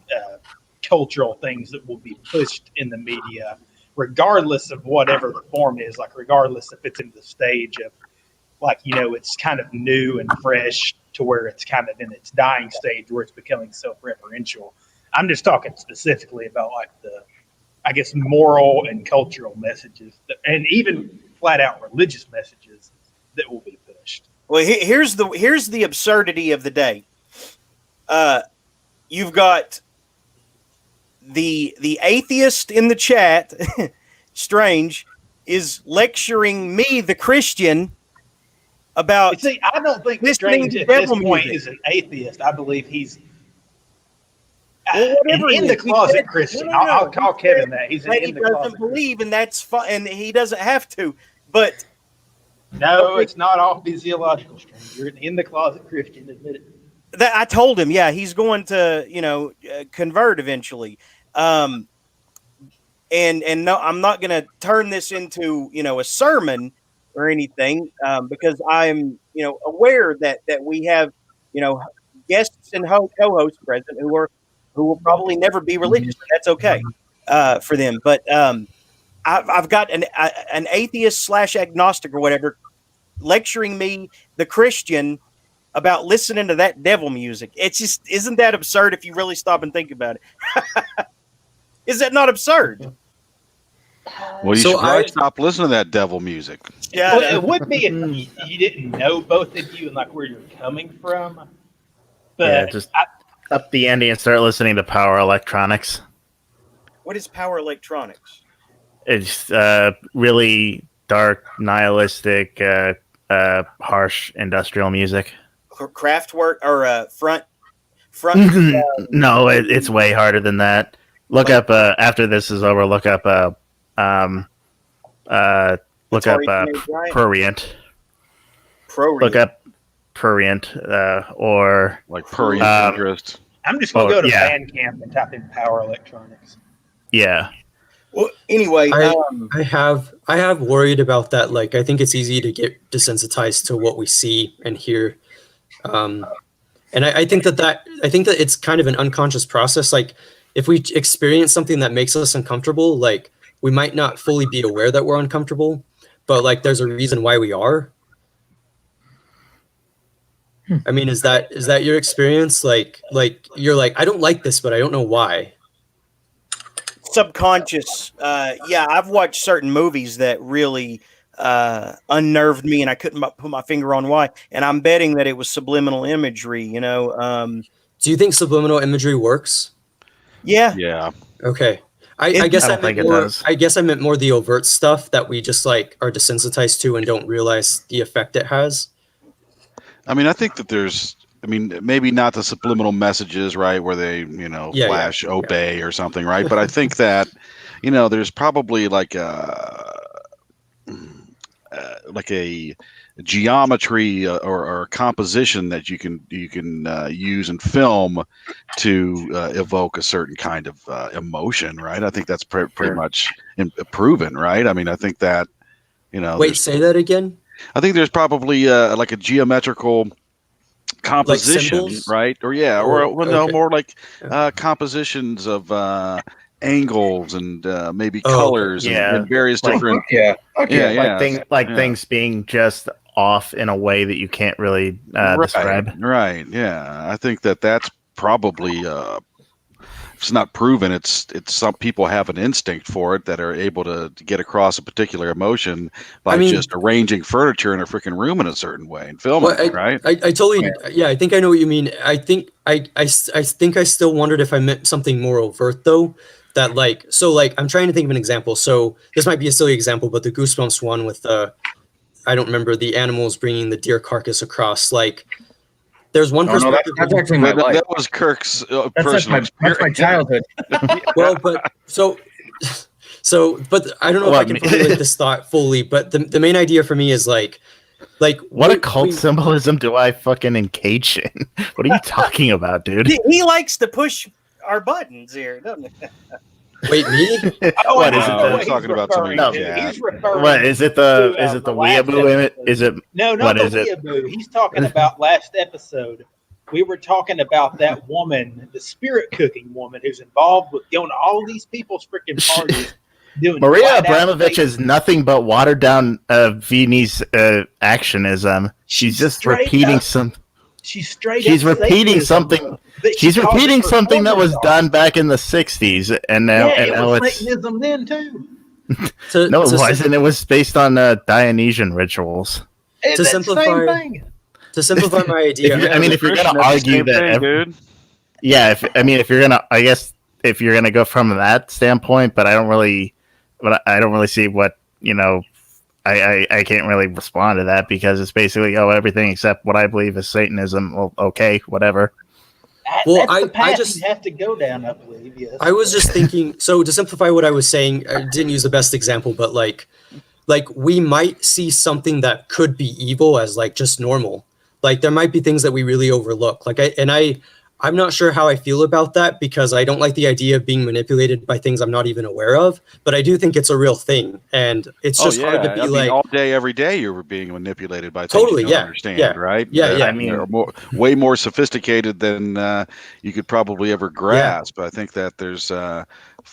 cultural things that will be pushed in the media, regardless of whatever the form is, like regardless if it's in the stage of like, it's kind of new and fresh to where it's kind of in its dying stage where it's becoming self-referential. I'm just talking specifically about like the, I guess, moral and cultural messages and even flat out religious messages that will be pushed. Well, here's the absurdity of the day. You've got the atheist in the chat, Strange, is lecturing me, the Christian, about. See, I don't think Strange at this point is an atheist. I believe he's in the closet Christian. No. I'll call Kevin that. He's He in the doesn't closet. believe, and that's fine, and he doesn't have to. But no, it's not all physiological, Strange. You're in the closet Christian. Admit it. that I told him, yeah, he's going to, convert eventually. And no, I'm not going to turn this into, a sermon or anything, because I'm, aware that we have, guests and co-hosts present who will probably never be religious. That's okay for them. But I've got an atheist / agnostic or whatever lecturing me, the Christian, about listening to that devil music. It's just, isn't that absurd if you really stop and think about it? Is that not absurd? Well, you should probably stop listening to that devil music. Yeah, well, it would be if you didn't know, both of you, and like where you're coming from. But yeah, just up the ante and start listening to power electronics. What is power electronics? It's really dark, nihilistic, harsh industrial music. Kraftwerk or front. No, it's way harder than that. Look up after this is over. Look up Prurient. Look up Prurient or like Prurient interest. I'm just gonna go to Bandcamp and type in power electronics. Yeah. Well, anyway, I have worried about that. Like, I think it's easy to get desensitized to what we see and hear. And I think that it's kind of an unconscious process. Like if we experience something that makes us uncomfortable, like we might not fully be aware that we're uncomfortable, but like there's a reason why we are. I mean, is that your experience? Like you're like, I don't like this, but I don't know why. Subconscious. Yeah, I've watched certain movies that really unnerved me, and I couldn't put my finger on why. And I'm betting that it was subliminal imagery. You know. Do you think subliminal imagery works? Yeah. Yeah. Okay. I guess I don't think it more, does. I guess I meant more the overt stuff that we just like are desensitized to and don't realize the effect it has. I mean, I think that there's, I mean, maybe not the subliminal messages, right, where they, you know, flash obey or something, right? But I think that, you know, there's probably like a geometry or a composition that you can use in film to evoke a certain kind of emotion, right? I think that's pretty much proven, right? I mean, I think that, you know. Wait, say that again. I think there's probably like a geometrical composition, Like right? Or more like compositions of angles and maybe colors and various different. Things being just off in a way that you can't really describe. Right. Yeah, I think that's probably. It's not proven. It's some people have an instinct for it that are able to get across a particular emotion by just arranging furniture in a freaking room in a certain way and filming it, right? I totally, I think I know what you mean. I think I think I still wondered if I meant something more overt though. That like, so like, I'm trying to think of an example. So this might be a silly example, but the Goosebumps one with I don't remember the animals bringing the deer carcass across, like. There's one perspective. That's actually my life. That was Kirk's personal. That's my childhood. Well, but but I don't know if I can formulate this thought fully. But the main idea for me is like what occult symbolism do I fucking engage in? What are you talking about, dude? He likes to push our buttons here, doesn't he? Wait, me? What is it? I'm talking about somebody. He's referring. What is it? The weeaboo image? Is it? No, not the weeaboo. He's talking about last episode. We were talking about that woman, the spirit cooking woman, who's involved with going to all these people's freaking parties. Maria Abramovich is nothing but watered down Viennese actionism. She's just repeating some. She's repeating something. She's repeating something that was done back in the '60s, and now it's Satanism then too. No, it wasn't. It was based on Dionysian rituals. To simplify my idea, if you're going to argue that, if you're going to go from that standpoint, but I don't really see what I can't really respond to that because it's basically everything except what I believe is Satanism. Well, okay, whatever. That's the path you have to go down, I believe. Yes. I was just thinking. So to simplify what I was saying, I didn't use the best example, but like we might see something that could be evil as like just normal. Like there might be things that we really overlook. I'm not sure how I feel about that because I don't like the idea of being manipulated by things I'm not even aware of. But I do think it's a real thing, and it's just hard to be all day, every day, you're being manipulated by things you don't understand, right? Yeah. I mean, they're way more sophisticated than you could probably ever grasp. I think that there's,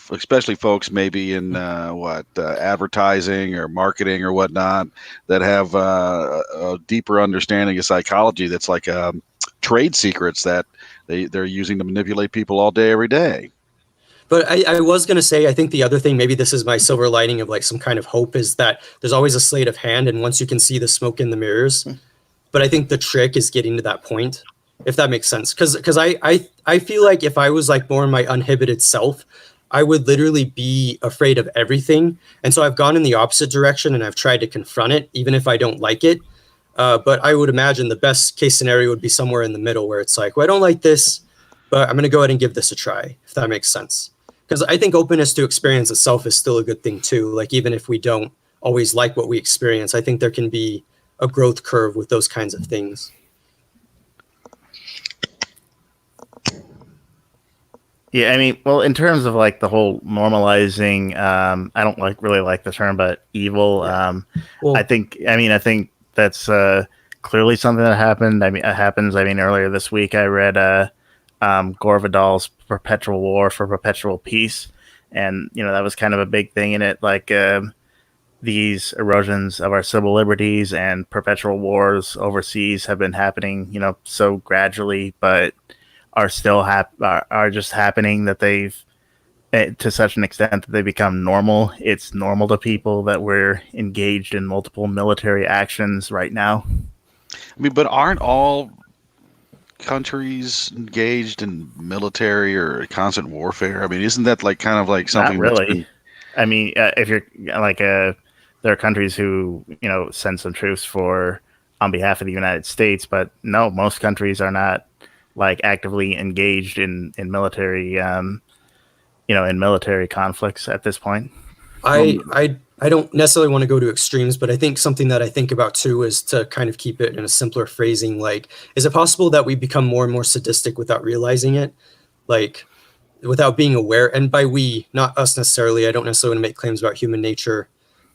especially folks maybe in advertising or marketing or whatnot, that have a deeper understanding of psychology. That's like trade secrets that they're using to manipulate people all day, every day. But I was going to say, I think the other thing, maybe this is my silver lining of like some kind of hope, is that there's always a sleight of hand. And once you can see the smoke in the mirrors, but I think the trick is getting to that point, if that makes sense. Because I feel like if I was like more in my uninhibited self, I would literally be afraid of everything. And so I've gone in the opposite direction and I've tried to confront it, even if I don't like it. But I would imagine the best case scenario would be somewhere in the middle where it's like, well, I don't like this, but I'm going to go ahead and give this a try, if that makes sense. Because I think openness to experience itself is still a good thing too. Like even if we don't always like what we experience, I think there can be a growth curve with those kinds of things. Yeah, I mean, well, in terms of like the whole normalizing, I don't really like the term, but evil. I think that's clearly something that happened. I mean, it happens. I mean, earlier this week I read Gore Vidal's Perpetual War for Perpetual Peace, and that was kind of a big thing in it. Like these erosions of our civil liberties and perpetual wars overseas have been happening, so gradually, but are still are just happening, that they've to such an extent that they become normal. It's normal to people that we're engaged in multiple military actions right now. I mean, but aren't all countries engaged in military or constant warfare? I mean, isn't that like kind of like something? Not really. I mean, if you're like there are countries who send some troops on behalf of the United States, but no, most countries are not like actively engaged in military in military conflicts at this point. I don't necessarily want to go to extremes, but I think something that I think about too is to kind of keep it in a simpler phrasing. Like, is it possible that we become more and more sadistic without realizing it? Like, without being aware? And by we, not us necessarily. I don't necessarily want to make claims about human nature,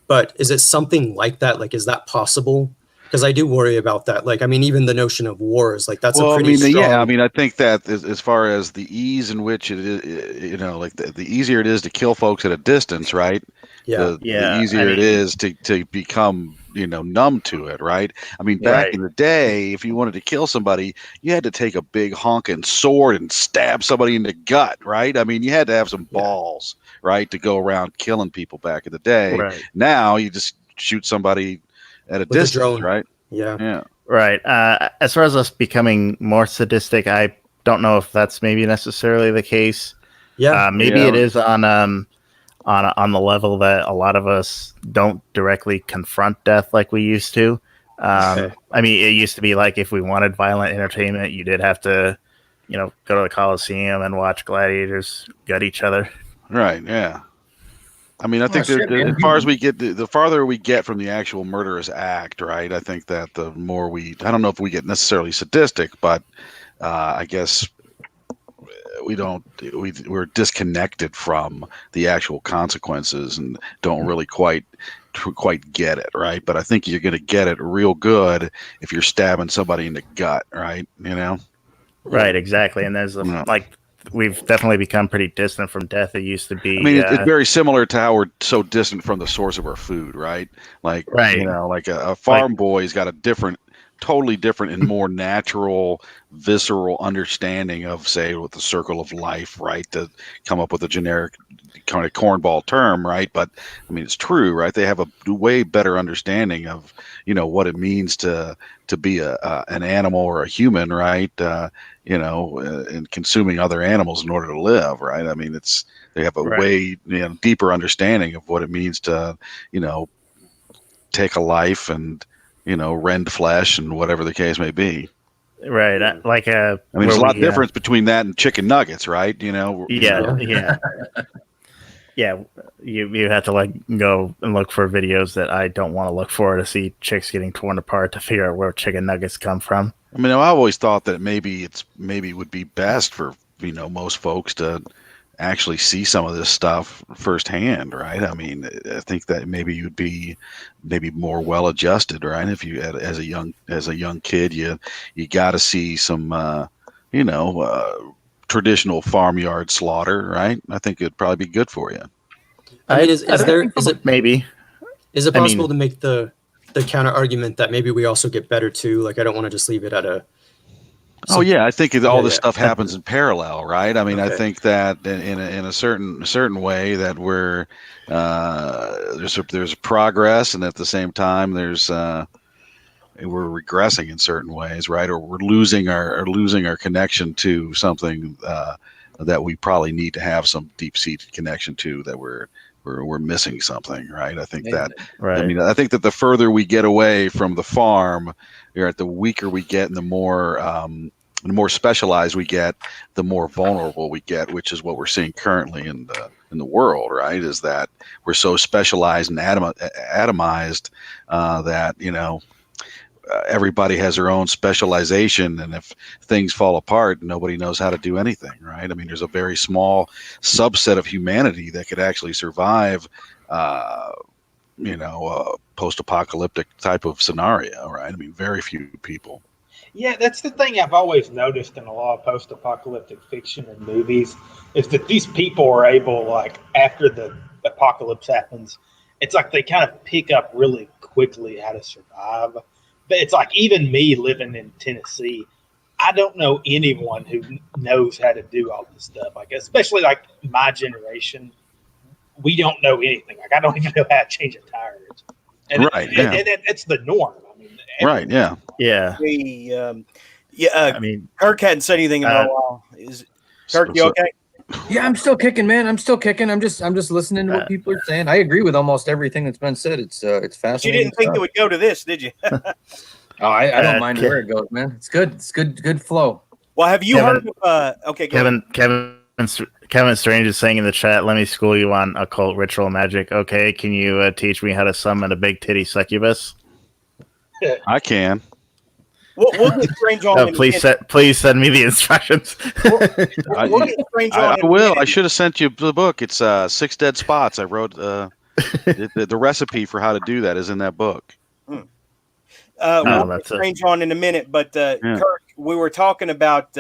but is it something like that? Like, is that possible? Because I do worry about that. Like, I mean, even the notion of wars, like that's a pretty strong... Yeah, I mean, I think that as far as the ease in which it is, like the easier it is to kill folks at a distance, right? Yeah. The easier it is to become, numb to it, right? I mean, back in the day, if you wanted to kill somebody, you had to take a big honking sword and stab somebody in the gut, right? I mean, you had to have some balls, right, to go around killing people back in the day. Right. Now you just shoot somebody at a distance, drone. right? Yeah. Right. As far as us becoming more sadistic, I don't know if that's maybe necessarily the case. Yeah. Maybe it is on the level that a lot of us don't directly confront death like we used to. I mean, it used to be like if we wanted violent entertainment, you did have to, go to the Coliseum and watch gladiators gut each other. Right. Yeah. I mean, I think as far as we get, the farther we get from the actual murderous act, right? I think that the more I don't know if we get necessarily sadistic, but I guess we're disconnected from the actual consequences and don't really quite get it, right? But I think you're going to get it real good if you're stabbing somebody in the gut, right? Right, exactly. And there's we've definitely become pretty distant from death. It used to be. I mean, it's very similar to how we're so distant from the source of our food, right? Like, like a farm boy's got a totally different and more natural, visceral understanding of, say, with the circle of life, right? To come up with a generic kind of cornball term, right? But I mean, it's true, right? They have a way better understanding of, what it means to be an animal or a human, right? And consuming other animals in order to live, right? I mean, they have a way deeper understanding of what it means to, take a life and, rend flesh and whatever the case may be. Right. I mean, there's a lot of difference between that and chicken nuggets, right? Yeah. Yeah, you have to go and look for videos that I don't want to look for to see chicks getting torn apart to figure out where chicken nuggets come from. I mean, I always thought that maybe it would be best for most folks to actually see some of this stuff firsthand, right? I mean, I think that maybe you'd be more well adjusted, right? If you as a young kid, you got to see some traditional farmyard slaughter, right? I think it'd probably be good for you. I mean, is it maybe? Is it possible to make the counter argument that maybe we also get better too? Like, I don't want to just leave it at a. Oh yeah, I think all this stuff happens in parallel, right? I mean, I think that in a certain way that we're there's progress, and at the same time we're regressing in certain ways, right? Or we're losing our connection to something that we probably need to have some deep-seated connection to, that we're missing something, right? I think that. Right. I mean, I think that the further we get away from the farm, the weaker we get, and the more specialized we get, the more vulnerable we get, which is what we're seeing currently in the world, right? Is that we're so specialized and atomized that everybody has their own specialization, and if things fall apart, nobody knows how to do anything, right? I mean, there's a very small subset of humanity that could actually survive post-apocalyptic type of scenario, right? I mean, very few people. Yeah, that's the thing I've always noticed in a lot of post-apocalyptic fiction and movies is that these people are able, like, after the apocalypse happens, it's like they kind of pick up really quickly how to survive. But it's like even me living in Tennessee, I don't know anyone who knows how to do all this stuff. Like, especially like my generation, we don't know anything. Like, I don't even know how to change a tire. Right. Yeah. And it's the norm. I mean, Right. Yeah. Yeah. I mean, Kirk hadn't said anything in a while. Is Kirk, you okay? Yeah, I'm still kicking, man. I'm still kicking. I'm just listening to what people are saying. I agree with almost everything that's been said. It's fascinating. You didn't think it would go to this, did you? Oh, I don't mind where it goes, man. It's good. It's good flow. Well, have you heard of okay, go Kevin Strange is saying in the chat, let me school you on occult ritual magic. Okay, can you teach me how to summon a big titty succubus? I can. We'll get Strange on. Please send me the instructions. I will. I should have sent you the book. It's 6 Dead Spots. I wrote the recipe for how to do that is in that book. We'll get Strange on in a minute, but Kirk, we were talking about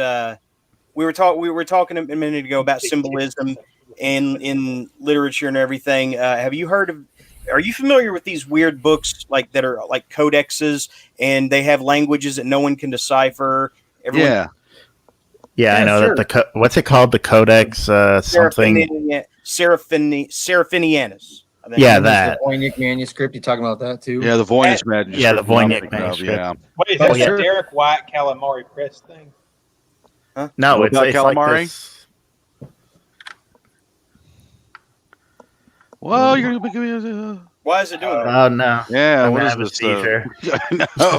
we were talking a minute ago about symbolism in literature and everything. Have you heard of? Are you familiar with these weird books like that are like codexes and they have languages that no one can decipher? Yeah, I know sure. That what's it called? The Codex something. Seraphinianus. Yeah, that. The Voynich manuscript. You talking about that too? Yeah, the Voynich manuscript. Yeah, the Voynich manuscript. Yeah. What is that? The Derek White Calamari Press thing? Huh? No, it's calamari. Like well, you're gonna be. Why is it doing that? Oh no! Yeah, what is this? Seizure. No,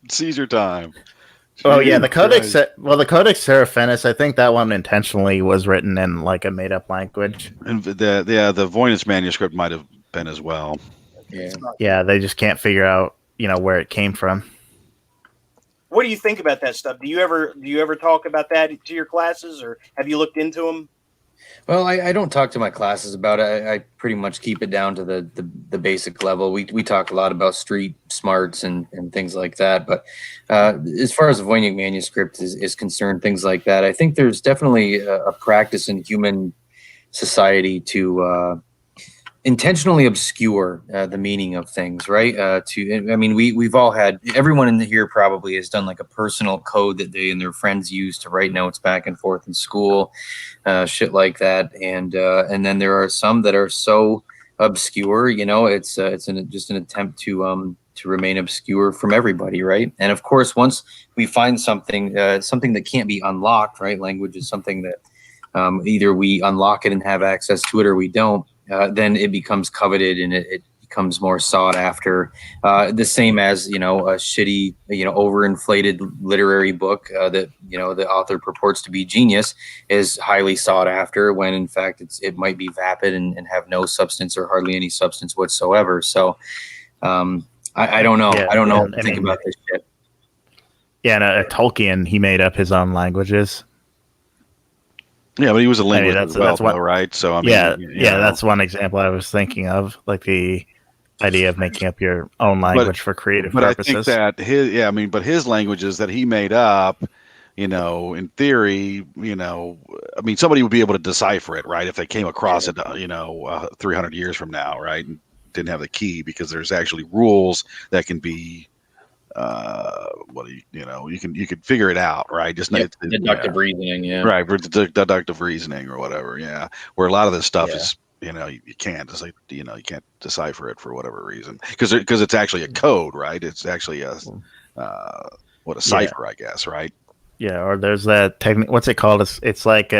seizure time. Oh yeah, the Codex. Well, the Codex Seraphinus. I think that one intentionally was written in like a made-up language. And the Voynich manuscript might have been as well. Yeah, they just can't figure out where it came from. What do you think about that stuff? Do you ever talk about that to your classes, or have you looked into them? Well, I don't talk to my classes about it. I pretty much keep it down to the basic level. We talk a lot about street smarts and things like that. But as far as the Voynich manuscript is concerned, things like that, I think there's definitely a practice in human society to intentionally obscure the meaning of things, right? We've all had, everyone in here probably has done like a personal code that they and their friends use to write notes back and forth in school, shit like that. And then there are some that are so obscure, it's just an attempt to remain obscure from everybody, right? And of course, once we find something that can't be unlocked, right? Language is something that either we unlock it and have access to it or we don't. Then it becomes coveted and it becomes more sought after. The same as, a shitty, overinflated literary book that, the author purports to be genius is highly sought after when in fact it might be vapid and have no substance or hardly any substance whatsoever. So I don't know. Yeah, I don't know what to think about this shit. Yeah, and Tolkien, he made up his own languages. Yeah, but he was a linguist as well, one, right? So that's one example I was thinking of, like the idea of making up your own language for creative purposes. I think that his languages that he made up, in theory, somebody would be able to decipher it, right? If they came across it, 300 years from now, right? And didn't have the key because there's actually rules that can be. You can figure it out, right? Just deductive reasoning, right? For deductive reasoning or whatever, Where a lot of this stuff is, you can't just you can't decipher it for whatever reason because it's actually a code, right? It's actually a cipher, I guess, right? Yeah, or there's that technique. What's it called? It's like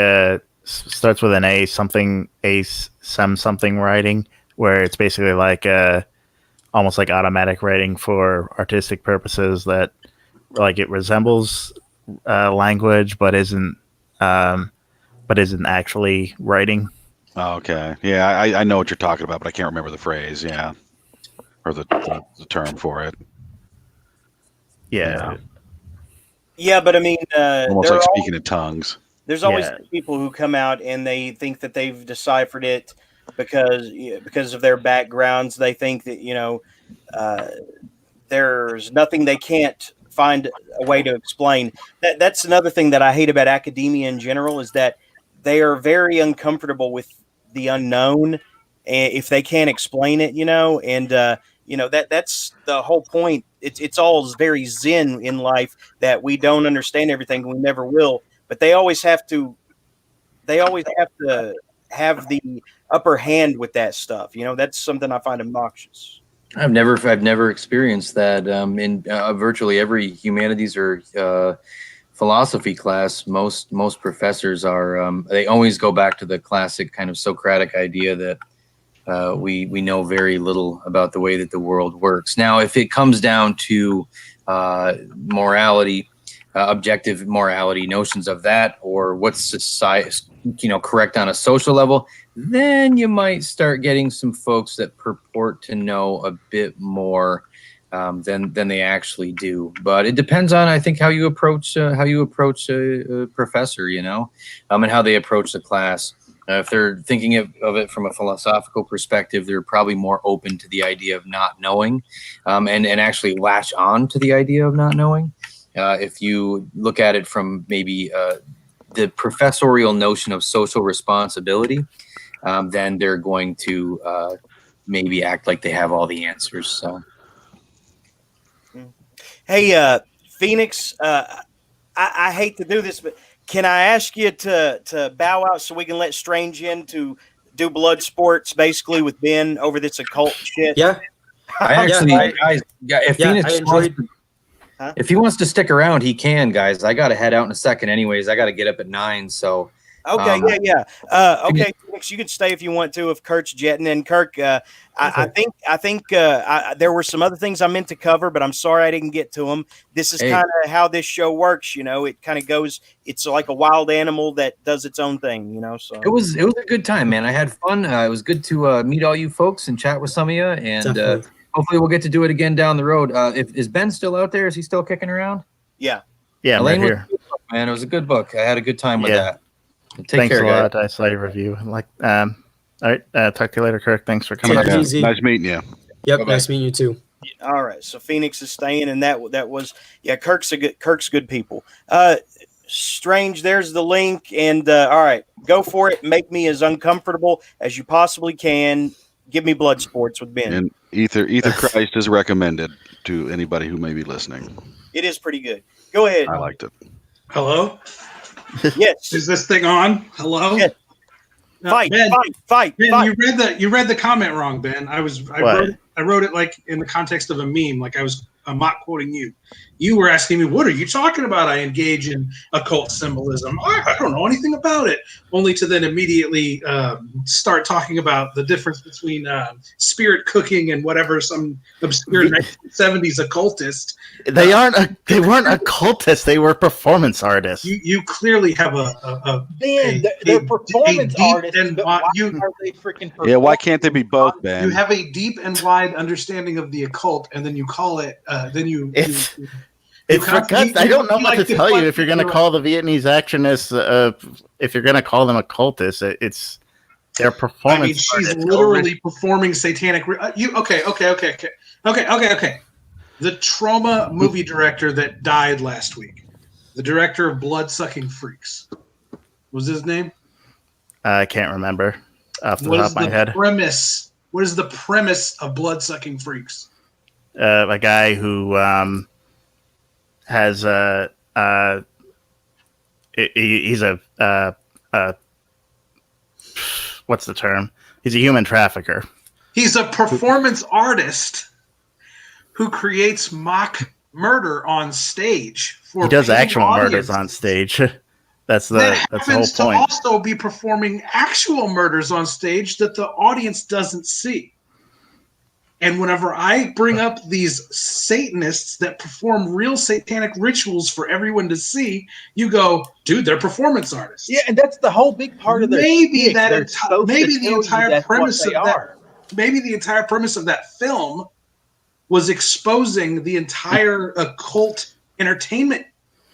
starts with an A something writing, where it's basically like almost like automatic writing for artistic purposes that like it resembles language but isn't actually writing. Oh, okay. Yeah, I know what you're talking about, but I can't remember the phrase, or the term for it. Yeah. Yeah, but I mean almost like speaking in tongues. There's always people who come out and they think that they've deciphered it, because of their backgrounds. They think that there's nothing they can't find a way to explain. That's another thing that I hate about academia in general, is that they are very uncomfortable with the unknown, and if they can't explain it, and that's the whole point. It's all very zen in life, that we don't understand everything and we never will, but they always have to have the upper hand with that stuff. That's something I find obnoxious. I've never experienced that in virtually every humanities or philosophy class. Most professors are they always go back to the classic kind of Socratic idea that we know very little about the way that the world works. Now, if it comes down to morality, objective morality, notions of that, or what's society, correct on a social level, then you might start getting some folks that purport to know a bit more than they actually do. But it depends on, I think, how you approach a professor, and how they approach the class. If they're thinking of it from a philosophical perspective, they're probably more open to the idea of not knowing, and actually latch on to the idea of not knowing. If you look at it from maybe the professorial notion of social responsibility, then they're going to maybe act like they have all the answers. So, hey, Phoenix, I hate to do this, but can I ask you to bow out so we can let Strange in to do blood sports, basically, with Ben over this occult shit? Yeah. If he wants to stick around, he can, guys. I got to head out in a second anyways. I got to get up at 9, so. Okay, okay, Phoenix, you can stay if you want to, if Kirk's jetting. And Kirk, I think there were some other things I meant to cover, but I'm sorry I didn't get to them. This is kind of how this show works, It kind of goes. It's like a wild animal that does its own thing, So it was a good time, man. I had fun. It was good to meet all you folks and chat with some of you, and hopefully we'll get to do it again down the road. Is Ben still out there? Is he still kicking around? Yeah, I'm right here. Man, it was a good book. I had a good time with that. Thanks a lot. I saw your review. All right. Talk to you later, Kirk. Thanks for coming. Nice meeting you. Yep. Okay. Nice meeting you too. All right. So Phoenix is staying, and that was Kirk's good people. Strange. There's the link, and all right, go for it. Make me as uncomfortable as you possibly can. Give me blood sports with Ben. And Aetherchrist is recommended to anybody who may be listening. It is pretty good. Go ahead. I liked it. Hello. Yes. Is this thing on? Hello. Yes. Fight. Ben, fight. You read the comment wrong, Ben. I wrote it like in the context of a meme, like I'm not quoting you. You were asking me, what are you talking about? I engage in occult symbolism. I don't know anything about it. Only to then immediately start talking about the difference between spirit cooking and whatever some obscure 1970s occultist. They weren't occultists. They were performance artists. You clearly have a they're performance artists. And but why are they freaking? Yeah, why can't they be both, Ben? You have a deep and wide understanding of the occult, and then you call it. It's for guts. I don't know what to tell you. If you're going to call the Vietnamese actionists, if you're going to call them occultists, it's their performance. I mean, she's literally performing satanic. Okay. The trauma movie director that died last week, the director of Blood-Sucking Freaks, was his name? I can't remember off the top of my head. What is the premise of Blood-Sucking Freaks? A guy who has he's a what's the term? He's a human trafficker. He's a performance artist who creates mock murder on stage. He does actual murders on stage. That's the whole point. To also be performing actual murders on stage that the audience doesn't see. And whenever I bring up these Satanists that perform real satanic rituals for everyone to see, you go, dude, they're performance artists. Yeah, and that's the whole big part of their maybe the entire premise of that film was exposing the entire occult entertainment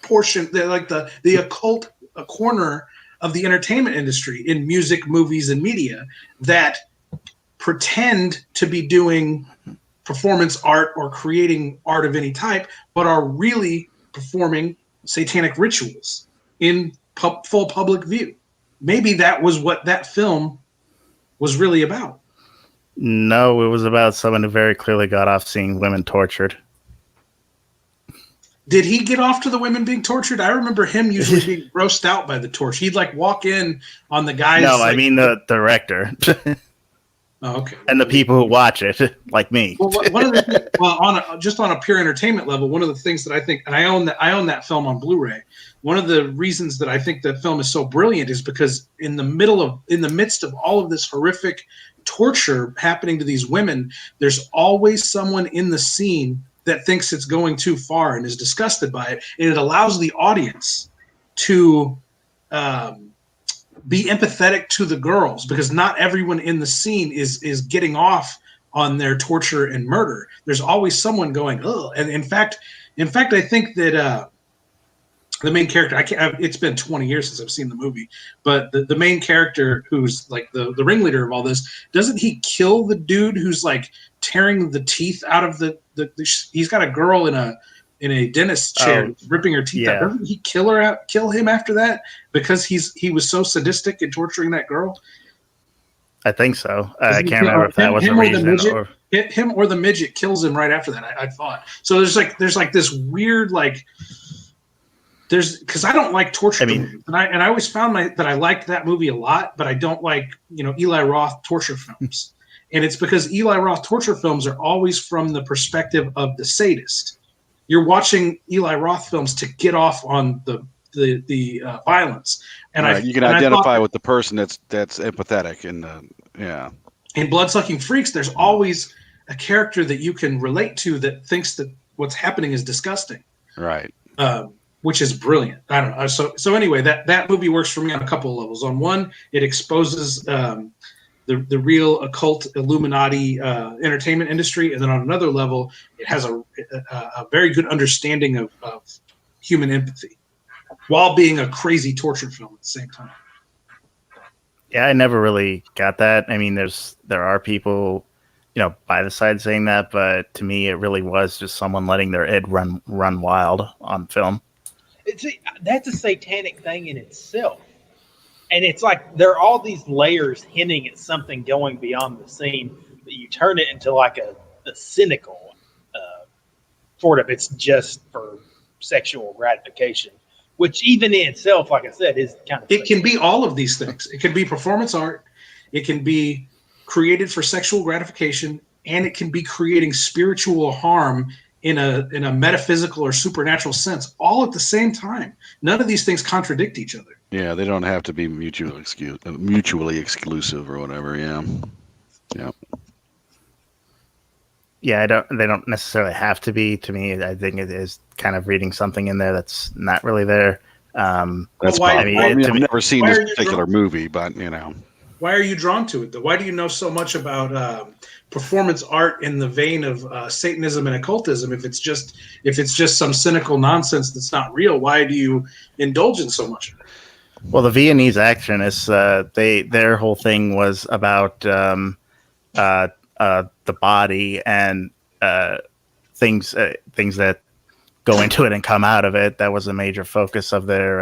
portion, the occult corner of the entertainment industry in music, movies, and media that pretend to be doing performance art or creating art of any type, but are really performing satanic rituals in full public view. Maybe that was what that film was really about. No, it was about someone who very clearly got off seeing women tortured. Did he get off to the women being tortured? I remember him usually being grossed out by the torture. He'd like walk in on the guys. No, like, I mean the director. Oh, okay. And the people who watch it, like me. Well, one of the just on a pure entertainment level, one of the things that I think, and I own that film on Blu-ray. One of the reasons that I think that film is so brilliant is because in the midst of all of this horrific torture happening to these women, there's always someone in the scene that thinks it's going too far and is disgusted by it, and it allows the audience to be empathetic to the girls, because not everyone in the scene is getting off on their torture and murder. There's always someone going, oh, and in fact, I think that the main character, it's been 20 years since I've seen the movie, but the main character who's like the ringleader of all this, doesn't he kill the dude who's like tearing the teeth out of he's got a girl in a dentist chair, ripping her teeth out. Doesn't he kill him after that because he was so sadistic in torturing that girl? I think so. I can't remember if that was a reason or him or the midget kills him right after that. I thought so. There's like this weird because I don't like torture movies, and I always found that I liked that movie a lot, but I don't like Eli Roth torture films, and it's because Eli Roth torture films are always from the perspective of the sadist. You're watching Eli Roth films to get off on the violence, and you can identify with the person that's empathetic, and in Bloodsucking Freaks, there's always a character that you can relate to that thinks that what's happening is disgusting, right? Which is brilliant. I don't know. So anyway, that movie works for me on a couple of levels. On one, it exposes the real occult Illuminati entertainment industry, and then on another level, it has a very good understanding of human empathy, while being a crazy torture film at the same time. Yeah, I never really got that. I mean, there are people, by the side saying that, but to me, it really was just someone letting their id run wild on film. That's a satanic thing in itself. And it's like there are all these layers hinting at something going beyond the scene, that you turn it into like a cynical sort of, it's just for sexual gratification, which even in itself, like I said, is kind of... It can be all of these things. It can be performance art. It can be created for sexual gratification, and it can be creating spiritual harm in a metaphysical or supernatural sense, all at the same time. None of these things contradict each other. Yeah, they don't have to be mutually exclusive or whatever. Yeah. Yeah, they don't necessarily have to be. To me, I think it is kind of reading something in there that's not really there. That's why. I've never seen this particular movie, but Why are you drawn to it, though? Why do you know so much about performance art in the vein of Satanism and occultism? If it's just some cynical nonsense that's not real, why do you indulge in so much of it? Well, the Viennese actionists, their whole thing was about the body and things that go into it and come out of it. That was a major focus of their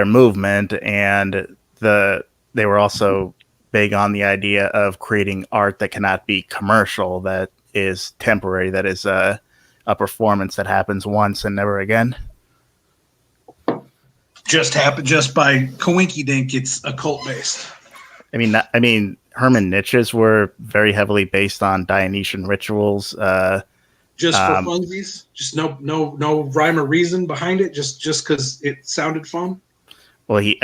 movement, and they were also big on the idea of creating art that cannot be commercial, that is temporary, that is a performance that happens once and never again. Just by coinky dink, it's occult based. I mean, Herman Nietzsche's were very heavily based on Dionysian rituals. Just for funsies, just no rhyme or reason behind it, just because it sounded fun. Well, he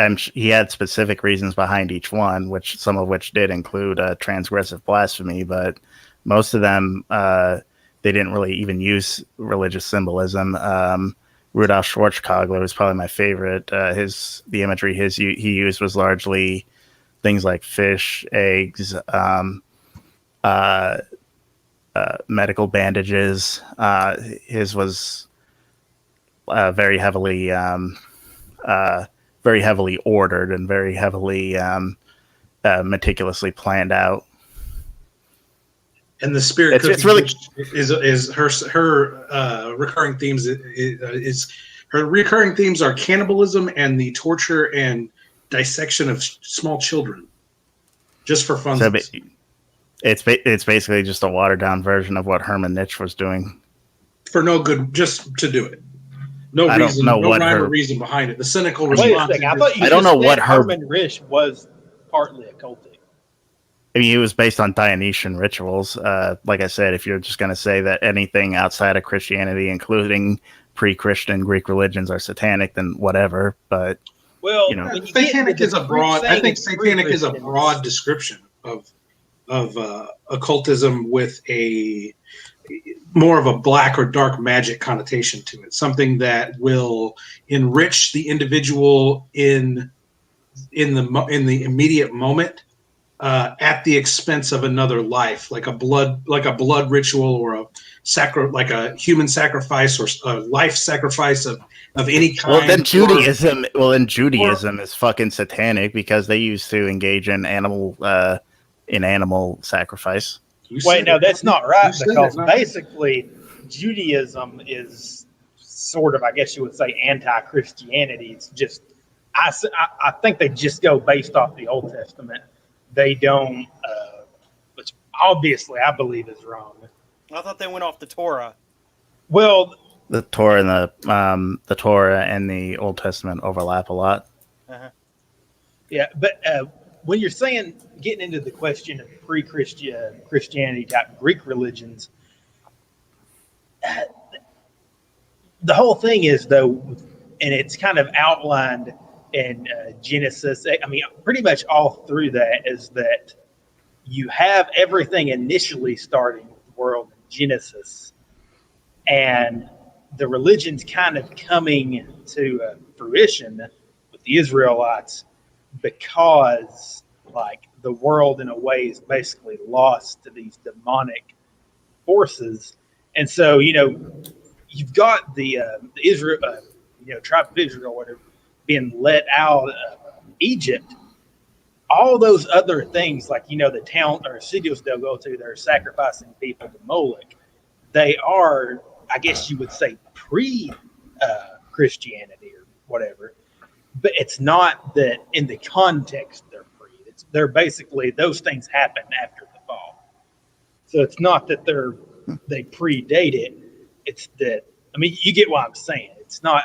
had specific reasons behind each one, some of which did include transgressive blasphemy, but most of them they didn't really even use religious symbolism. Rudolf Schwarzkogler was probably my favorite. The imagery he used was largely things like fish, eggs, medical bandages. His was very heavily ordered and very heavily meticulously planned out. And the spirit It's really is her recurring themes is her recurring themes are cannibalism and the torture and dissection of small children, just for fun. So it's basically just a watered down version of what Herman Nitsch was doing for no good, just to do it. No I reason, don't know no what rhyme or her, reason behind it. The cynical Wait a response. second. I thought you I don't just know said what her- Herman Risch was partly occultic. I mean, he was based on Dionysian rituals. Like I said, if you're just going to say that anything outside of Christianity, including pre-Christian Greek religions, are satanic, then whatever. But well, you know, satanic is a broad. I think satanic is a broad description of occultism with a more of a black or dark magic connotation to it. Something that will enrich the individual in the immediate moment. At the expense of another life, like a blood ritual or like a human sacrifice or a life sacrifice of any kind. Well, then Judaism is fucking satanic because they used to engage in animal sacrifice. Wait, no, that's not right because basically Judaism is sort of, I guess you would say, anti-Christianity. It's just, I think they just go based off the Old Testament. They don't, which obviously I believe is wrong. I thought they went off the Torah. Well, The Torah and the Torah and the Old Testament overlap a lot. Uh-huh. Yeah, but when you're saying getting into the question of Christianity type Greek religions, the whole thing is though, and it's kind of outlined in Genesis. I mean, pretty much all through that is that you have everything initially starting with the world in Genesis, and the religion's kind of coming to fruition with the Israelites because, like, the world in a way is basically lost to these demonic forces, and so you've got the Israel, tribe of Israel, or whatever, being let out of Egypt. All those other things, like the town or cities they'll go to, they're sacrificing people to Moloch. They are, I guess you would say, pre-Christianity or whatever, but it's not that in the context they're pre. They're basically, those things happen after the fall. So it's not that they predate it. It's that, I mean, you get what I'm saying. It's not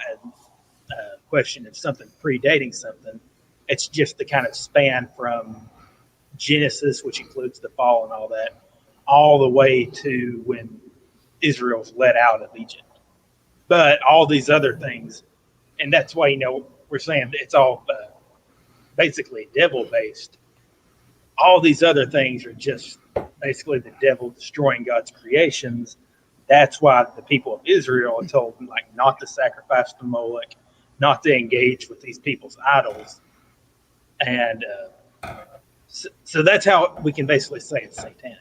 a question of something predating something. It's just the kind of span from Genesis, which includes the fall and all that, all the way to when Israel's let out of Egypt. But all these other things, and that's why we're saying it's all basically devil based. All these other things are just basically the devil destroying God's creations. That's why the people of Israel are told not to sacrifice to Moloch, not to engage with these people's idols. And so that's how we can basically say it's satanic.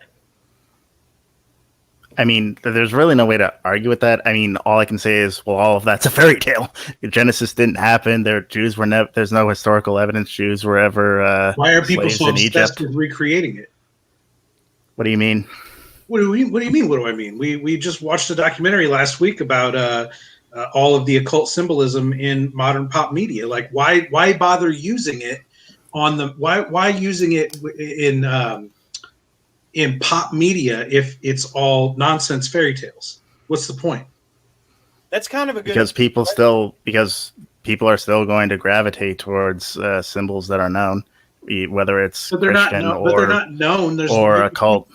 I mean, there's really no way to argue with that. I mean, all I can say is, well, all of that's a fairy tale. Genesis didn't happen. Jews were never. There's no historical evidence Jews were ever. Why are people so in obsessed Egypt. with recreating it? What do you mean? What do you mean? What do I mean? We just watched a documentary last week about all of the occult symbolism in modern pop media. Like, why bother using it on the why using it in pop media if it's all nonsense fairy tales? What's the point? That's kind of a good because people are still going to gravitate towards symbols that are known, whether it's Christian but they're not known. Or occult.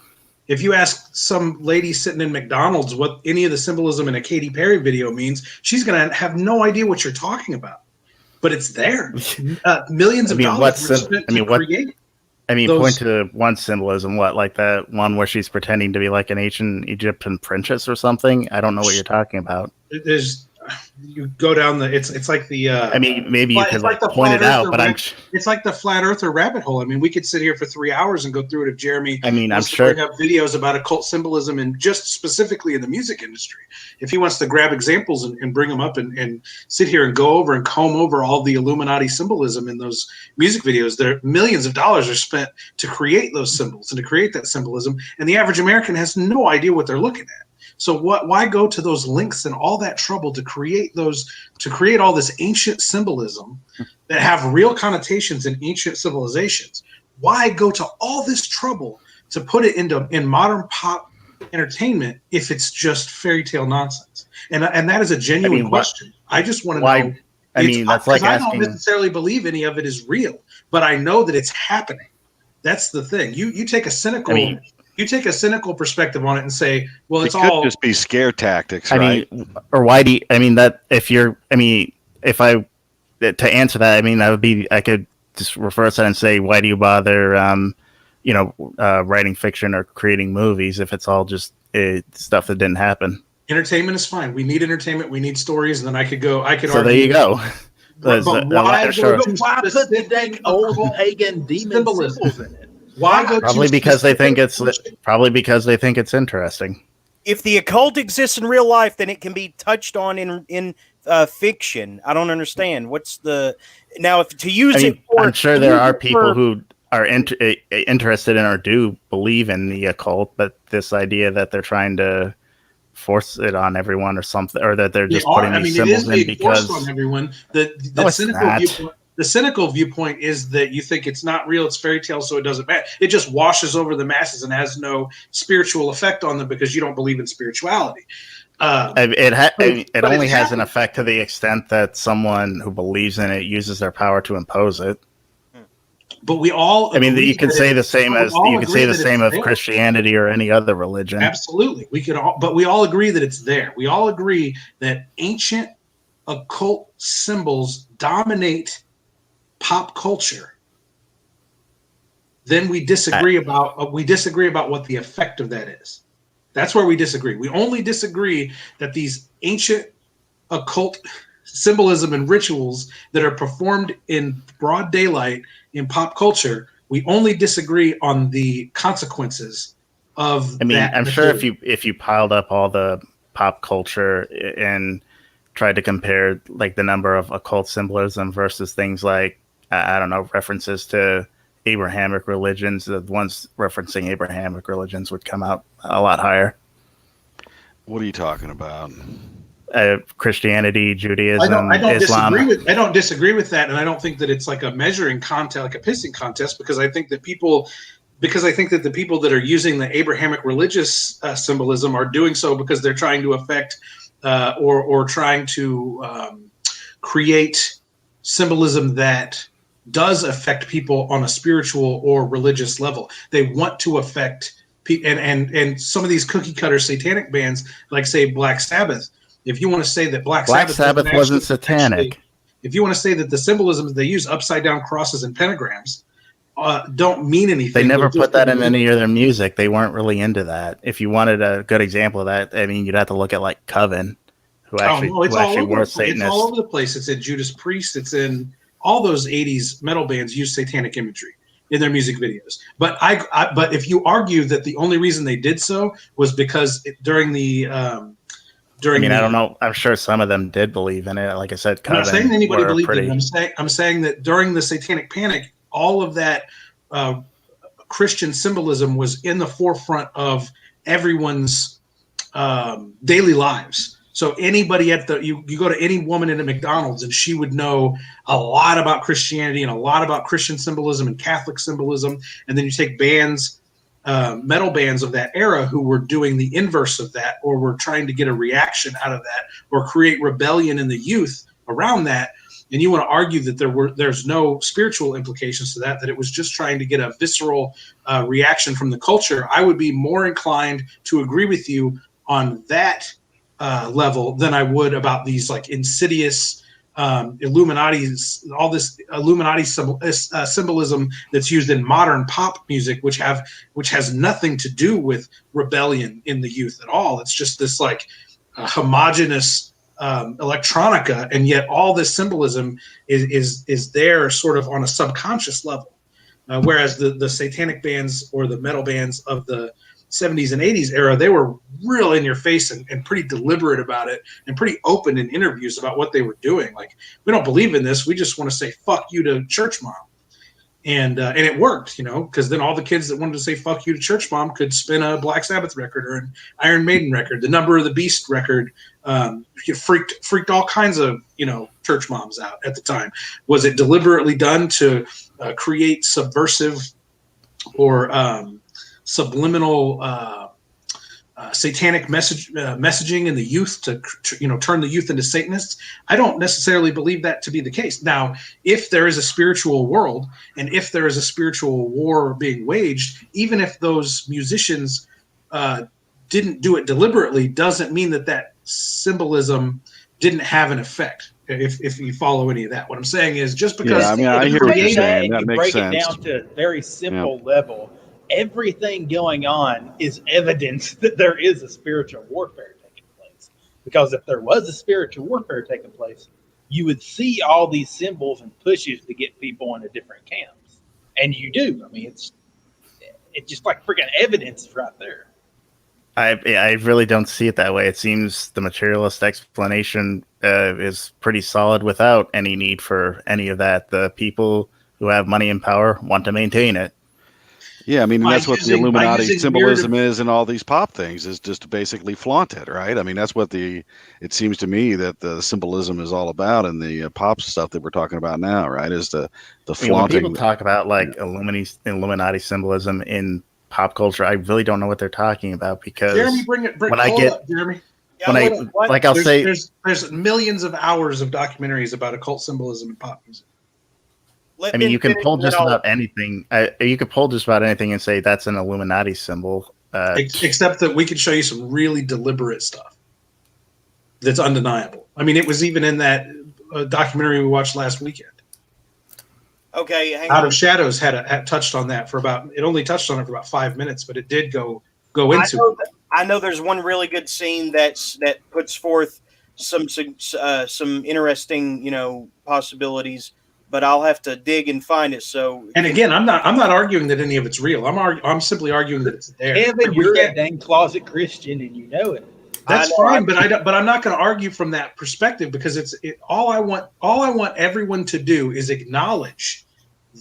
If you ask some lady sitting in McDonald's what any of the symbolism in a Katy Perry video means, she's going to have no idea what you're talking about. But it's there. Millions of dollars were spent to create. Point to one symbolism. What, like that one where she's pretending to be like an ancient Egyptian princess or something? I don't know what you're talking about. you go down the it's like the I mean, maybe you it's could like like the point flat it out, earther but I'm rabbit- it's like the flat earther rabbit hole. I mean, we could sit here for 3 hours and go through it if Jeremy I mean, I'm wants to sure bring up videos about occult symbolism and just specifically in the music industry. If he wants to grab examples and bring them up and sit here and go over and comb over all the Illuminati symbolism in those music videos, there millions of dollars are spent to create those symbols and to create that symbolism, and the average American has no idea what they're looking at. So why go to those links and all that trouble to create all this ancient symbolism that have real connotations in ancient civilizations? Why go to all this trouble to put it in modern pop entertainment if it's just fairy tale nonsense? And that is a genuine question. I just want to know. I mean, that's like I asking. don't necessarily believe any of it is real, but I know that it's happening. That's the thing. You take a cynical. You take a cynical perspective on it and say, well, it's could all just be scare tactics, I right? mean, or why do you, I mean that if you're, I mean, if I to answer that, I mean that would be I could just reverse that and say, why do you bother, writing fiction or creating movies if it's all just stuff that didn't happen? entertainment is fine. We need entertainment. We need stories, and then I could argue. There you go. But why why put the dang old pagan demon symbols in it? Why go Probably because they think it's interesting. If the occult exists in real life, then it can be touched on in fiction. I don't understand. What's the now if to use it? I'm sure there are people who are interested in or do believe in the occult, but this idea that they're trying to force it on everyone or something, or that they're just putting these symbols in because on everyone. The cynical viewpoint is that you think it's not real, it's fairy tale, so it doesn't matter. It just washes over the masses and has no spiritual effect on them because you don't believe in spirituality. It only has an effect to the extent that someone who believes in it uses their power to impose it. But we all I mean, you could say the same as you could say the same of there. Christianity or any other religion. Absolutely. But we all agree that it's there. We all agree that ancient occult symbols dominate pop culture. Then we disagree about what the effect of that is. That's where we disagree. We only disagree that these ancient occult symbolism and rituals that are performed in broad daylight in pop culture, we only disagree on the consequences of that. I'm sure if you piled up all the pop culture and tried to compare like the number of occult symbolism versus things like I don't know, references to Abrahamic religions, the ones referencing Abrahamic religions would come out a lot higher. What are you talking about? Christianity, Judaism, I don't Islam. disagree with that, and I don't think that it's like a measuring contest, like a pissing contest, because I think that the people that are using the Abrahamic religious symbolism are doing so because they're trying to affect or trying to create symbolism that does affect people on a spiritual or religious level. They want to affect people, and some of these cookie cutter satanic bands, like say Black Sabbath. If you want to say that Black Sabbath wasn't satanic, if you want to say that the symbolism that they use, upside down crosses and pentagrams, don't mean anything. They never put that in any of their music. They weren't really into that. If you wanted a good example of that, I mean, you'd have to look at like Coven, who actually were Satanists. It's all over the place. It's in Judas Priest. It's in all those 80s metal bands use satanic imagery in their music videos. But but if you argue that the only reason they did so was because I don't know. I'm sure some of them did believe in it. Like I said, I'm not saying anybody believed in it. I'm saying that during the Satanic Panic, all of that Christian symbolism was in the forefront of everyone's daily lives. So anybody you go to any woman in a McDonald's and she would know a lot about Christianity and a lot about Christian symbolism and Catholic symbolism. And then you take bands, metal bands of that era who were doing the inverse of that, or were trying to get a reaction out of that, or create rebellion in the youth around that. And you want to argue that there's no spiritual implications to that it was just trying to get a visceral reaction from the culture. I would be more inclined to agree with you on that level than I would about these like insidious Illuminati's, all this Illuminati symbolism that's used in modern pop music, which has nothing to do with rebellion in the youth at all. It's just this like homogenous electronica, and yet all this symbolism is there sort of on a subconscious level. Whereas the satanic bands or the metal bands of the 70s and 80s era, they were real in your face and pretty deliberate about it and pretty open in interviews about what they were doing. Like, we don't believe in this. We just want to say fuck you to Church Mom. And it worked, because then all the kids that wanted to say fuck you to Church Mom could spin a Black Sabbath record or an Iron Maiden record. The Number of the Beast record freaked all kinds of, church moms out at the time. Was it deliberately done to create subversive or subliminal satanic messaging in the youth to turn the youth into Satanists? I don't necessarily believe that to be the case. Now, if there is a spiritual world and if there is a spiritual war being waged, even if those musicians didn't do it deliberately, doesn't mean that symbolism didn't have an effect. If you follow any of that, what I'm saying is just because I hear what you're saying. That makes break sense. it down to a very simple level. Everything going on is evidence that there is a spiritual warfare taking place. Because if there was a spiritual warfare taking place, you would see all these symbols and pushes to get people into different camps. And you do. I mean, it's just like freaking evidence right there. I really don't see it that way. It seems the materialist explanation is pretty solid without any need for any of that. The people who have money and power want to maintain it. Yeah, I mean, that's what the Illuminati symbolism is and all these pop things, is just to basically flaunt it, right? I mean, that's what it seems to me that the symbolism is all about, and the pop stuff that we're talking about now, right, is the flaunting. When people talk about like Illuminati symbolism in pop culture, I really don't know what they're talking about, because Jeremy, bring up, Jeremy. There's millions of hours of documentaries about occult symbolism in pop music. I mean, you can pull just about anything. You could pull just about anything and say that's an Illuminati symbol. Except that we could show you some really deliberate stuff that's undeniable. I mean, it was even in that documentary we watched last weekend. Okay, Out of Shadows had touched on that it only touched on it for about 5 minutes, but it did go into it. I know there's one really good scene that puts forth some interesting, possibilities, but I'll have to dig and find it. So, and again, I'm not arguing that any of it's real. I'm simply arguing that it's there. Kevin, you're a dang closet Christian, and you know it. That's fine, but I'm not going to argue from that perspective, because all I want everyone to do is acknowledge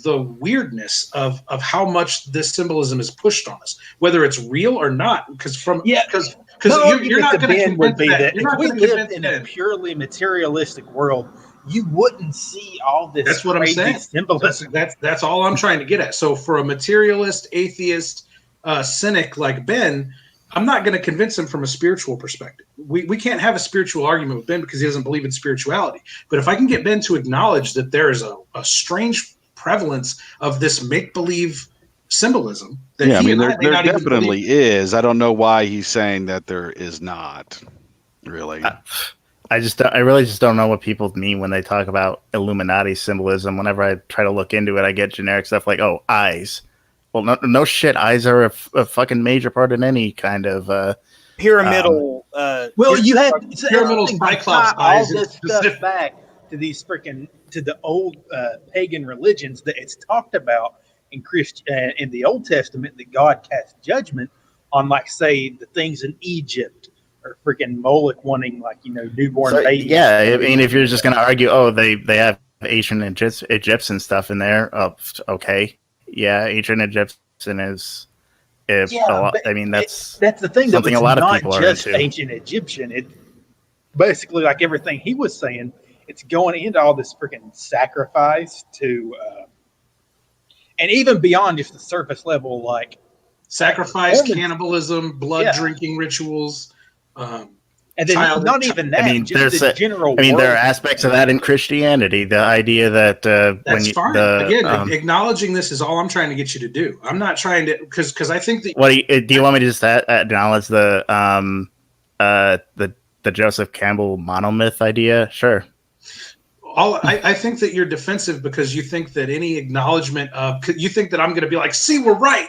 the weirdness of how much this symbolism is pushed on us, whether it's real or not. Because you're not going to convince that. If we lived in a purely materialistic world, you wouldn't see all this. That's what I'm saying. Symbolism. That's all I'm trying to get at. So for a materialist, atheist, cynic like Ben, I'm not going to convince him from a spiritual perspective. We can't have a spiritual argument with Ben because he doesn't believe in spirituality. But if I can get Ben to acknowledge that there is a strange prevalence of this make-believe symbolism, that there definitely is. I don't know why he's saying that there is not. Really, I really just don't know what people mean when they talk about Illuminati symbolism. Whenever I try to look into it, I get generic stuff like, "Oh, eyes." Well, no shit. Eyes are a fucking major part in any kind of pyramidal. Well, you have pyramidal cyclops all this stuff back to these to the old pagan religions that it's talked about in in the Old Testament, that God cast judgment on, like, say, the things in Egypt, or freaking Moloch wanting, like, newborn babies. Yeah, I mean, if you're just going to argue, oh, they have ancient Egyptian stuff in there, okay. Yeah, ancient Egyptian is a lot. I mean, that's the thing. Something a lot of not people are just into. Ancient Egyptian. It basically, like everything he was saying, it's going into all this freaking sacrifice to, and even beyond just the surface level, like sacrifice, cannibalism, blood drinking rituals. And then not even that. I mean, just the general. there are aspects of that in Christianity. The idea that that's fine. Again, acknowledging this is all I'm trying to get you to do. I'm not trying to because I think that. What do you want me to just acknowledge the Joseph Campbell monomyth idea? Sure. I think that you're defensive because you think that any acknowledgement of you think that I'm going to be like, see, we're right.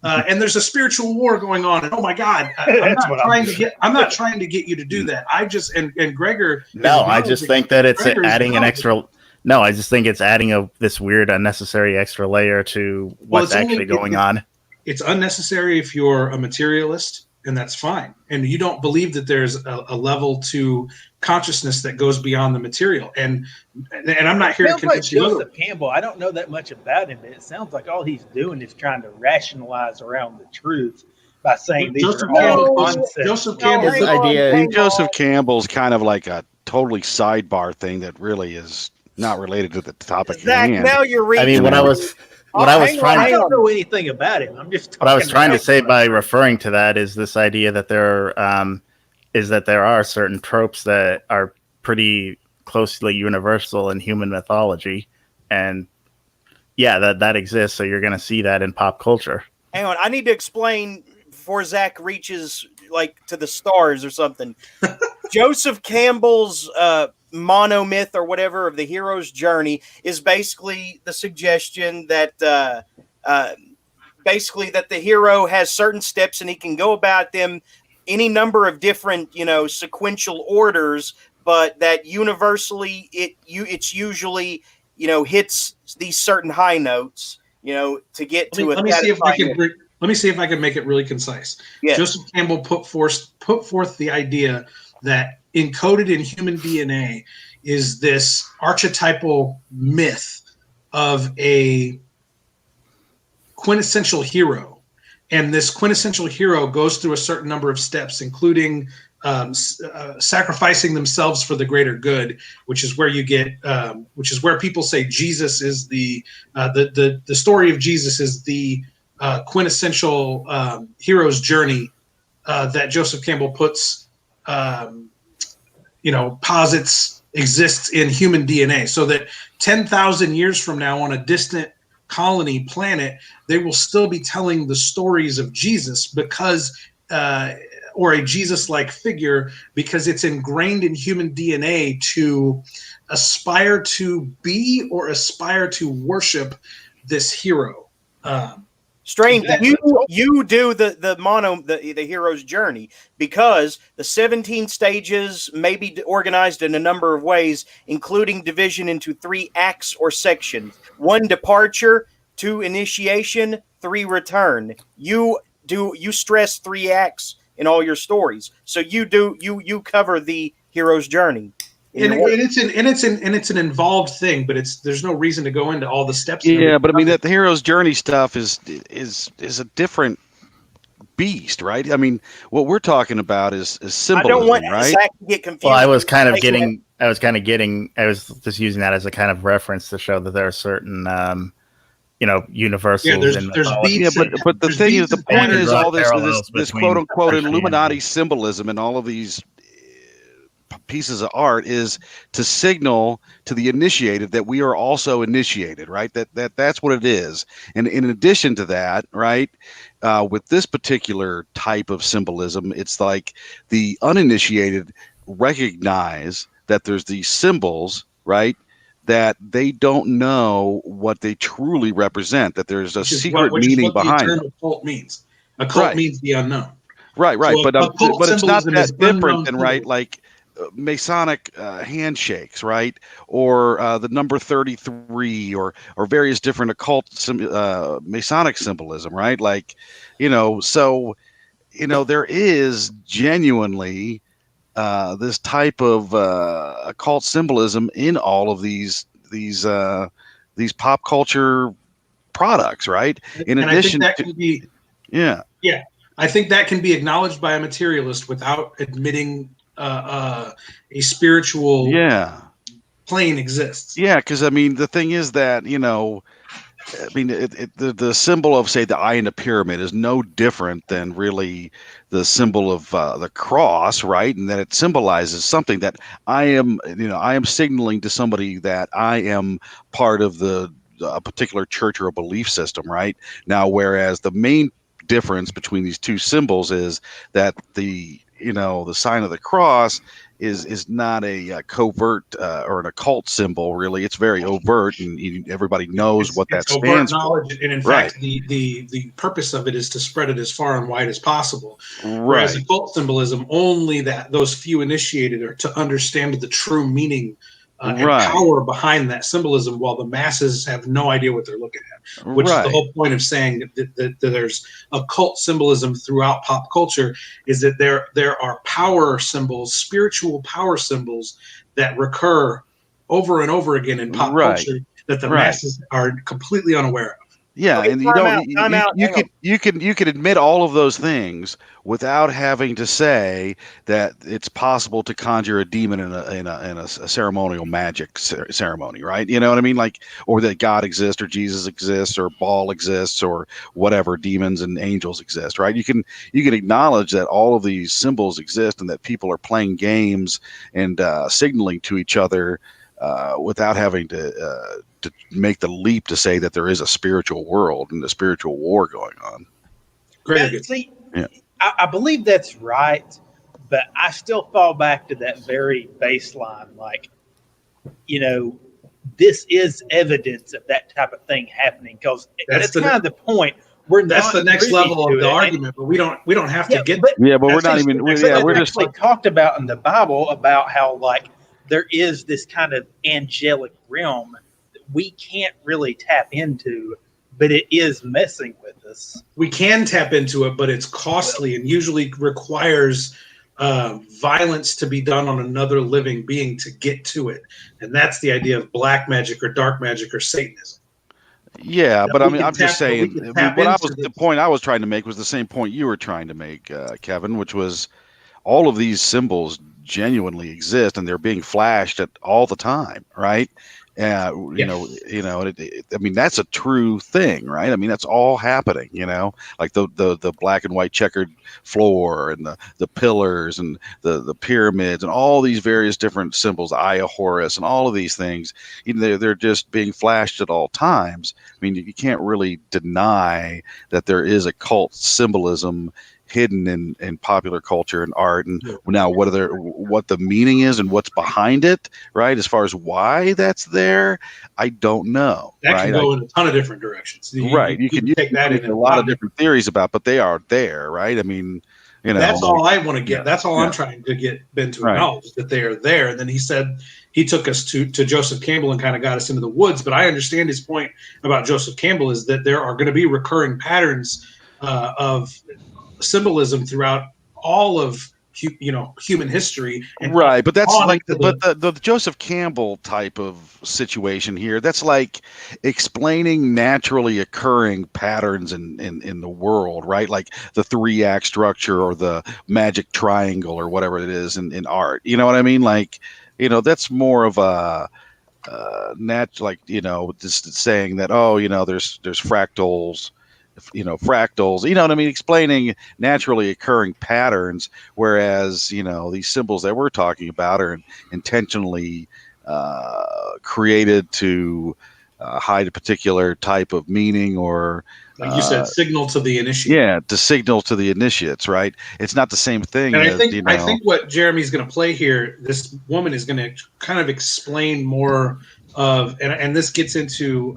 and there's a spiritual war going on, and oh my God, I'm not trying to get you to do that. I just and Gregor. No, I just think that it's adding an extra. No, I just think it's adding this weird, unnecessary extra layer to what's actually going on. It's unnecessary if you're a materialist, and that's fine. And you don't believe that there's a level to consciousness that goes beyond the material. And I'm not here to convince you. Joseph Campbell, I don't know that much about him, but it sounds like all he's doing is trying to rationalize around the truth by saying these are all concepts. Joseph Campbell's idea. Joseph Campbell's kind of like a totally sidebar thing that really is not related to the topic. Zach, now you're reading. I mean, I don't know anything about him. I'm just. What I was trying to say by referring to that is this idea that there are certain tropes that are pretty closely universal in human mythology, and that exists. So you're going to see that in pop culture. Hang on, I need to explain before Zach reaches like to the stars or something. Joseph Campbell's monomyth or whatever of the hero's journey is basically the suggestion that basically that the hero has certain steps and he can go about them any number of different sequential orders, but that universally it's usually hits these certain high notes to get to let me see if I can make it really concise. Yes. Joseph Campbell put forth the idea that encoded in human DNA is this archetypal myth of a quintessential hero. And this quintessential hero goes through a certain number of steps, including sacrificing themselves for the greater good, which is where you get, which is where people say Jesus is the story of Jesus is the quintessential hero's journey that Joseph Campbell posits exists in human DNA, so that 10,000 years from now on a distant colony planet, they will still be telling the stories of Jesus because, or a Jesus-like figure, because it's ingrained in human DNA to aspire to be or aspire to worship this hero. Strange. You do the hero's journey because the 17 stages may be organized in a number of ways, including division into 3 acts or sections: 1 departure, 2 initiation, 3 return. You stress 3 acts in all your stories, so you cover the hero's journey. And it's an involved thing, but there's no reason to go into all the steps. Yeah, but I mean that the hero's journey stuff is a different beast, right? I mean, what we're talking about is symbolism, I don't want right? Zach to get confused. Well, I was just using that as a kind of reference to show that there are certain universals. Yeah, there's beats. Yeah, but the thing is, the point is all this quote unquote Illuminati symbolism and all of these pieces of art is to signal to the initiated that we are also initiated, right? That's what it is. And in addition to that, right, with this particular type of symbolism, it's like the uninitiated recognize that there's these symbols, right, that they don't know what they truly represent, that there's a secret meaning behind it. A cult means. A cult means the unknown. Right. So but it's not that different than, unknown right, like Masonic handshakes, right, or the number 33, or various different occult Masonic symbolism, right? Like, so there is genuinely this type of occult symbolism in all of these pop culture products, right? In addition to I think that can be acknowledged by a materialist without admitting a spiritual plane exists. Yeah, because I mean the thing is that the symbol of, say, the eye in the pyramid is no different than really the symbol of the cross, right? And that it symbolizes something that I am signaling to somebody that I am part of a particular church or a belief system, right? Now, whereas the main difference between these two symbols is that the sign of the cross is not a covert or an occult symbol. Really, it's very overt, and everybody knows what that It's overt stands for. knowledge, and in Right. fact, the purpose of it is to spread it as far and wide as possible. Right. Whereas occult symbolism, only that those few initiated are to understand the true meaning and power behind that symbolism, while the masses have no idea what they're looking at. Which is the whole point of saying that there's occult symbolism throughout pop culture, is that there are power symbols, spiritual power symbols that recur over and over again in pop culture that the masses are completely unaware of. Yeah, Okay, and you don't. You can admit all of those things without having to say that it's possible to conjure a demon in a ceremonial magic ceremony, right? You know what I mean? Like, or that God exists, or Jesus exists, or Baal exists, or whatever, demons and angels exist, right? You can acknowledge that all of these symbols exist and that people are playing games and signaling to each other without having to make the leap to say that there is a spiritual world and a spiritual war going on. Great. See, I believe that's right, but I still fall back to that very baseline. Like, this is evidence of that type of thing happening, because that's kind of the point. That's the next level of the argument, but we don't have to get. But we're not even. We're just actually talked about in the Bible about how like there is this kind of angelic realm that we can't really tap into, but it is messing with us. We can tap into it, but it's costly and usually requires violence to be done on another living being to get to it, and that's the idea of black magic or dark magic or Satanism. Yeah, but I mean, I'm just saying. The point I was trying to make was the same point you were trying to make, Kevin, which was all of these symbols genuinely exist and they're being flashed at all the time, right? I mean, that's a true thing, right? I mean, that's all happening, like the black and white checkered floor and the pillars and the pyramids and all these various different symbols, Eye of Horus and all of these things, they're just being flashed at all times. I mean, you can't really deny that there is occult symbolism hidden in popular culture and art, and now what the meaning is and what's behind it, right? As far as why that's there, I don't know. That can go in a ton of different directions. You can take that in a lot of different theories about, but they are there, right? I mean, that's all I want to get. That's all I'm trying to get Ben to acknowledge, that they are there. And then he said he took us to Joseph Campbell and kind of got us into the woods. But I understand his point about Joseph Campbell is that there are going to be recurring patterns of symbolism throughout all of human history, and right? But that's like the Joseph Campbell type of situation here. That's like explaining naturally occurring patterns in the world, right? Like the 3-act structure or the magic triangle or whatever it is in art. You know what I mean? Like, that's more of a just saying that, there's fractals. Fractals, what I mean, explaining naturally occurring patterns, whereas these symbols that we're talking about are intentionally created to hide a particular type of meaning, or like you said, signal to the initiate. Yeah, to signal to the initiates, right? It's not the same thing. And I think what Jeremy's going to play here, this woman is going to kind of explain more of, and this gets into.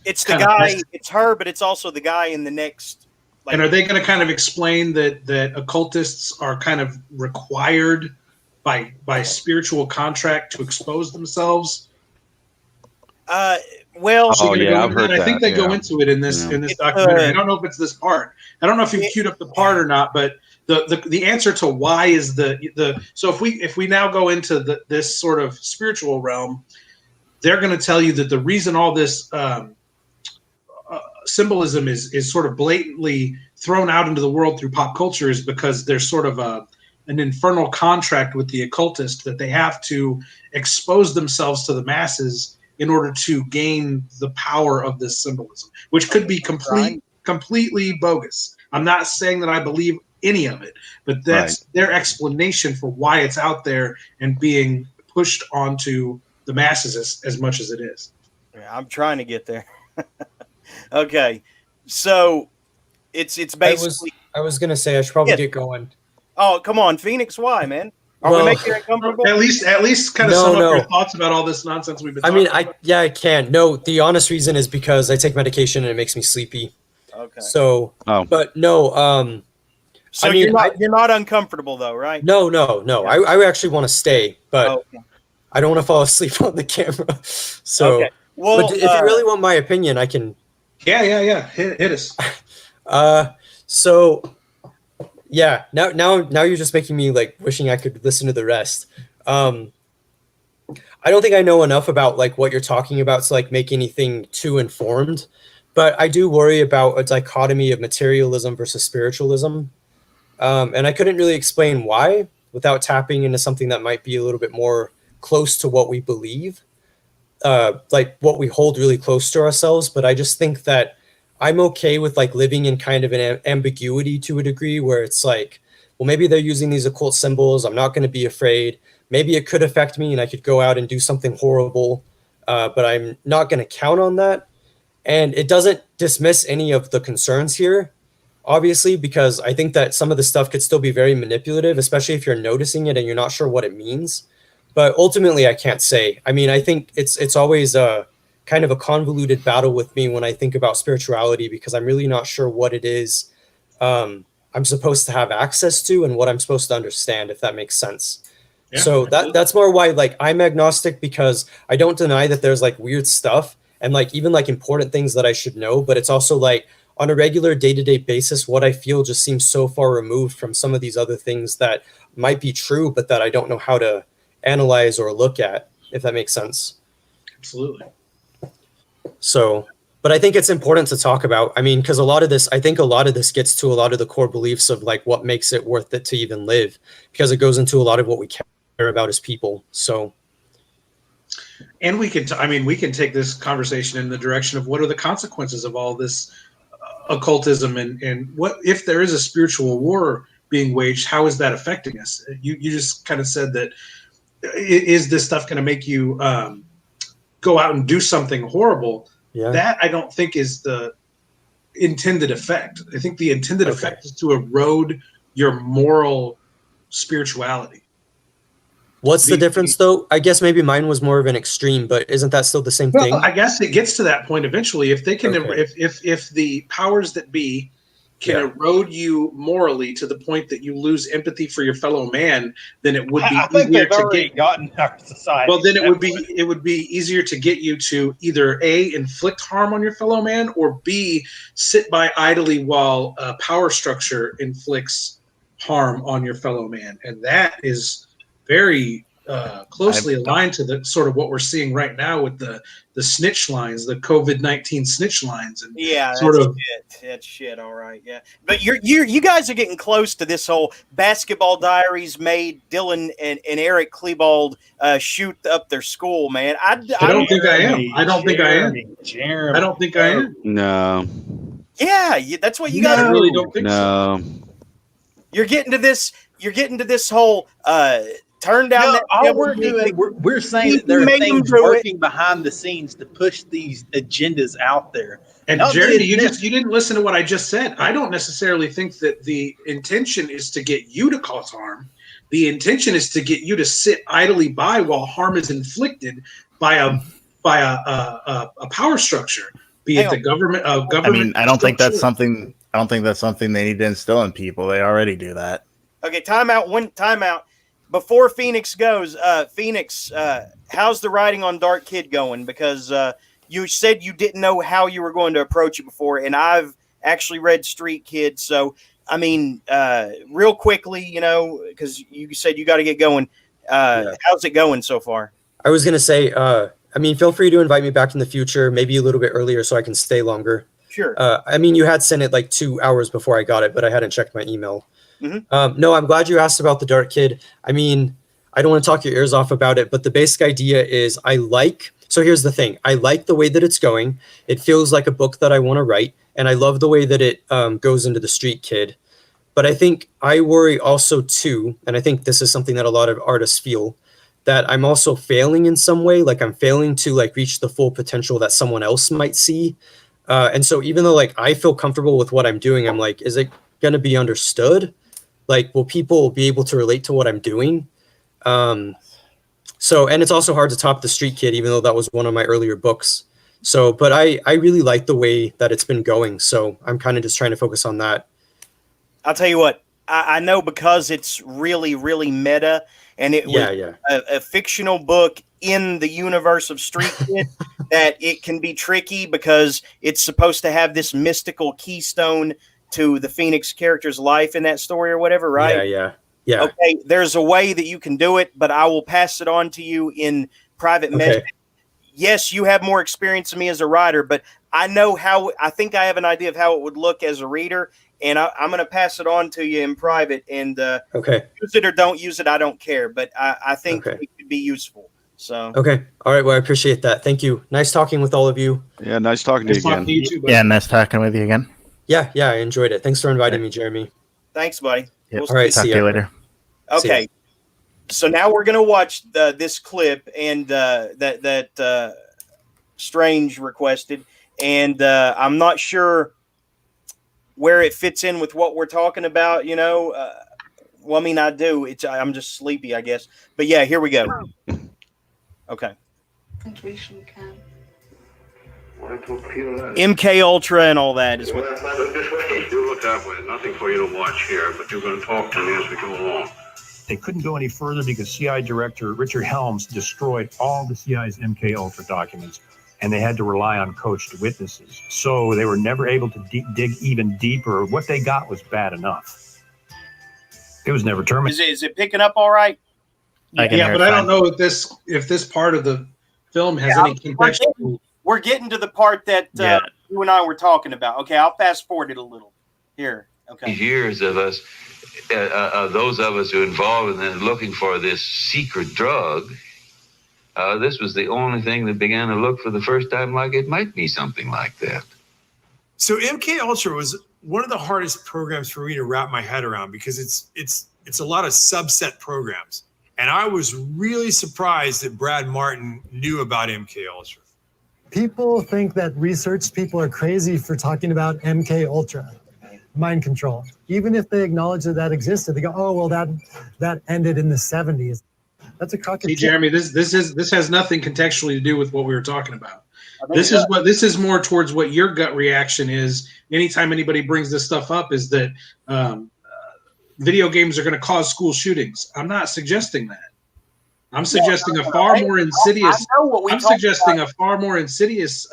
It's the guy. It's her, but it's also the guy in the next. And are they going to kind of explain that occultists are kind of required by spiritual contract to expose themselves? Well, I've heard that. I think they go into it in this documentary. I don't know if it's this part. I don't know if you've queued up the part or not, but the answer to why is so if we now go into this sort of spiritual realm, they're going to tell you that the reason all this symbolism is sort of blatantly thrown out into the world through pop culture is because there's sort of an infernal contract with the occultist that they have to expose themselves to the masses in order to gain the power of this symbolism, which could be completely bogus. I'm not saying that I believe any of it, but that's their explanation for why it's out there and being pushed onto the masses as much as it is. Yeah, I'm trying to get there. Okay, so it's basically. I was gonna say I should probably get going. Oh, come on, Phoenix! Why, man? Are we Well, making it uncomfortable? At least kind of No, sum up no. your thoughts about all this nonsense we've been I talking mean, about. I can. No, the honest reason is because I take medication and it makes me sleepy. Okay. So, Oh. but no, So I mean, you're not uncomfortable though, right? no. I actually want to stay, but Okay. I don't want to fall asleep on the camera. So, Okay. Well, but if you really want my opinion, I can. Yeah. Hit us. So yeah, now you're just making me like wishing I could listen to the rest. I don't think I know enough about like what you're talking about to like make anything too informed, but I do worry about a dichotomy of materialism versus spiritualism. And I couldn't really explain why without tapping into something that might be a little bit more close to what we believe, like what we hold really close to ourselves. But I just think that I'm okay with like living in kind of an ambiguity to a degree where it's like, well, maybe they're using these occult symbols. I'm not going to be afraid. Maybe it could affect me and I could go out and do something horrible, but I'm not going to count on that. And it doesn't dismiss any of the concerns here, obviously, because I think that some of the stuff could still be very manipulative, especially if you're noticing it and you're not sure what it means. But ultimately, I can't say. I mean, I think it's always a kind of a convoluted battle with me when I think about spirituality, because I'm really not sure what it is I'm supposed to have access to and what I'm supposed to understand, if that makes sense. Yeah, so that's more why like I'm agnostic, because I don't deny that there's like weird stuff and like even like important things that I should know, but it's also like on a regular day-to-day basis, what I feel just seems so far removed from some of these other things that might be true, but that I don't know how to analyze or look at, if that makes sense. Absolutely. So, but I think it's important to talk about. I mean, because I think a lot of this gets to a lot of the core beliefs of like what makes it worth it to even live, because it goes into a lot of what we care about as people. So, and we can take this conversation in the direction of what are the consequences of all this occultism, and what if there is a spiritual war being waged, how is that affecting us? You just kind of said that, is this stuff going to make you go out and do something horrible? Yeah. That I don't think is the intended effect. I think the intended effect is to erode your moral spirituality. What's the difference, though? I guess maybe mine was more of an extreme, but isn't that still the same thing? I guess it gets to that point eventually. If they can, if the powers that be can erode you morally to the point that you lose empathy for your fellow man, then it would be easier to get gotten our society. Well, then it would be easier to get you to either A, inflict harm on your fellow man, or B, sit by idly while a power structure inflicts harm on your fellow man, and that is very closely aligned to the sort of what we're seeing right now with the snitch lines, the COVID-19 snitch lines, and that's shit. All right, yeah, but you guys are getting close to this whole Basketball Diaries made Dylan and Eric Klebold shoot up their school, man. I don't think I am. I don't think I am. Jeremy. I don't think I am. No. Yeah, that's what you guys really don't think so. You're getting to this. You're getting to this whole. Turn down that. All we're doing, we're saying that there are things working behind the scenes to push these agendas out there. And Jeremy, you didn't listen to what I just said. I don't necessarily think that the intention is to get you to cause harm. The intention is to get you to sit idly by while harm is inflicted by a power structure, be it the government. I mean, I don't think that's something. I don't think that's something they need to instill in people. They already do that. Okay, timeout. Before Phoenix goes, Phoenix, how's the writing on Dark Kid going? Because you said you didn't know how you were going to approach it before, and I've actually read Street Kid. So, I mean, real quickly, because you said you got to get going. How's it going so far? I was going to say, I mean, feel free to invite me back in the future, maybe a little bit earlier so I can stay longer. Sure. I mean, you had sent it like 2 hours before I got it, but I hadn't checked my email. Mm-hmm. No, I'm glad you asked about the Dark Kid. I mean, I don't want to talk your ears off about it, but the basic idea is so here's the thing. I like the way that it's going. It feels like a book that I want to write, and I love the way that it goes into the Street Kid. But I think I worry also too, and I think this is something that a lot of artists feel, that I'm also failing in some way. Like I'm failing to like reach the full potential that someone else might see. And so even though like I feel comfortable with what I'm doing, I'm like, is it going to be understood? Like, will people be able to relate to what I'm doing? So, and it's also hard to top The Street Kid, even though that was one of my earlier books. So, but I really like the way that it's been going. So I'm kind of just trying to focus on that. I'll tell you what, I know because it's really, really meta, and it was a fictional book in the universe of Street Kid, that it can be tricky because it's supposed to have this mystical keystone to the Phoenix character's life in that story or whatever, right? Yeah. Okay, there's a way that you can do it, but I will pass it on to you in private message. Yes, you have more experience than me as a writer, but I know how. I think I have an idea of how it would look as a reader, and I'm going to pass it on to you in private. And use it or don't use it, I don't care. But I think it could be useful. So okay, all right. Well, I appreciate that. Thank you. Nice talking with all of you. Yeah, nice talking to you again. Yeah, nice talking with you again. Yeah, I enjoyed it. Thanks for inviting me, Jeremy. Thanks, buddy. Yep. All right, talk to you later. Okay, so now we're gonna watch this clip, and that Strange requested, and I'm not sure where it fits in with what we're talking about. You know, well, I mean, I do. I'm just sleepy, I guess. But yeah, here we go. Okay. Concentration camp. MK Ultra and all that is what. You look that way. Nothing for you to watch here, but you're going to talk to me as we go along. They couldn't go any further because CIA Director Richard Helms destroyed all the CIA's MK Ultra documents, and they had to rely on coached witnesses. So they were never able to dig even deeper. What they got was bad enough. It was never terminated. Is it picking up all right? Yeah, but I don't know if this part of the film has any contextual. We're getting to the part that you and I were talking about. Okay, I'll fast forward it a little. Here, okay. Years of us, those of us who are involved in looking for this secret drug, this was the only thing that began to look for the first time like it might be something like that. So MK Ultra was one of the hardest programs for me to wrap my head around because it's a lot of subset programs. And I was really surprised that Brad Martin knew about MK Ultra. People think that research people are crazy for talking about MK Ultra, mind control. Even if they acknowledge that existed, they go, "Oh, well, that ended in the 70s." That's a crock of shit. Jeremy, this has nothing contextually to do with what we were talking about. This is more towards what your gut reaction is. Anytime anybody brings this stuff up, is that video games are going to cause school shootings. I'm not suggesting that. I'm suggesting a far more insidious. I'm suggesting a far more insidious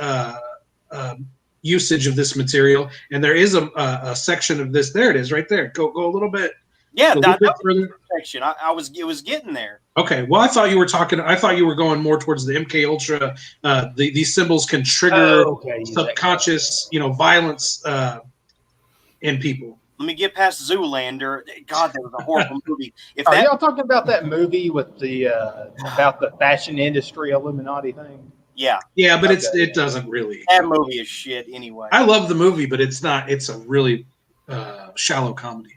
usage of this material, and there is a section of this. There it is, right there. Go a little bit. Yeah, that section. It was getting there. Okay. Well, I thought you were going more towards the MK Ultra. These symbols can trigger subconscious, violence in people. Let me get past Zoolander. God, that was a horrible movie. Are y'all talking about that movie with the about the fashion industry Illuminati thing? Yeah. Yeah, but it doesn't really. That movie is shit anyway. I love the movie, but it's not. It's a really shallow comedy.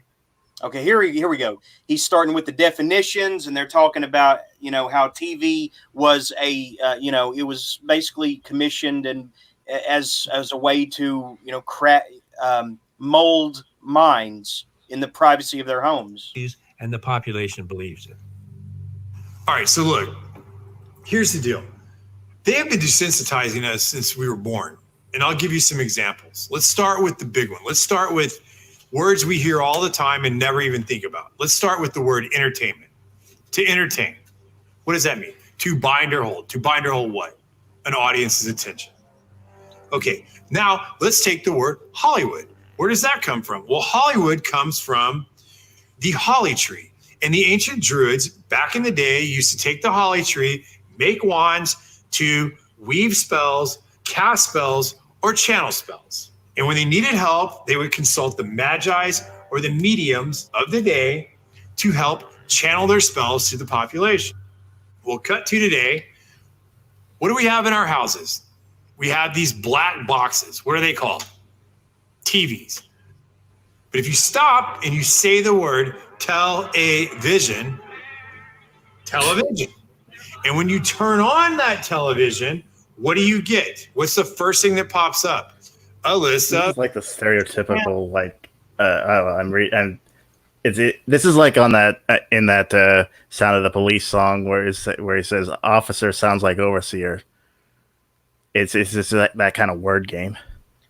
Okay, here we go. He's starting with the definitions, and they're talking about how TV was it was basically commissioned and as a way to mold minds in the privacy of their homes. And the population believes it. All right, so look, here's the deal. They have been desensitizing us since we were born. And I'll give you some examples. Let's start with the big one. Let's start with words we hear all the time and never even think about. Let's start with the word entertainment. To entertain. What does that mean? To bind or hold. To bind or hold what? An audience's attention. Okay, now let's take the word Hollywood. Where does that come from? Well, Hollywood comes from the holly tree. And the ancient druids back in the day used to take the holly tree, make wands to weave spells, cast spells, or channel spells. And when they needed help, they would consult the magi's or the mediums of the day to help channel their spells to the population. We'll cut to today. What do we have in our houses? We have these black boxes. What are they called? TVs. But if you stop and you say the word television, and when you turn on that television, what do you get? What's the first thing that pops up? Alyssa. It's like the stereotypical, This is like on that in that Sound of the Police song where he says officer sounds like overseer. It's just that kind of word game.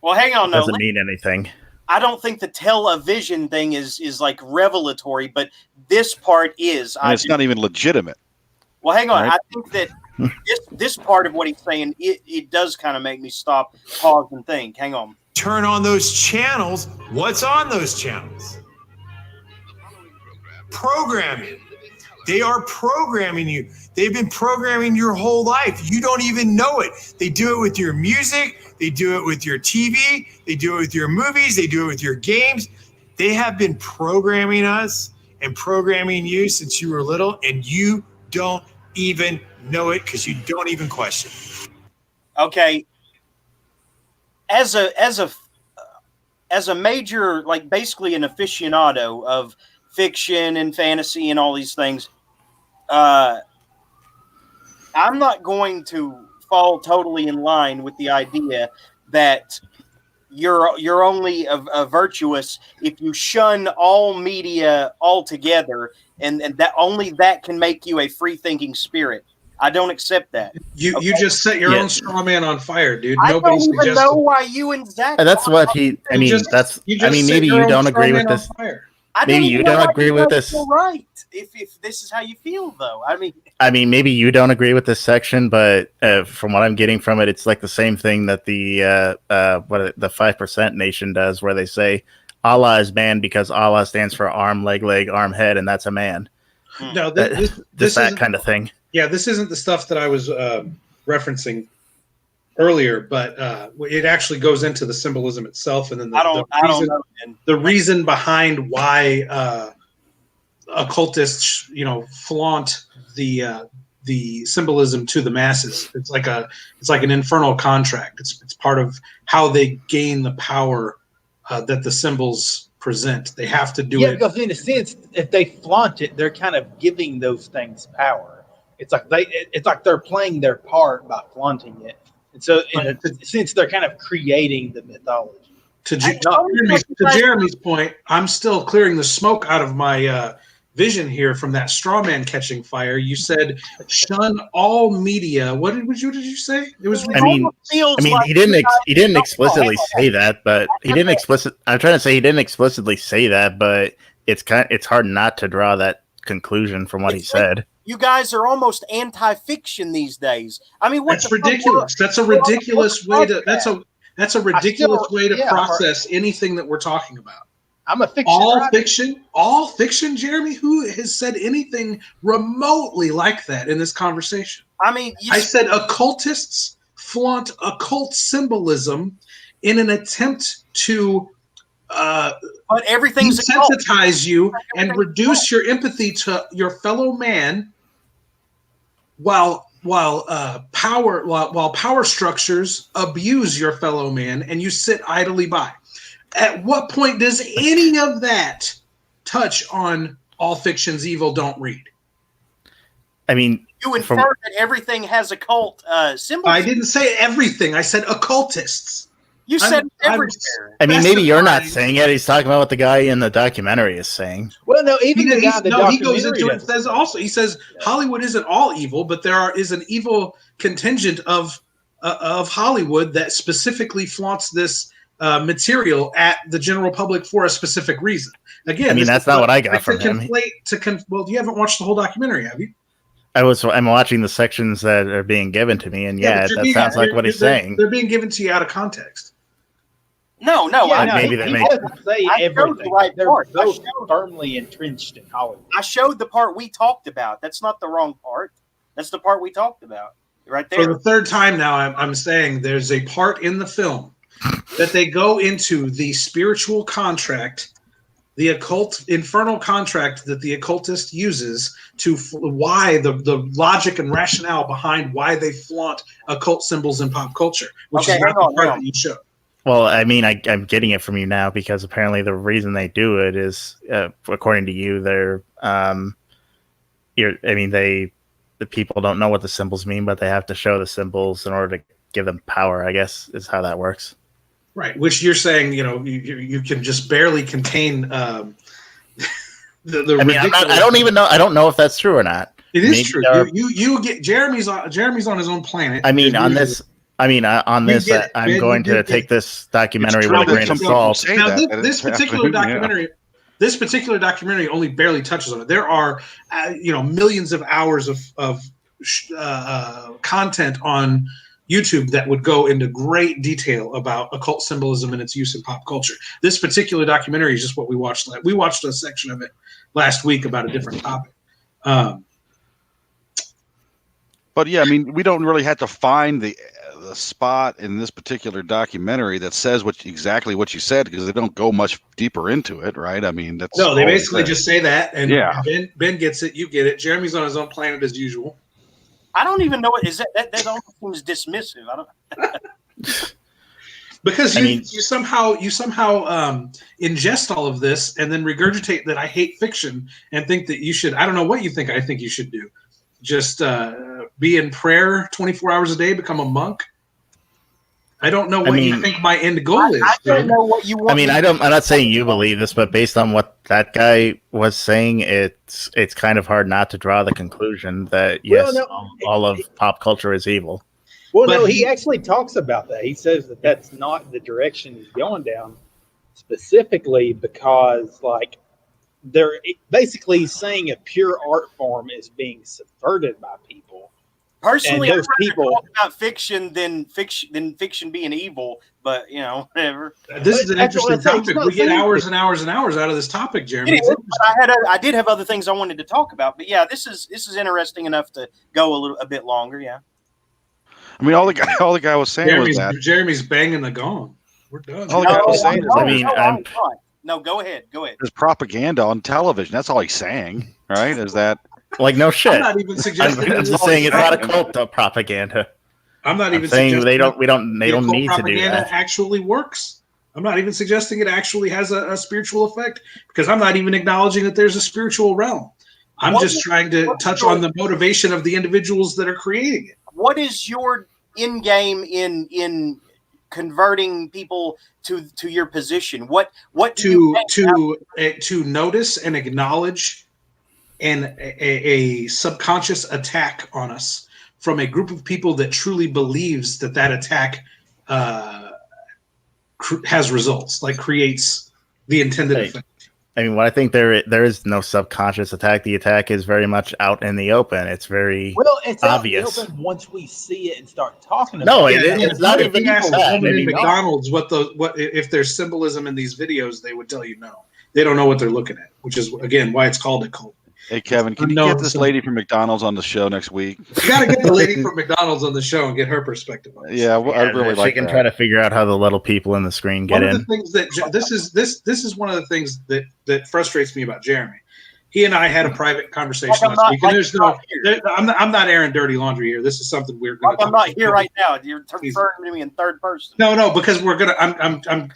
Well, hang on. It doesn't mean anything. I don't think the television thing is like revelatory, but this part is. And it's not even legitimate. Well, hang on. Right? I think that this part of what he's saying, it does kind of make me stop, pause, and think. Hang on. Turn on those channels. What's on those channels? Programming. They are programming you. They've been programming your whole life. You don't even know it. They do it with your music. They do it with your TV. They do it with your movies. They do it with your games. They have been programming us and programming you since you were little, and you don't even know it because you don't even question it. Okay. As a major, like basically an aficionado of fiction and fantasy and all these things, I'm not going to fall totally in line with the idea that you're only a virtuous if you shun all media altogether, and that only that can make you a free thinking spirit. I don't accept that. You just set your own straw man on fire, dude. I Nobody don't even suggested. know why you and Zach. That's what he. I mean, maybe you don't agree with this. Maybe you don't agree with this. Right. If this is how you feel, though, I mean, maybe you don't agree with this section, but from what I'm getting from it, it's like the same thing that the 5% nation does, where they say Allah is man because Allah stands for arm, leg, arm, head, and that's a man. No, this that kind of thing. Yeah, this isn't the stuff that I was referencing earlier, but it actually goes into the symbolism itself, and then the reason behind why occultists, flaunt the symbolism to the masses. It's like an infernal contract. It's part of how they gain the power that the symbols present. They have to do it. Because in a sense, if they flaunt it, they're kind of giving those things power. It's like they're playing their part by flaunting it. And so, in a sense, they're kind of creating the mythology. To Jeremy's point, I'm still clearing the smoke out of my vision here from that straw man catching fire. You said shun all media. What did you say? It was. He didn't explicitly say that, but he didn't explicit. I'm trying to say he didn't explicitly say that, but it's hard not to draw that conclusion from what he said. You guys are almost anti-fiction these days. I mean, that's ridiculous. That's a ridiculous way to. That's a ridiculous way to process anything that we're talking about. I'm a fiction. All fiction, Jeremy. Who has said anything remotely like that in this conversation? I mean, I said occultists flaunt occult symbolism in an attempt to but everything's desensitize you and reduce your empathy to your fellow man, while power structures abuse your fellow man, and you sit idly by. At what point does any of that touch on all fiction's evil? Don't read. I mean, you infer that everything has occult symbols. I didn't say everything. I said occultists. You said everywhere. I mean, maybe you're not saying it. He's talking about what the guy in the documentary is saying. Well, no, even the guy in the documentary he goes into it. Says also, he says Hollywood isn't all evil, but there is an evil contingent of Hollywood that specifically flaunts this material at the general public for a specific reason. Again, I mean, that's not what I got from him. Well, you haven't watched the whole documentary, have you? I'm watching the sections that are being given to me, and that sounds like what he's saying. They're being given to you out of context. No. Maybe he doesn't say everything. They're firmly entrenched in Hollywood. I showed the part we talked about. That's not the wrong part. That's the part we talked about right there. For the third time now, I'm saying there's a part in the film that they go into the spiritual contract, the occult infernal contract that the occultist uses to why the logic and rationale behind why they flaunt occult symbols in pop culture, which is not the part that you showed. Well, I mean, I'm getting it from you now because apparently the reason they do it is, according to you, the people don't know what the symbols mean, but they have to show the symbols in order to give them power, I guess, is how that works. Right, which you're saying, you can just barely contain I mean, I don't even know. I don't know if that's true or not. It is true. You get Jeremy's on his own planet. I mean, on this, I'm going to take this documentary with a grain of salt. Now, this particular documentary only barely touches on it. There are, millions of hours of content on YouTube that would go into great detail about occult symbolism and its use in pop culture. This particular documentary is just what we watched. We watched a section of it last week about a different topic. But yeah, I mean, we don't really have to find the spot in this particular documentary that says exactly what you said, because they don't go much deeper into it, right? I mean, that's no, they basically just say that, and Ben gets it, you get it. Jeremy's on his own planet as usual. I don't even know what is that almost seems dismissive. I don't because you somehow ingest all of this and then regurgitate that I hate fiction and think that you should. I don't know what you think. I think you should do. Just be in prayer 24 hours a day, become a monk. I don't know what you think my end goal is. I don't know what you want. I mean, I'm not saying you believe this, but based on what that guy was saying, it's kind of hard not to draw the conclusion that all of pop culture is evil. Well, no, he actually talks about that. He says that that's not the direction he's going down, specifically because, like, they're basically saying a pure art form is being subverted by people. Personally, I'd rather talk about fiction than fiction being evil, but whatever. This is an interesting topic. We get hours and hours and hours out of this topic, Jeremy. I did have other things I wanted to talk about, but yeah, this is interesting enough to go a bit longer. Yeah. I mean, all the guy was saying was that Jeremy's banging the gong. We're done. All the guy was saying is no, go ahead. There's propaganda on television. That's all he's saying, right? Is that like no shit? I'm not even suggesting. I'm just saying it's not a cult of propaganda. I'm not even saying they don't need to do that. Actually works. I'm not even suggesting it actually has a spiritual effect, because I'm not even acknowledging that there's a spiritual realm. I'm just trying to touch on the motivation of the individuals that are creating it. What is your end game in converting people to your position? What to notice and acknowledge a subconscious attack on us from a group of people that truly believes that attack has results, like creates the intended effect. I mean, what I think there is no subconscious attack. The attack is very much out in the open. It's very obvious. Out in the open once we see it and start talking about it. It's not even ask a woman in McDonald's what if there's symbolism in these videos, they would tell you no. They don't know what they're looking at, which is again why it's called a cult. Hey Kevin, can you get this lady from McDonald's on the show next week? You got to get the lady from McDonald's on the show and get her perspective on this. Yeah, I'd really like. She can try to figure out how the little people in the screen get in. One of the things that this is one of the things that frustrates me about Jeremy. He and I had a private conversation last week, and there's I'm not airing dirty laundry here. This is something we're going to. I'm not here right now. You're referring to me in third person. No, because we're gonna.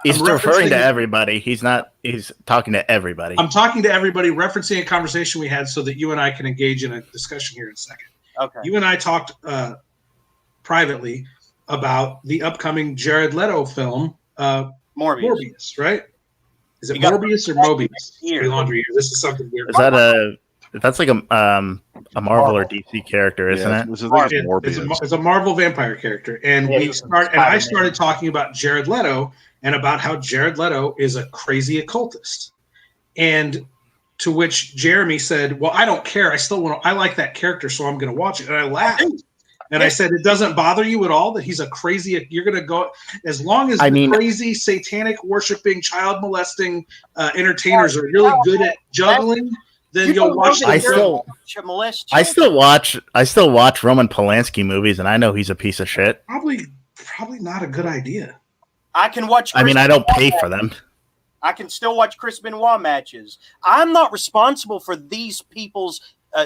He's referring to everybody. He's talking to everybody. I'm talking to everybody, referencing a conversation we had so that you and I can engage in a discussion here in a second. Okay. You and I talked privately about the upcoming Jared Leto film, Morbius, right? Is it Morbius or Mobius? Laundry here. This is something weird. That's like a Marvel or DC character, isn't it? It's a Marvel vampire character, and I started talking about Jared Leto and about how Jared Leto is a crazy occultist, and to which Jeremy said, "Well, I don't care. I like that character, so I'm going to watch it." And I laughed, and I said, "It doesn't bother you at all that he's a crazy? You're going to go as long as crazy, satanic, worshiping, child molesting entertainers are really good at juggling." Then you'll watch. I still watch Roman Polanski movies, and I know he's a piece of shit. Probably not a good idea. I can watch. I don't pay for them. I can still watch Chris Benoit matches. I'm not responsible for these people's,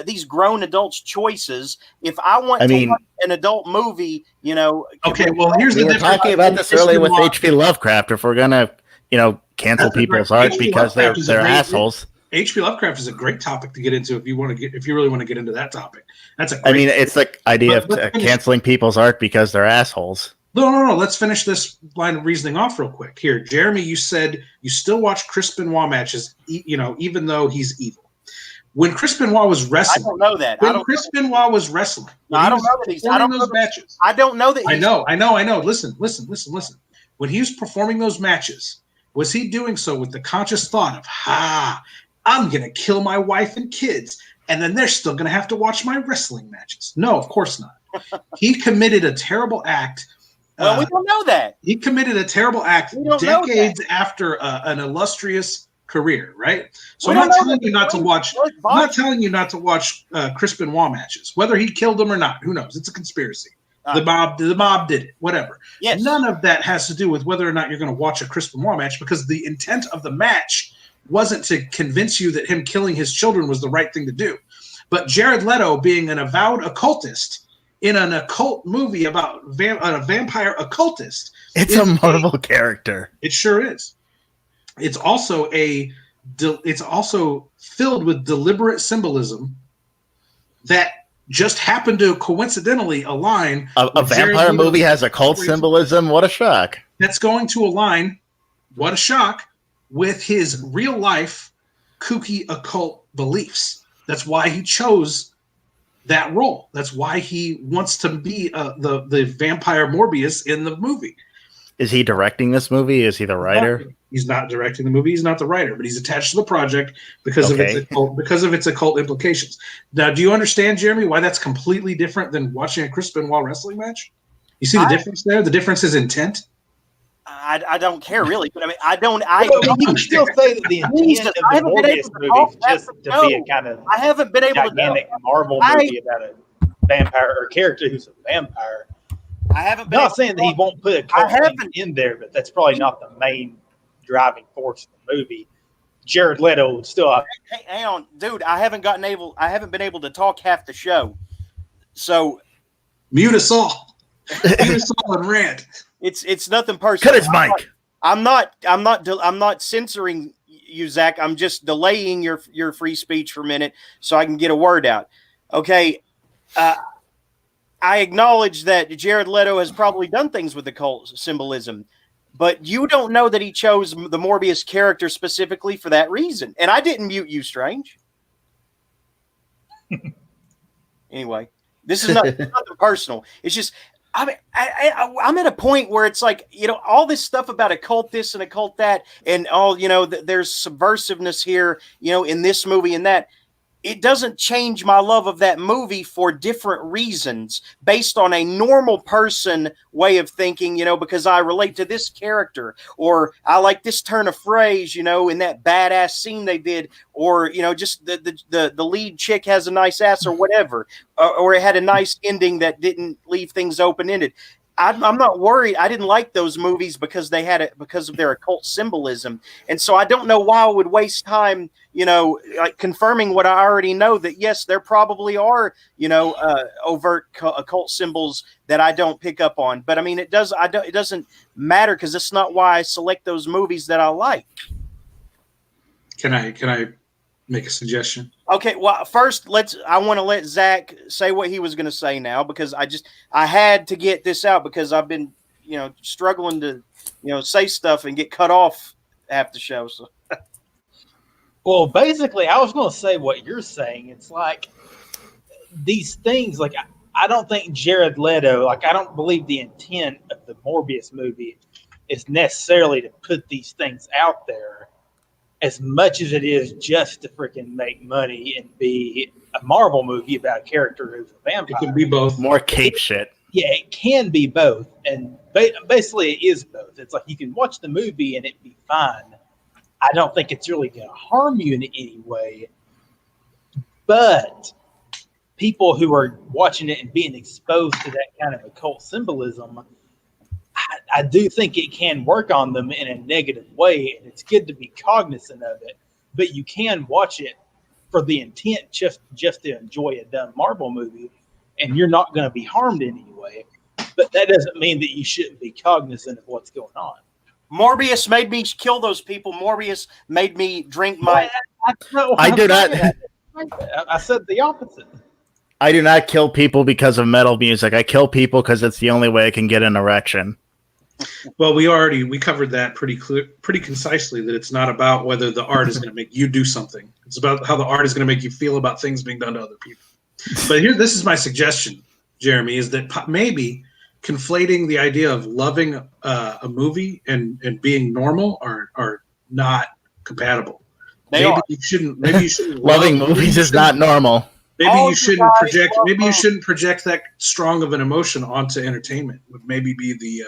these grown adults' choices. If I want to watch an adult movie, Okay, well, here's the difference. We were talking about this earlier with H.P. Lovecraft. If we're gonna, cancel people's art because they're assholes. H.P. Lovecraft is a great topic to get into if you really want to get into that topic. That's it's like idea of canceling people's art because they're assholes. No. Let's finish this line of reasoning off real quick. Here, Jeremy, you said you still watch Chris Benoit matches, even though he's evil. When Chris Benoit was wrestling, I don't know that. When Chris Benoit was wrestling, I don't know that he's. I don't know matches. I don't know that. I know. Listen. When he was performing those matches, was he doing so with the conscious thought of, I'm gonna kill my wife and kids, and then they're still gonna have to watch my wrestling matches? No, of course not. He committed a terrible act. Well, we don't know that. He committed a terrible act decades after an illustrious career, right? So I'm not telling you not to watch. I'm not telling you not to watch Chris Benoit matches, whether he killed him or not. Who knows? It's a conspiracy. The mob did it. Whatever. Yes. None of that has to do with whether or not you're going to watch a Chris Benoit match, because the intent of the match wasn't to convince you that him killing his children was the right thing to do. But Jared Leto, being an avowed occultist in an occult movie about a vampire occultist, it's a Marvel character. It sure is. It's also filled with deliberate symbolism that just happened to coincidentally align. A vampire movie has occult symbolism. What a shock! That's going to align. What a shock! With his real life kooky occult beliefs. That's why he chose that role. That's why he wants to be the vampire Morbius in the movie. Is he directing this movie? Is he the writer? He's not directing the movie. He's not the writer, but he's attached to the project because of its occult implications. Now, do you understand, Jeremy, why that's completely different than watching a Chris Benoit wrestling match? You see the difference there? The difference is intent. I don't care really, but I mean, you can still say that the intent of the Morbius movie is just to be a kind of I haven't been able gigantic Marvel movie about a vampire or character who's a vampire. I haven't been not saying that he won't put a cult thing in there, but that's probably not the main driving force of the movie. Jared Leto would still have. Hey, hang on, dude. I haven't been able to talk half the show. So mute us all. Mute us all and rant. It's nothing personal. Cut his mic. I'm not censoring you, Zach. I'm just delaying your free speech for a minute so I can get a word out. Okay. I acknowledge that Jared Leto has probably done things with occult symbolism, but you don't know that he chose the Morbius character specifically for that reason. And I didn't mute you, Strange. Anyway, this is nothing personal. It's just, I'm at a point where it's like, all this stuff about occult this and occult that, and there's subversiveness here, in this movie and that. It doesn't change my love of that movie for different reasons based on a normal person way of thinking, because I relate to this character, or I like this turn of phrase, in that badass scene they did, or, just the lead chick has a nice ass or whatever, or it had a nice ending that didn't leave things open-ended. I'm not worried. I didn't like those movies because they had it because of their occult symbolism. And so I don't know why I would waste time, like confirming what I already know, that yes, there probably are, overt occult symbols that I don't pick up on. But I mean, it doesn't matter because it's not why I select those movies that I like. Can I make a suggestion? Okay, well, first I want to let Zach say what he was going to say now, because I had to get this out because I've been, struggling to, say stuff and get cut off half the show. So. Well, basically, I was going to say what you're saying. It's like these things, like I don't think Jared Leto, I don't believe the intent of the Morbius movie is necessarily to put these things out there as much as it is just to freaking make money and be a Marvel movie about a character who's a vampire. It can be both. More cape shit. Yeah, it can be both. And basically it is both. It's like you can watch the movie and it be fine. I don't think it's really going to harm you in any way. But people who are watching it and being exposed to that kind of occult symbolism, I do think it can work on them in a negative way, and it's good to be cognizant of it. But you can watch it for the intent just to enjoy a dumb Marvel movie, and you're not going to be harmed in any way. But that doesn't mean that you shouldn't be cognizant of what's going on. Morbius made me kill those people. Morbius made me drink my. I do not. I said the opposite. I do not kill people because of metal music. I kill people because it's the only way I can get an erection. Well, we covered that pretty concisely, that it's not about whether the art is going to make you do something. It's about how the art is going to make you feel about things being done to other people. But this is my suggestion, Jeremy, is that maybe conflating the idea of loving a movie and being normal are not compatible. Maybe you shouldn't Loving movies is not normal. Maybe you shouldn't project. Maybe you shouldn't project that strong of an emotion onto entertainment. Would maybe be the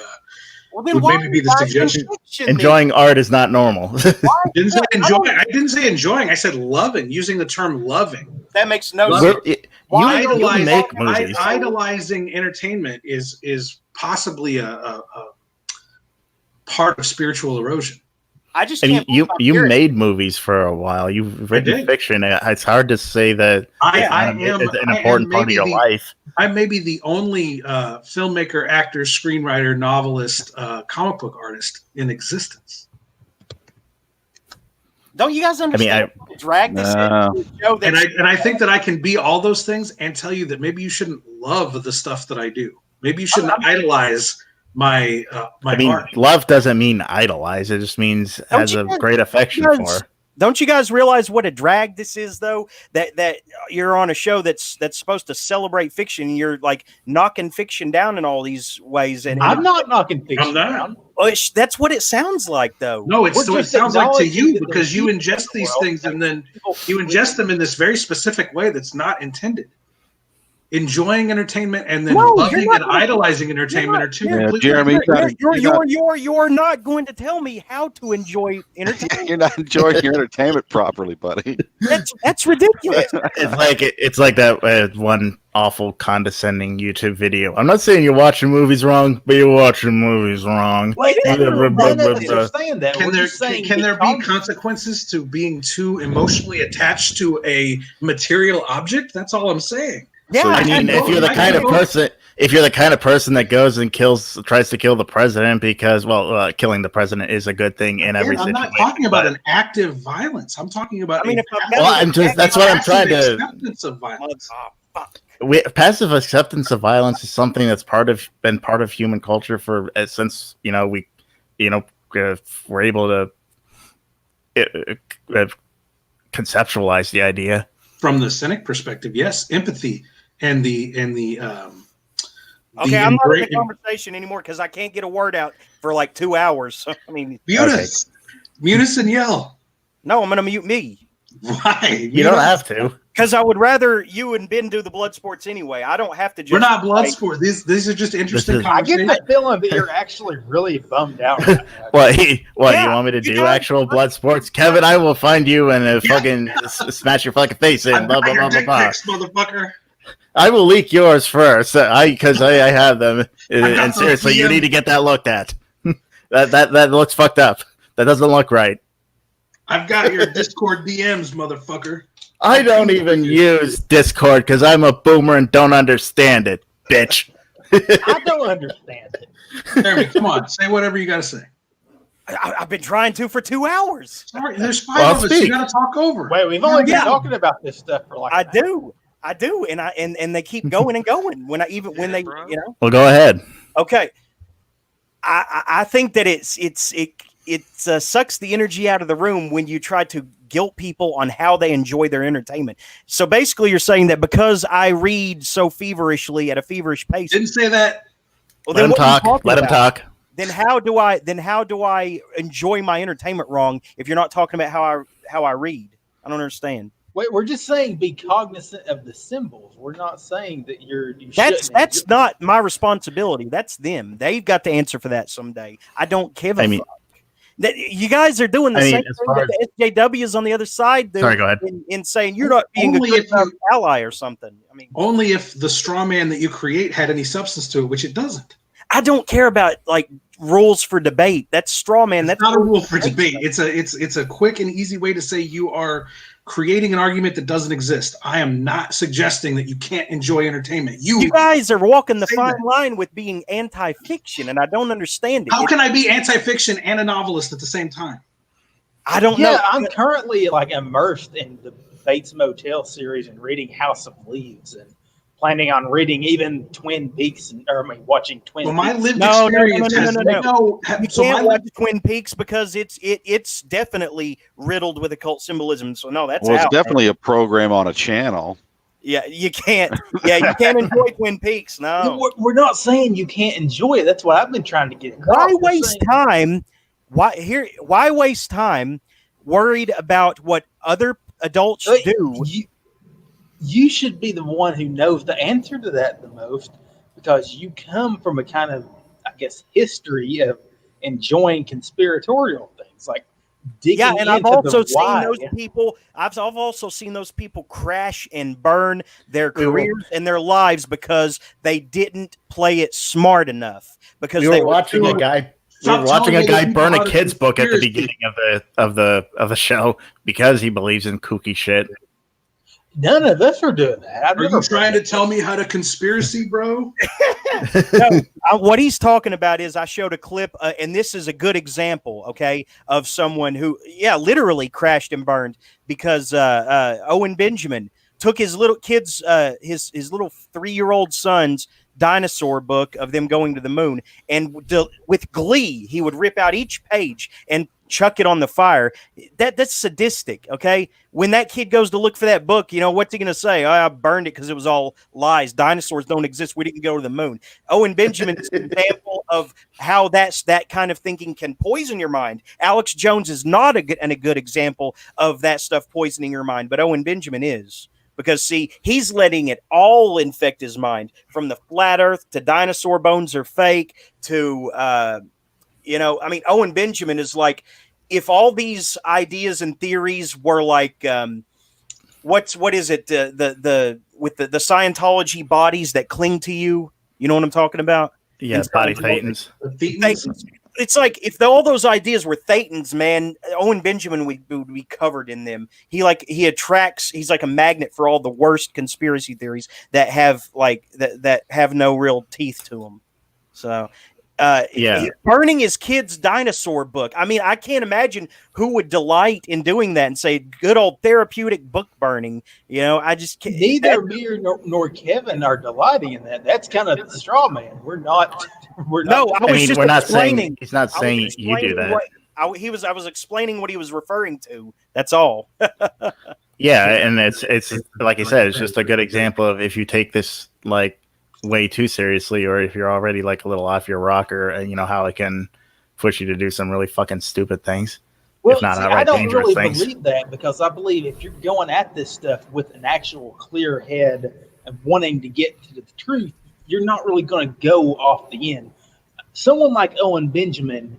suggestion. Enjoying art is not normal. I didn't say enjoying. I didn't say enjoying. I said loving. Using the term loving. That makes no sense. Idolizing entertainment is possibly a part of spiritual erosion. I just and can't. you made movies for a while. You've written fiction. It's hard to say that it's an important part of your life. I may be the only filmmaker, actor, screenwriter, novelist, comic book artist in existence. Don't you guys understand? Drag this into a show and I think that I can be all those things and tell you that maybe you shouldn't love the stuff that I do. Maybe you shouldn't idolize my art. Love doesn't mean idolize. It just means has a great affection for. Don't you guys realize what a drag this is, though? That you're on a show that's supposed to celebrate fiction. And you're like knocking fiction down in all these ways. And I'm not knocking fiction down. Well, that's what it sounds like, though. No, it sounds like to you because you ingest these things and then you ingest them in this very specific way that's not intended. Enjoying entertainment and then loving and idolizing entertainment are two completely Jeremy, you're not going to tell me how to enjoy entertainment. You're not enjoying your entertainment properly, buddy. That's ridiculous. It's like that one awful condescending YouTube video. I'm not saying you're watching movies wrong, but you're watching movies wrong. Can there be consequences to being too emotionally attached to a material object? That's all I'm saying. Yeah, I mean, if you're the kind of person that goes and tries to kill the president because, killing the president is a good thing in every situation. I'm not talking about an active violence. I'm talking about. That's what I'm trying to. Acceptance of violence. Passive acceptance of violence is something that's been part of human culture since we're able to conceptualize the idea. From the cynic perspective, yes, empathy and the okay, I'm not in the conversation anymore because I can't get a word out for like 2 hours. So, I mean, mute us and yell. No, I'm going to mute me. Why? You don't have to. Because I would rather you and Ben do the blood sports anyway. I don't have to. We're not blood sports. These are just interesting conversations. I get the feeling that you're actually really bummed out. You want me to do actual blood sports? Kevin, I will find you and fucking smash your fucking face in. Blah blah blah blah blah. Motherfucker. I will leak yours first, because I have them. And seriously, you need to get that looked at. that looks fucked up. That doesn't look right. I've got your Discord DMs, motherfucker. I don't even use Discord because I'm a boomer and don't understand it, bitch. I don't understand it. Jeremy, come on, say whatever you got to say. I've been trying to for 2 hours. Sorry, there's 5 of us. You got to talk over. Wait, we've only been talking about this stuff for like. I do, and they keep going and going. When they. Well, go ahead. Okay, I think that it sucks the energy out of the room when you try to guilt people on how they enjoy their entertainment. So basically, you're saying that because I read so feverishly at a feverish pace. Didn't say that. Well, let him talk. Let him talk. Then how do I enjoy my entertainment wrong if you're not talking about how I read? I don't understand. Wait, we're just saying be cognizant of the symbols. We're not saying that that's not my responsibility. That's them. They've got to answer for that someday. I don't give a fuck. That you guys are doing the same thing that the SJWs on the other side do. Sorry, go ahead. In saying you're not being a good ally or something. I mean, only if the straw man that you create had any substance to it, which it doesn't. I don't care about like rules for debate. That's straw man. That's not a rule for debate. It's a quick and easy way to say you are creating an argument that doesn't exist. I am not suggesting that you can't enjoy entertainment. You guys are walking the fine line with being anti-fiction, and I don't understand it. How can I be anti-fiction and a novelist at the same time? I don't know. I'm currently like immersed in the Bates Motel series and reading House of Leaves, and planning on reading even Twin Peaks, watching Twin Well, my Peaks. lived No. experience has You can't watch Twin Peaks because it's definitely riddled with occult symbolism. So no, that's Well, it's out. definitely a program on a channel. Yeah, you can't. Yeah, you can't enjoy Twin Peaks. No, We're not saying you can't enjoy it. That's what I've been trying to get across. why We're waste saying- time? Why waste time worried about what other adults do? You should be the one who knows the answer to that the most, because you come from a kind of, I guess, history of enjoying conspiratorial things, like digging Yeah, and I've into also the seen why. those people. I've also seen those people crash and burn their careers and their lives because they didn't play it smart enough. Because We they were watching a guy. We were watching a guy burn a kid's book at the beginning of the show because he believes in kooky shit. None of us are doing that. Are you trying to tell me how to conspiracy, bro? What he's talking about is I showed a clip, and this is a good example, okay, of someone who, literally crashed and burned because Owen Benjamin took his little kids, his little 3-year-old son's dinosaur book of them going to the moon, and with glee, he would rip out each page and chuck it on the fire. That's sadistic, okay? When that kid goes to look for that book, what's he going to say? I burned it because it was all lies. Dinosaurs don't exist. We didn't go to the moon. Owen Benjamin is an example of how that kind of thinking can poison your mind. Alex Jones is not a good example of that stuff poisoning your mind, but Owen Benjamin is. Because, see, he's letting it all infect his mind, from the flat earth to dinosaur bones are fake to, Owen Benjamin is like, if all these ideas and theories were like, what is it? With the Scientology bodies that cling to you, you know what I'm talking about? Yeah, body thetans. It's like if all those ideas were thetans, man, Owen Benjamin would be covered in them. He attracts. He's like a magnet for all the worst conspiracy theories that have that have no real teeth to them. So, burning his kid's dinosaur book. I mean, I can't imagine who would delight in doing that and say, "Good old therapeutic book burning." I just can't. Neither me nor Kevin are delighting in that. That's kind of the straw man. We're not. We're not. No, I was just we're not explaining. saying he's not saying you do that. I was explaining what he was referring to. That's all. Yeah, and it's like I said, it's just a good example of if you take this way too seriously, or if you're already a little off your rocker, and how it can push you to do some really fucking stupid things. Well, if not see, outright I don't dangerous really things. believe that, because I believe if you're going at this stuff with an actual clear head and wanting to get to the truth, you're not really going to go off the end. Someone like Owen Benjamin,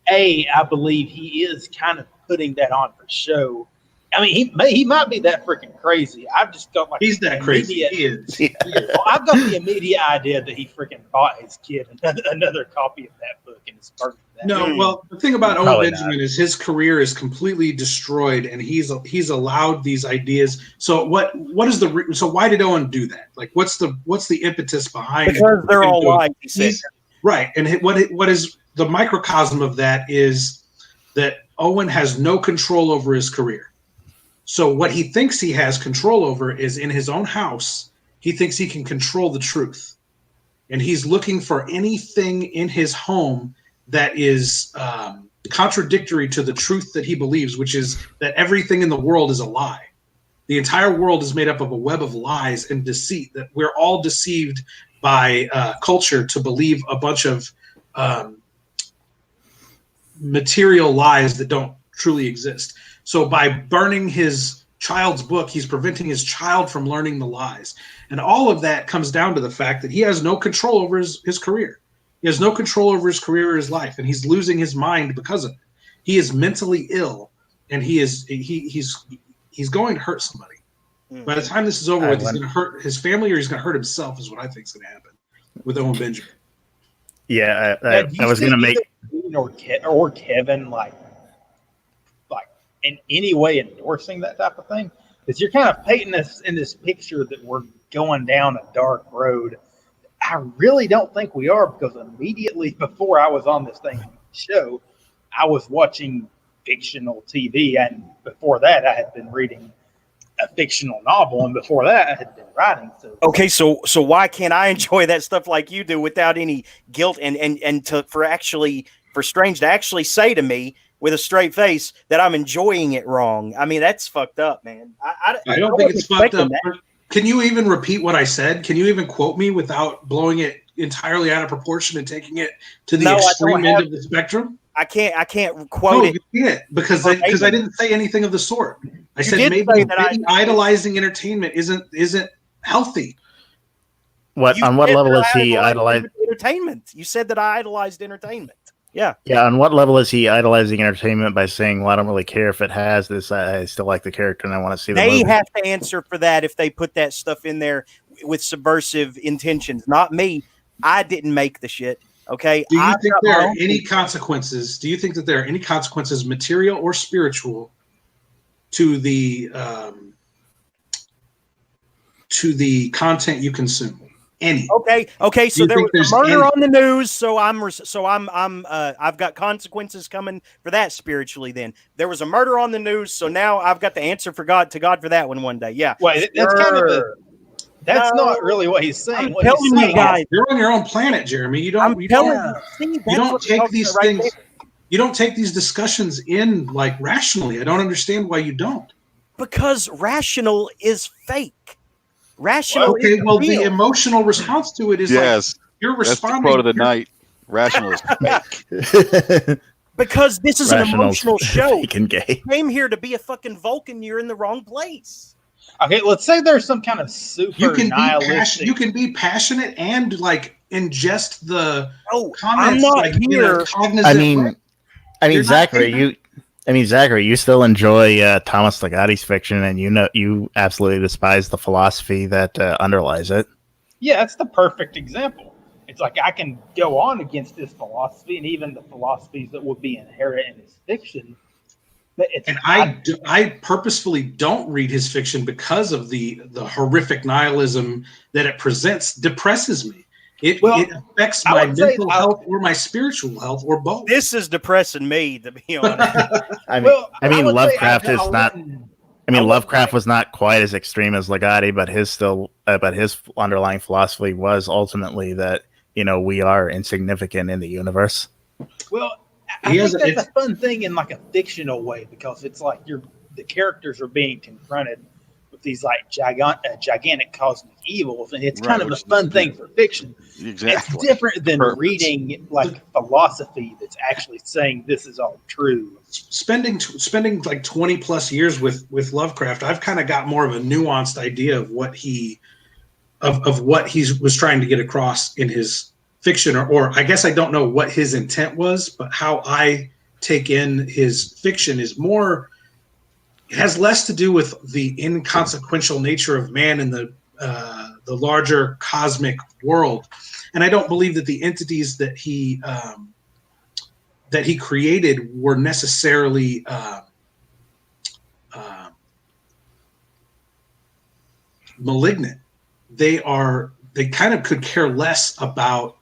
I believe he is kind of putting that on for show. I mean, he might be that freaking crazy. I've just got he's that crazy. He is. Well, I've got the immediate idea that he freaking bought his kid another copy of that book and is burning that. No, well, the thing about Owen Benjamin is his career is completely destroyed, and he's allowed these ideas. So what is so why did Owen do that? What's the impetus behind? Because they're all lies. He said. Right, and what is the microcosm of that is that Owen has no control over his career. So what he thinks he has control over is in his own house. He thinks he can control the truth, and he's looking for anything in his home that is contradictory to the truth that he believes, which is that everything in the world is a lie. The entire world is made up of a web of lies and deceit, that we're all deceived by culture to believe a bunch of material lies that don't truly exist. So by burning his child's book, he's preventing his child from learning the lies. And all of that comes down to the fact that he has no control over his career. He has no control over his career or his life, and he's losing his mind because of it. He is mentally ill, and he's going to hurt somebody. By the time this is over with, he's going to hurt his family, or he's going to hurt himself, is what I think is going to happen with Owen Benjamin. Yeah, I was going to make or Kevin like in any way endorsing that type of thing, because you're kind of painting us in this picture that we're going down a dark road. I really don't think we are, because immediately before I was on this show, I was watching fictional TV, and before that I had been reading a fictional novel, and before that, I had been writing. So Okay, so why can't I enjoy that stuff like you do without any guilt and for Strange to actually say to me with a straight face that I'm enjoying it wrong? I mean, that's fucked up, man. I don't think it's fucked up. Can you even repeat what I said? Can you even quote me without blowing it entirely out of proportion and taking it to the extreme end of the spectrum? I can't quote it. You can't because I didn't say anything of the sort. I said maybe idolizing entertainment isn't healthy. On what level is he idolizing entertainment? You said that I idolized entertainment. Yeah. Yeah. On what level is he idolizing entertainment by saying, "Well, I don't really care if it has this. I still like the character and I want to see the movie." They have to answer for that if they put that stuff in there with subversive intentions. Not me. I didn't make the shit. Okay. Do you think there are any consequences? Do you think that there are any consequences, material or spiritual, to the content you consume? Any? Okay. So there was a murder on the news. So I've got consequences coming for that spiritually. Then there was a murder on the news. So now I've got the answer for God for that one day. Yeah. Wait, that's kind of that's not really what he's saying. I'm telling you guys, you're on your own planet, Jeremy. You don't take these things. You don't take these discussions in like rationally. I don't understand why you don't. Because rational is fake. Rational. Okay, is well, real. the emotional response to it is like you're responding. That's the quote of the night. Rational is fake. Because this is an emotional show. Gay. Came here to be a fucking Vulcan. You're in the wrong place. Okay, let's say there's some kind of super nihilistic. You can be passionate and like ingest the comments. I'm not like, here. Zachary, you still enjoy Thomas Ligotti's fiction, and you absolutely despise the philosophy that underlies it. Yeah, that's the perfect example. It's like I can go on against this philosophy and even the philosophies that would be inherent in his fiction. I purposefully don't read his fiction because of the horrific nihilism that it presents. Depresses me. It affects my mental health or my spiritual health or both. This is depressing me, to be honest. Lovecraft is not. Lovecraft was not quite as extreme as Ligotti, but his underlying philosophy was ultimately that we are insignificant in the universe. Well, I think that's a fun thing in like a fictional way because it's like the characters are being confronted with these like gigantic cosmic evils, and it's kind of a fun thing for fiction. Exactly. It's different than reading like philosophy that's actually saying this is all true. Spending like 20 plus years with Lovecraft, I've kind of got more of a nuanced idea of what he was trying to get across in his fiction, or I guess I don't know what his intent was, but how I take in his fiction is more, it has less to do with the inconsequential nature of man in the larger cosmic world. And I don't believe that the entities that he created were necessarily malignant. They kind of could care less about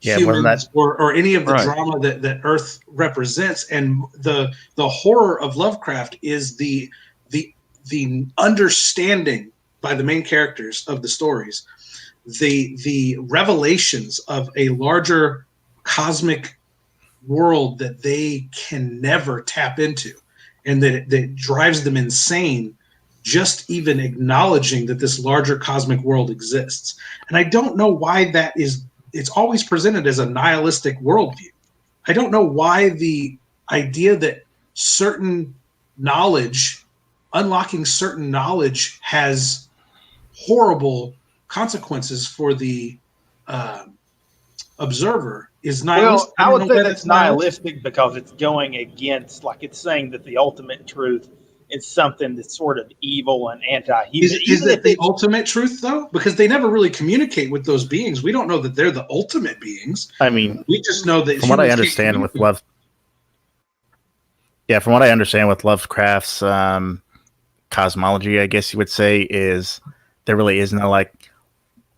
humans or any of the drama that Earth represents. And the horror of Lovecraft is the understanding by the main characters of the stories, the revelations of a larger cosmic world that they can never tap into, and that drives them insane just even acknowledging that this larger cosmic world exists. And I don't know why that is. It's always presented as a nihilistic worldview. I don't know why the idea that unlocking certain knowledge has horrible consequences for the observer is nihilistic. Well, I would say that's nihilistic because it's going against, like it's saying that the ultimate truth is something that's sort of evil and anti-human. Is it the ultimate truth, though? Because they never really communicate with those beings. We don't know that they're the ultimate beings. I mean, we just know that. From what I understand with Lovecraft's cosmology, I guess you would say, is there really is no like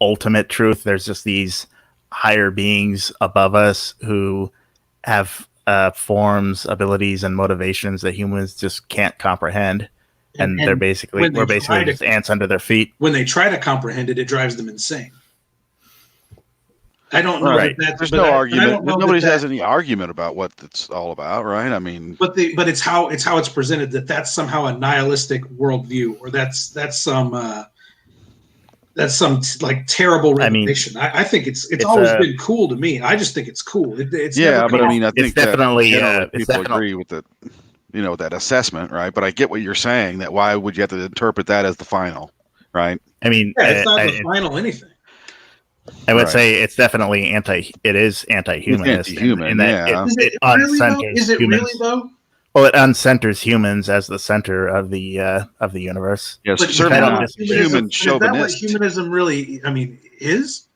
ultimate truth. There's just these higher beings above us who have forms, abilities, and motivations that humans just can't comprehend. and we're basically just ants under their feet. When they try to comprehend it, it drives them insane. I don't know. Right. There's no argument. Nobody has that, any argument about what it's all about, right? I mean, but it's how it's presented that's somehow a nihilistic worldview, or that's some like terrible revelation. I think it's always been cool to me. I just think it's cool. It's but I mean, I think it's definitely people agree with it. That assessment, right? But I get what you're saying. That why would you have to interpret that as the final, right? I mean, it's not the final anything. I would say it's definitely it is anti-humanist. It's anti-human, Is it really though? Well, it uncenters humans as the center of the universe. Yes, but certainly not human chauvinist. Is that what humanism really? Is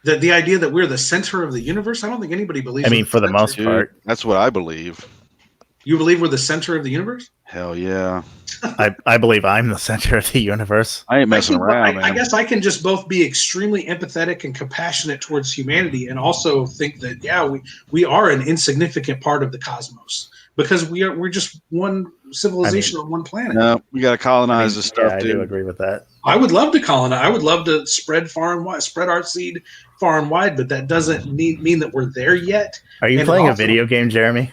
the idea that we're the center of the universe? I don't think anybody believes. I mean, for the most part, that's what I believe. You believe we're the center of the universe? Hell yeah. I believe I'm the center of the universe. I ain't messing around, man. I guess I can just both be extremely empathetic and compassionate towards humanity, and also think that we are an insignificant part of the cosmos, because we're just one civilization on one planet. No, we got to colonize this stuff. I do agree with that. I would love to colonize. I would love to spread far and wide, spread our seed far and wide, but that doesn't mean that we're there yet. Are you playing a video game, Jeremy?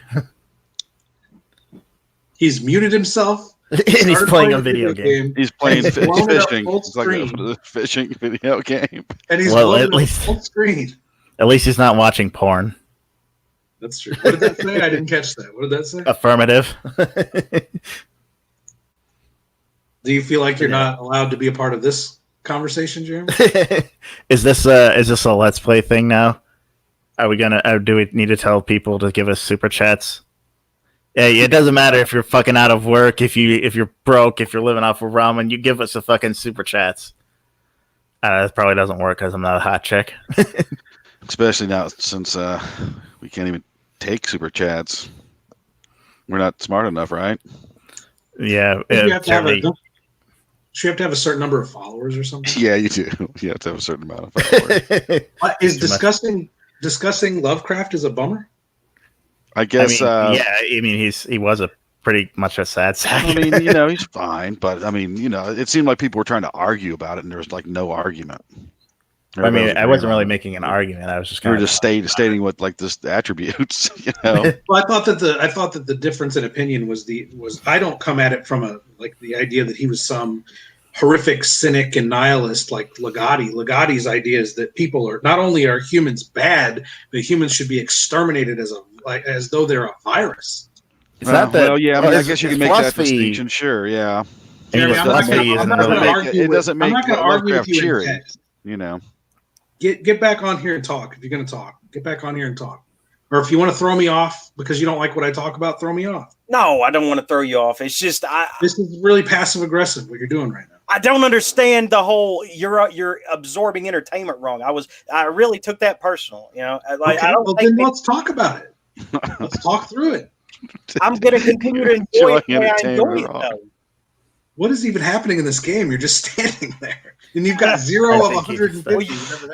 He's muted himself. And he's playing a video game. He's playing fishing. It's like a fishing video game. And he's at least full screen. At least he's not watching porn. That's true. What did that say? I didn't catch that. What did that say? Affirmative. Do you feel like you're not allowed to be a part of this conversation, Jeremy? Is this a Let's Play thing now? Are we gonna? Do we need to tell people to give us super chats? Yeah, it doesn't matter if you're fucking out of work, if you're broke, if you're living off of ramen, you give us a fucking super chats. That probably doesn't work because I'm not a hot chick. Especially now since we can't even take super chats. We're not smart enough, right? Yeah. You have to have a certain number of followers or something? Yeah, you do. You have to have a certain amount of followers. Is discussing Lovecraft is a bummer? I guess. I mean, he was a pretty much a sad sack. I mean, he's fine, but I mean, it seemed like people were trying to argue about it, and there was like no argument. I mean, I wasn't really making an argument. I was just kind of stating what like this attributes. Well, I thought that the difference in opinion was I don't come at it from the idea that he was some horrific cynic and nihilist like Ligotti. Ligotti's idea is that people are not only are humans bad, but humans should be exterminated as though they're a virus. I guess you can make that distinction. Sure, yeah. It doesn't make Lovecraft cheery. Get back on here and talk if you're going to talk. Get back on here and talk. Or if you want to throw me off because you don't like what I talk about, throw me off. No, I don't want to throw you off. It's just this is really passive aggressive what you're doing right now. I don't understand the whole you're absorbing entertainment wrong. I really took that personal. Let's talk about it. Let's talk through it. I'm going to continue to enjoy it. I enjoy it though. What is even happening in this game? You're just standing there, and you've got 0 of 150.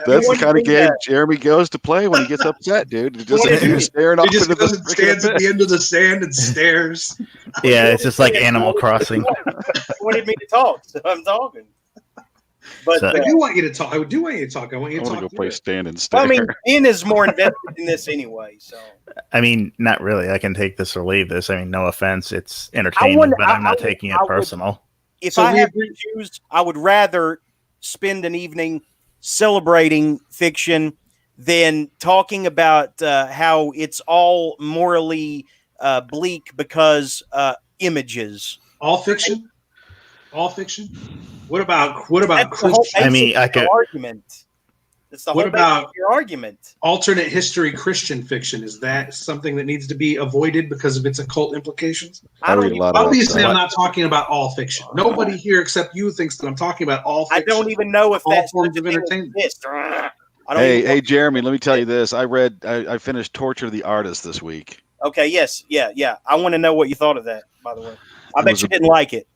That's the kind of game Jeremy goes to play when he gets upset, dude. Just staring off into the stands at the end of the sand and stares. Yeah, it's just like Animal Crossing. You wanted me to talk, so I'm talking. But I do want you to talk. I do want you to talk. I want you to talk. Go play stand and stare. I mean, Ben is more invested in this anyway. So I mean, not really. I can take this or leave this. I mean, no offense. It's entertainment, but I'm not taking it personal. If I have to choose, I would rather spend an evening celebrating fiction than talking about how it's all morally bleak because images. All fiction. All fiction. What about Christian? I mean, I could argument. It's the whole about your argument? Alternate history Christian fiction, is that something that needs to be avoided because of its occult implications? Obviously, I'm not talking about all fiction. Nobody here except you thinks that I'm talking about all fiction. I don't even know if that's forms of entertainment. Hey, Jeremy, let me tell you this. I finished Torture the Artist this week. Okay, yes, yeah. I want to know what you thought of that, by the way. I bet you didn't like it.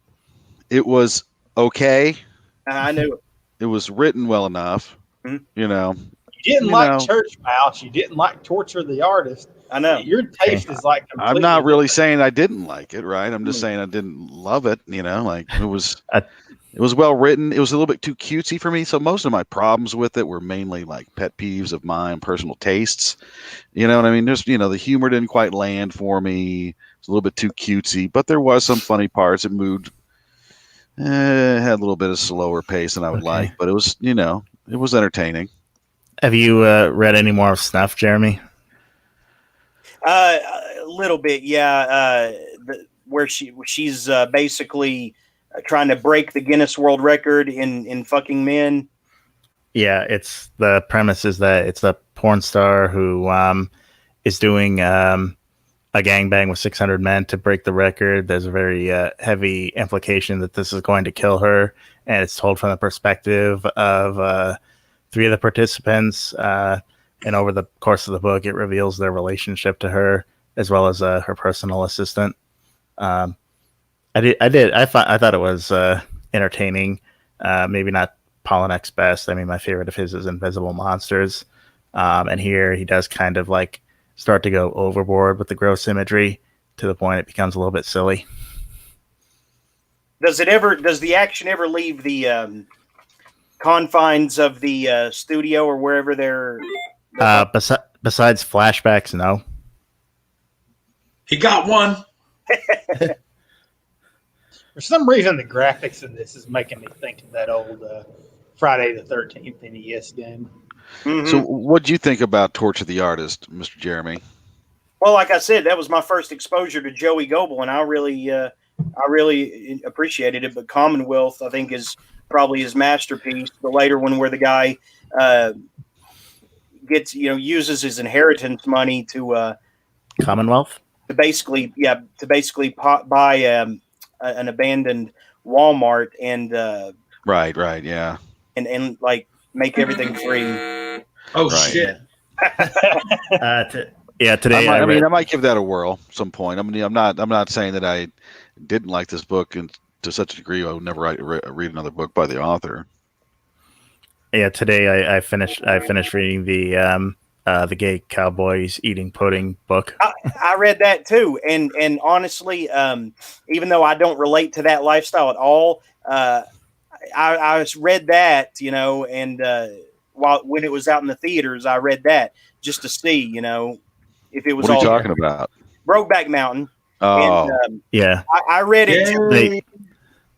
It was okay. I knew it. It was written well enough. You didn't like Church Mouse. You didn't like Torture the Artist. I know. Your taste is like I'm not really saying I didn't like it, right? I'm just saying I didn't love it. Like it was well written. It was a little bit too cutesy for me. So most of my problems with it were mainly like pet peeves of mine, personal tastes. You know what I mean? Just the humor didn't quite land for me. It's a little bit too cutesy, but there was some funny parts. It moved. It had a little bit of slower pace than I would like, but it was it was entertaining. Have you read any more of Snuff, Jeremy? A little bit, yeah. Where she's basically trying to break the Guinness World Record in fucking men. Yeah, it's the premise is that it's a porn star who is doing a gangbang with 600 men to break the record. There's a very heavy implication that this is going to kill her, and it's told from the perspective of 3 of the participants. And over the course of the book, it reveals their relationship to her as well as her personal assistant. I thought it was entertaining. Maybe not Pollinek's best. I mean, my favorite of his is Invisible Monsters. And here he does kind of like start to go overboard with the gross imagery to the point it becomes a little bit silly. Does the action ever leave the confines of the studio or wherever they're? Besides flashbacks, no. He got one. For some reason, the graphics in this is making me think of that old Friday the 13th NES game. Mm-hmm. So, what do you think about Torch of the Artist, Mr. Jeremy? Well, like I said, that was my first exposure to Joey Goebel, and I really appreciated it. But Commonwealth, I think, is probably his masterpiece. The later one, where the guy gets uses his inheritance money to Commonwealth to basically buy an abandoned Walmart and right, yeah, and like make everything free. Oh right. Shit! Today I might give that a whirl at some point. I mean, I'm not saying that I didn't like this book, and to such a degree, I would never read another book by the author. Yeah, today I finished reading the Gay Cowboys Eating Pudding book. I read that too, and honestly, even though I don't relate to that lifestyle at all, I read that, and when it was out in the theaters, I read that just to see, if it was. What are you all talking about? Brokeback Mountain. Oh, and, yeah. I read it.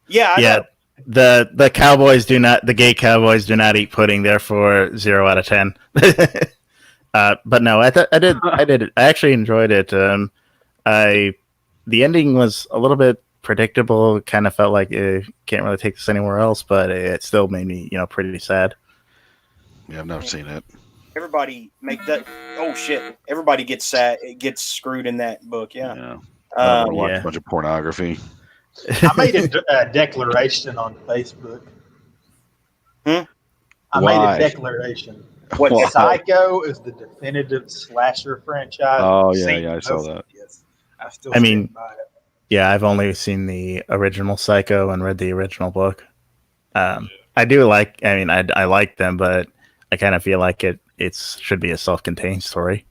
Yeah. The Gay Cowboys do not eat pudding. Therefore, 0 out of 10. But no, I actually enjoyed it. The ending was a little bit predictable. Kind of felt like it can't really take this anywhere else, but it still made me, pretty sad. Yeah, I've never seen it. Everybody make that. Oh shit! Everybody gets screwed in that book. Yeah. I watch a bunch of pornography. I made a declaration on Facebook. Hmm? I made a declaration. What? Psycho is the definitive slasher franchise. Oh yeah, I saw that. Yes. I still I mean, stand by it. Yeah, I've only seen the original Psycho and read the original book. I do like. I mean, I like them, but I kind of feel like it should be a self-contained story.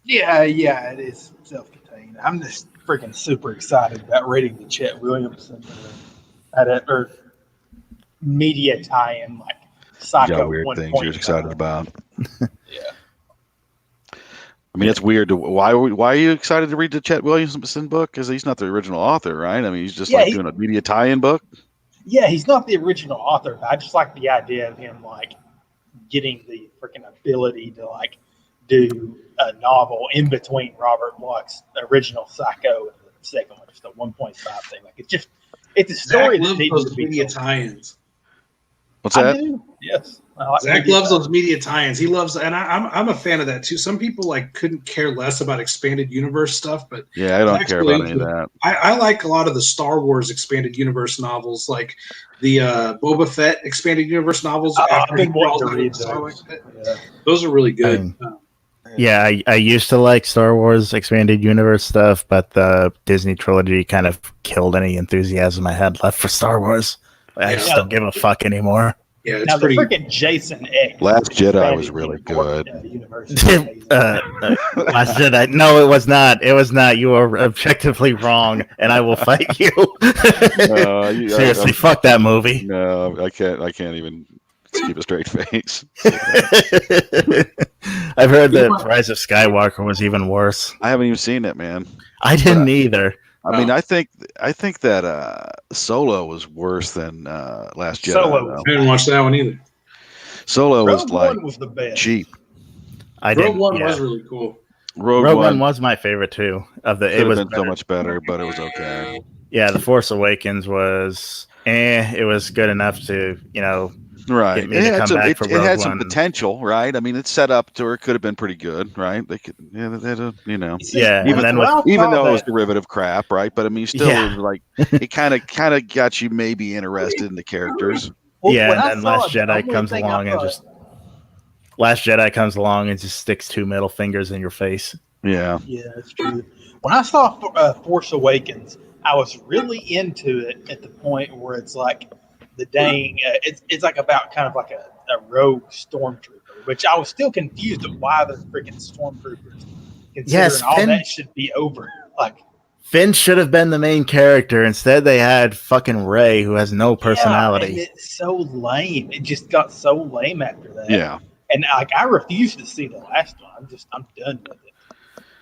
Yeah, it is self-contained. I'm just freaking super excited about reading the Chet Williamson or media tie-in like Psycho. Yeah, weird things you're excited about. Yeah. I mean, it's weird. Why are you excited to read the Chet Williamson book? Because he's not the original author, right? I mean, he's just doing a media tie-in book. Yeah, he's not the original author. But I just like the idea of him like getting the freaking ability to like do a novel in between Robert Bloch's original Psycho and the second one, just a 1.5 thing. Like it's a story that needs to be media told. tie-ins. What's that? I do. Yes. Zach loves those media tie-ins. He loves, and I'm a fan of that too. Some people like couldn't care less about expanded universe stuff, but yeah, I don't care about any of that. I like a lot of the Star Wars expanded universe novels, like the Boba Fett expanded universe novels. I've been wanting to read those. Those are really good. Yeah, I used to like Star Wars expanded universe stuff, but the Disney trilogy kind of killed any enthusiasm I had left for Star Wars. I just don't give a fuck anymore. Yeah, it's Now pretty. the freaking Jason X. Last Jedi was really good. Last Jedi. No, it was not. It was not. You are objectively wrong, and I will fight you. Seriously, fuck that movie. No, I can't. I can't even keep a straight face. I've heard that Rise of Skywalker was even worse. I haven't even seen it, man. I didn't either. I mean, I think that Solo was worse than Last Jedi. Solo. I didn't watch that one either. Solo was Rogue like One was the best. cheap. Rogue One was really cool. Rogue One was my favorite too. It was been so much better, but it was okay. Yeah, The Force Awakens was it was good enough to right. get me to come back for Rogue It had One. some potential, right? I mean, it's set up to where it could have been pretty good, right? They could, Yeah, and Even, then even though it was derivative crap, right? But I mean, still, Yeah. it was like it kind of got you maybe interested in the characters. Yeah, and then Last Jedi comes along and just sticks two middle fingers in your face. Yeah. Yeah, that's true. When I saw Force Awakens, I was really into it at the point where it's like the dang, it's like about kind of like a rogue stormtrooper, which I was still confused of why they're freaking stormtroopers. Considering Yes, all Finn- that should be over. Like, Finn should have been the main character. Instead, they had fucking Rey, who has no personality. yeah, and it's so lame. It just got so lame after that. Yeah. And like, I refuse to see the last one. I'm done with it.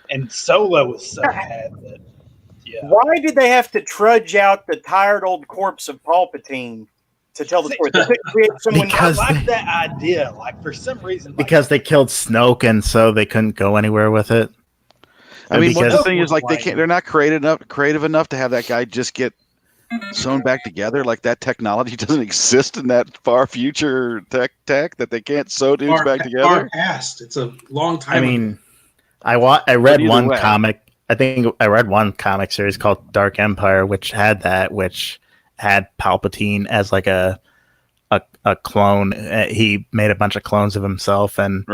And Solo was so bad that. Yeah. Why did they have to trudge out the tired old corpse of Palpatine to tell the story? They couldn't create someone Because I like that idea. Like, for some reason, Because they killed Snoke, and so they couldn't go anywhere with it. I mean, because the thing is, like, they're not creative enough to have that guy just get sewn back together. Like, that technology doesn't exist in that far future tech that they can't sew dudes back together. Far past. It's a long time. I mean, I read either one way. comic. I think I read one comic series called Dark Empire, which had Palpatine as like a clone. He made a bunch of clones of himself, and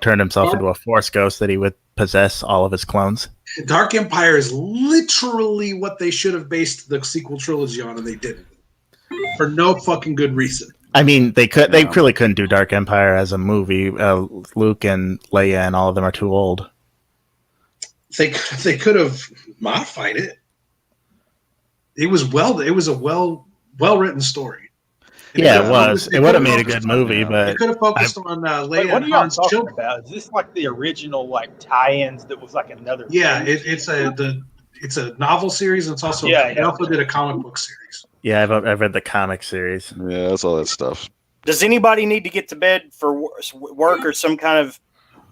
turned himself into a Force ghost that he would possess all of his clones. Dark Empire is literally what they should have based the sequel trilogy on, and they didn't. For no fucking good reason. I mean, they really couldn't do Dark Empire as a movie. Luke and Leia and all of them are too old. They could have modified it. It was a well written story. And Yeah, it was. It would have made a good movie, They but could have focused on Leia Wait, what are and y'all Han's talking children. about? Is this like the original like tie-ins that was like another? Yeah, thing? it's a novel series, and it's also they also did a comic book series. yeah, I've read the comic series. Yeah, that's all that stuff. Does anybody need to get to bed for work or some kind of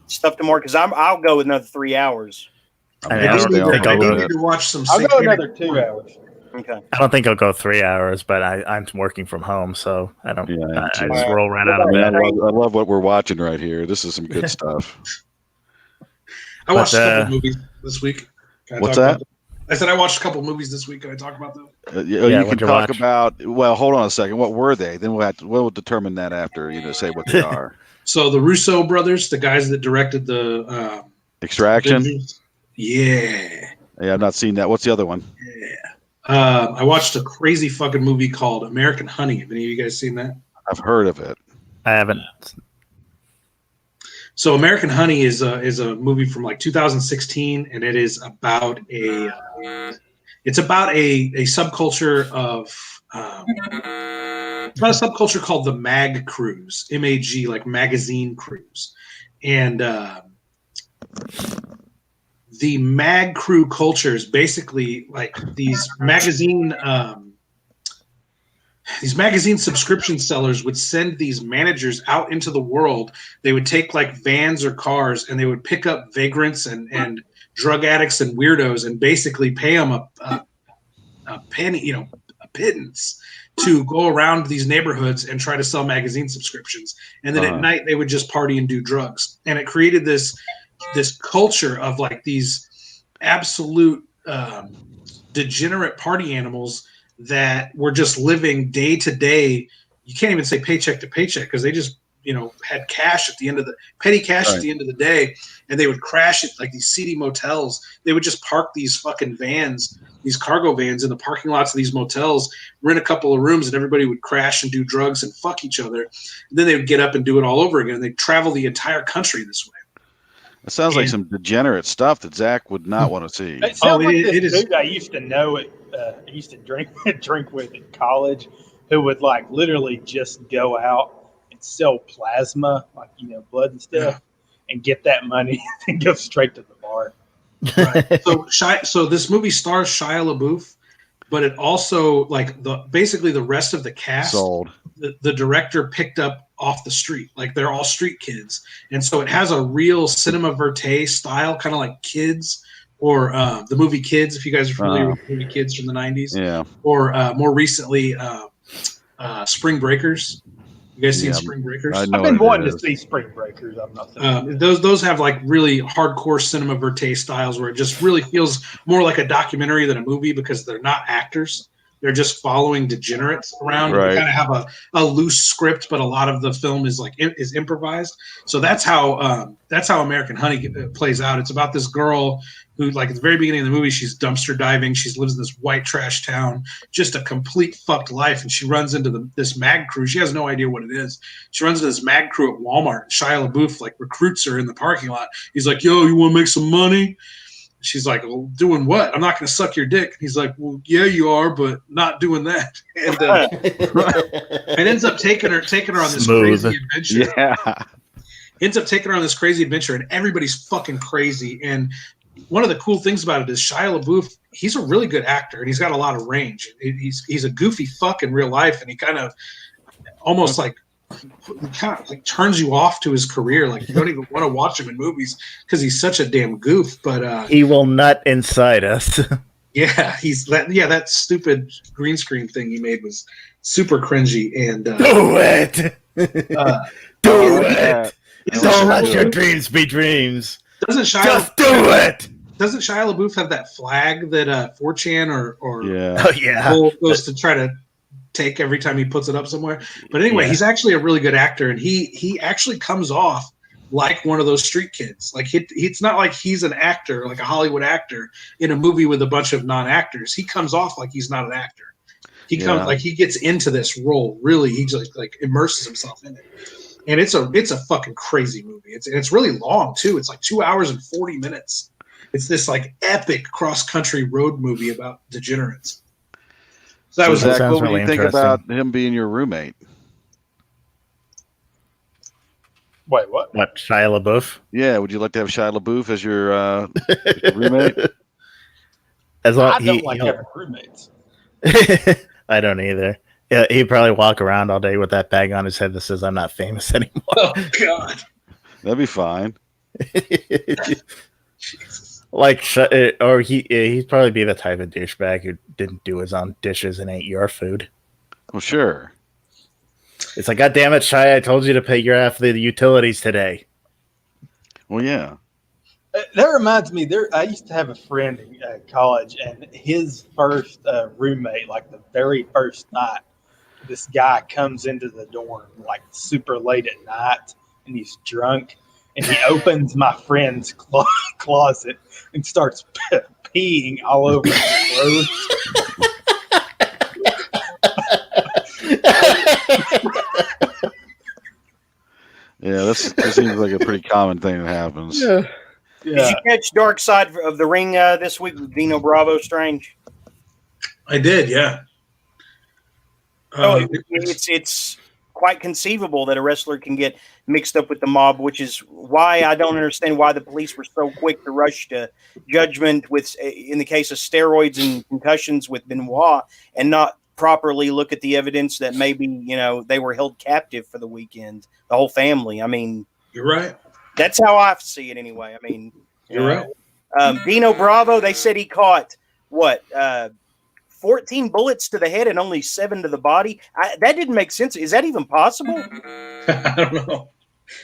stuff tomorrow? Because I'll go another 3 hours. I think I'll need to watch some. I'll go satanic another 2 porn. hours. Okay. I don't think I'll go 3 hours, but I'm working from home, so I don't. I just roll right out I of mean, I bed. love what we're watching right here. This is some good stuff. I watched a But, couple movies this week. Can I What's talk that? about them? I said I watched a couple movies this week. Can I talk about them? You what'd can you talk watch? about. Well, hold on a second. What were they? Then we'll determine that after say what they are. So the Russo brothers, the guys that directed the Extraction. Avengers. Yeah. Yeah, I've not seen that. What's the other one? I watched a crazy fucking movie called American Honey. Have any of you guys seen that? I've heard of it. I haven't. So American Honey is a movie from like 2016, and it is about a subculture of it's about a subculture called the mag crews, MAG, like magazine crews, and the mag crew culture is basically like these magazine subscription sellers would send these managers out into the world. They would take like vans or cars, and they would pick up vagrants and drug addicts and weirdos, and basically pay them a penny, a pittance, to go around these neighborhoods and try to sell magazine subscriptions. And then at night they would just party and do drugs. And it created this culture of like these absolute degenerate party animals that were just living day to day. You can't even say paycheck to paycheck, because they just had cash at the end of petty cash Right. at the end of the day, and they would crash at like these seedy motels. They would just park these fucking vans, these cargo vans, in the parking lots of these motels, rent a couple of rooms, and everybody would crash and do drugs and fuck each other. And then they would get up and do it all over again. They'd travel the entire country this way. It sounds like some degenerate stuff that Zach would not want to see. It sounds like this dude I used to know. I used to drink with in college, who would like literally just go out and sell plasma, like blood and stuff, and get that money and go straight to the bar. Right. So this movie stars Shia LaBeouf, but it also basically the rest of the cast. Sold. The director picked up off the street, like they're all street kids, and so it has a real cinema verite style, kind of like Kids or the movie Kids, if you guys are familiar with movie Kids from the 90s. Yeah. Or more recently, Spring Breakers. You guys seen Spring Breakers? I've been wanting to see Spring Breakers. I'm not. Those have like really hardcore cinema verite styles where it just really feels more like a documentary than a movie because they're not actors. They're just following degenerates around. Right. They kind of have a loose script, but a lot of the film is is improvised. So that's how American Honey plays out. It's about this girl who, like, at the very beginning of the movie, she's dumpster diving. She lives in this white trash town, just a complete fucked life. And she runs into this mag crew. She has no idea what it is. She runs into this mag crew at Walmart. And Shia LaBeouf recruits her in the parking lot. He's like, "Yo, you want to make some money?" She's like, "Well, doing what? I'm not going to suck your dick." And he's like, "Well, yeah, you are, but not doing that." And it ends up taking her on this crazy adventure. Yeah. Ends up taking her on this crazy adventure, and everybody's fucking crazy. And one of the cool things about it is Shia LaBeouf, he's a really good actor, and he's got a lot of range. He's a goofy fuck in real life, and he kind of almost turns you off to his career. Like, you don't even want to watch him in movies because he's such a damn goof. But he will nut inside us. yeah, that stupid green screen thing he made was super cringy. And do it, do it. Don't let your dreams be dreams. Doesn't Shia just do it? Doesn't Shia LaBeouf have that flag that 4chan or goes to try to take every time he puts it up somewhere? But anyway, he's actually a really good actor, and he actually comes off like one of those street kids. Like, it's not like he's an actor, like a Hollywood actor in a movie with a bunch of non-actors. He comes off like he's not an actor. He comes like he gets into this role. Really, he just like immerses himself in it. And it's a fucking crazy movie. It's really long too. It's like 2 hours and 40 minutes. It's this like epic cross-country road movie about degenerates. So that was Zach, sounds what do really you think about him being your roommate? Wait, what? What, Shia LaBeouf? Yeah, would you like to have Shia LaBeouf as your roommate? As long I don't like having roommates. I don't either. Yeah, he'd probably walk around all day with that bag on his head that says, "I'm not famous anymore." Oh God, that'd be fine. Like, or he'd probably be the type of douchebag who didn't do his own dishes and ate your food. Well, sure. It's like, God damn it, Shia! I told you to pay your half of the utilities today. Well, yeah. That reminds me, I used to have a friend in college, and his first roommate, like the very first night, this guy comes into the dorm like super late at night, and he's drunk, and he opens my friend's closet and starts peeing all over his clothes. Yeah, that seems like a pretty common thing that happens. Yeah. Did you catch Dark Side of the Ring this week with Dino Bravo Strange? I did, yeah. It's quite conceivable that a wrestler can get mixed up with the mob, which is why I don't understand why the police were so quick to rush to judgment in the case of steroids and concussions with Benoit, and not properly look at the evidence that maybe they were held captive for the weekend, the whole family. I mean, you're right. That's how I see it anyway. I mean, you're right. Dino Bravo, they said he caught 14 bullets to the head and only 7 to the body. That didn't make sense. Is that even possible? I don't know.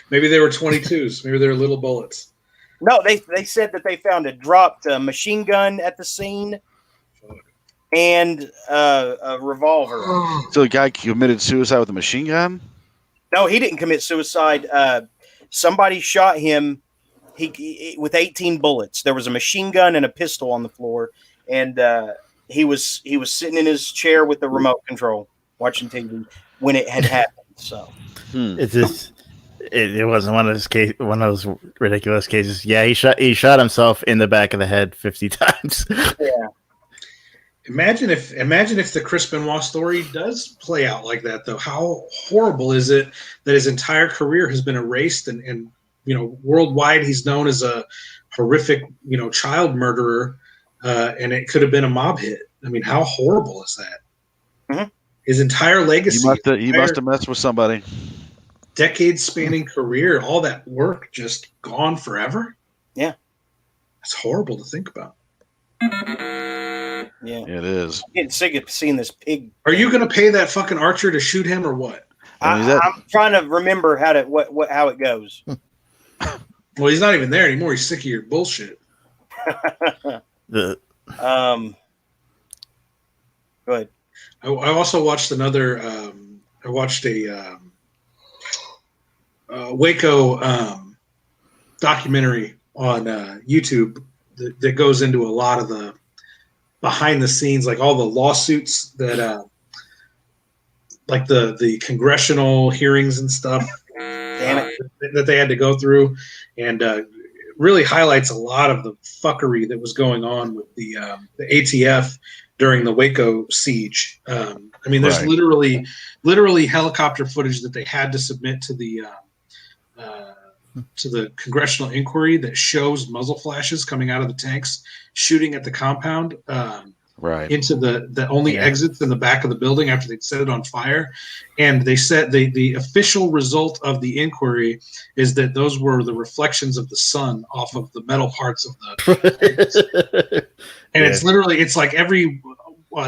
Maybe they were 22s. Maybe they were little bullets. No, they said that they found a dropped machine gun at the scene and a revolver. So the guy committed suicide with a machine gun? No, he didn't commit suicide. Somebody shot him. He with 18 bullets. There was a machine gun and a pistol on the floor, and he was sitting in his chair with the remote control watching TV when it had happened. So it's just it wasn't one of those ridiculous cases. Yeah, he shot himself in the back of the head 50 times. Yeah. Imagine if the Chris Benoit story does play out like that, though. How horrible is it that his entire career has been erased, and worldwide he's known as a horrific child murderer, and it could have been a mob hit. I mean, how horrible is that? Mm-hmm. His entire legacy, he must have messed with somebody. Decade-spanning career, all that work just gone forever. Yeah, it's horrible to think about. Yeah, it is. I'm getting sick of seeing this pig. Are you going to pay that fucking archer to shoot him or what? I'm trying to remember how it goes. Well, he's not even there anymore. He's sick of your bullshit. Go ahead. I also watched another. I watched a Waco documentary on YouTube that goes into a lot of the behind the scenes, like all the lawsuits that, like the congressional hearings and stuff that they had to go through, and really highlights a lot of the fuckery that was going on with the ATF during the Waco siege. I mean, there's Right. literally helicopter footage that they had to submit to the congressional inquiry that shows muzzle flashes coming out of the tanks, shooting at the compound, Right. into the only exits in the back of the building after they'd set it on fire. And they said the official result of the inquiry is that those were the reflections of the sun off of the metal parts of the and it's like every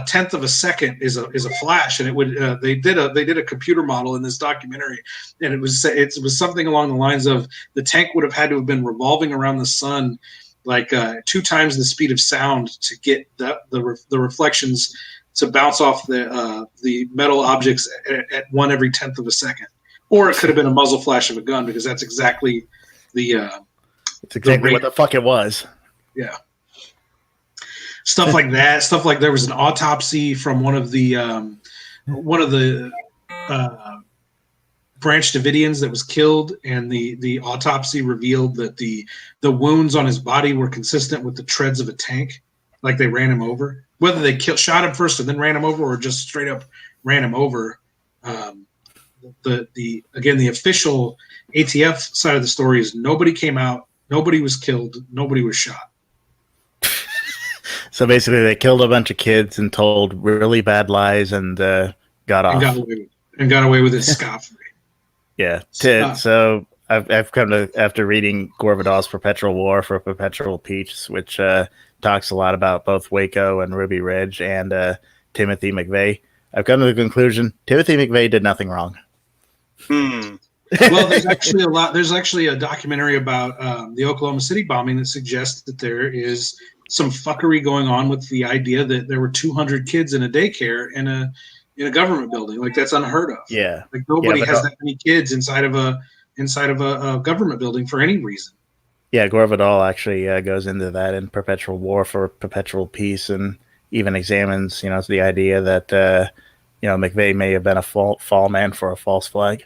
tenth of a second is a flash, and it would they did a computer model in this documentary, and it was something along the lines of the tank would have had to have been revolving around the sun like 2 times the speed of sound to get the reflections to bounce off the metal objects at one every tenth of a second. Or it could have been a muzzle flash of a gun, because that's exactly it's exactly what the fuck it was. Yeah. Stuff like that. Stuff like there was an autopsy from one of the Branch Davidians that was killed, and the autopsy revealed that the wounds on his body were consistent with the treads of a tank, like they ran him over. Whether they shot him first and then ran him over, or just straight up ran him over. The official ATF side of the story is nobody came out, nobody was killed, nobody was shot. So basically, they killed a bunch of kids and told really bad lies and got off. And got away with it scot-free. Yeah. So I've come to, after reading Gore Vidal's Perpetual War for Perpetual Peace, which talks a lot about both Waco and Ruby Ridge and Timothy McVeigh, I've come to the conclusion Timothy McVeigh did nothing wrong. Well, there's actually a documentary about the Oklahoma City bombing that suggests that there is some fuckery going on with the idea that there were 200 kids in a daycare in a government building. Like, that's unheard of. Yeah. Like, nobody has that many kids inside of a government building for any reason. Yeah, Gore Vidal actually goes into that in Perpetual War for Perpetual Peace, and even examines, the idea that McVeigh may have been a fall man for a false flag.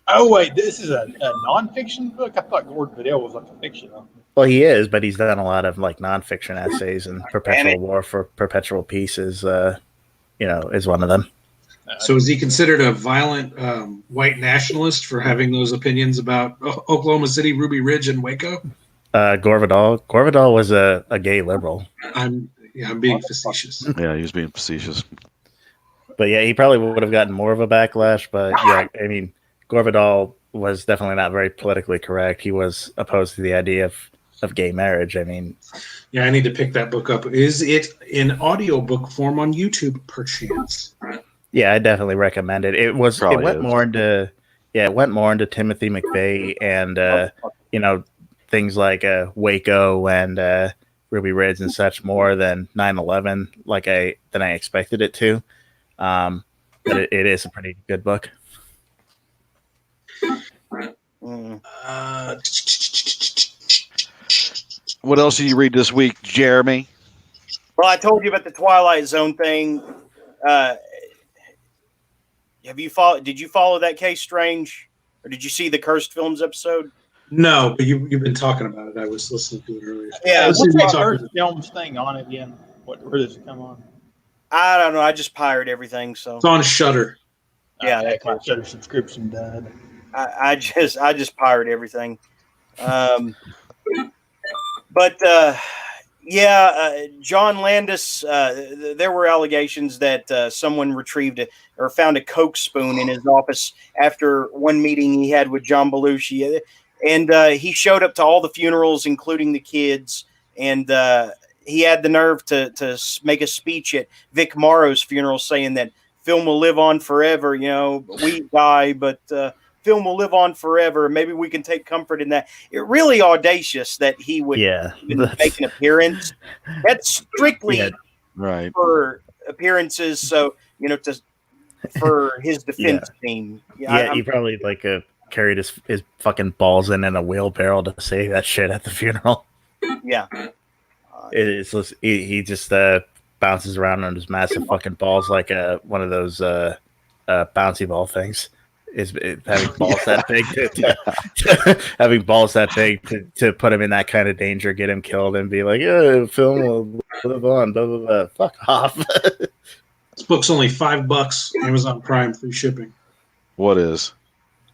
Oh wait, this is a nonfiction book. I thought Gore Vidal was like a fiction. Well, he is, but he's done a lot of like nonfiction essays, and Perpetual War for Perpetual Peace is one of them. So is he considered a violent white nationalist for having those opinions about Oklahoma City, Ruby Ridge, and Waco? Gore Vidal was a gay liberal. I'm being facetious. Yeah, he was being facetious. But yeah, he probably would have gotten more of a backlash. But yeah, I mean, Gore Vidal was definitely not very politically correct. He was opposed to the idea of gay marriage. I mean, yeah, I need to pick that book up. Is it in audiobook form on YouTube, perchance? Yeah, I definitely recommend it. It went more into Timothy McVeigh and things like Waco and Ruby Ridge and such, more than 9/11 than I expected it to. But it is a pretty good book. What else did you read this week, Jeremy? Well, I told you about the Twilight Zone thing. Did you follow that case, Strange? Or did you see the Cursed Films episode? No, but you've been talking about it. I was listening to it earlier. Yeah, What's what's that Cursed Films thing on again? Where does it come on? I don't know. I just pirate everything, so It's on Shudder. yeah, Okay, my Shudder subscription died. I just pirate everything. John Landis. There were allegations that someone retrieved or found a Coke spoon in his office after one meeting he had with John Belushi, and he showed up to all the funerals, including the kids, and he had the nerve to make a speech at Vic Morrow's funeral, saying that film will live on forever. You know, we die, but film will live on forever. Maybe we can take comfort in that. It really audacious that he would even make an appearance. That's strictly right for appearances. So, you know, for his defense team. He probably carried his fucking balls in a wheelbarrow to say that shit at the funeral. Yeah. He just bounces around on his massive fucking balls like one of those bouncy ball things. Having balls that big having balls that big to put him in that kind of danger, get him killed, and be like, film will live on, blah blah blah. Fuck off. This book's only $5. Amazon Prime, free shipping. What is?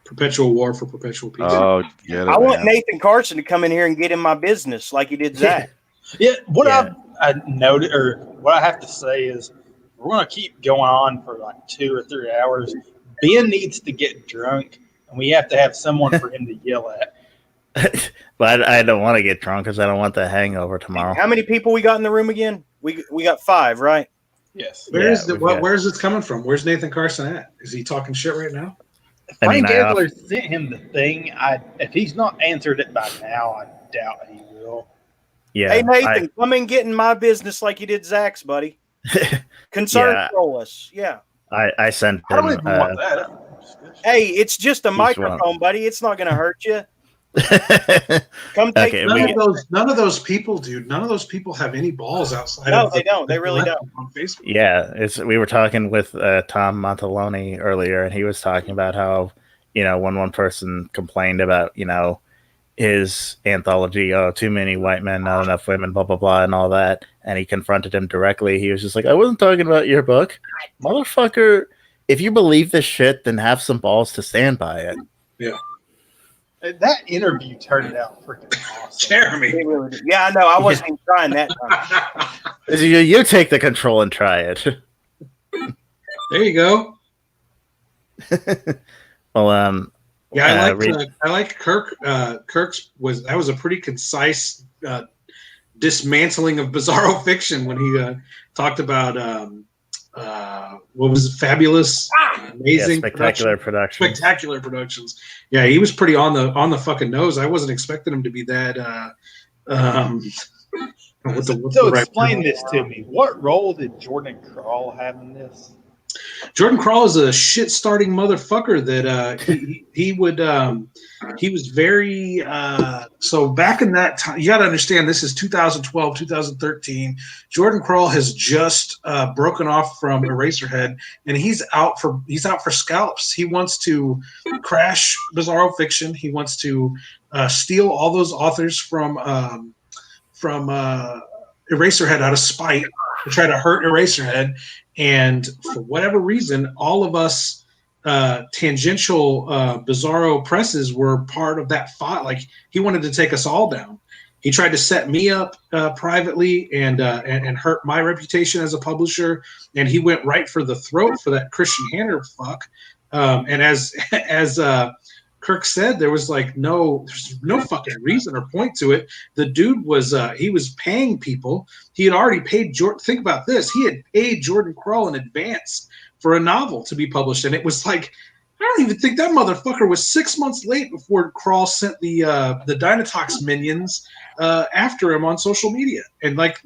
Perpetual War for Perpetual Peace. Oh, get it, I want Nathan Carson to come in here and get in my business like he did Zach. I noted, or what I have to say is, we're going to keep going on for like 2 or 3 hours. Ben needs to get drunk, and we have to have someone for him to yell at. But I don't want to get drunk because I don't want the hangover tomorrow. How many people we got in the room again? We got 5, right? Yes. Where's this coming from? Where's Nathan Carson at? Is he talking shit right now? Frank Adler sent him the thing. If he's not answered it by now, I doubt he will. Yeah. Hey Nathan, come and get in my business like you did Zach's, buddy. Control us. Yeah. I sent him. I don't even want that. Hey, it's just a microphone, buddy. It's not going to hurt you. Come take none of those people, dude. None of those people have any balls outside. No, they don't. They really don't. On Facebook. Yeah, we were talking with Tom Monteleone earlier, and he was talking about how, when one person complained about, his anthology, too many white men, not enough women, blah, blah, blah, and all that, and he confronted him directly. He was just like, I wasn't talking about your book. Motherfucker, if you believe this shit, then have some balls to stand by it. Yeah. That interview turned out freaking awesome. Jeremy. Yeah, I know. I wasn't even trying that time. You take the control and try it. There you go. Well, yeah, I like Kirk. Kirk's was a pretty concise dismantling of bizarro fiction when he talked about what was it, fabulous, amazing, spectacular productions. Spectacular productions. Yeah, he was pretty on the fucking nose. I wasn't expecting him to be that. Explain this to me. What role did Jordan Krall have in this? Jordan Krall is a shit-starting motherfucker that he was very so back in that time. You got to understand, this is 2012, 2013. Jordan Krall has just broken off from Eraserhead, and he's out for scalps. He wants to crash bizarro fiction. He wants to steal all those authors from Eraserhead out of spite to try to hurt Eraserhead. And for whatever reason, all of us tangential bizarro presses were part of that fight. Like, he wanted to take us all down. He tried to set me up privately and hurt my reputation as a publisher. And he went right for the throat for that Christian Hanner fuck. And as Kirk said, there's no fucking reason or point to it. The dude was he was paying people. He had already paid Jordan. Think about this. He had paid Jordan Krall in advance for a novel to be published, and it was like, I don't even think that motherfucker was 6 months late before Krall sent the Dynatox minions after him on social media. And like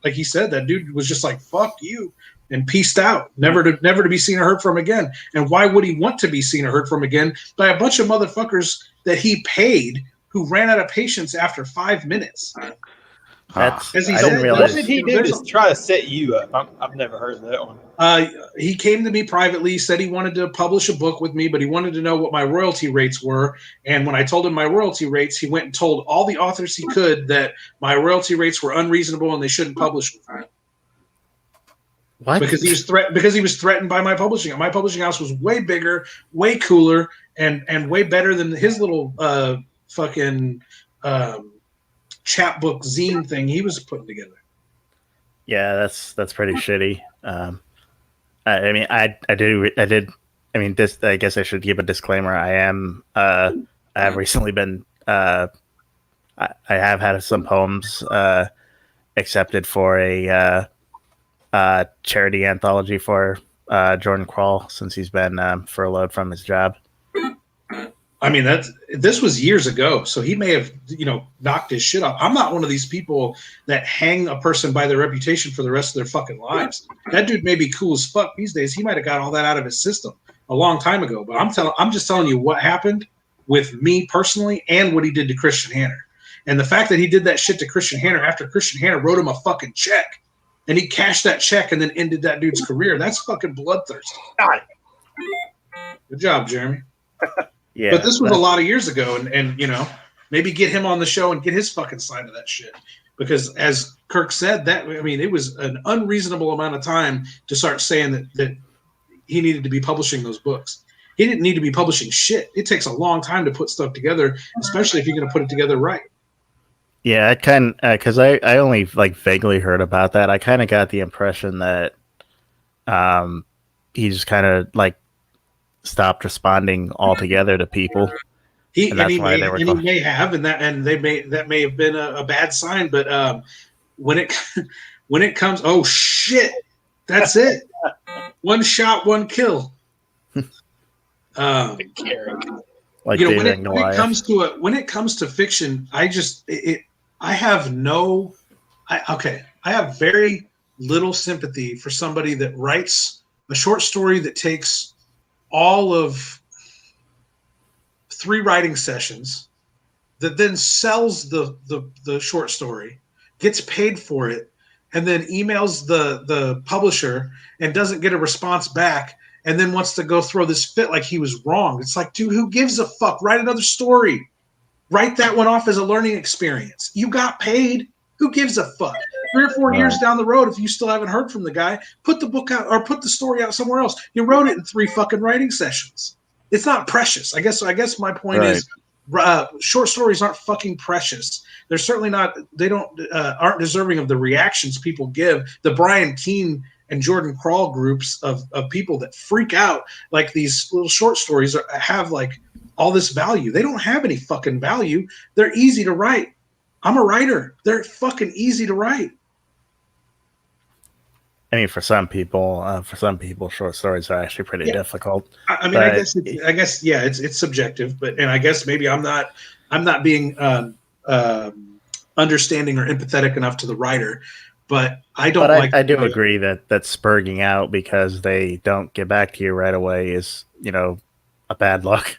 he said, that dude was just like, fuck you. and pieced out, never to be seen or heard from again. And why would he want to be seen or heard from again by a bunch of motherfuckers that he paid who ran out of patience after 5 minutes? What did he do to try to set you up? I've never heard of that one. He came to me privately, said he wanted to publish a book with me, but he wanted to know what my royalty rates were. And when I told him my royalty rates, he went and told all the authors he could that my royalty rates were unreasonable and they shouldn't publish with me. What? Because he was threatened by my publishing house. My publishing house was way bigger, way cooler, and way better than his little fucking chapbook zine thing he was putting together. Yeah, that's pretty shitty. I mean, I did. I mean, this. I guess I should give a disclaimer. I have recently been. I have had some poems accepted for a charity anthology for Jordan Krall since he's been furloughed from his job. I mean, this was years ago, so he may have, knocked his shit off. I'm not one of these people that hang a person by their reputation for the rest of their fucking lives. That dude may be cool as fuck these days. He might have got all that out of his system a long time ago. But I'm just telling you what happened with me personally and what he did to Christian Hanner. And the fact that he did that shit to Christian Hanner after Christian Hanner wrote him a fucking check, and he cashed that check and then ended that dude's career. That's fucking bloodthirsty. Got it. Good job, Jeremy. Yeah, but this was a lot of years ago, and maybe get him on the show and get his fucking side of that shit. Because as Kirk said, it was an unreasonable amount of time to start saying that he needed to be publishing those books. He didn't need to be publishing shit. It takes a long time to put stuff together, especially if you're going to put it together right. Yeah, I kind because I only vaguely heard about that. I kind of got the impression that he just kind of stopped responding altogether to people. He may have, and that may have been a bad sign. But when it comes, oh shit, that's it. One shot, one kill. When it comes to fiction, I have very little sympathy for somebody that writes a short story that takes all of 3 writing sessions, that then sells the short story, gets paid for it, and then emails the publisher and doesn't get a response back, and then wants to go throw this fit like he was wrong. It's like, dude, who gives a fuck? Write another story. Write that one off as a learning experience. You got paid. Who gives a fuck? 3 or 4 years down the road, if you still haven't heard from the guy, put the book out or put the story out somewhere else. You wrote it in 3 fucking writing sessions. It's not precious. I guess my point is, short stories aren't fucking precious. They're certainly not. They aren't deserving of the reactions people give. The Brian Keene and Jordan Krall groups of people that freak out like these little short stories have all this value. They don't have any fucking value. They're easy to write. I'm a writer. They're fucking easy to write. I mean, for some people, short stories are actually pretty difficult. I guess, it's subjective, and I guess maybe I'm not being understanding or empathetic enough to the writer, but I don't. But I do agree that spurging out because they don't get back to you right away is, a bad luck.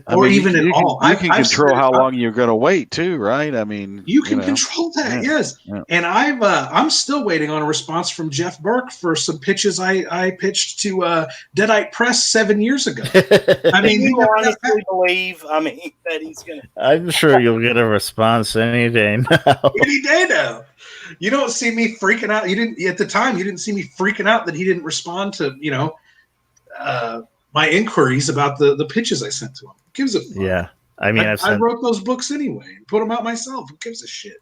Or even at all. You can control how long you're going to wait too, right? I mean, you can control that, yes. Yeah. And I'm still waiting on a response from Jeff Burke for some pitches I pitched to Deadite Press 7 years ago. I mean, you honestly believe that he's going to? I'm sure you'll get a response any day now. Any day now. You don't see me freaking out. You didn't at the time. You didn't see me freaking out that he didn't respond to my inquiries about the pitches I sent to him. Who gives a fuck? Yeah, I mean, I wrote those books anyway and put them out myself. Who gives a shit?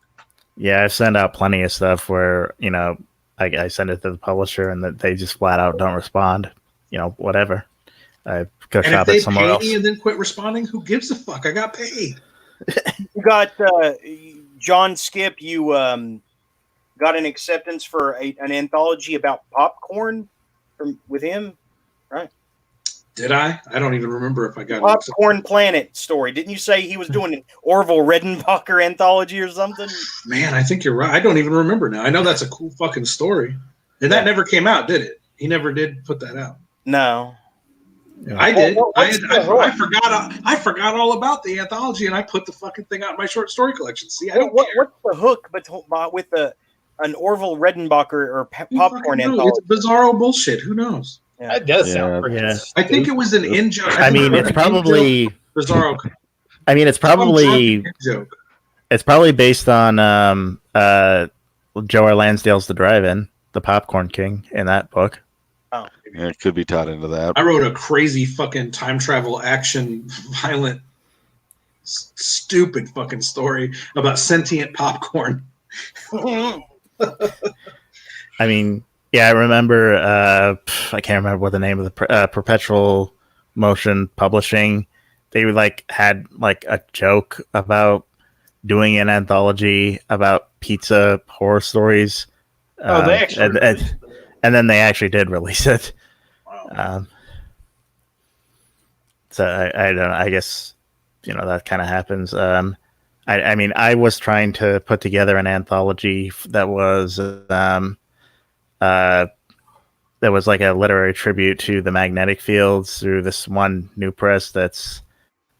Yeah, I've sent out plenty of stuff where I send it to the publisher and that they just flat out don't respond. Whatever. I go shop it somewhere else. And then quit responding. Who gives a fuck? I got paid. You got John Skip. You got an acceptance for an anthology about popcorn with him, right? Did I? I don't even remember if I got Popcorn Planet story. Didn't you say he was doing an Orville Redenbacher anthology or something? Man, I think you're right. I don't even remember now. I know that's a cool fucking story. And that never came out, did it? He never did put that out. No. I did. I forgot all about the anthology, and I put the fucking thing out in my short story collection. See, what's the hook with an Orville Redenbacher or popcorn anthology? It's bizarro bullshit. Who knows? Yeah. That does sound pretty. Yeah. I think it was an in joke. I mean, it's probably bizarro. I mean, it's probably joke. It's probably based on Joe R. Lansdale's The Drive-In, the Popcorn King, in that book. Oh, yeah, it could be tied into that. I wrote a crazy fucking time travel action violent stupid fucking story about sentient popcorn. I mean, yeah, I remember. I can't remember what the name of the Perpetual Motion Publishing. They had a joke about doing an anthology about pizza horror stories. Oh, they actually and then they actually did release it. Wow. So I don't know. I guess that kind of happens. I mean, I was trying to put together an anthology that was like a literary tribute to the magnetic fields through this one new press that's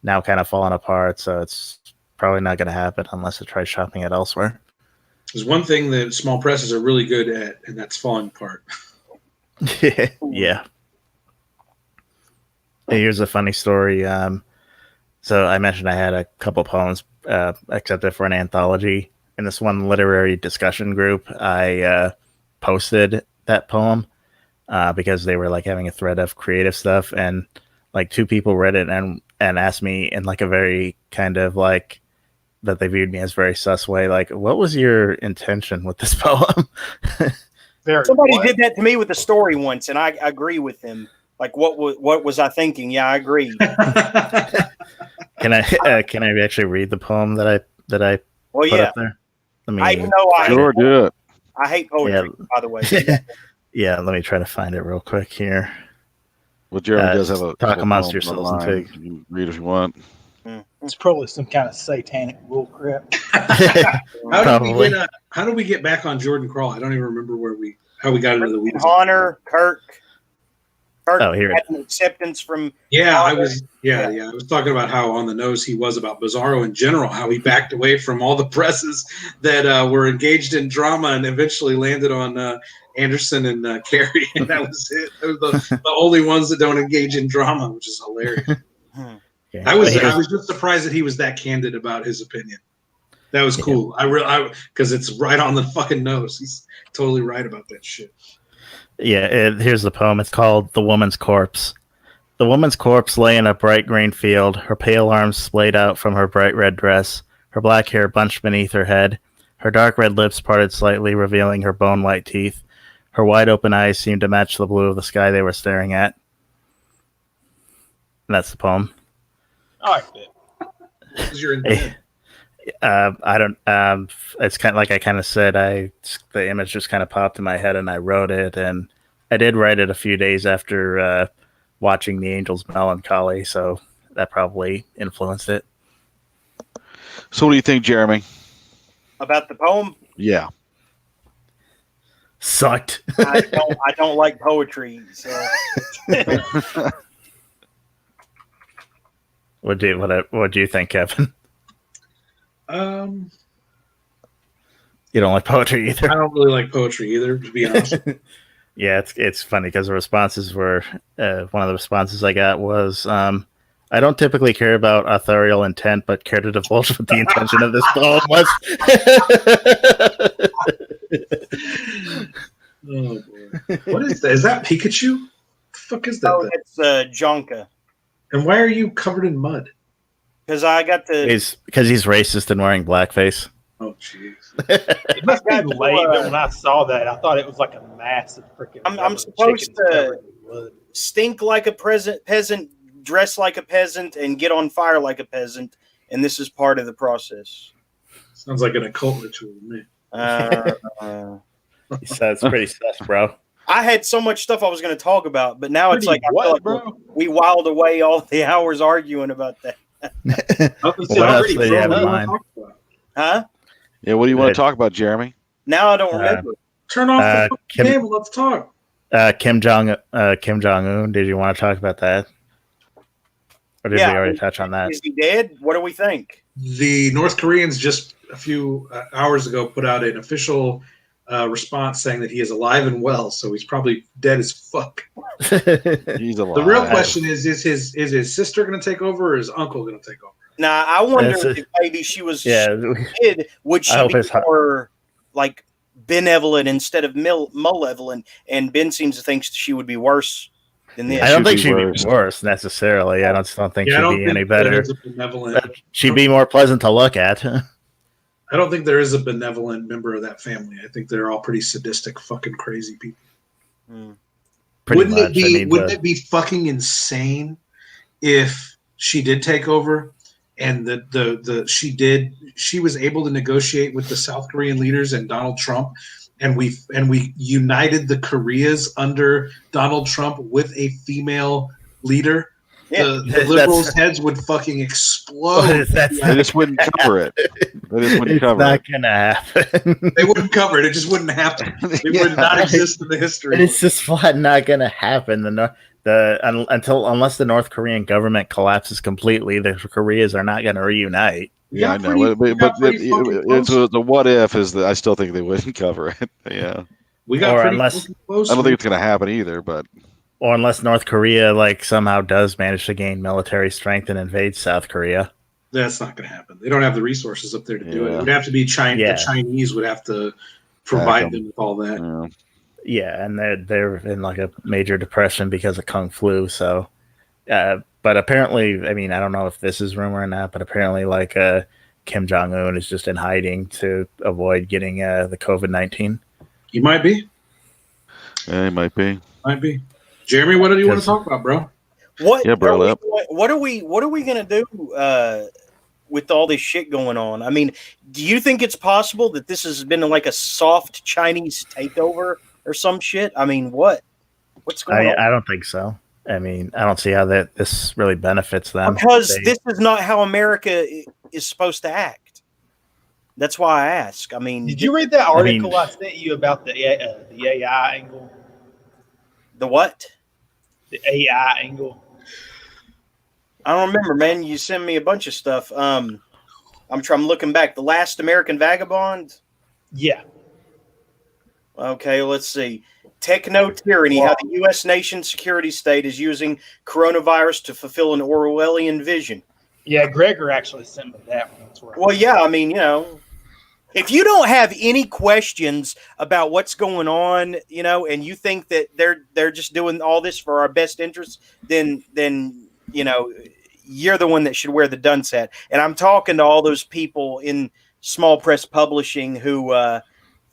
now kind of fallen apart. So it's probably not going to happen unless it tries shopping it elsewhere. There's one thing that small presses are really good at, and that's falling apart. Yeah. Here's a funny story. So I mentioned I had a couple poems accepted for an anthology. In this one literary discussion group, I posted that poem because they were having a thread of creative stuff, and two people read it and asked me in a very kind of that they viewed me as very sus way, what was your intention with this poem? Somebody did that to me with a story once, and I agree with them. What was I thinking? Yeah, I agree. Can I actually read the poem that I put up there? Sure, do it. I hate poetry, by the way. Yeah, let me try to find it real quick here. Well, Jeremy does have a talk amongst poem yourselves and online. pig. You can read if you want. It's probably some kind of satanic bull crap. How did we get back on Jordan Crawl? I don't even remember how we got into the weeds. Honor, Kirk here. had an acceptance from. I was talking about how on the nose he was about Bizarro in general, how he backed away from all the presses that were engaged in drama and eventually landed on Anderson and Carey, and that was it. Those were the only ones that don't engage in drama, which is hilarious. Okay. I was just surprised that he was that candid about his opinion. That was cool. Because it's right on the fucking nose. He's totally right about that shit. Yeah, here's the poem. It's called The Woman's Corpse. The woman's corpse lay in a bright green field, her pale arms splayed out from her bright red dress, her black hair bunched beneath her head, her dark red lips parted slightly, revealing her bone-white teeth. Her wide open eyes seemed to match the blue of the sky they were staring at. And that's the poem. I like that. What was your intent? I don't. It's kind of like I kind of said. The image just kind of popped in my head, and I wrote it. And I did write it a few days after watching The Angel's Melancholy, so that probably influenced it. So, what do you think, Jeremy? About the poem? Yeah, sucked. I don't like poetry, so. What do you think, Kevin? You don't like poetry either. I don't really like poetry either, to be honest. Yeah, it's funny because the responses were one of the responses I got was I don't typically care about authorial intent, but care to divulge what the intention of this poem was. Oh boy, what is that? Is that Pikachu? The fuck is that? Oh, it's Jonka. And why are you covered in mud? Because I got because he's racist and wearing blackface. Oh jeez. It must be late, but when I saw that, I thought it was like a massive freaking. I'm supposed to stink like a peasant, dress like a peasant, and get on fire like a peasant, and this is part of the process. Sounds like an occult ritual to me. It's pretty sus, bro. I had so much stuff I was going to talk about, but now it's Pretty like, I feel like we wiled away all the hours arguing about that. What else do you have in mind? Huh? Yeah, what do you want to talk about, Jeremy? Now I don't remember. Turn off the cable. Let's talk. Kim Jong Un. Did you want to talk about that, or did we already touch on that? Is he dead? What do we think? The North Koreans just a few hours ago put out an official response saying that he is alive and well, so he's probably dead as fuck. He's alive. The real question is his sister going to take over, or is uncle going to take over? Now, I wonder if maybe she was kid, would she be more like benevolent instead of malevolent? And Ben seems to think she would be worse than this. I don't think she'd be worse necessarily. I don't think she'd be any better. She'd be more pleasant to look at. I don't think there is a benevolent member of that family. I think they're all pretty sadistic, fucking crazy people. Wouldn't it be fucking insane if she did take over and she was able to negotiate with the South Korean leaders and Donald Trump, and we united the Koreas under Donald Trump with a female leader? Yeah. The liberals' heads would fucking explode. They just wouldn't cover it. It's not gonna happen. They wouldn't cover it. It just wouldn't happen. It would not exist in the history. It's just flat not gonna happen. Unless the North Korean government collapses completely, the Koreas are not gonna reunite. Yeah, I know. But it's the what if is that I still think they wouldn't cover it. Yeah. I don't think it's gonna happen either, but. Or unless North Korea somehow does manage to gain military strength and invade South Korea. That's not going to happen. They don't have the resources up there to do it. It would have to be China. Yeah. The Chinese would have to provide them with all that. Yeah, and they're in like a major depression because of Kung Flu. So, but apparently, I mean, I don't know if this is rumor or not, but apparently, Kim Jong Un is just in hiding to avoid getting the COVID-19. He might be. Yeah, he might be. Might be. Jeremy, what do you want to talk about, bro? What are we gonna do with all this shit going on? I mean, do you think it's possible that this has been like a soft Chinese takeover or some shit? I mean, what's going on? I don't think so. I mean, I don't see how this really benefits them. Because this is not how America is supposed to act. That's why I ask. I mean, did you read that article I sent you about the AI angle? The what? The AI angle. I don't remember, man. You sent me a bunch of stuff. I'm looking back. The Last American Vagabond? Yeah. Okay, let's see. Techno tyranny, how the U.S. nation security state is using coronavirus to fulfill an Orwellian vision. Yeah, Gregor actually sent me that one. Well, yeah, I mean, if you don't have any questions about what's going on, and you think that they're just doing all this for our best interests, then you're the one that should wear the dunce hat. And I'm talking to all those people in small press publishing who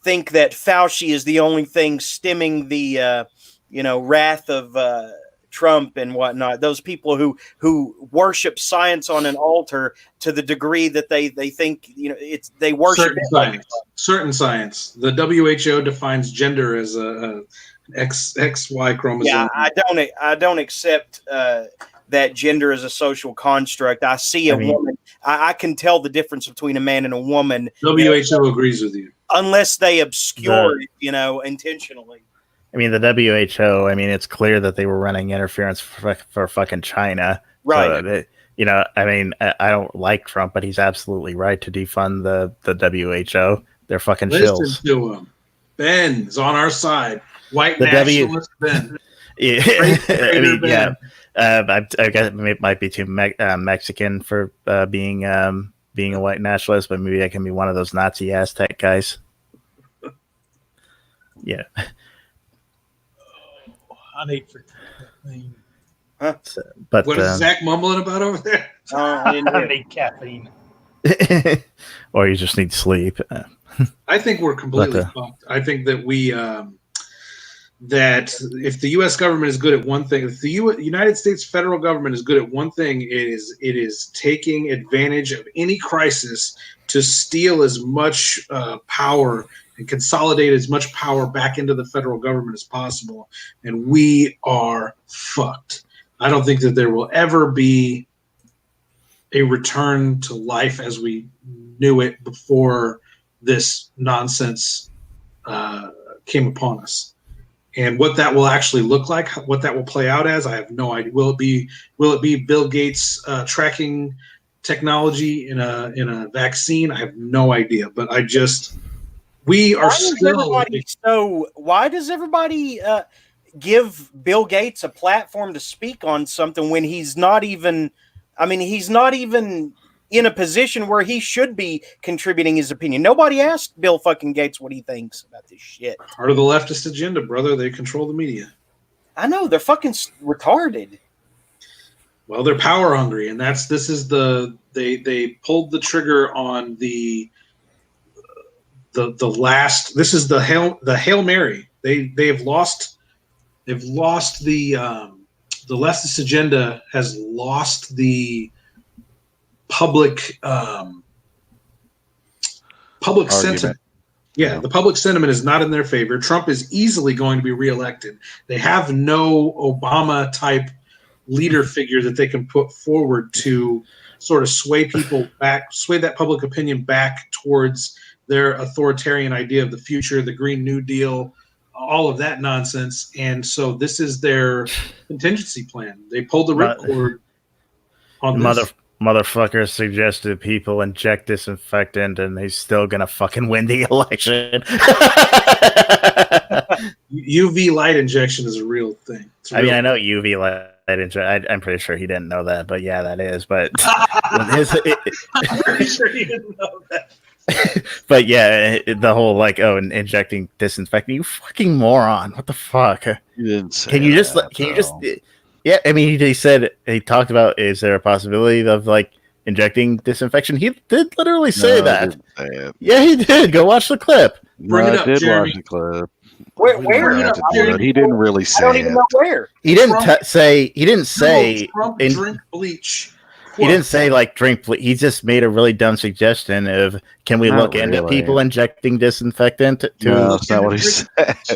think that Fauci is the only thing stemming the wrath of Trump and whatnot. Those people who worship science on an altar to the degree that they think they worship certain science. The WHO defines gender as a XY chromosome. Yeah, I don't accept that gender is a social construct. I see a woman. I can tell the difference between a man and a woman. WHO agrees with you, unless they obscure it, intentionally. I mean, the WHO, it's clear that they were running interference for fucking China. Right. So I don't like Trump, but he's absolutely right to defund the WHO. They're fucking shills. Listen to him. Ben's on our side. White nationalist Ben. Yeah. I guess it might be too Mexican for being a white nationalist, but maybe I can be one of those Nazi Aztec guys. Yeah. I need for but what is Zach mumbling about over there? I need caffeine. Or you just need sleep. I think we're completely fucked. I think that we that if the U.S. government is good at one thing, if the United States federal government is good at one thing, it is taking advantage of any crisis to steal as much power and consolidate as much power back into the federal government as possible. And we are fucked. I don't think that there will ever be a return to life as we knew it before this nonsense came upon us. And what that will actually look like, what that will play out as, I have no idea. Will it be Bill Gates tracking technology in a vaccine? I have no idea. But we are still. Why does everybody give Bill Gates a platform to speak on something when he's not even? I mean, he's not even in a position where he should be contributing his opinion. Nobody asked Bill fucking Gates what he thinks about this shit. Part of the leftist agenda, brother. They control the media. I know, they're fucking retarded. Well, they're power hungry, and they pulled the trigger on the last. This is the Hail Mary. They've lost the leftist agenda has lost the public sentiment. Yeah, the public sentiment is not in their favor. Trump is easily going to be reelected. They have no Obama type leader figure that they can put forward to sort of sway people back, sway that public opinion back towards their authoritarian idea of the future, the Green New Deal, all of that nonsense. And so this is their contingency plan. They pulled the ripcord on this. Motherfucker suggested people inject disinfectant and he's still gonna fucking win the election. UV light injection is a real thing. I mean, I know UV light injection. I'm pretty sure he didn't know that, but yeah, that is. But I'm pretty sure he didn't know that. But yeah, the whole injecting disinfectant. You fucking moron! What the fuck? You didn't say Can you just? Yeah, I mean, he talked about, is there a possibility of injecting disinfection? He did literally say that. Yeah, he did. Go watch the clip. Bring it up, Jeremy. Watch the clip. Where? He didn't really say. I don't even know where. He didn't say. He didn't say. Trump drink bleach. He didn't say drink bleach. He just made a really dumb suggestion of, can we look into people injecting disinfectant? No, that's not what he said.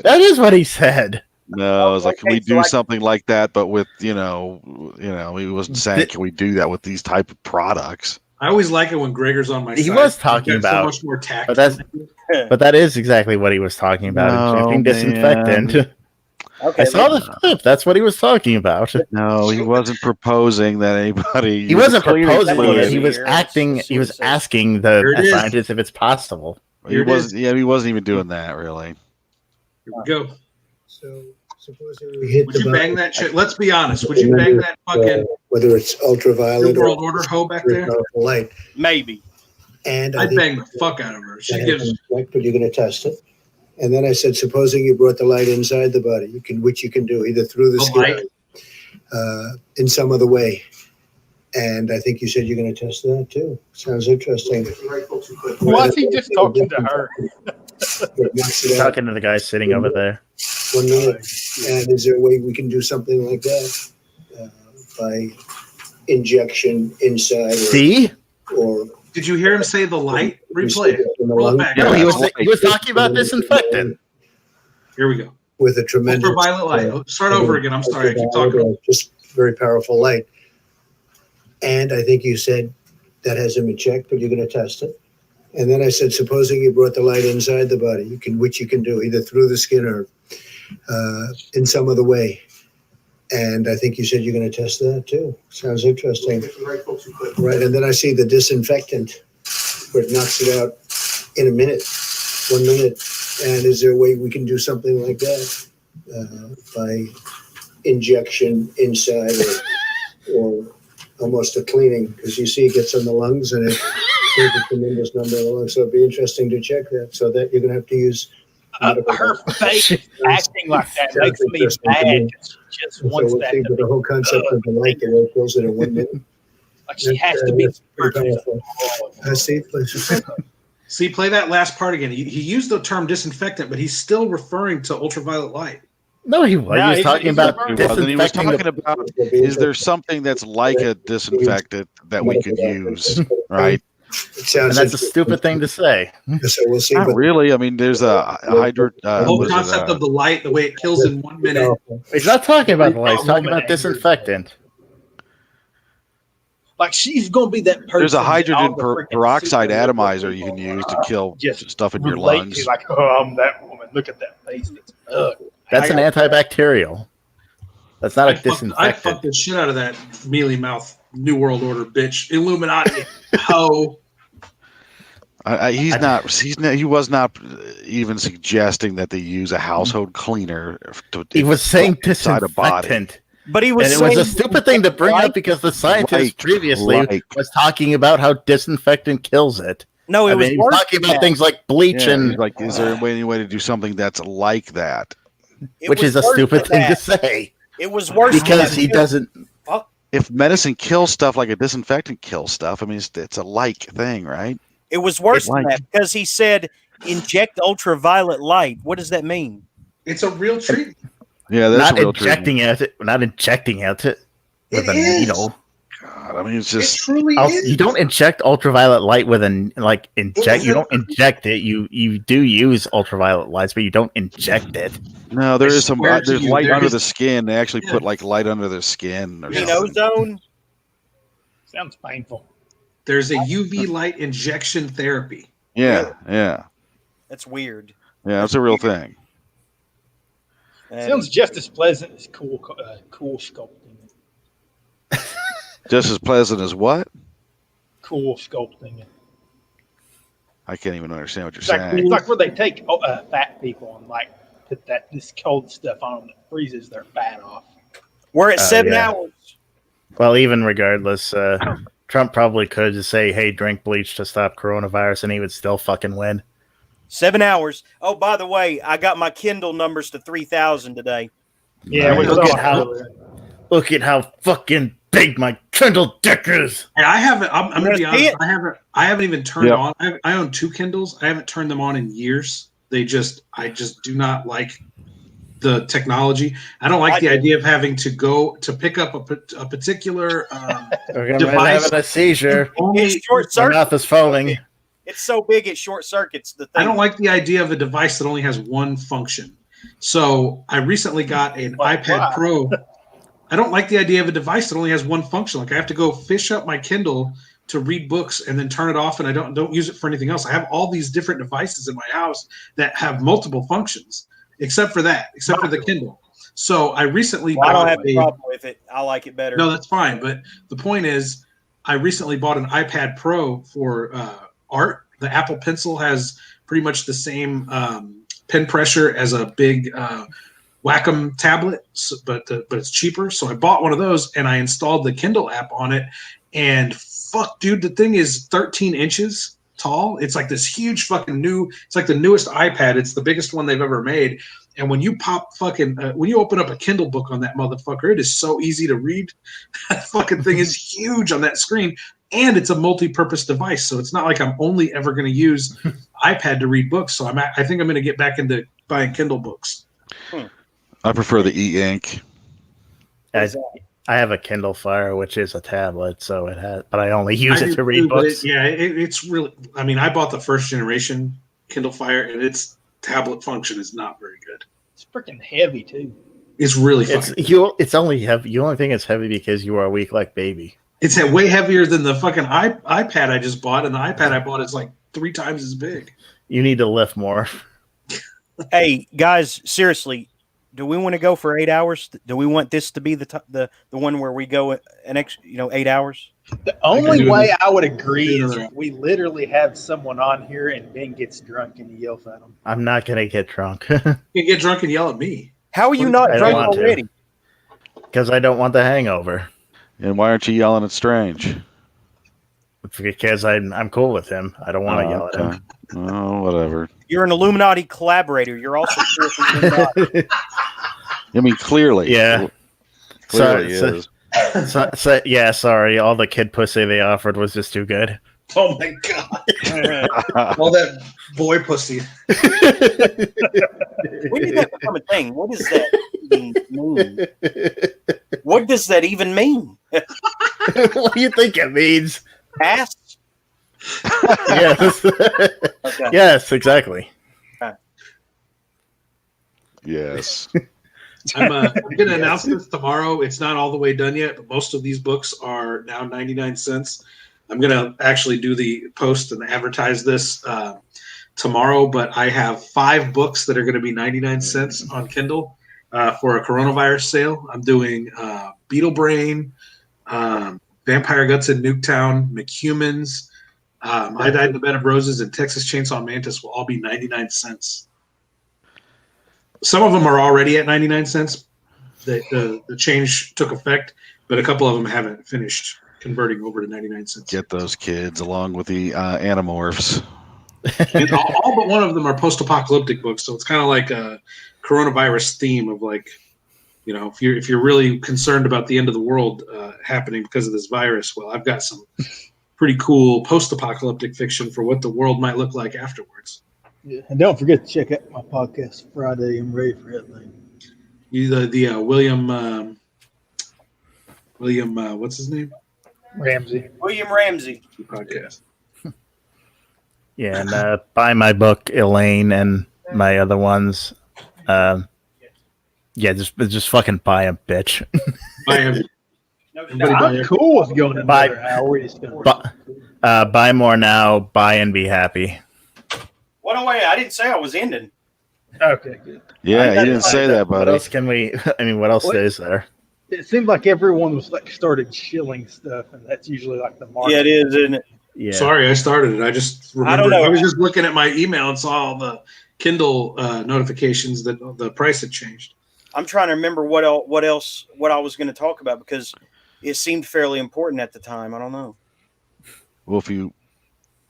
That is what he said. No, I was like, can we do something like that? But with he wasn't saying, can we do that with these type of products? I always like it when Gregor's on my side. He was talking about so much more tact. But that is exactly what he was talking about. Injecting disinfectant. Okay, I saw the clip. That's what he was talking about. No, he wasn't proposing that anybody. He wasn't proposing it. He was acting. He was asking the scientists if it's possible. He wasn't. Yeah, he wasn't even doing that really. Here we go. So supposing we hit would you bang that shit? Let's be honest. Would you bang that fucking whether it's ultraviolet New World Order hoe back there? Light. Maybe. And I'd bang the fuck out of her. She gives. But you're going to test it. And then I said, supposing you brought the light inside the body, which you can do either through the skin or in some other way. And I think you said you're going to test that too. Sounds interesting. Why is he just talking to her? Talking to the guy sitting over there. 1 minute. And is there a way we can do something like that by injection inside? See? Or did you hear him say the light? Replay it. Roll it back. No, he was talking about disinfectant. Here we go. With a tremendous ultraviolet light. Start over again. I'm sorry. I keep talking. Just very powerful light. And I think you said that hasn't been checked, but you're going to test it. And then I said, supposing you brought the light inside the body, which you can do either through the skin or in some other way. And I think you said you're going to test that too. Sounds interesting. Right. And then I see the disinfectant where it knocks it out in a minute, 1 minute. And is there a way we can do something like that by injection inside or almost a cleaning? Because you see it gets on the lungs and it takes a tremendous number of the lungs. So it'd be interesting to check that. So that you're going to have to use. Her face acting like that makes me mad. Just wants that to the whole concept of the light, the way it goes in a 1 minute. Like she has to be See, play that last part again. He used the term disinfectant, but he's still referring to ultraviolet light. No, he was. No, he was talking about disinfecting. He was talking about, is there something that's like a disinfectant that we could use, right? And that's a stupid thing to say. So we'll see. Not really. I mean, there's a hydro. The whole concept of the light, the way it kills in 1 minute. He's not talking about the light. He's talking about disinfectant. Like she's gonna be that person. There's a hydrogen peroxide atomizer you can use to kill stuff in your lungs. Like, oh, I'm that woman. Look at that face. That's ugly. That's an antibacterial. That's not a I'd disinfectant. fuck the shit out of that mealy mouth New World Order bitch. Illuminati hoe. He was not even suggesting that they use a household cleaner. He was saying inside a body. disinfectant. But he was and it saying was a stupid thing to bring up because the scientist previously was talking about how disinfectant kills it. No, he was talking about things like bleach and he's like, is there any way to do something that's like that? Which is a stupid thing to say. It was worse because he doesn't. If medicine kills stuff like a disinfectant kills stuff, I mean, it's a like thing, right? It was worse than that because he said inject ultraviolet light. What does that mean? It's a real treatment. Yeah, that's not a real injecting treatment. it. Not injecting it with a needle. God, I mean, it's just You don't inject ultraviolet light with an inject. You don't inject it. You do use ultraviolet lights, but you don't inject it. No, there is some. swear to There's you, light there under is- the skin. They actually put like light under the skin. Or You something. know, zone. Sounds painful. There's a UV light injection therapy. Yeah, yeah, That's weird. yeah. It's a real thing. Sounds just as pleasant as cool sculpting. Just as pleasant as what? Cool sculpting. I can't even understand what you're It's like, saying. it's like where they take fat people and like put this cold stuff on them that freezes their fat off. We're at 7 yeah. hours. Well, even regardless, Trump probably could just say, "Hey, drink bleach to stop coronavirus," and he would still fucking win. 7 hours. Oh, by the way, I got my Kindle numbers to 3,000 today. Yeah, Look at how fucking big my Kindle dick is. And I haven't. I'm gonna be see honest. I haven't even turned on. I own 2 Kindles. I haven't turned them on in years. I just do not like the technology. I don't like the idea of having to go to pick up a particular device. Having a seizure. It's short My circuit. mouth is foaming. It's so big it short circuits the thing. I don't like the idea of a device that only has one function. So I recently got an iPad Pro. I don't like the idea of a device that only has one function. Like I have to go fish up my Kindle to read books and then turn it off, and I don't use it for anything else. I have all these different devices in my house that have multiple functions, except for the Kindle. So I recently I don't bought have a problem with it. I like it better. No, that's fine. But the point is, I recently bought an iPad Pro for art. The Apple Pencil has pretty much the same pen pressure as a big Wacom tablet, but it's cheaper. So I bought one of those and I installed the Kindle app on it. And fuck, dude, the thing is 13 inches tall. It's like this huge fucking it's like the newest iPad. It's the biggest one they've ever made. And when you when you open up a Kindle book on that motherfucker, it is so easy to read. That fucking thing is huge on that screen. And it's a multi-purpose device. So it's not like I'm only ever going to use iPad to read books. So I think I'm going to get back into buying Kindle books. I prefer the e-ink. I have a Kindle Fire, which is a tablet, so it has, but I only use it to read books. It's really. I mean, I bought the first generation Kindle Fire, and its tablet function is not very good. It's freaking heavy too. It's really. It's only heavy. You only think it's heavy because you are a weak like baby. It's way heavier than the fucking iPad I just bought, and the iPad I bought is like 3 times as big. You need to lift more. Hey guys, seriously, do we want to go for 8 hours? Do we want this to be the one where we go an extra 8 hours? The only way I would agree is if we literally have someone on here and Ben gets drunk and he yells at him. I'm not gonna get drunk. You get drunk and yell at me. How are you not drunk already? Because I don't want the hangover. And why aren't you yelling at Strange? Because I'm cool with him. I don't want to yell at him. Oh, whatever. You're an Illuminati collaborator. You're also Illuminati. I mean, clearly. Yeah. Clearly is. Yeah, sorry. All the kid pussy they offered was just too good. Oh my god! All that boy pussy. When did that become a thing? What does that even mean? What does that even mean? What do you think it means? Ass? Yes. Okay. Yes, exactly. Yes. I'm going to announce this tomorrow. It's not all the way done yet, but most of these books are now 99 cents. I'm going to actually do the post and advertise this tomorrow, but I have 5 books that are going to be 99 cents on Kindle for a coronavirus sale. I'm doing Beetle Brain, Vampire Guts in Nuketown, McHumans, I Died in the Bed of Roses, and Texas Chainsaw Mantis will all be 99 cents. Some of them are already at 99 cents. The change took effect, but a couple of them haven't finished converting over to 99 cents. Get those kids along with the Animorphs. And all but one of them are post-apocalyptic books, so it's kind of like a coronavirus theme of like, you know, if you're really concerned about the end of the world happening because of this virus, well, I've got some pretty cool post-apocalyptic fiction for what the world might look like afterwards. Yeah. And don't forget to check out my podcast Friday. I'm ready for everything. William what's his name? William Ramsey podcast. Yeah, and buy my book Elaine and my other ones. Yeah, just fucking buy them, bitch. Buy them. I'm cool with going another hour. Buy more now. Buy and be happy. What a way! I didn't say I was ending. Okay, good. Yeah, you didn't say that, buddy. What else can we? I mean, what else is there? It seemed like everyone was like started shilling stuff, and that's usually like the market. Yeah, it is, isn't it? Yeah. Sorry, I started it. I just remembered. I was just looking at my email and saw all the Kindle notifications that the price had changed. I'm trying to remember what I was going to talk about because it seemed fairly important at the time. I don't know. Well,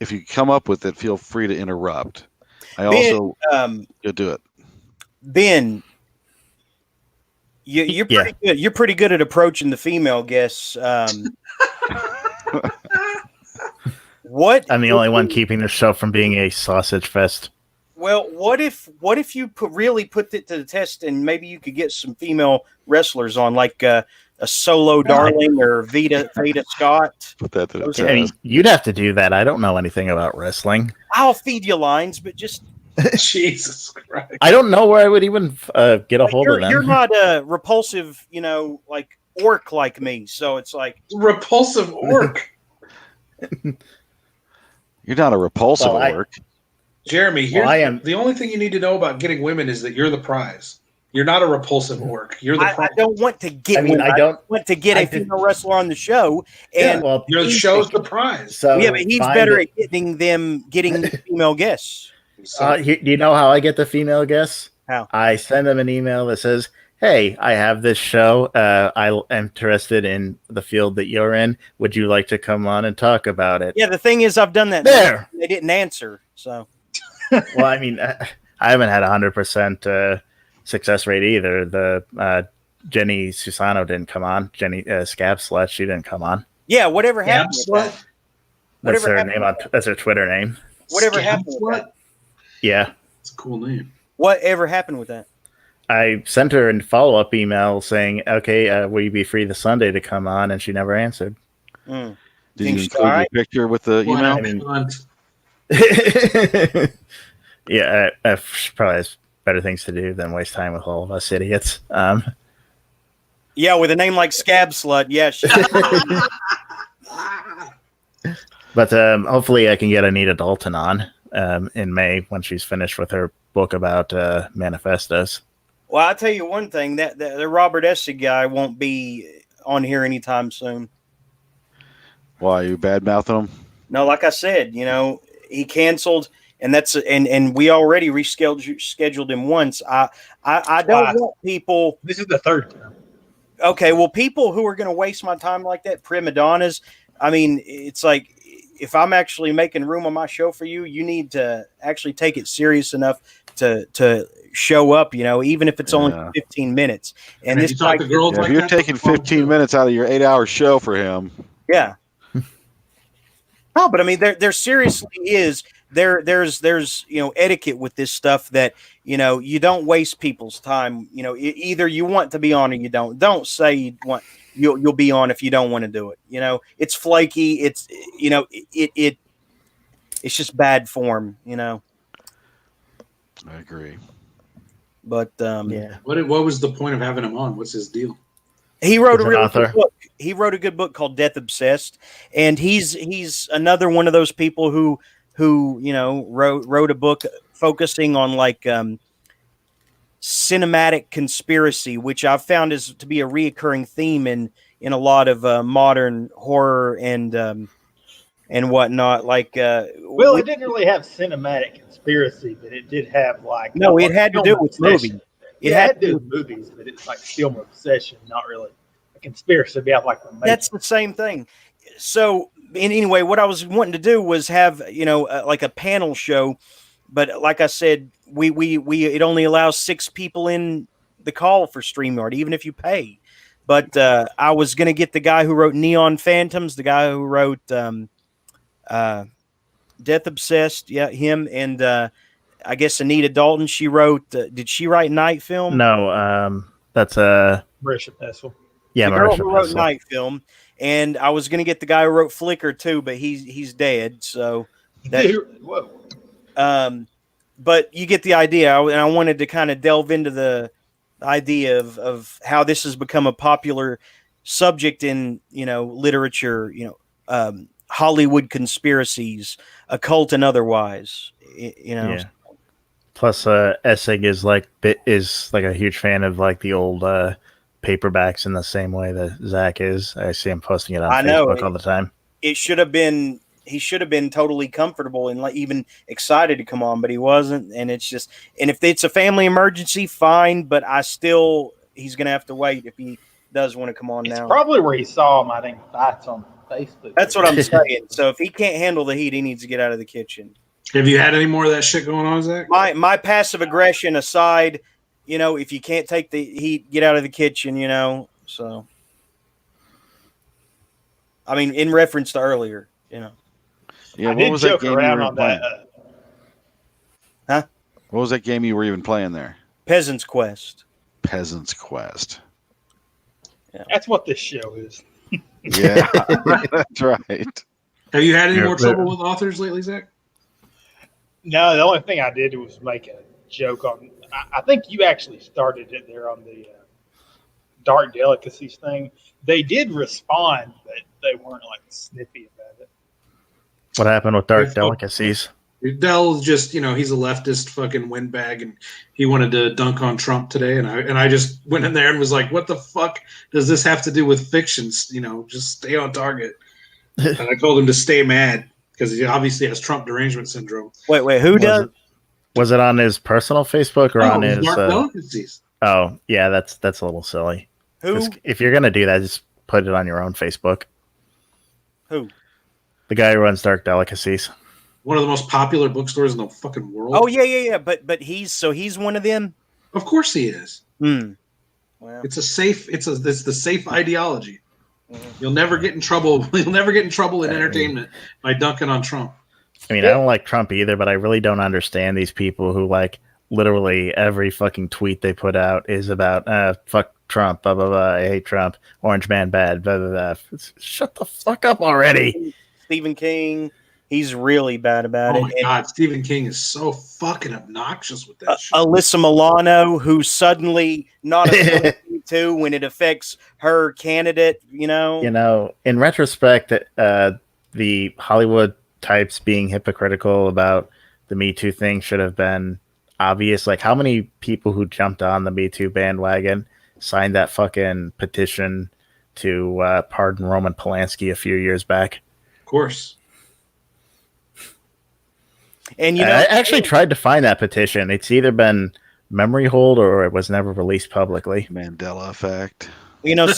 if you come up with it, feel free to interrupt. You'll do it. Ben, you're pretty good. You're pretty good at approaching the female guests. What? I'm the only one keeping the show from being a sausage fest. Well, what if you really put it to the test and maybe you could get some female wrestlers on, like a Solo Darling or Vita Scott? Put that to the test. I mean, you'd have to do that. I don't know anything about wrestling. I'll feed you lines, but just Jesus Christ. I don't know where I would even get a hold of them. You're not a repulsive, like orc like me. So it's like repulsive orc. You're not a repulsive orc. Jeremy, the only thing you need to know about getting women is that you're the prize. You're not a repulsive orc. You're the prize. I don't want to get women. I want to get a female wrestler on the show. And your show's the prize. So yeah, but he's better at getting female guests. Do you know how I get the female guests? How? I send them an email that says, "Hey, I have this show. I'm interested in the field that you're in. Would you like to come on and talk about it?" Yeah, the thing is, I've done that. There. They didn't answer. So. Well, I mean, I haven't had 100% success rate either. The Jenny Susano didn't come on. Jenny Scab Slut, she didn't come on. Yeah, whatever happened with that? That's her name. That's her Twitter name. Whatever happened with that? Yeah, it's a cool name. Whatever happened with that? I sent her a follow-up email saying, "Okay, will you be free this Sunday to come on?" And she never answered. Did you include your picture with the email? I mean, yeah, she probably has better things to do than waste time with all of us idiots. Yeah, with a name like Scab Slut, yeah. But hopefully I can get Anita Dalton on in May when she's finished with her book about manifestos. Well, I'll tell you one thing, that the Robert Essig guy won't be on here anytime soon. Why, you bad-mouthing him? No, like I said, he canceled, and and we already rescheduled him once. I don't want people. This is the third time. Okay, well, people who are going to waste my time like that, prima donnas. I mean, it's like if I'm actually making room on my show for you, you need to actually take it serious enough to show up. Even if it's only 15 minutes. And this if you're taking 15 minutes out of your 8-hour show for him. Yeah. No, but I mean, there seriously is there's etiquette with this stuff that you don't waste people's time. Either you want to be on or you don't. Don't say you'll be on if you don't want to do it. It's flaky. It's it's just bad form. I agree. But yeah. What was the point of having him on? What's his deal? He wrote a really good book. He wrote a good book called Death Obsessed, and he's another one of those people who who, you know, wrote a book focusing on like cinematic conspiracy, which I've found is to be a reoccurring theme in a lot of modern horror and whatnot. Like, well, it didn't really have cinematic conspiracy, but it did have like no, it had to do with movies. It had to do with movies, but it's like film obsession, not really a conspiracy about like the That's the same thing. So, anyway, what I was wanting to do was have, you know, like a panel show, but like I said, we it only allows 6 people in the call for StreamYard, even if you pay. But I was gonna get the guy who wrote Neon Phantoms, the guy who wrote Death Obsessed, yeah, him, and I guess Anita Dalton. She wrote. Did she write Night Film? No, that's Marisha Pessel. Yeah, the girl Marisha who wrote Pessel. Night Film, and I was gonna get the guy who wrote Flicker too, but he's dead. So that. Whoa. But you get the idea, and I wanted to kind of delve into the idea of how this has become a popular subject in, you know, literature, you know, Hollywood conspiracies, occult and otherwise, you know. Yeah. Plus, Essig is like a huge fan of like the old paperbacks in the same way that Zach is. I see him posting it on Facebook all the time. It should have been. He should have been totally comfortable and like even excited to come on, but he wasn't. And it's just, and if it's a family emergency, fine. But he's going to have to wait if he does want to come on now. Probably where he saw him, I think, fights on Facebook. That's what I'm saying. So if he can't handle the heat, he needs to get out of the kitchen. Have you had any more of that shit going on, Zach? My passive aggression aside, you know, if you can't take the heat, get out of the kitchen, you know. So, I mean, in reference to earlier, you know. Yeah, I did joke around on that. Huh? What was that game you were even playing there? Peasant's Quest. Peasant's Quest. Yeah. That's what this show is. Yeah, that's right. Have you had any more trouble with authors lately, Zach? No, the only thing I did was make a joke on. I think you actually started it there on the Dark Delicacies thing. They did respond, but they weren't like snippy about it. What happened with Dark Delicacies? Dell's just, you know, he's a leftist fucking windbag, and he wanted to dunk on Trump today, and I just went in there and was like, what the fuck does this have to do with fictions? You know, just stay on target. And I told him to stay mad because he obviously has Trump derangement syndrome. Wait, who does? Was it on his personal Facebook or on his? Dark Delicacies. Oh, yeah, that's a little silly. Who? If you're gonna do that, just put it on your own Facebook. Who? The guy who runs Dark Delicacies. One of the most popular bookstores in the fucking world. Oh yeah. But he's one of them. Of course he is. Well, it's the safe ideology. You'll never get in trouble. You'll never get in trouble in entertainment by dunking on Trump. I mean, I don't like Trump either, but I really don't understand these people who like literally every fucking tweet they put out is about fuck Trump, blah blah blah. I hate Trump. Orange man bad. Blah blah blah. Shut the fuck up already. Stephen King. He's really bad about it. Oh my God, Stephen King is so fucking obnoxious with that shit. Alyssa Milano, who's suddenly not a too when it affects her candidate, you know. You know, in retrospect, the Hollywood types being hypocritical about the Me Too thing should have been obvious. Like, how many people who jumped on the Me Too bandwagon signed that fucking petition to pardon Roman Polanski a few years back? Of course. And you know, I actually tried to find that petition. It's either been memory hold or it was never released publicly. Mandela effect. You know,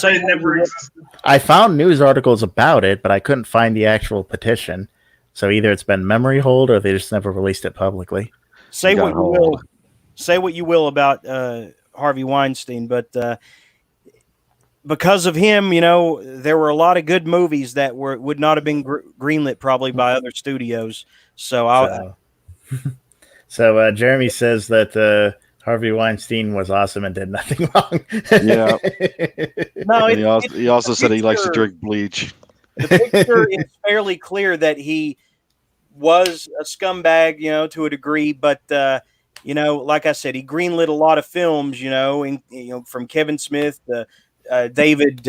I found news articles about it, but I couldn't find the actual petition. So either it's been memory hold or they just never released it publicly. Say what you will about Harvey Weinstein, but because of him, you know, there were a lot of good movies that would not have been greenlit probably by other studios. So Jeremy says that Harvey Weinstein was awesome and did nothing wrong. Yeah. No, he also said he likes to drink bleach. The picture is fairly clear that he was a scumbag, you know, to a degree, but you know, like I said, he greenlit a lot of films, you know, from Kevin Smith to David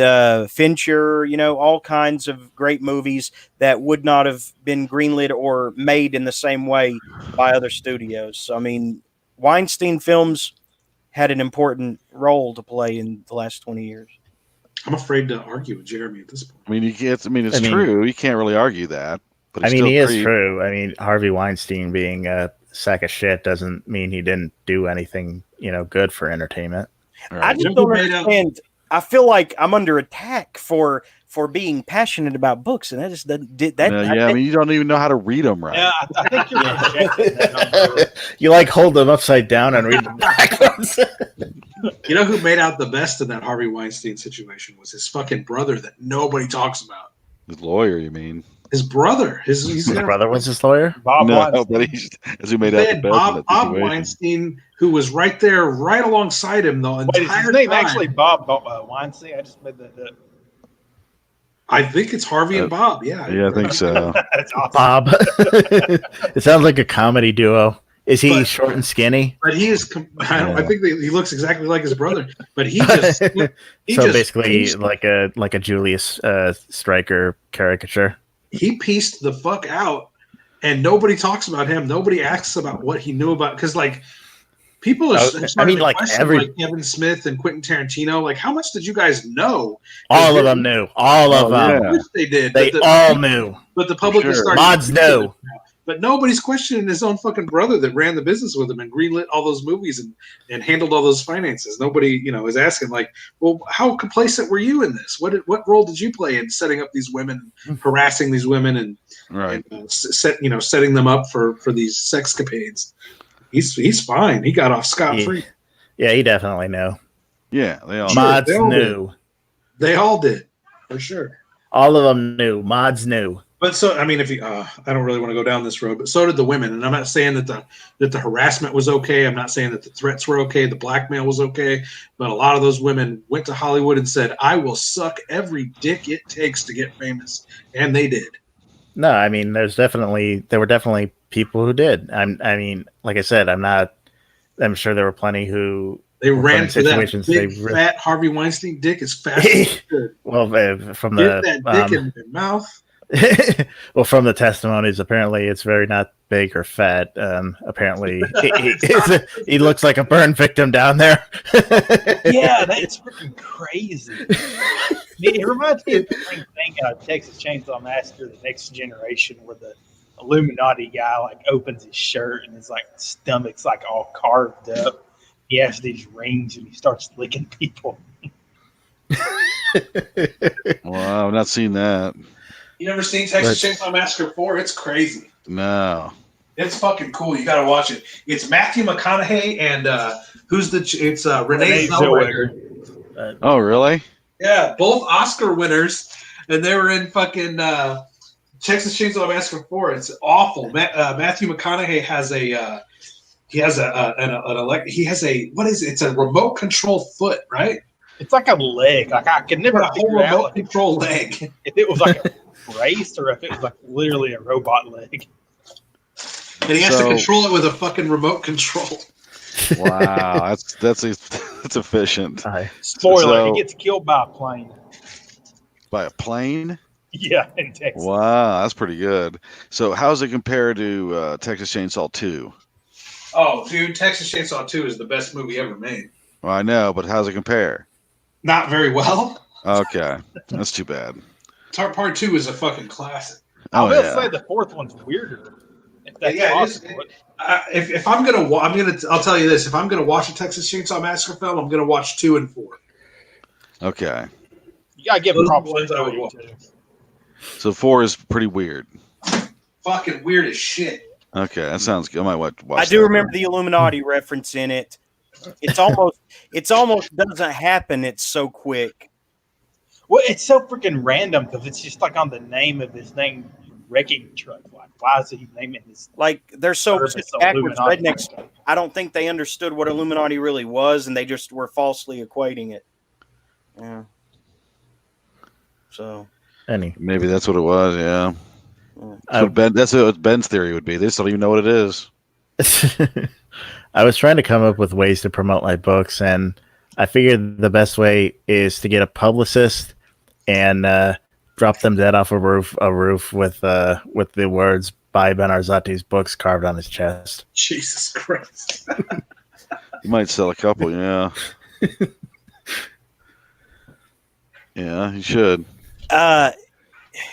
Fincher, all kinds of great movies that would not have been greenlit or made in the same way by other studios. So, I mean, Weinstein films had an important role to play in the last 20 years. I'm afraid to argue with Jeremy at this point. I mean, it's true. You can't really argue that. But he is true. I mean, Harvey Weinstein being a sack of shit doesn't mean he didn't do anything, good for entertainment. Right. I just don't understand. I feel like I'm under attack for being passionate about books, and that just doesn't. I mean, you don't even know how to read them right. Yeah, I think you're projecting that. You like hold them upside down and read them backwards. You know who made out the best in that Harvey Weinstein situation was his fucking brother that nobody talks about. His lawyer, you mean? His brother. His brother was his lawyer? Bob Weinstein. But that's who made out the best. Bob Weinstein, who was right there, right alongside him the entire Wait, is his name time. actually Bob Weinstein? I just made that up. I think it's Harvey and Bob. Yeah. Yeah, I think so. That's awesome. Bob. It sounds like a comedy duo. Is he short and skinny? But he is. I think that he looks exactly like his brother. But he just. Basically, like a Julius Stryker caricature. He pieced the fuck out, and nobody talks about him. Nobody asks about what he knew about, because people are. Like Kevin Smith and Quentin Tarantino. Like, how much did you guys know? All of them knew. All of them. Of course they did. They all knew. But the public is starting. Mods know. But nobody's questioning his own fucking brother that ran the business with him and greenlit all those movies and handled all those finances. Nobody, is asking well, how complacent were you in this? What role did you play in setting up these women, harassing these women, and setting them up for these sexcapades? He's fine. He got off scot-free. Yeah, he definitely knew. Yeah, they all Mods knew. They all did, for sure. All of them knew. Mods knew. But so, I mean, if you, I don't really want to go down this road, but so did the women. And I'm not saying that the harassment was okay. I'm not saying that the threats were okay. The blackmail was okay. But a lot of those women went to Hollywood and said, I will suck every dick it takes to get famous. And they did. No, I mean, there were definitely people who did. I mean, like I said, I'm sure there were plenty who. They ran for that big, fat Harvey Weinstein dick as fast as they could. Well, from Get that dick in their mouth. Well, from the testimonies, apparently it's very not big or fat. Apparently, he looks like a burn victim down there. Yeah, that's freaking crazy. It reminds me of the same thing Texas Chainsaw Massacre, The Next Generation, where the Illuminati guy opens his shirt and his stomach's all carved up. He has these rings and he starts licking people. Wow, I've not seen that. You never seen Texas Chainsaw Massacre 4? It's crazy. No. It's fucking cool. You got to watch it. It's Matthew McConaughey and it's Renee Zellweger. Oh, really? Yeah, both Oscar winners, and they were in fucking Texas Chainsaw Massacre 4. It's awful. Matthew McConaughey has it's a remote control foot, right? It's like a leg. I could never figure out remote control leg. If it was a brace or if it was literally a robot leg. And he has to control it with a fucking remote control. Wow, that's efficient. Spoiler: he gets killed by a plane. By a plane? Yeah, in Texas. Wow, that's pretty good. So, how does it compare to Texas Chainsaw 2? Oh, dude, Texas Chainsaw 2 is the best movie ever made. Well, I know, but how does it compare? Not very well. Okay, that's too bad. Part 2 is a fucking classic. I will say the fourth one's weirder. If that's possible. If I'm gonna, I'll tell you this: if I'm gonna watch a Texas Chainsaw Massacre film, I'm gonna watch 2 and 4. Okay. You gotta give props to I would watch. So 4 is pretty weird. Fucking weird as shit. Okay, that sounds good. I might watch. I do remember the Illuminati reference in it. It's almost doesn't happen. It's so quick. Well, it's so freaking random because it's just on the name of this thing, wrecking truck. Why is he naming this? They're so backwards rednecks. I don't think they understood what Illuminati really was, and they just were falsely equating it. Yeah. So. Maybe that's what it was. Yeah. That's what Ben's theory would be. They just don't even know what it is. I was trying to come up with ways to promote my books, and I figured the best way is to get a publicist and drop them dead off a roof with the words "Buy Ben Arzati's books" carved on his chest. Jesus Christ! You might sell a couple, yeah. Yeah, you should.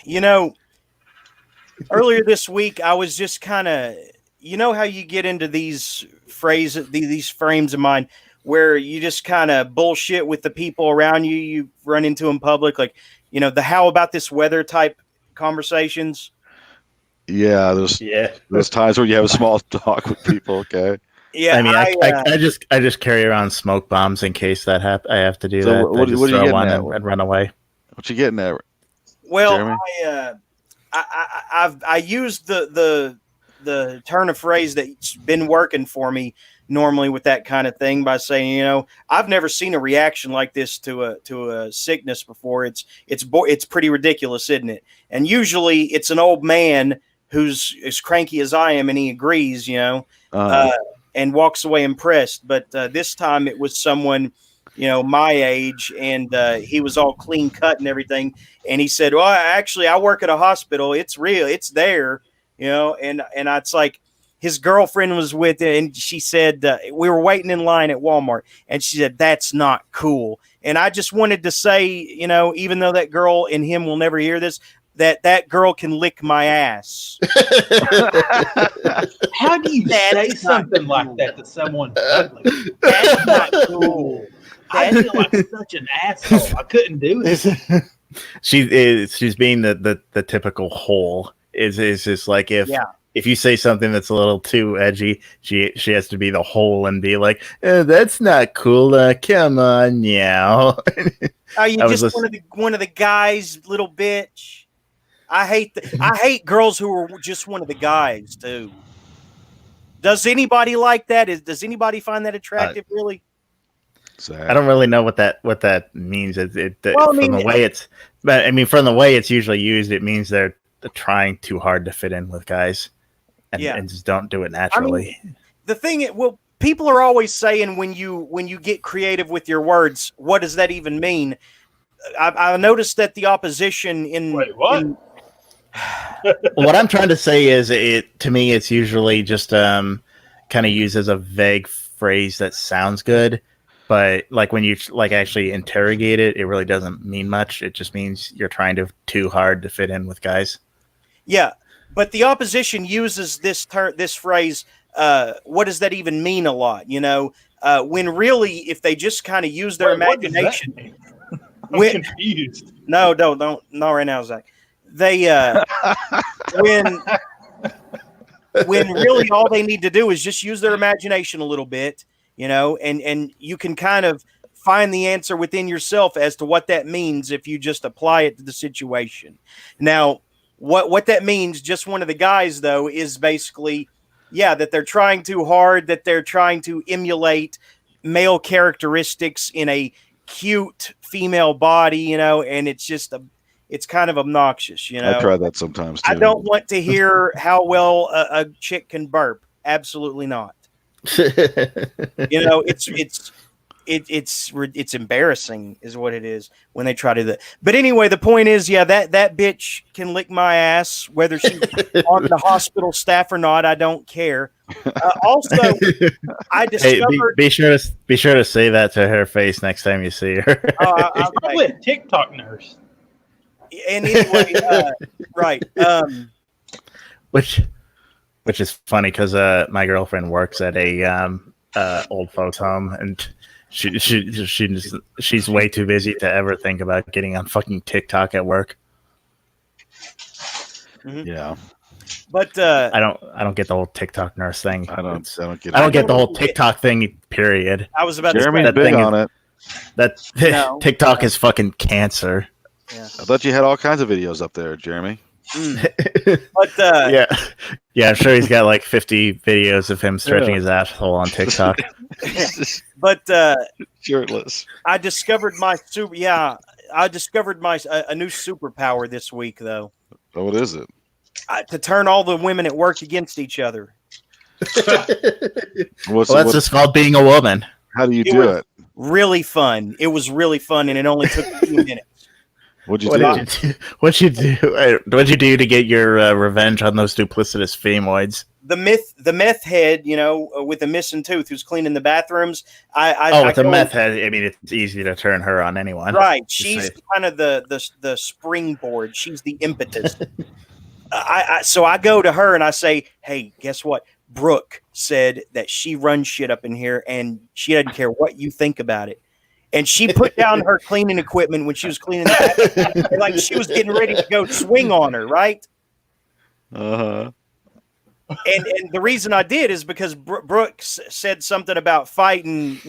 You know, earlier this week, I was just kind of, you know, how you get into these phrases, these frames of mind, where you just kind of bullshit with the people around you. You run into in public, like, you know, the "how about this weather" type conversations. Yeah, those times where you have a small talk with people. Okay. Yeah, I mean, I just carry around smoke bombs in case that I have to do So that. what I just are you throw getting one at? and run away. What you getting at? Well, Jeremy? I used the turn of phrase that's been working for me normally with that kind of thing by saying, you know, I've never seen a reaction like this to a sickness before. It's pretty ridiculous, isn't it? And usually it's an old man who's as cranky as I am, and he agrees, you know, and walks away impressed. But this time it was someone, you know, my age, and he was all clean cut and everything. And he said, "Well, actually, I work at a hospital. It's real. It's there." You know, and it's like his girlfriend was with it, and she said we were waiting in line at Walmart, and she said, "That's not cool." And I just wanted to say, you know, even though that girl and him will never hear this, that girl can lick my ass. How do you say something like that to someone ugly? That's not cool. I feel like such an asshole. I couldn't do it. She's being the typical hole. Is just like if you say something that's a little too edgy, she has to be the hole and be like, "That's not cool. Come on now." Are you just one of the guys, little bitch? I hate girls who are just one of the guys too. Does anybody like that? Does anybody find that attractive? Really? I don't really know what that means. From the way it's usually used, it means they're trying too hard to fit in with guys, and just don't do it naturally. I mean, the thing, people are always saying when you get creative with your words, what does that even mean? I noticed that the opposition in what I'm trying to say is, to me, it's usually just kind of used as a vague phrase that sounds good. But like when you actually interrogate it, it really doesn't mean much. It just means you're trying too hard to fit in with guys. Yeah, but the opposition uses this phrase. What does that even mean? A lot, you know. When really, if they just kind of use their imagination. I'm confused. No, don't right now, Zach. They when really all they need to do is just use their imagination a little bit. You know, and you can kind of find the answer within yourself as to what that means if you just apply it to the situation. Now, what that means, just one of the guys, though, is basically, that they're trying too hard, that they're trying to emulate male characteristics in a cute female body, you know, and it's kind of obnoxious, you know. I try that sometimes, too. I don't want to hear how well a chick can burp. Absolutely not. You know, it's embarrassing is what it is when they try to do that. But anyway, the point is, that bitch can lick my ass, whether she's on the hospital staff or not. I don't care. Also, I discovered. Be sure to say that to her face next time you see her. She's probably a TikTok nurse. And anyway, right. Which is funny because my girlfriend works at a old folks home, and she's way too busy to ever think about getting on fucking TikTok at work. Mm-hmm. Yeah, but I don't get the whole TikTok nurse thing. I don't get the whole TikTok thing. Period. I was about Jeremy's to say big on it. That TikTok is fucking cancer. Yeah. I thought you had all kinds of videos up there, Jeremy. But yeah, I'm sure he's got like 50 videos of him stretching his asshole on TikTok. But shirtless. I discovered my a new superpower this week, though. Oh, what is it? To turn all the women at work against each other. That's just called being a woman. How do you do it? Really fun. It was really fun, and it only took a few minutes. What'd you do? What'd you do to get your revenge on those duplicitous femoids? The meth head, with the missing tooth, who's cleaning the bathrooms. With the meth head, I mean, it's easy to turn her on anyone. Right. She's kind of the springboard. She's the impetus. So I go to her and I say, hey, guess what? Brooke said that she runs shit up in here and she doesn't care what you think about it. And she put down her cleaning equipment when she was cleaning the bathroom, like she was getting ready to go swing on her, right? Uh-huh. And the reason I did is because Brooke said something about fighting,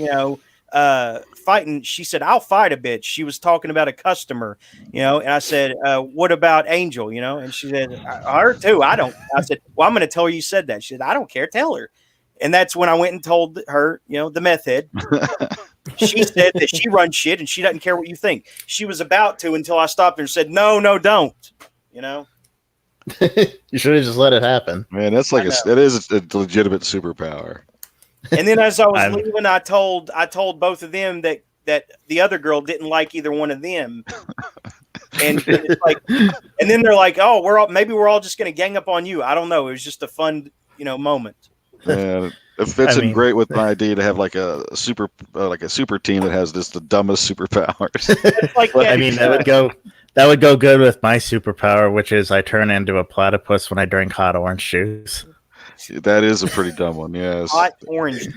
fighting. She said, I'll fight a bitch. She was talking about a customer, and I said, what about Angel, and she said, her too. I said, well, I'm going to tell her you said that. She said, I don't care. Tell her. And that's when I went and told her, the meth head. She said that she runs shit and she doesn't care what you think. She was about to until I stopped her and said, no, don't, You should have just let it happen. Man, that's like that is a legitimate superpower. And then as I was leaving, I told both of them that the other girl didn't like either one of them. And it's like, and then they're like, oh, maybe we're all just going to gang up on you. I don't know. It was just a fun, moment. Yeah, it fits in great with my idea to have like a super team that has just the dumbest superpowers. Like that would go good with my superpower, which is I turn into a platypus when I drink hot orange juice. That is a pretty dumb one. Yes, hot orange.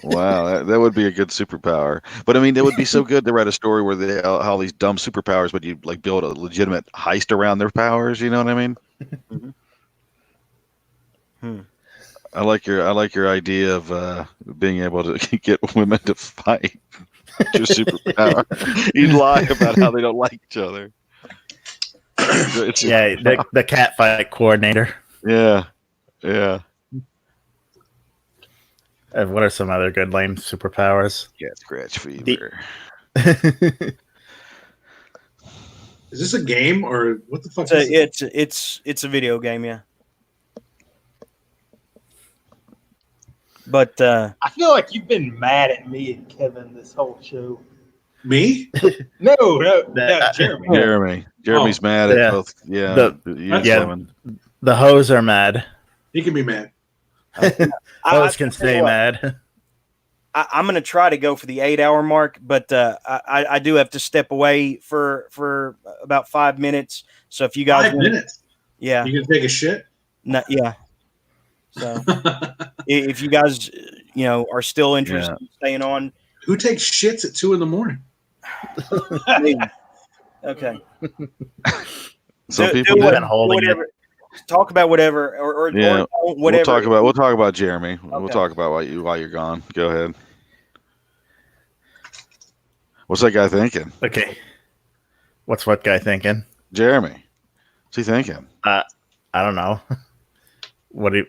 Wow, that would be a good superpower. But I mean, it would be so good to write a story where they all these dumb superpowers, but you like build a legitimate heist around their powers. You know what I mean? I like your idea of being able to get women to fight. Your superpower. You'd lie about how they don't like each other. The cat fight coordinator. Yeah. What are some other good lame superpowers? Cat scratch fever. Is this a game or what the fuck? It's a video game, yeah. But I feel like you've been mad at me and Kevin this whole show. Me? No, Jeremy. Jeremy's mad at both. Yeah, the hoes are mad. He can be mad. Hoes can stay mad. I'm going to try to go for the 8-hour mark, but I do have to step away for about 5 minutes. So if you guys 5 minutes, yeah, you can take a shit. No, yeah. So if you guys, are still interested in staying on, who takes shits at 2 a.m? Okay. Some people have been holding it. Talk about whatever, or whatever. We'll talk about Jeremy. Okay. We'll talk about while you're gone. Go ahead. What's that guy thinking? Okay. What's what guy thinking? Jeremy. What's he thinking? I don't know. What are you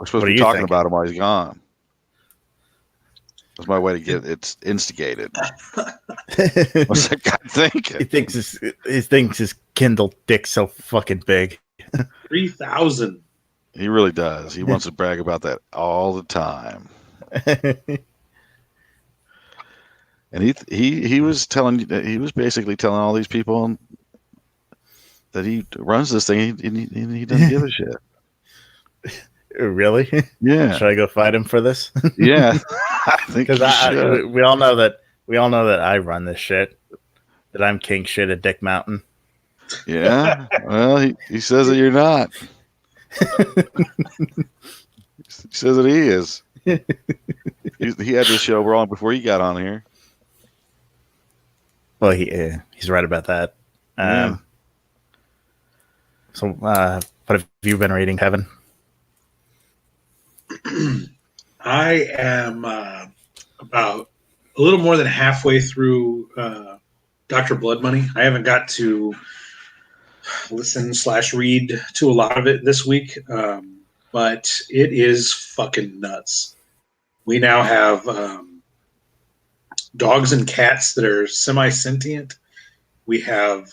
supposed to be talking about him while he's gone? That's my way to get it instigated. What's that guy thinking? He thinks his Kindle dick's so fucking big. 3,000. He really does. He wants to brag about that all the time. And he was basically telling all these people that he runs this thing and he doesn't give a shit. Really? Yeah. Should I go fight him for this? Yeah. I think because we all know that I run this shit. That I'm king shit at Dick Mountain. Yeah. Well, he says that you're not. He says that he is. He had this show wrong before you got on here. Well, he's right about that. Yeah. So, what have you been reading, Kevin? I am about a little more than halfway through Dr. Blood Money. I haven't got to listen/read to a lot of it this week, but it is fucking nuts. We now have dogs and cats that are semi-sentient. We have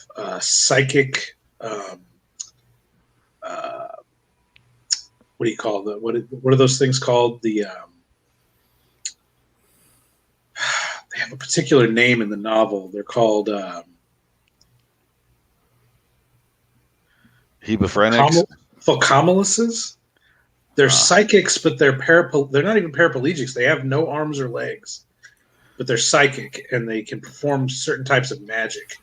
what do you call the what are those things called? The they have a particular name in the novel. They're called Hebephrenics. Phocomoluses. They're psychics, but they're not even paraplegics. They have no arms or legs, but they're psychic and they can perform certain types of magic.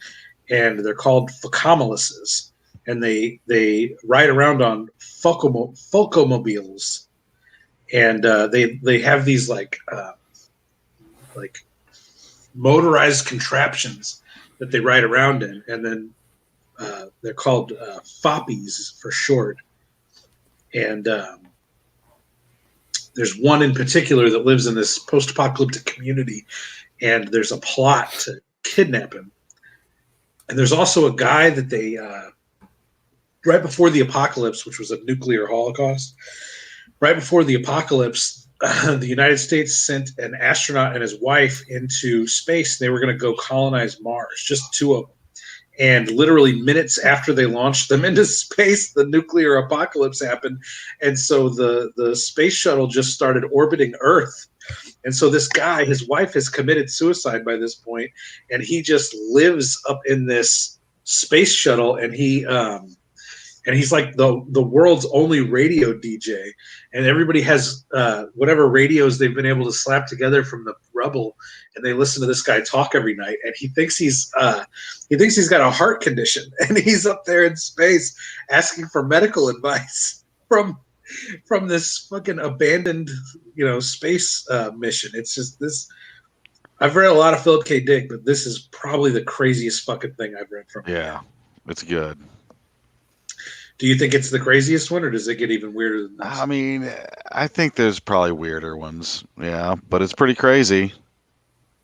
And they're called phocomoluses. And they ride around on Phocomobiles. And they have these like motorized contraptions that they ride around in, and then they're called foppies for short. And there's one in particular that lives in this post-apocalyptic community, and there's a plot to kidnap him. And there's also a guy that they right before the apocalypse, which was a nuclear holocaust, right before the apocalypse, the United States sent an astronaut and his wife into space. They were going to go colonize Mars, just two of them. And literally minutes after they launched them into space, the nuclear apocalypse happened. And so the space shuttle just started orbiting Earth. And so this guy, his wife has committed suicide by this point, and he just lives up in this space shuttle, and he's like the world's only radio DJ, and everybody has whatever radios they've been able to slap together from the rubble, and they listen to this guy talk every night. And he thinks he's got a heart condition, and he's up there in space asking for medical advice from this fucking abandoned space mission. It's just this. I've read a lot of Philip K. Dick, but this is probably the craziest fucking thing I've read from him. Yeah, it's good. Do you think it's the craziest one, or does it get even weirder than this? I mean, I think there's probably weirder ones. Yeah, but it's pretty crazy.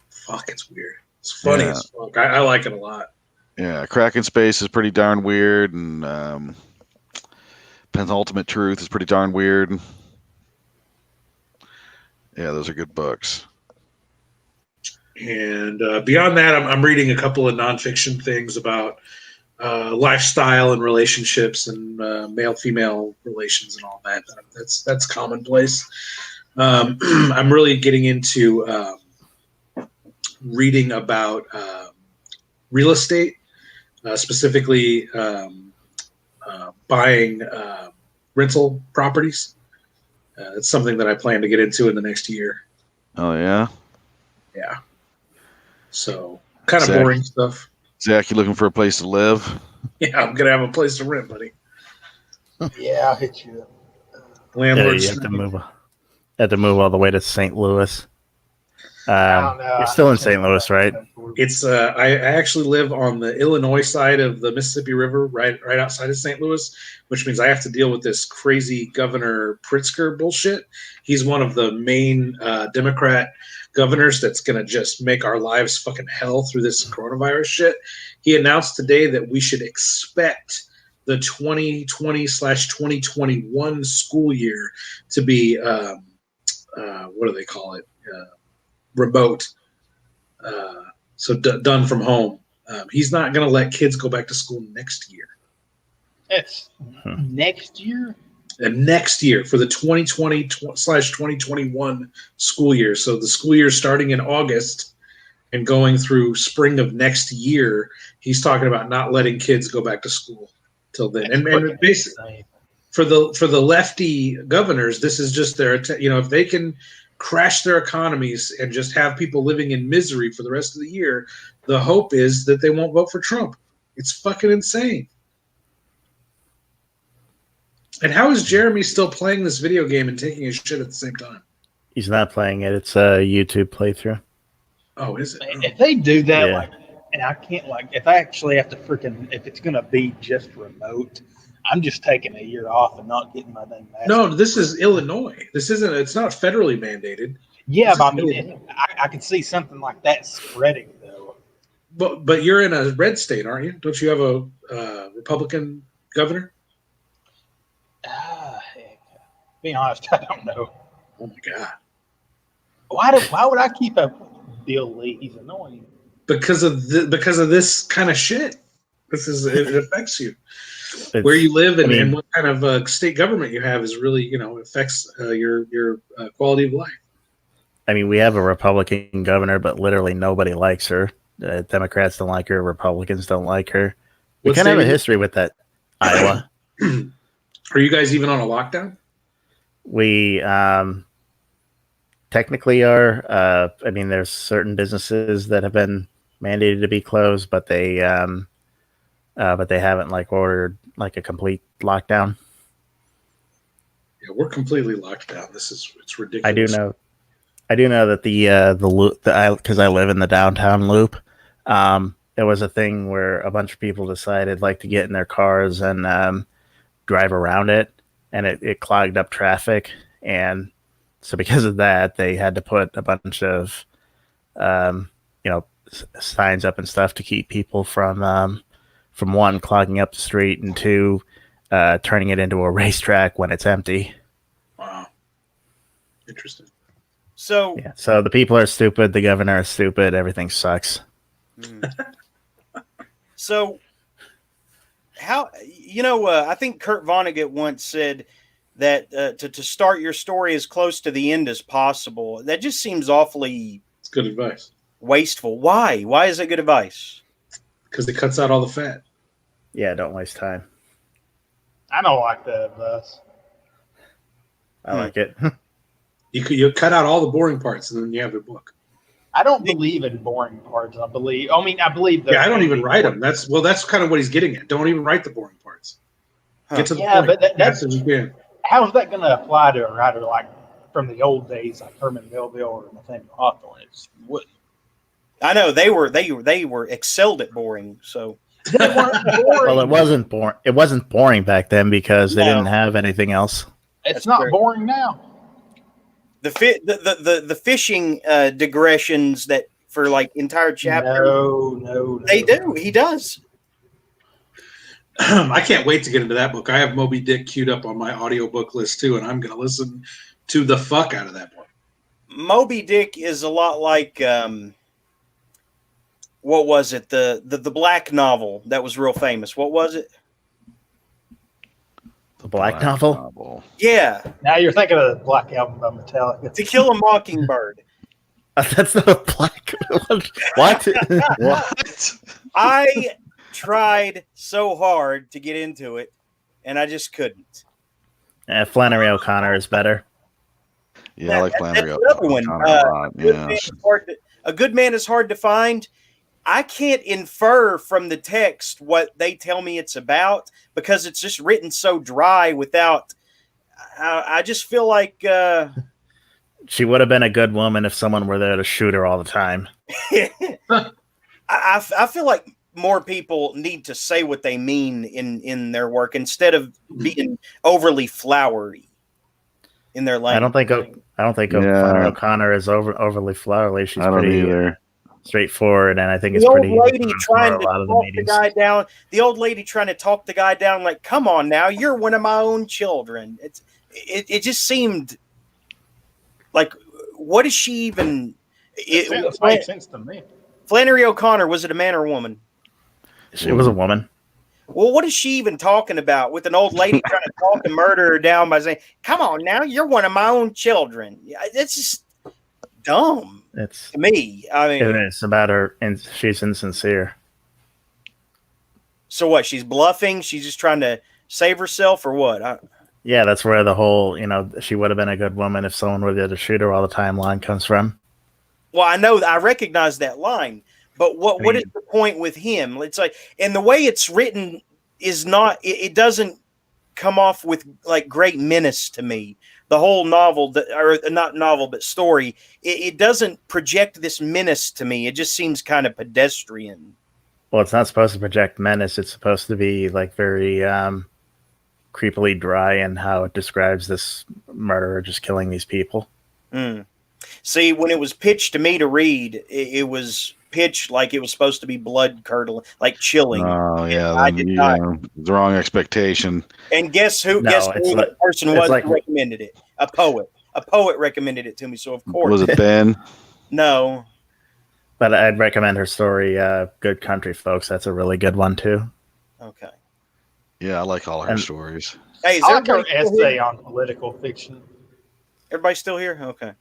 Fuck, it's weird. It's funny as fuck. I like it a lot. Yeah, Kraken Space is pretty darn weird, and Penultimate Truth is pretty darn weird. Yeah, those are good books. And beyond that, I'm reading a couple of nonfiction things about lifestyle and relationships and male-female relations and all that. That's commonplace. I'm really getting into reading about real estate, specifically buying rental properties. It's something that I plan to get into in the next year. Oh, yeah? Yeah. So, kind of boring stuff. Zach, you looking for a place to live? Yeah, I'm going to have a place to rent, buddy. Yeah, I'll hit you up. Landlords. You have to move all the way to St. Louis. You're still in St. Louis, right? It's I actually live on the Illinois side of the Mississippi River, right outside of St. Louis, which means I have to deal with this crazy Governor Pritzker bullshit. He's one of the main Democrat governors that's going to just make our lives fucking hell through this coronavirus shit. He announced today that we should expect the 2020/2021 school year to be what do they call it? Remote. So done from home. He's not going to let kids go back to school next year. It's next year? And next year for the 2020/2021 school year. So the school year starting in August and going through spring of next year, he's talking about not letting kids go back to school till then. And basically, for the lefty governors, this is just their, if they can crash their economies and just have people living in misery for the rest of the year, the hope is that they won't vote for Trump. It's fucking insane. And how is Jeremy still playing this video game and taking his shit at the same time? He's not playing it. It's a YouTube playthrough. Oh, is it? If they do that, and I can't, if I actually have to if it's going to be just remote, I'm just taking a year off and not getting my dang mask. No, this is Illinois. It's not federally mandated. Yeah, but I mean, I can see something like that spreading, though. But you're in a red state, aren't you? Don't you have a Republican governor? Heck. Being honest, I don't know. Oh my God. Why would I keep up with Bill Lee? He's annoying. Because of this kind of shit. It affects you. Where you live and what kind of state government you have is really, affects your quality of life. I mean, we have a Republican governor, but literally nobody likes her. Democrats don't like her. Republicans don't like her. We kind of have a history with that. Iowa. Are you guys even on a lockdown? We technically are. I mean, there's certain businesses that have been mandated to be closed, but they haven't ordered like a complete lockdown. Yeah, we're completely locked down. It's ridiculous. I do know that because I live in the downtown loop. There was a thing where a bunch of people decided to get in their cars and drive around it, and it clogged up traffic. And so because of that, they had to put a bunch of signs up and stuff to keep people from one, clogging up the street, and two, turning it into a racetrack when it's empty. Wow. Interesting. So the people are stupid, the governor is stupid, everything sucks. So how I think Kurt Vonnegut once said that to start your story as close to the end as possible. That just seems awfully It's good advice. Wasteful. Why? Why is it good advice? Because it cuts out all the fat. Yeah, don't waste time. I don't like that advice. I like it. You cut out all the boring parts, and then you have a book. I don't believe in boring parts. I believe that. Yeah, I don't even write them. That's kind of what he's getting at. Don't even write the boring parts. Get to the point. But that's yeah. How is that going to apply to a writer like from the old days, like Herman Melville or Nathaniel Hawthorne? It just wouldn't. I know they were excelled at boring. So they weren't boring. Well, it wasn't boring. It wasn't boring back then because they didn't have anything else. It's not boring now. The fishing digressions that for entire chapters. No. They do. He does. I can't wait to get into that book. I have Moby Dick queued up on my audiobook list too, and I'm going to listen to the fuck out of that book. Moby Dick is a lot like what was it? The black novel that was real famous. What was it? The black novel? Yeah. Now you're thinking of the Black Album by Metallica. To Kill a Mockingbird. That's not a black. What? What? I tried so hard to get into it, and I just couldn't. Flannery O'Connor is better. Yeah, I like Flannery That's another one. O'Connor. A good man is hard to find. I can't infer from the text what they tell me it's about because it's just written so dry without. I just feel like she would have been a good woman if someone were there to shoot her all the time. I feel like more people need to say what they mean in their work instead of being overly flowery in their language. I don't think O'Connor is overly flowery. She's pretty straightforward, and I think it's pretty. The old lady trying to talk the guy down. The old lady trying to talk the guy down, like, "Come on now, you're one of my own children." It just seemed like, what is she even? It makes sense to me. Flannery O'Connor, was it a man or a woman? It was a woman. Well, what is she even talking about with an old lady trying to talk and murder her down by saying, "Come on now, you're one of my own children"? It's just dumb. It's to me. I mean, it's about her, and she's insincere. So what? She's bluffing. She's just trying to save herself, or what? Yeah, that's where the whole, she would have been a good woman if someone were there to shoot her all the time line comes from. Well, I recognize that line, but what is the point with him? It's like, and the way it's written is not. It doesn't come off with great menace to me. The whole novel, or not novel, but story, it doesn't project this menace to me. It just seems kind of pedestrian. Well, it's not supposed to project menace. It's supposed to be very creepily dry in how it describes this murderer just killing these people. See, when it was pitched to me to read, it was pitched like it was supposed to be blood curdling, like chilling. Oh yeah, I did not. The wrong expectation. And guess who? The person was who recommended it? A poet. A poet recommended it to me. So of course, was it Ben? No, but I'd recommend her story, "Good Country Folks." That's a really good one too. Okay. Yeah, I like all her stories. Hey, is I like her everybody still essay here? on political fiction. Everybody still here? Okay.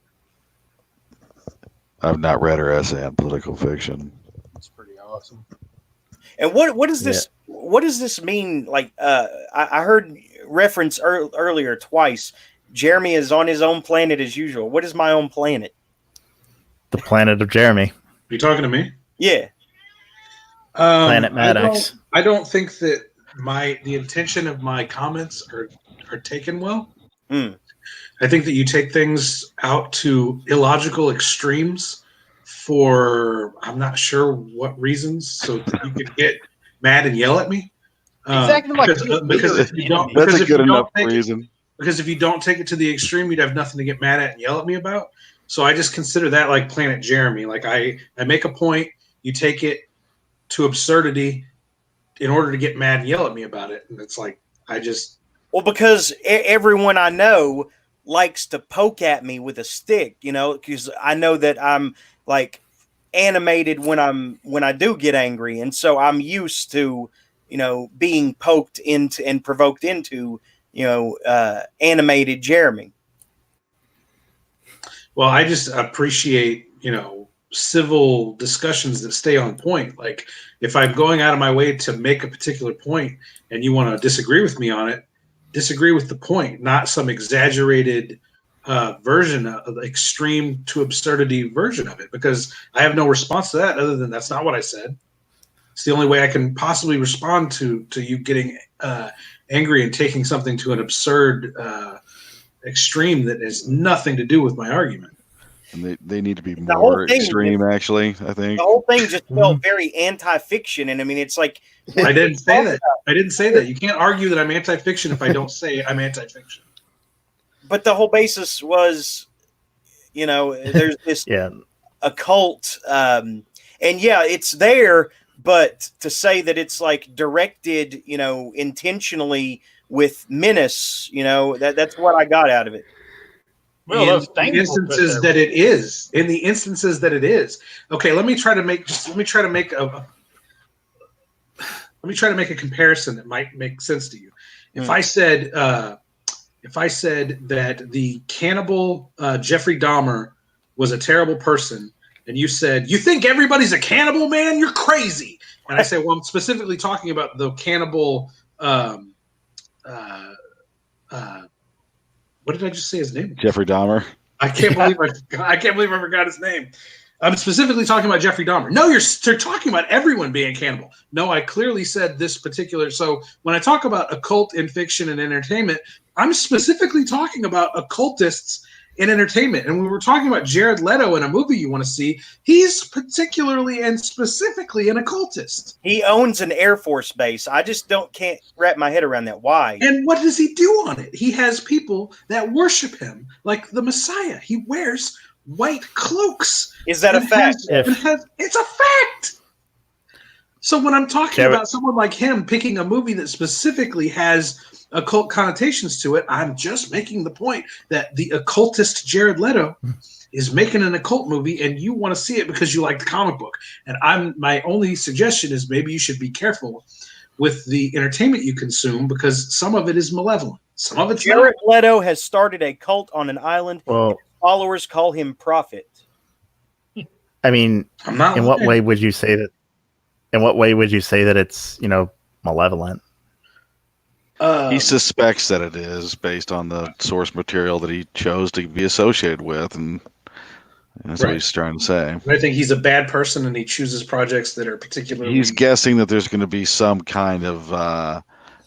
I've not read her essay on political fiction. That's pretty awesome. And what does this what does this mean? Like I heard reference earlier twice. Jeremy is on his own planet as usual. What is my own planet? The planet of Jeremy. Are you talking to me? Yeah. Planet Maddox. I don't think that the intention of my comments are taken well. I think that you take things out to illogical extremes for I'm not sure what reasons, so that you could get mad and yell at me. Exactly like because if you don't, That's because a if you good don't enough take it- reason. because if you don't take it to the extreme, you'd have nothing to get mad at and yell at me about. So I just consider that like Planet Jeremy. Like I make a point, you take it to absurdity in order to get mad and yell at me about it. And it's like, Well, because everyone I know likes to poke at me with a stick, because I know that I'm like animated when I do get angry. And so I'm used to, being poked into and provoked into, animated Jeremy. well, I just appreciate, civil discussions that stay on point. Like if I'm going out of my way to make a particular point and you want to disagree with me on it, disagree with the point, not some exaggerated version of the extreme to absurdity version of it, because I have no response to that other than that's not what I said. It's the only way I can possibly respond to you getting angry and taking something to an absurd extreme that has nothing to do with my argument. And they need to be The whole more thing extreme, actually, I think. The whole thing just felt very anti-fiction. And I mean, it's like, I didn't say that. I didn't say that. You can't argue that I'm anti-fiction if I don't say I'm anti-fiction. but the whole basis was, there's this occult, and it's there, but to say that it's like directed, intentionally with menace, that's what I got out of it. Well, in those the things instances that it is. In the instances that it is. Okay, let me try to make a comparison that might make sense to you. If I said that the cannibal Jeffrey Dahmer was a terrible person, and you said, "You think everybody's a cannibal, man? You're crazy." And I say, "Well, I'm specifically talking about the cannibal what did I just say his name? Jeffrey Dahmer. I can't believe I forgot his name. I'm specifically talking about Jeffrey Dahmer. No, you're talking about everyone being a cannibal. No, I clearly said this particular. So when I talk about occult in fiction and entertainment, I'm specifically talking about occultists in entertainment. And when we're talking about Jared Leto in a movie you want to see, he's particularly and specifically an occultist. He owns an Air Force base. I just can't wrap my head around that. Why? And what does he do on it? He has people that worship him like the Messiah. He wears white cloaks. Is that a fact? It's a fact. So when I'm talking about someone like him picking a movie that specifically has occult connotations to it, I'm just making the point that the occultist Jared Leto is making an occult movie, and you want to see it because you like the comic book. And my only suggestion is maybe you should be careful with the entertainment you consume, because some of it is malevolent. Some of it's Jared Leto has started a cult on an island. Well, and his followers call him Prophet. I mean, in what way would you say that? In what way would you say that it's malevolent? He suspects that it is based on the source material that he chose to be associated with, and that's what he's trying to say. I think he's a bad person, and he chooses projects that are particularly. He's guessing that there's going to be some kind of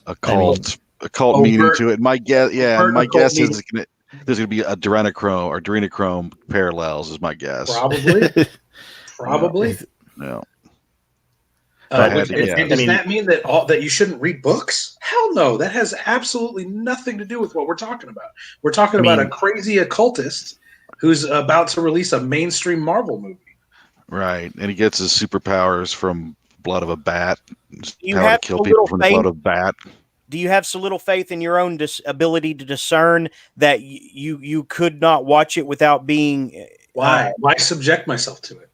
occult meaning to it. My guess, my guess is there's going to be adrenochrome parallels. Is my guess. Probably. No. And does that mean that you shouldn't read books? Hell no. That has absolutely nothing to do with what we're talking about. We're talking about a crazy occultist who's about to release a mainstream Marvel movie. Right, and he gets his superpowers from blood of a bat. You How have to kill so people little from faith. the blood of a bat. Do you have so little faith in your own ability to discern that you could not watch it without being? Why subject myself to it?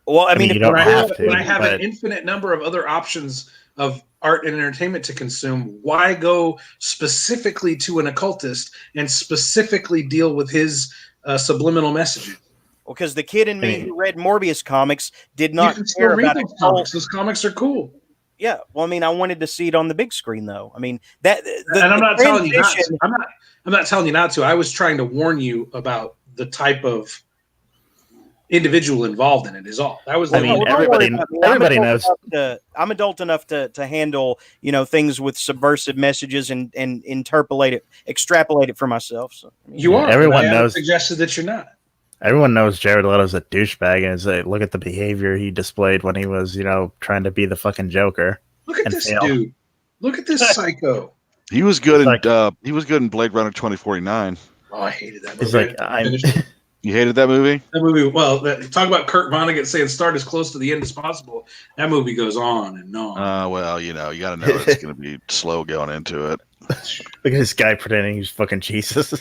Well, I mean, when I have an infinite number of other options of art and entertainment to consume. Why go specifically to an occultist and specifically deal with his subliminal messaging? Well, because the kid in me who read Morbius comics did not You can still care read about those comics. Those comics are cool. Yeah, well, I mean, I wanted to see it on the big screen, though. I mean, that. And I'm not telling you not to. I'm not telling you not to. I was trying to warn you about the type of individual involved in it. Is all. That was. I mean, everybody knows. I'm adult enough to handle things with subversive messages and extrapolate it for myself. So you are. Everyone I knows. Suggested that you're not. Everyone knows Jared Leto's a douchebag, and it's like, look at the behavior he displayed when he was, trying to be the fucking Joker. Look at this dude. Look at this psycho. He was good in Blade Runner 2049. Oh, I hated that movie. He's like, You hated that movie? That movie. Well, talk about Kurt Vonnegut saying start as close to the end as possible. That movie goes on and on. Well, you got to know it's going to be slow going into it. Look at this guy pretending he's fucking Jesus.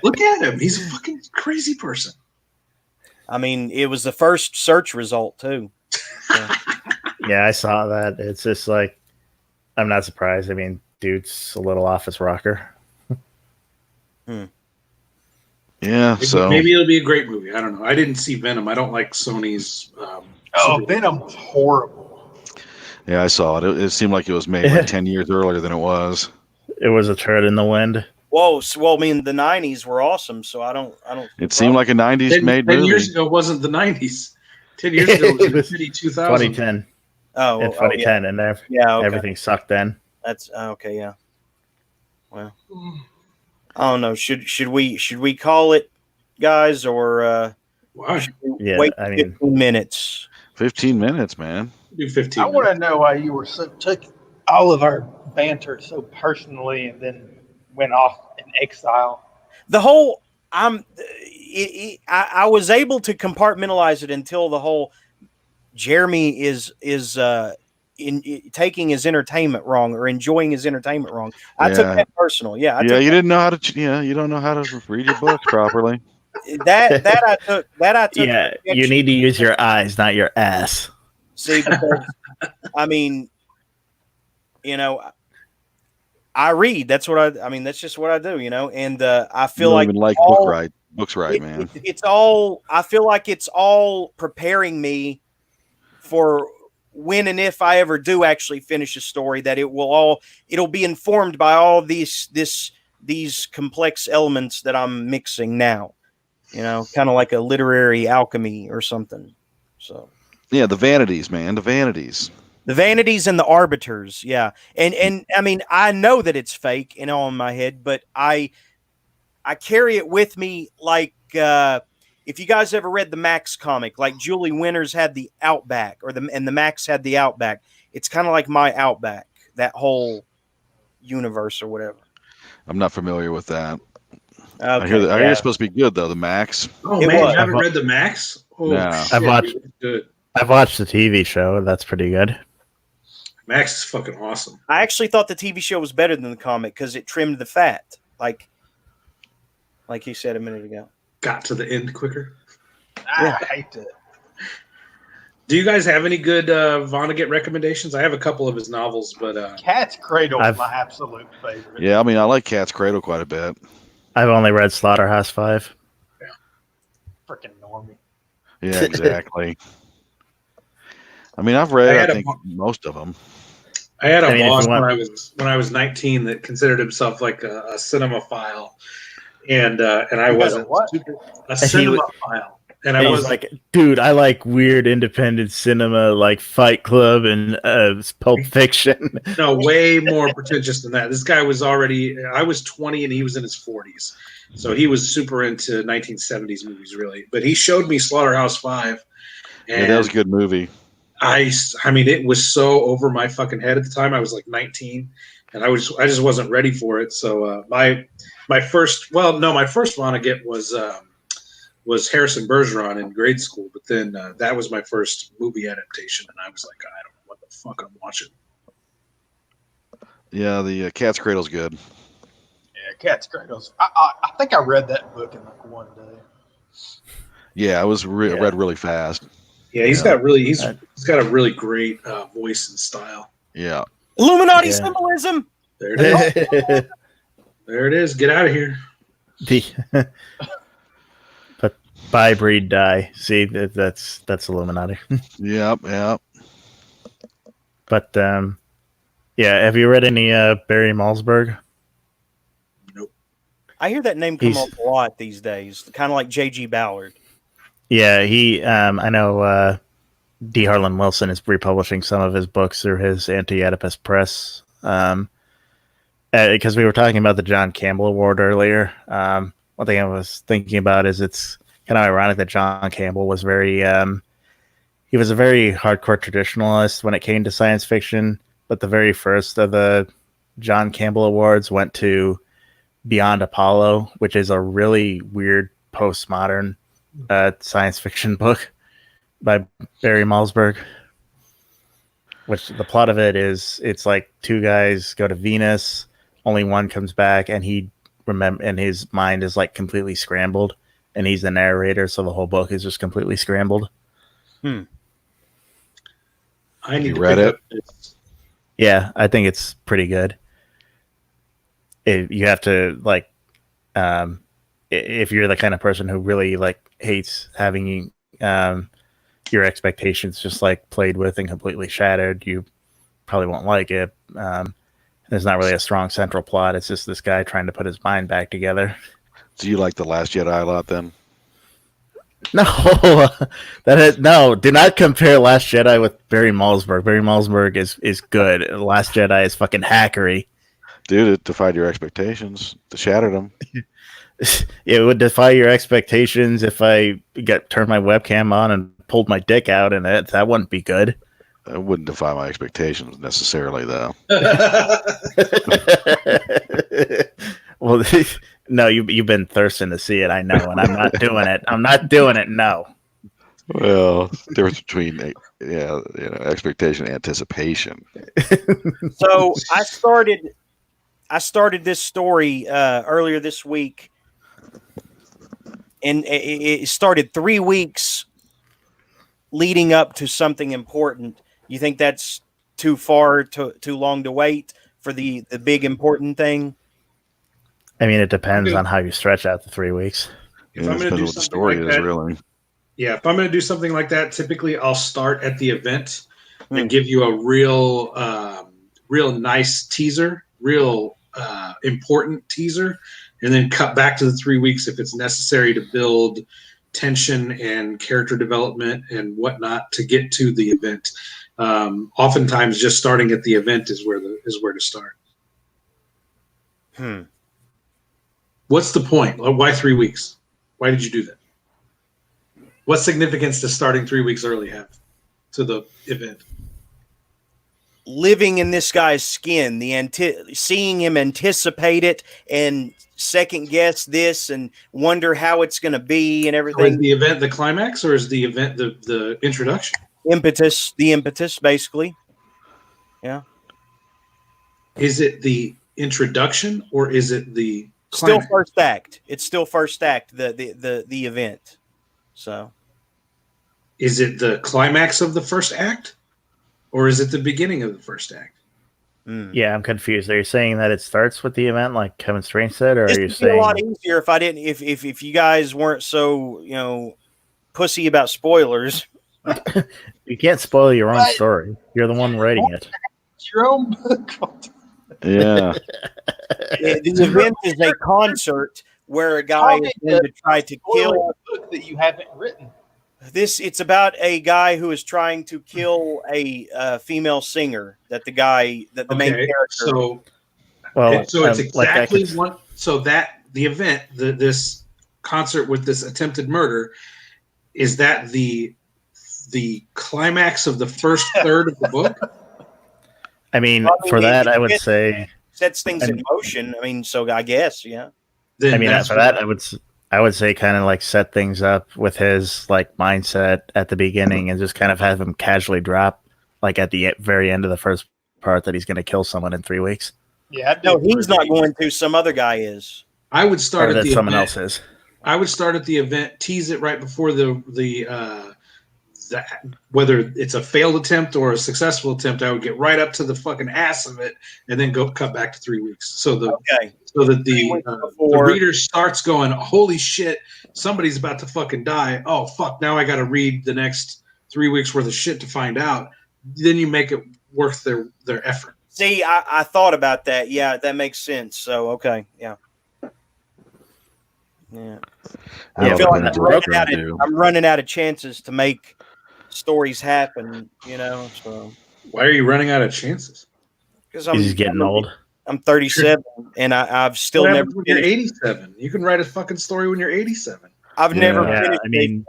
Look at him. He's a fucking crazy person. I mean, it was the first search result, too. Yeah, I saw that. It's just like, I'm not surprised. I mean, dude's a little off his rocker. Yeah, so maybe it'll be a great movie. I don't know. I didn't see Venom. I don't like Sony's. Venom was horrible. Yeah, I saw it. It seemed like it was made like 10 years earlier than it was. It was a turd in the wind. Whoa! Well, I mean, the '90s were awesome, so I don't. It seemed like a '90s made movie. 10 years ago wasn't the '90s. 10 years ago it was 2000. 2010. Oh, in 2010, and everything sucked then. That's okay. Yeah. Well, I don't know. Should we call it, guys, or why? Wait 15 minutes. 15 minutes, man. Do 15. I want to know why you were took all of our banter so personally, and then went off in exile. The whole I was able to compartmentalize it until the whole Jeremy is taking his entertainment wrong or enjoying his entertainment wrong. I took that personal. Yeah. You didn't know how to. Yeah, you don't know how to read your books properly. That I took. Yeah, you need to use your eyes, not your ass. See, because, I mean, I read. That's what I mean. That's just what I do, And I feel you don't like even books right, man. It's all. I feel like it's all preparing me for when and if I ever do actually finish a story. That it'll be informed by all these complex elements that I'm mixing now. Kind of like a literary alchemy or something. So. Yeah, the vanities, man. The vanities. The vanities and the arbiters, yeah. And I mean, I know that it's fake and all in my head, but I carry it with me like if you guys ever read the Max comic, like Julie Winters had the Outback and the Max had the Outback. It's kind of like my Outback, that whole universe or whatever. I'm not familiar with that. Okay, I hear it's supposed to be good though, the Max. Oh man, you haven't read the Max? Oh, no. shit, I've watched the TV show. That's pretty good. Max is fucking awesome. I actually thought the TV show was better than the comic because it trimmed the fat, like you said a minute ago. Got to the end quicker. I hate it. Do you guys have any good Vonnegut recommendations? I have a couple of his novels, but Cat's Cradle is my absolute favorite. Yeah, I mean, I like Cat's Cradle quite a bit. I've only read Slaughterhouse 5. Yeah. Freaking normie. Yeah, exactly. I mean, I've read most of them. I had a boss when I was 19 that considered himself like a cinemaphile, and I wasn't a cinemaphile. And I was like, dude, I like weird independent cinema, like Fight Club and Pulp Fiction. No, way more pretentious than that. This guy was I was 20 and he was in his 40s. So he was super into 1970s movies, really. But he showed me Slaughterhouse 5. And yeah, that was a good movie. I mean, it was so over my fucking head at the time. I was like 19 and I just wasn't ready for it. So my first Vonnegut was Harrison Bergeron in grade school, but then that was my first movie adaptation, and I was like, I don't know what the fuck I'm watching. Yeah, the Cat's Cradle's good. Yeah, Cat's Cradle's. I think I read that book in like one day. Yeah, it was read really fast. Yeah, he's got a really great voice and style. Yeah. Illuminati symbolism. There it is. There it is. Get out of here. But buy, breed, die. See, that's Illuminati. Yep. But yeah, have you read any Barry Malzberg? I hear that name come up a lot these days, kind of like J.G. Ballard. Yeah, I know D. Harlan Wilson is republishing some of his books through his Anti-Oedipus Press. Because we were talking about the John Campbell Award earlier. One thing I was thinking about is it's kind of ironic that John Campbell was he was a very hardcore traditionalist when it came to science fiction, but the very first of the John Campbell Awards went to Beyond Apollo, which is a really weird postmodern science fiction book by Barry Malzberg. Which the plot of it is, it's like two guys go to Venus, only one comes back, and and his mind is like completely scrambled, and he's the narrator, so the whole book is just completely scrambled. I need to read pick it. up this. Yeah, I think it's pretty good. You have to like, if you're the kind of person who really like hates having your expectations just like played with and completely shattered, you probably won't like it. There's not really a strong central plot. It's just this guy trying to put his mind back together. Do you like The Last Jedi a lot then? No, do not compare Last Jedi with Barry Malzberg. Barry Malzberg is good. The Last Jedi is fucking hackery. Dude, it defied your expectations. It shattered them. It would defy your expectations if I turned my webcam on and pulled my dick out in it. That wouldn't be good. It wouldn't defy my expectations necessarily, though. Well, no, you've been thirsting to see it, I know, and I'm not doing it. I'm not doing it. No. Well, difference between expectation and anticipation. So I started this story earlier this week, and it started 3 weeks leading up to something important. You think that's too long to wait for the big important thing? I mean, it depends on how you stretch out the 3 weeks. If I'm going to do something like that, really. Yeah, if I'm going to do something like that, typically I'll start at the event and give you a real nice teaser, real important teaser, and then cut back to the 3 weeks if it's necessary to build tension and character development and whatnot to get to the event. Oftentimes, just starting at the event is where to start. What's the point? Why 3 weeks? Why did you do that? What significance does starting 3 weeks early have to the event? Living in this guy's skin, seeing him anticipate it and second guess this and wonder how it's going to be and everything. So is the event the climax, or is the event the introduction? The impetus, basically. Yeah. Is it the introduction, or is it the climax? Still first act? It's still first act. The event. So. Is it the climax of the first act, or is it the beginning of the first act? Yeah, I'm confused. Are you saying that it starts with the event, like Kevin Strange said, or are you saying a lot easier if I didn't? If you guys weren't so pussy about spoilers. You can't spoil your own story. You're the one writing it. Your own book. Yeah. The event is a concert where a guy is going to try to kill a book that you haven't written. It's about a guy who is trying to kill a female singer that the main character. So it's exactly one. So that the event, this concert with this attempted murder, is that the climax of the first third of the book? I mean, for that, I would say sets things in motion. I mean, so I guess, yeah. I mean, for that, I would say kind of like set things up with his like mindset at the beginning and just kind of have him casually drop like at the very end of the first part that he's going to kill someone in 3 weeks. Yeah, no, he's not going to. Some other guy is. I would start at the someone event. else is. I would start at the event, tease it right before the whether it's a failed attempt or a successful attempt, I would get right up to the fucking ass of it and then go cut back to 3 weeks. So that the reader starts going, holy shit, somebody's about to fucking die. Oh fuck, now I got to read the next 3 weeks worth of shit to find out. Then you make it worth their effort. See, I thought about that. Yeah, that makes sense. So okay, yeah. I feel like I'm running out of chances to make stories happen, so why are you running out of chances? Because he's getting old. I'm 37 and I've still never when you're 87. You can write a fucking story when you're 87. I've never finished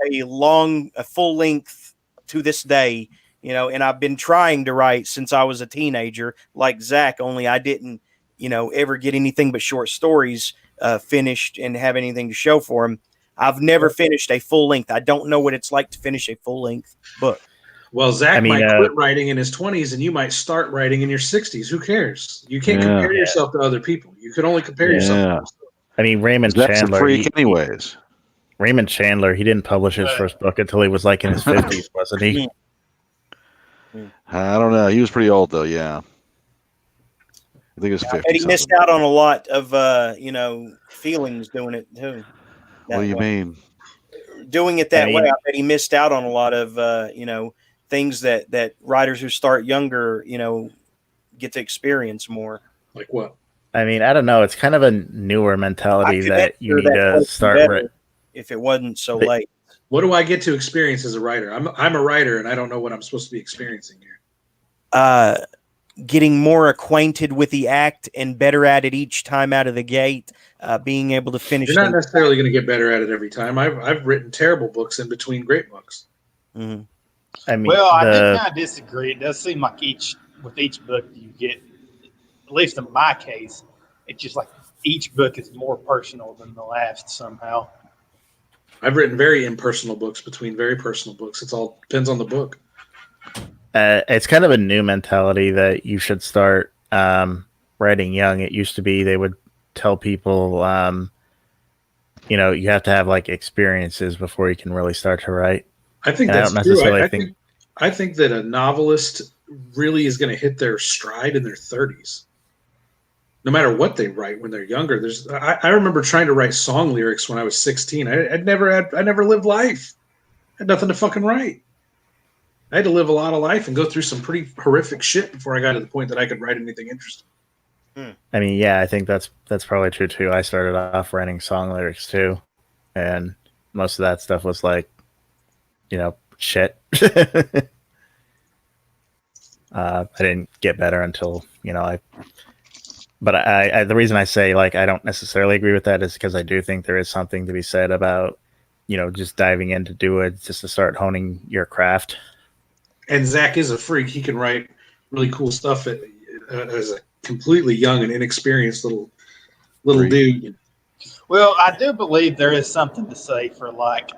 a full length to this day, and I've been trying to write since I was a teenager, like Zach, only I didn't, ever get anything but short stories finished and have anything to show for him. I've never finished a full length. I don't know what it's like to finish a full length book. Well, Zach might quit writing in his 20s, and you might start writing in your 60s. Who cares? You can't compare yourself to other people. You can only compare yourself to yourself. I mean, Raymond Zach's Chandler. a freak anyways. Raymond Chandler, he didn't publish his first book until he was like in his 50s, wasn't he? I don't know. He was pretty old, though, yeah. I think it was 50. But he missed out on a lot of, feelings doing it, too. What do you mean? Doing it that way, I bet he missed out on a lot of, things that writers who start younger, get to experience more. Like what? I mean, I don't know. It's kind of a newer mentality that you need to start. If it wasn't so late. What do I get to experience as a writer? I'm a writer, and I don't know what I'm supposed to be experiencing here. Getting more acquainted with the act and better at it each time out of the gate. Being able to finish. You're not necessarily going to get better at it every time. I've written terrible books in between great books. Mm-hmm. I mean, I do kind of disagree. It does seem like with each book you get, at least in my case, it's just like each book is more personal than the last somehow. I've written very impersonal books between very personal books. It all depends on the book. It's kind of a new mentality that you should start writing young. It used to be they would tell people, you have to have like experiences before you can really start to write. I think that's true. I think that a novelist really is going to hit their stride in their 30s. No matter what they write when they're younger. I remember trying to write song lyrics when I was 16. I never lived life. I had nothing to fucking write. I had to live a lot of life and go through some pretty horrific shit before I got to the point that I could write anything interesting. I mean, yeah, I think that's probably true too. I started off writing song lyrics too, and most of that stuff was like, shit. I didn't get better until But the reason I say like I don't necessarily agree with that is because I do think there is something to be said about just diving in to do it, just to start honing your craft. And Zach is a freak. He can write really cool stuff as a completely young and inexperienced little dude. Well, I do believe there is something to say for like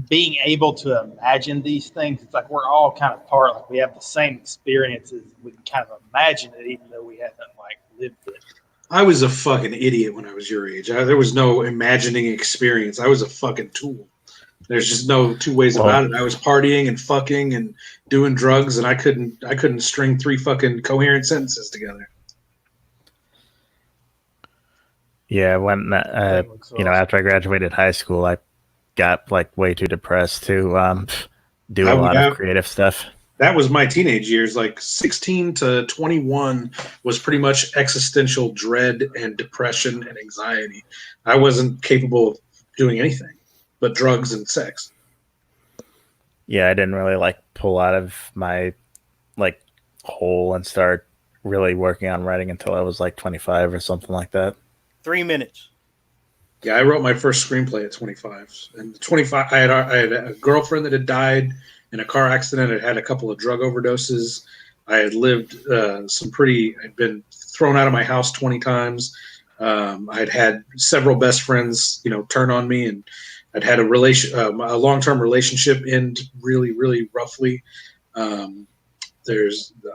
being able to imagine these things. It's like we're all kind of like we have the same experiences. We can kind of imagine it, even though we haven't like lived it. I was a fucking idiot when I was your age. There was no imagining experience. I was a fucking tool. There's just no two ways about it. I was partying and fucking and doing drugs, and I couldn't string 3 fucking coherent sentences together. Yeah, when after I graduated high school, I got like way too depressed to do a lot of creative stuff. That was my teenage years. Like 16 to 21 was pretty much existential dread and depression and anxiety. I wasn't capable of doing anything but drugs and sex. Yeah, I didn't really like pull out of my like hole and start really working on writing until I was like 25 or something like that. 3 minutes. Yeah, I wrote my first screenplay at 25. And 25, I had a girlfriend that had died in a car accident. I'd had a couple of drug overdoses. I had lived I'd been thrown out of my house 20 times. I'd had several best friends, turn on me, and I'd had a long-term relationship end really, really roughly. I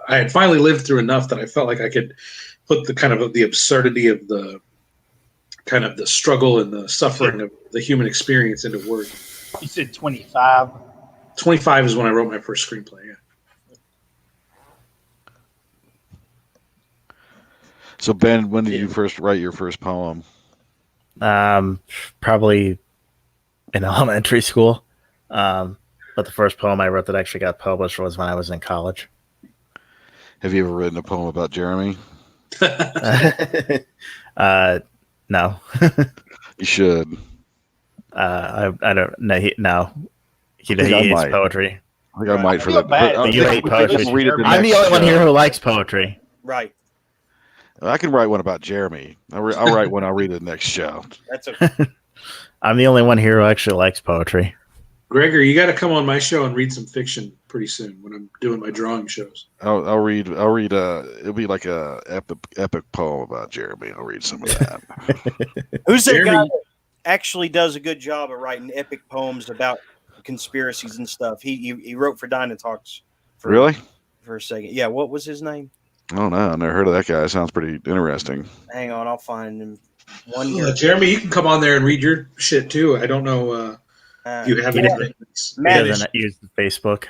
had finally lived through enough that I felt like I could put the kind of the absurdity of the kind of the struggle and the suffering of the human experience into words. You said 25. 25 is when I wrote my first screenplay. Yeah. So Ben, when did you first write your first poem? Probably in elementary school. But the first poem I wrote that actually got published was when I was in college. Have you ever written a poem about Jeremy? No. You should. I don't know. He I think I hates might. poetry. I think I might for that. But, You hate poetry. I'm the only one here who likes poetry. Right. I can write one about Jeremy. I'll write one. I'll read it next show. That's okay. I'm the only one here who actually likes poetry. Gregor, you got to come on my show and read some fiction pretty soon when I'm doing my drawing shows. I'll read. It'll be like a epic poem about Jeremy. I'll read some of that. Who's that Jeremy- guy that actually does a good job of writing epic poems about conspiracies and stuff? He wrote for Dynatalks. Really? For a second. Yeah, what was his name? I don't know. I never heard of that guy. Sounds pretty interesting. Hang on, I'll find him. Jeremy, you can come on there and read your shit too. I don't know if you have anything. He doesn't use Facebook.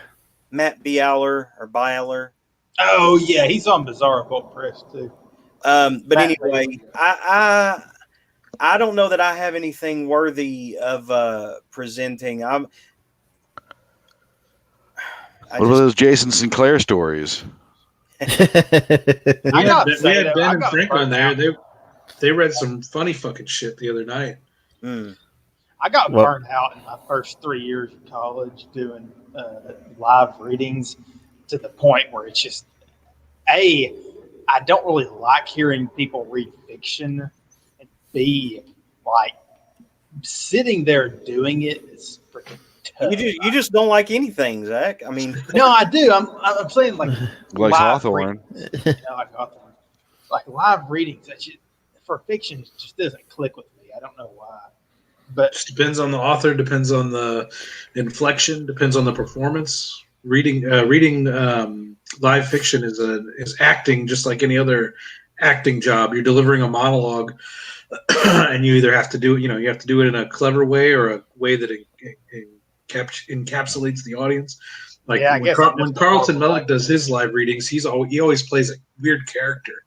Matt Bialer or Bialer. Oh yeah, he's on Bizarre Occult Press too. But Matt anyway, I don't know that I have anything worthy of presenting. What about those Jason Sinclair stories? We had Ben and Frank on there. They read some funny fucking shit the other night. I got burned out in my first 3 years of college doing live readings to the point where it's just, I don't really like hearing people read fiction, and B, like sitting there doing it is freaking tough. You just don't like anything, Zach. I mean, No, I do. I'm saying like Like live Hawthorne. readings. Like Hawthorne. Like live readings, that shit, for fiction, it just doesn't click with me. I don't know why. But Just depends on the author, depends on the inflection, depends on the performance. Reading live fiction is acting just like any other acting job. You're delivering a monologue, and you either have to do it, you have to do it in a clever way or a way that encapsulates the audience. Like Yeah, I guess I'm when just Carlton a horrible Mellick does his live readings, he always plays a weird character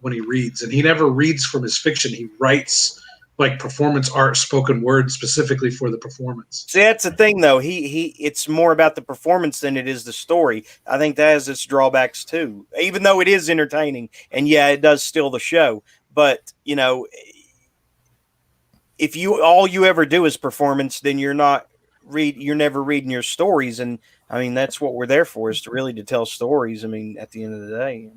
when he reads, and he never reads from his fiction. He writes like performance art, spoken word specifically for the performance. see, that's the thing, though. It's more about the performance than it is the story. I think that has its drawbacks too, even though it is entertaining, and yeah, it does steal the show. But if all you ever do is performance, then you're never reading your stories. And I mean, that's what we're there for, is to tell stories. I mean, at the end of the day,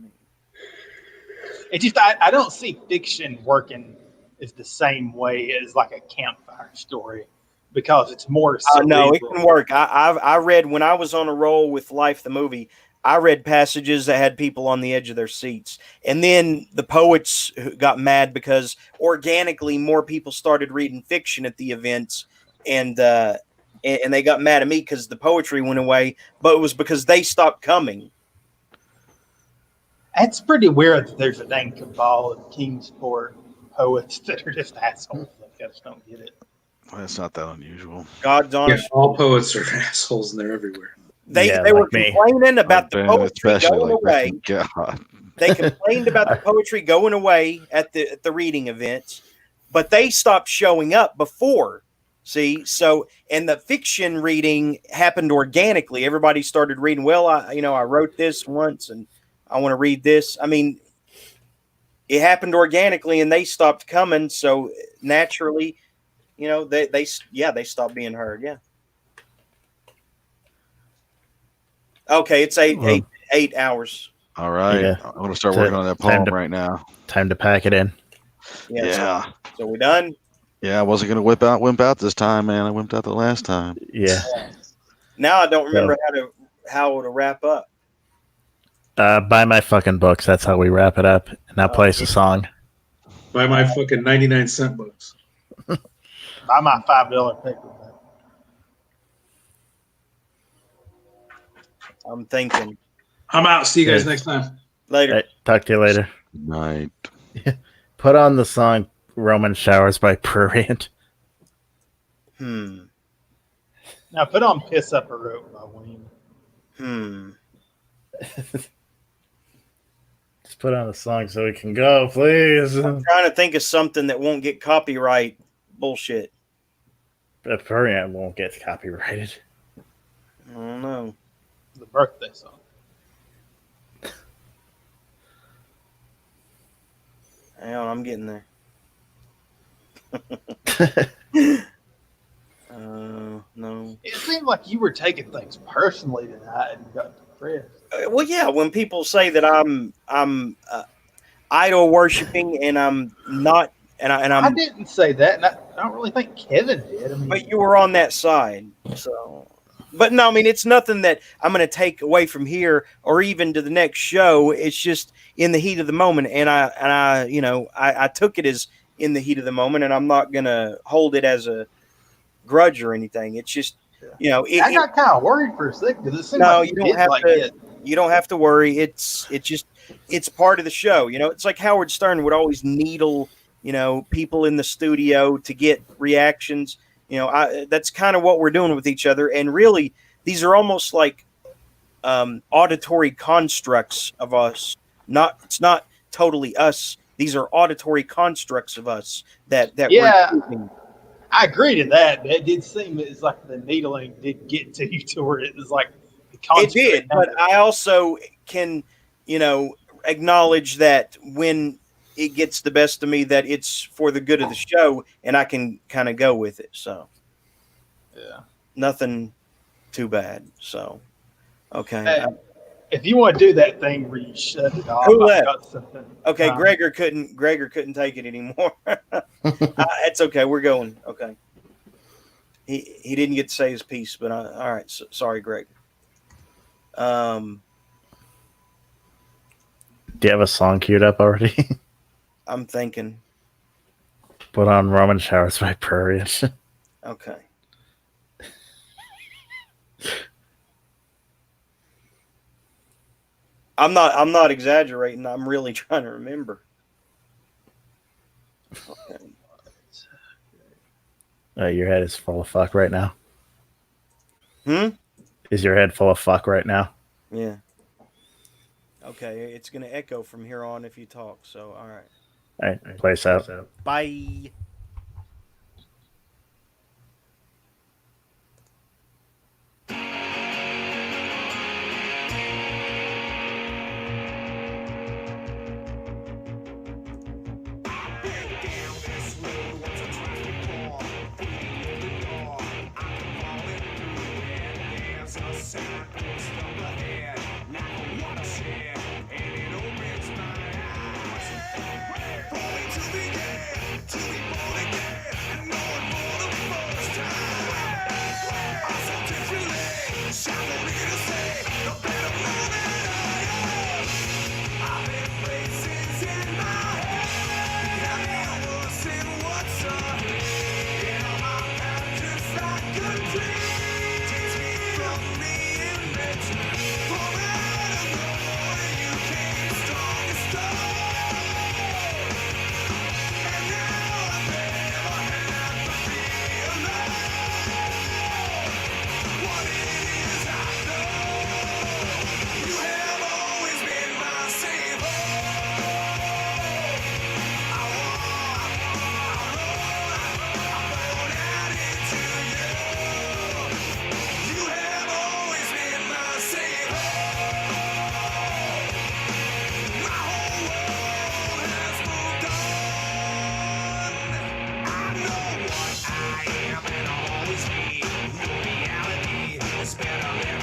it just, I don't see fiction working is the same way as like a campfire story, because it's more no, it cerebral. can work. I read, when I was on a roll with Life the movie, I read passages that had people on the edge of their seats, and then the poets got mad because organically more people started reading fiction at the events, and they got mad at me because the poetry went away, but it was because they stopped coming. It's pretty weird that there's a dang cabal of Kingsport poets that are just assholes. I just don't get it. Well, it's not that unusual. God's honest. Yeah, all poets are assholes, and they're everywhere. They were complaining about the poetry especially going away. God. They complained about the poetry going away at the reading events, but they stopped showing up before. See, so, and the fiction reading happened organically. Everybody started reading. Well, I wrote this once, and I want to read this. I mean, it happened organically, and they stopped coming. So naturally, they stopped being heard. Yeah. Okay, it's eight hours. All right. Yeah. I want to start working on that poem right now. Time to pack it in. Yeah. So we're done. Yeah, I wasn't gonna wimp out this time, man. I wimped out the last time. Yeah. Now I don't remember how to wrap up. Buy my fucking books. That's how we wrap it up. And now play us a song. Buy my fucking 99-cent books. Buy my $5 paper. I'm thinking. I'm out. See you guys next time. Later. Right, talk to you later. Night. Put on the song Roman Showers by Prurient. Now put on Piss Up a Rope by Ween. Just put on a song so we can go, please. I'm trying to think of something that won't get copyright bullshit. But Furion won't get copyrighted. I don't know. The birthday song. Hang on, I'm getting there. No. It seemed like you were taking things personally tonight and got depressed. Well, yeah. When people say that I'm idol worshiping and I'm not, I didn't say that, and I don't really think Kevin did. I mean, but you were on that side, so. But no, I mean, it's nothing that I'm going to take away from here or even to the next show. It's just in the heat of the moment, and I took it as in the heat of the moment, and I'm not going to hold it as a grudge or anything. It's just, I got kind of worried for a second because it seemed no, like you don't have like to. it. You don't have to worry. It's part of the show. It's like Howard Stern would always needle, people in the studio to get reactions. That's kind of what we're doing with each other. And really, these are almost like auditory constructs of us. It's not totally us. These are auditory constructs of us that Yeah. we're using. I agree to that. It did seem it's like the needling did get to you to where it was like the It did, but I also can, acknowledge that when it gets the best of me, that it's for the good of the show, and I can kind of go with it. So, yeah, nothing too bad. So, okay. Hey, if you want to do that thing where you shut it off, Who I've left? got something. Okay, Gregor couldn't take it anymore. It's okay. We're going. Okay. He didn't get to say his piece, but all right. So, sorry, Greg. Do you have a song queued up already? I'm thinking. Put on Roman Showers by Prairie. Okay. I'm not exaggerating. I'm really trying to remember. Okay. Your head is full of fuck right now. Is your head full of fuck right now? Yeah. Okay, it's gonna echo from here on if you talk. So, all right. All right, play us out. Bye. Better